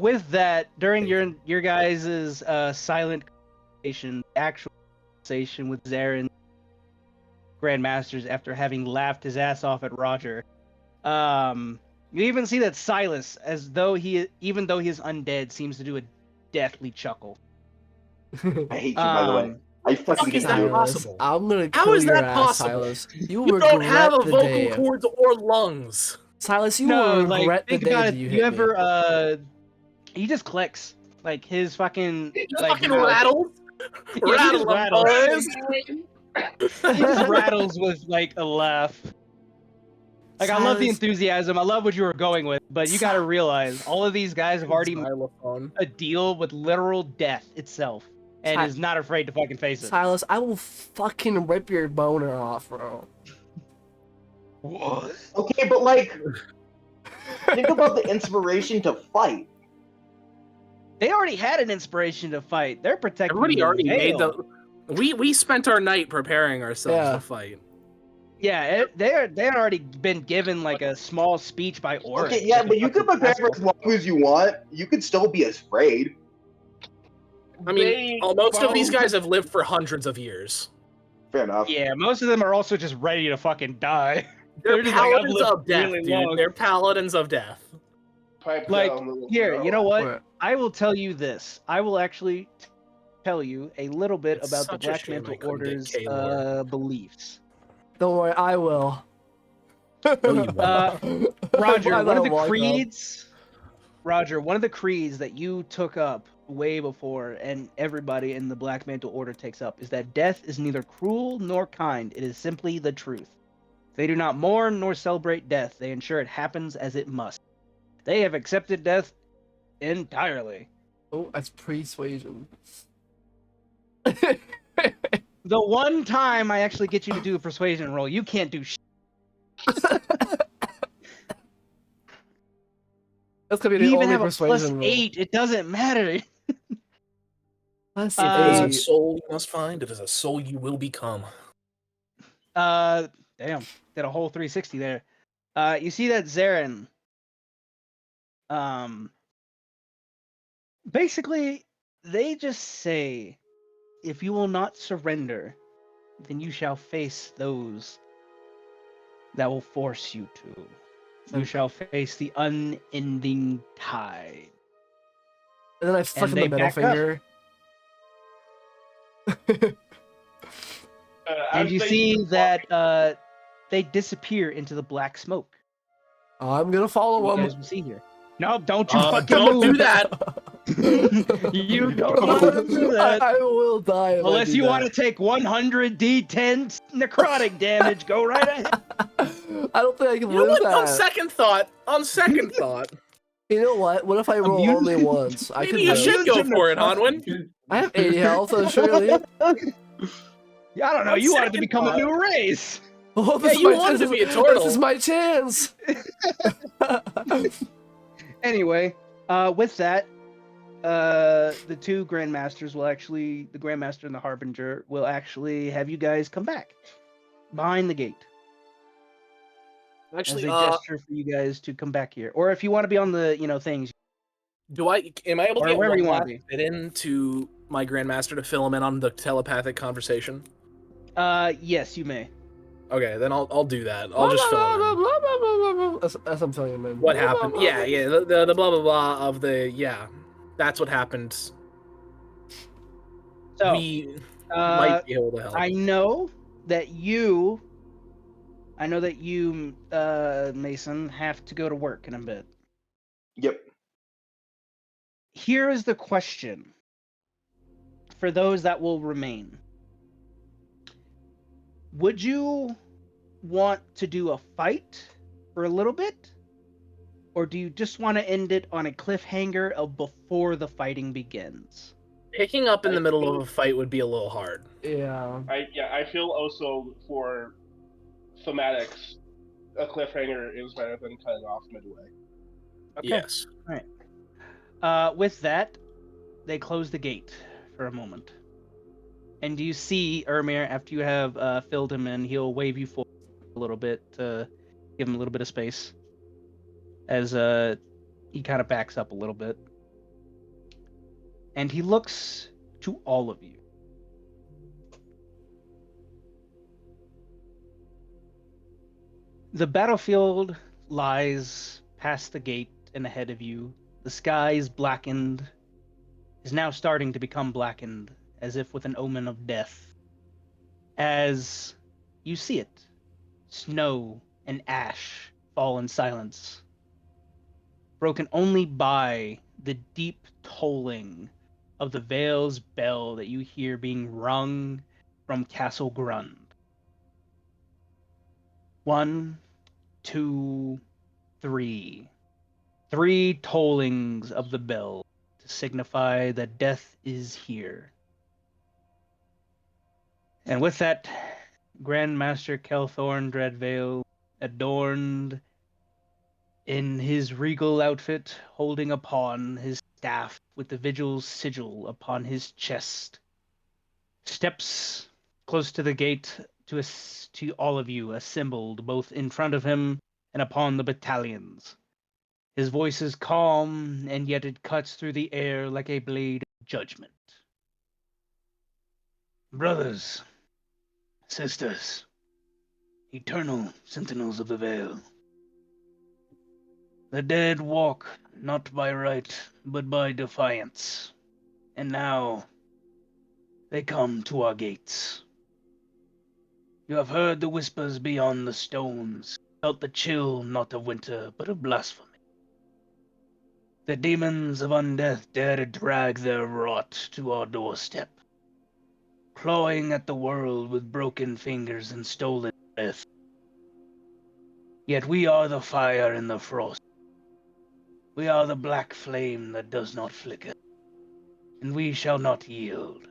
With that, during your guys' silent conversation, actual conversation with Zarin Grandmasters after having laughed his ass off at Roger, you even see that Silas, even though he is undead, seems to do a deathly chuckle. I hate you, by the way. I fucking is hate that you. Silas, possible? I'm gonna How kill is your that ass, possible? Silas. You will don't have a regret the vocal day. cords or lungs. Silas, you No, will like regret the think day about that it. you You hit me. ever he just clicks like his fucking He just like fucking rattles. he Rattle just them, rattles. boys. He just rattles with like a laugh. Like I love the Silas- enthusiasm. I love what you were going with, but you got to realize all of these guys have already made Xylophone. a deal with literal death itself, and Si- is not afraid to fucking face it. Silas, I will fucking rip your boner off, bro. What? Okay, but like, think about the inspiration to fight. They already had an inspiration to fight. They're protecting. Everybody the already made veil. the. We spent our night preparing ourselves Yeah. to fight. Yeah, they had already been given like a small speech by Oryx. Okay, yeah, but you could prepare for as long as you want. You could still be afraid. I mean, most of these guys have lived for hundreds of years. Fair enough. Yeah, most of them are also just ready to fucking die. They're just like, I've paladins lived of death, really dude. long. They're paladins of death. Pipe Like, down, little here, girl. you know what? What? I will tell you this. I will actually tell you a little bit It's about the such a Black shame I Mantle couldn't get Order's Kaylor. beliefs. Don't worry, I will. No, you won't. Roger, Why one of not the walk up? creeds. Roger, one of the creeds that you took up way before, and everybody in the Black Mantle Order takes up, is that death is neither cruel nor kind. It is simply the truth. They do not mourn nor celebrate death. They ensure it happens as it must. They have accepted death entirely. Oh, that's persuasion. The one time I actually get you to do a persuasion roll, you can't do shit. That's gonna be You the even only have a persuasion roll. +8. It doesn't matter. Let's see if It is there's a a- soul you must find. It is a soul you will become. Damn, did a whole 360 there. You see that Zarin, basically, they just say, if you will not surrender, then you shall face those that will force you to. You shall face the unending tide. And then I flick And him the they middle back up. finger. And as you they see keep that they disappear into the black smoke. I'm gonna follow You him. guys will see here. No, don't you fucking Don't move. do that. You don't want to do that. I will die if I Unless do you that. want to take 100 D10 necrotic damage, go right ahead. I don't think I can You know live what? On that. second thought, You know what? What if I roll Immune- only once? I maybe can you live. should go for it, Hanwin. I have 80 health, surely. Yeah, I don't know. On You wanted to second become a thought. new race. Oh, Yeah, you wanted to be a turtle. This is my chance. Anyway, with that, the two Grandmasters will actually, the Grandmaster and the Harbinger, will actually have you guys come back behind the gate. Actually, as a gesture for you guys to come back here. Or if you want to be on the, things. am I able Or to get wherever one you wanna last be. bit into my Grandmaster to fill him in on the telepathic conversation? Yes, you may. Okay, then I'll do that. I'll just fill him in. As I'm filling him in. What happened? Yeah, the blah blah blah of the that's what happened. So, We might be able to help. I know that you, Mason, have to go to work in a bit. Yep. Here is the question for those that will remain. Would you want to do a fight for a little bit? Or do you just want to end it on a cliffhanger of before the fighting begins? Picking up in the middle of a fight would be a little hard. Yeah. I feel also for thematics, a cliffhanger is better than cutting off midway. Okay. Yes. All right. With that, they close the gate for a moment. And do you see Ermir, after you have filled him in, he'll wave you forward a little bit to give him a little bit of space. As he kind of backs up a little bit. And he looks to all of you. The battlefield lies past the gate and ahead of you. The sky is blackened, is now starting to become blackened, as if with an omen of death. As you see it, snow and ash fall in silence, broken only by the deep tolling of the Vale's bell that you hear being rung from Castle Grund. 1, 2, 3. 3 tollings of the bell to signify that death is here. And with that, Grandmaster Kelthorn Dreadvale, adorned in his regal outfit, holding upon his staff with the vigil's sigil upon his chest, steps close to the gate to all of you assembled both in front of him and upon the battalions. His voice is calm, and yet it cuts through the air like a blade of judgment. Brothers, sisters, eternal sentinels of the Vale, the dead walk not by right, but by defiance. And now they come to our gates. You have heard the whispers beyond the stones, felt the chill not of winter, but of blasphemy. The demons of undeath dare to drag their rot to our doorstep, clawing at the world with broken fingers and stolen breath. Yet we are the fire and the frost. We are the black flame that does not flicker, and we shall not yield.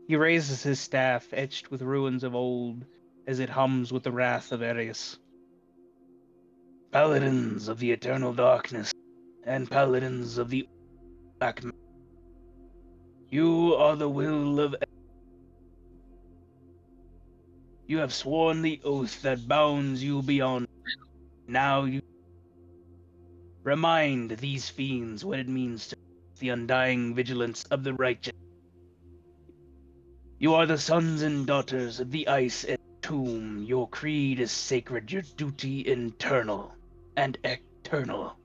He raises his staff, etched with ruins of old, as it hums with the wrath of Arius. Paladins of the eternal darkness, and paladins of the black. You are the will of. You have sworn the oath that bounds you beyond. Now you remind these fiends what it means to the undying vigilance of the righteous. You are the sons and daughters of the ice and tomb. Your creed is sacred, your duty internal and eternal.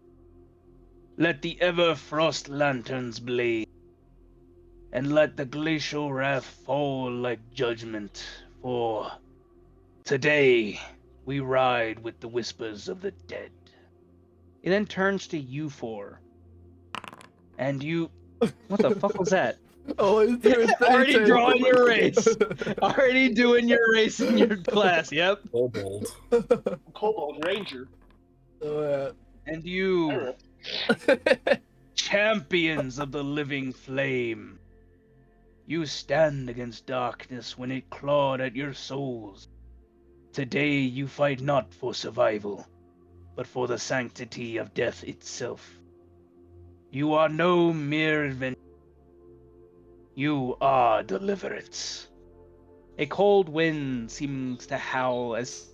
Let the ever frost lanterns blaze, and let the glacial wrath fall like judgment, for today we ride with the whispers of the dead. It then turns to you four. And you... What the fuck was that? Oh, Already drawing your race. Already doing your race in your class, yep. Kobold. Kobold Ranger. Oh, yeah. And you, champions of the living flame, you stand against darkness when it clawed at your souls. Today you fight not for survival, but for the sanctity of death itself. You are no mere adventure. You are deliverance. A cold wind seems to howl as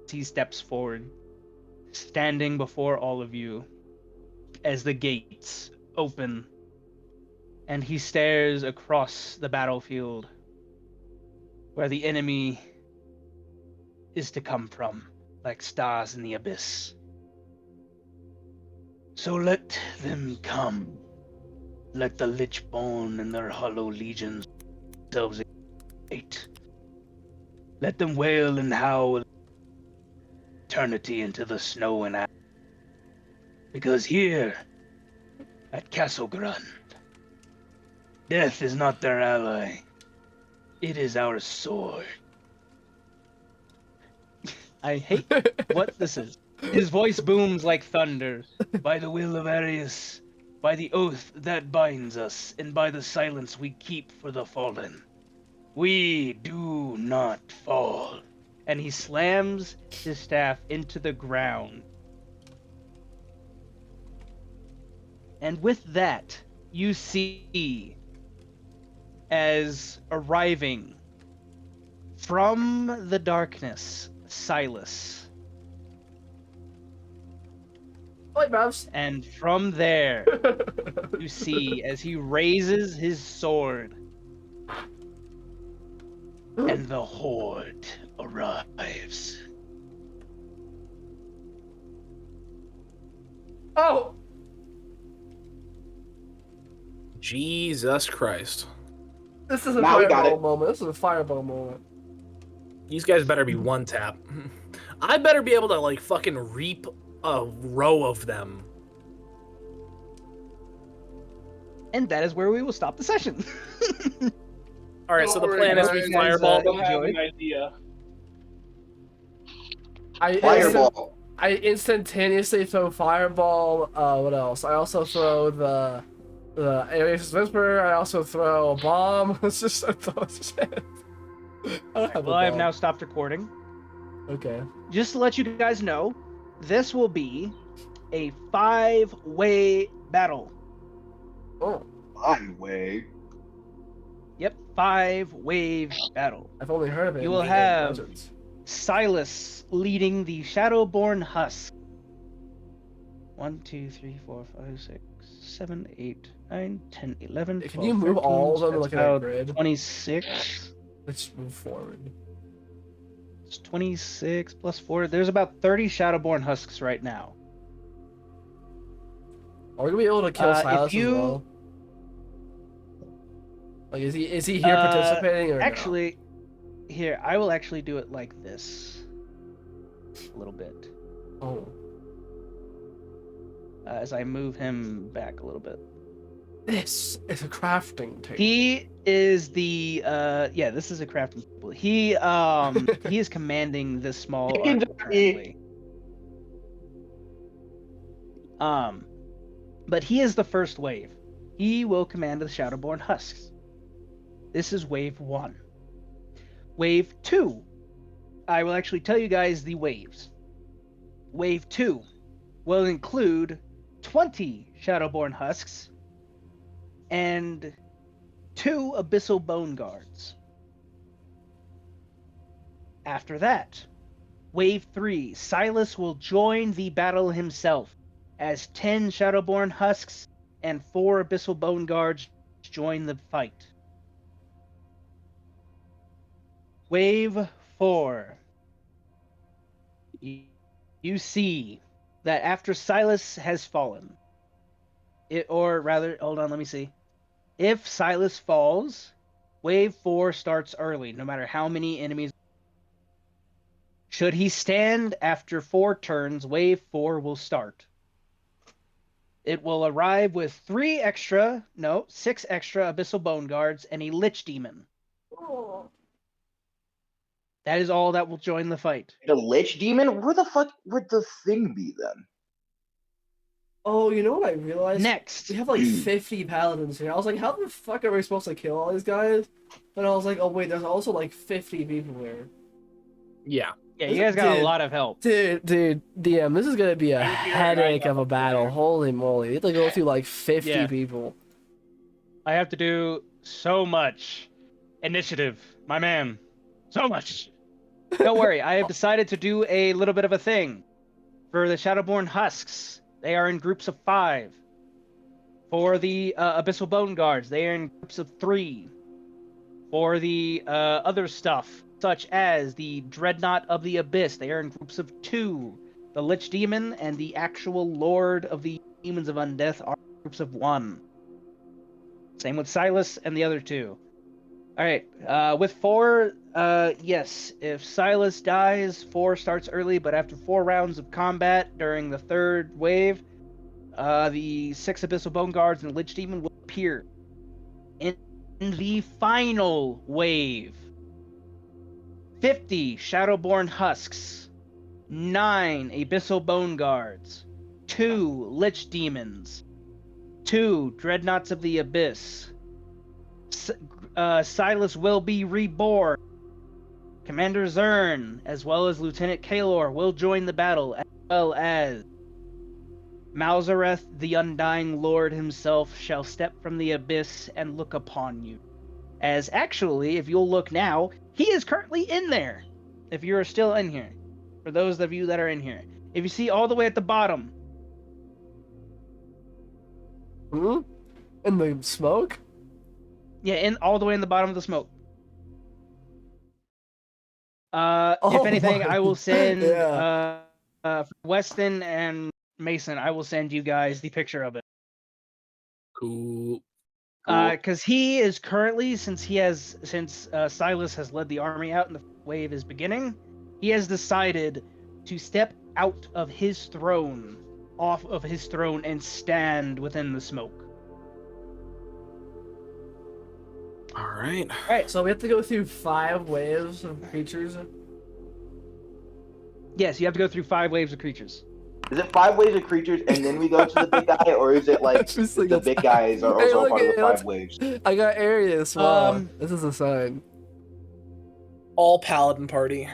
he steps forward, standing before all of you as the gates open, and he stares across the battlefield where the enemy is to come from, like stars in the abyss. So let them come. Let the Lichborn and their hollow legions themselves hate. Let them wail and howl eternity into the snow and ash. Because here, at Castle Grund, death is not their ally. It is our sword. I hate what this is. His voice booms like thunder. By the will of Arius, by the oath that binds us, and by the silence we keep for the fallen, we do not fall. And he slams his staff into the ground. And with that, you see, as arriving from the darkness, Silas. Like mouse. And from there, you see as he raises his sword, and the horde arrives. Oh! Jesus Christ. This is a Now we got fireball it. moment. This is a fireball moment. These guys better be one tap. I better be able to, like, fucking reap a row of them. And that is where we will stop the session. Alright, so the Don't plan worry, is we guys, fireball I them. have an idea. Fireball. I instantaneously throw fireball. What else? I also throw the Arius' Whisper. I also throw a bomb. It's just I throw shit. I don't have a Well, I have bomb. now stopped recording. Okay. Just to let you guys know, this will be a 5-way battle. Oh, Highway. Yep, 5-wave battle. I've only heard of it. You in will League of have Legends. Silas leading the Shadowborn Husk. 1, 2, 3, 4, 5, 6, 7, 8, 9, 10, 11, Can 12, you move 13, all of them that's like in a about grid? 26. Let's move forward. It's 26 plus 4. There's about 30 Shadowborn Husks right now. Are we gonna be able to kill If Silas you- as well? Like, is he here participating or Actually, here, I will actually do it like this. A little bit. no? Oh, As I move him back a little bit. this is a crafting table. He is the yeah, this is a crafting table. He he is commanding this small Chicken army jockey. currently. But he is the first wave. He will command the Shadowborn Husks. This is wave 1. Wave 2. I will actually tell you guys the waves. Wave 2 will include 20 Shadowborn Husks and 2 Abyssal Bone Guards. After that, Wave 3, Silas will join the battle himself as 10 Shadowborn Husks and 4 Abyssal Bone Guards join the fight. Wave 4. You see that after Silas has fallen, hold on, let me see. If Silas falls, Wave 4 starts early, no matter how many enemies. Should he stand after 4 turns, Wave 4 will start. It will arrive with 6 extra Abyssal Bone Guards and a Lich Demon. Oh. That is all that will join the fight. The Lich Demon? Where the fuck would the thing be then? Oh, you know what I realized? Next. We have like 50 paladins here. I was like, how the fuck are we supposed to kill all these guys? And I was like, oh wait, there's also like 50 people here. Yeah. Yeah, you guys got a lot of help. Dude, DM, this is gonna be a headache of a battle. Holy moly. You have to go through like 50 people. I have to do so much. Initiative, my man. So much. Don't worry, I have decided to do a little bit of a thing. For the Shadowborn Husks, they are in groups of 5. For the Abyssal Bone Guards, they are in groups of 3. For the other stuff, such as the Dreadnought of the Abyss, they are in groups of 2. The Lich Demon and the actual Lord of the Demons of Undeath are in groups of 1. Same with Silas and the other 2. Alright, with 4, yes, if Silas dies, 4 starts early, but after 4 rounds of combat during the 3rd wave, the 6 Abyssal Bone Guards and the Lich Demon will appear. In the final wave, 50 Shadowborn Husks, 9 Abyssal Bone Guards, 2 Lich Demons, 2 Dreadnoughts of the Abyss. Silas will be reborn. Commander Zern, as well as Lieutenant Kaelor, will join the battle, as well as Malzareth, the Undying Lord himself, shall step from the abyss and look upon you. As actually, if you'll look now, he is currently in there. If you're still in here. For those of you that are in here. If you see all the way at the bottom. Hmm? In the smoke? Yeah, all the way in the bottom of the smoke. If Oh anything, my- I will send Yeah. for Weston and Mason, I will send you guys the picture of it. Cool. Because he is currently, since Silas has led the army out and the wave is beginning, he has decided to step out of his throne, off of his throne, and stand within the smoke. All right. Alright, so we have to go through 5 waves of creatures. Yes, you have to go through 5 waves of creatures. Is it 5 waves of creatures and then we go to the big guy, or is it like Just like the a- big guys are Hey, also look part of at- the 5 waves? I got Arius. Wow. Um, This is a sign. All paladin party.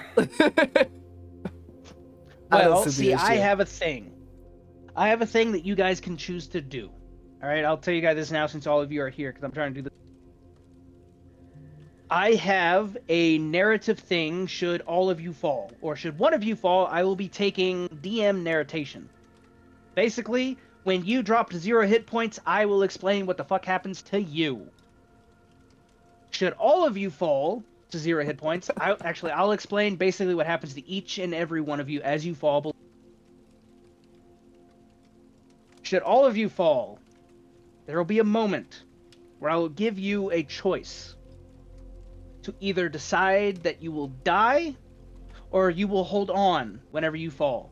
Well, see see, the I issue. have a thing. I have a thing that you guys can choose to do. Alright, I'll tell you guys this now since all of you are here, because I'm trying to do this. I have a narrative thing should all of you fall, or should one of you fall, I will be taking DM narration. Basically, when you drop to 0 hit points, I will explain what the fuck happens to you. Should all of you fall to 0 hit points, I'll explain basically what happens to each and every one of you as you fall. Should all of you fall, there will be a moment where I will give you a choice to either decide that you will die or you will hold on whenever you fall.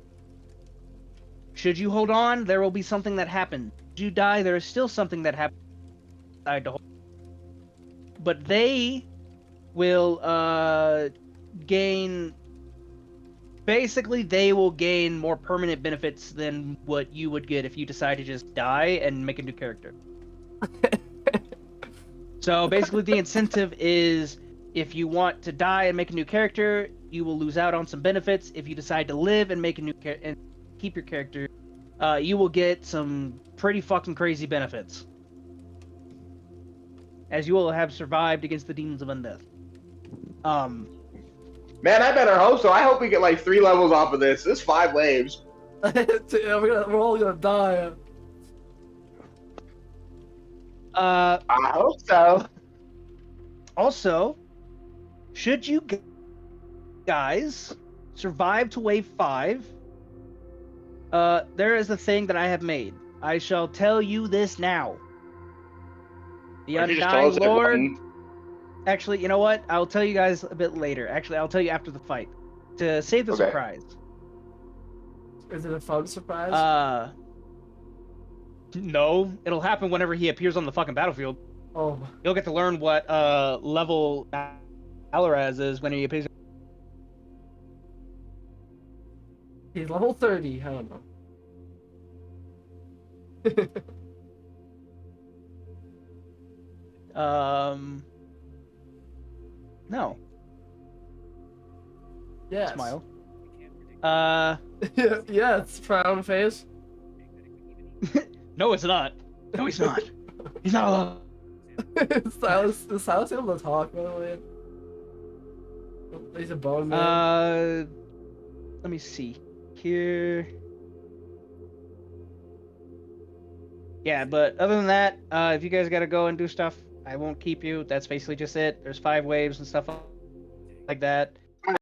Should you hold on, there will be something that happens. Should you die, there is still something that happens. But they will gain... Basically, they will gain more permanent benefits than what you would get if you decide to just die and make a new character. So basically, the incentive is if you want to die and make a new character, you will lose out on some benefits. If you decide to live and make a new and keep your character, you will get some pretty fucking crazy benefits. as you will have survived against the demons of undeath. Man, I better hope so. I hope we get like 3 levels off of this. This 5 waves. We're all gonna die. I hope so. Also, should you guys survive to wave 5, there is a thing that I have made. I shall tell you this now. The Why don't you just tell Undying us Lord. everyone? Actually, you know what? I'll tell you guys a bit later. Actually, I'll tell you after the fight to save the Okay. surprise. Is it a fun surprise? No, it'll happen whenever he appears on the fucking battlefield. Oh, You'll get to learn what level Alaraz is when he appears. he's level 30. I don't know. No. Yes. Smile. Yeah, it's frown face. No, it's not. No, he's not. He's not alone. Is Silas able to talk, by the way? He's a bone man. Let me see here. Yeah, but other than that, if you guys gotta go and do stuff, I won't keep you. That's basically just it. There's 5 waves and stuff like that.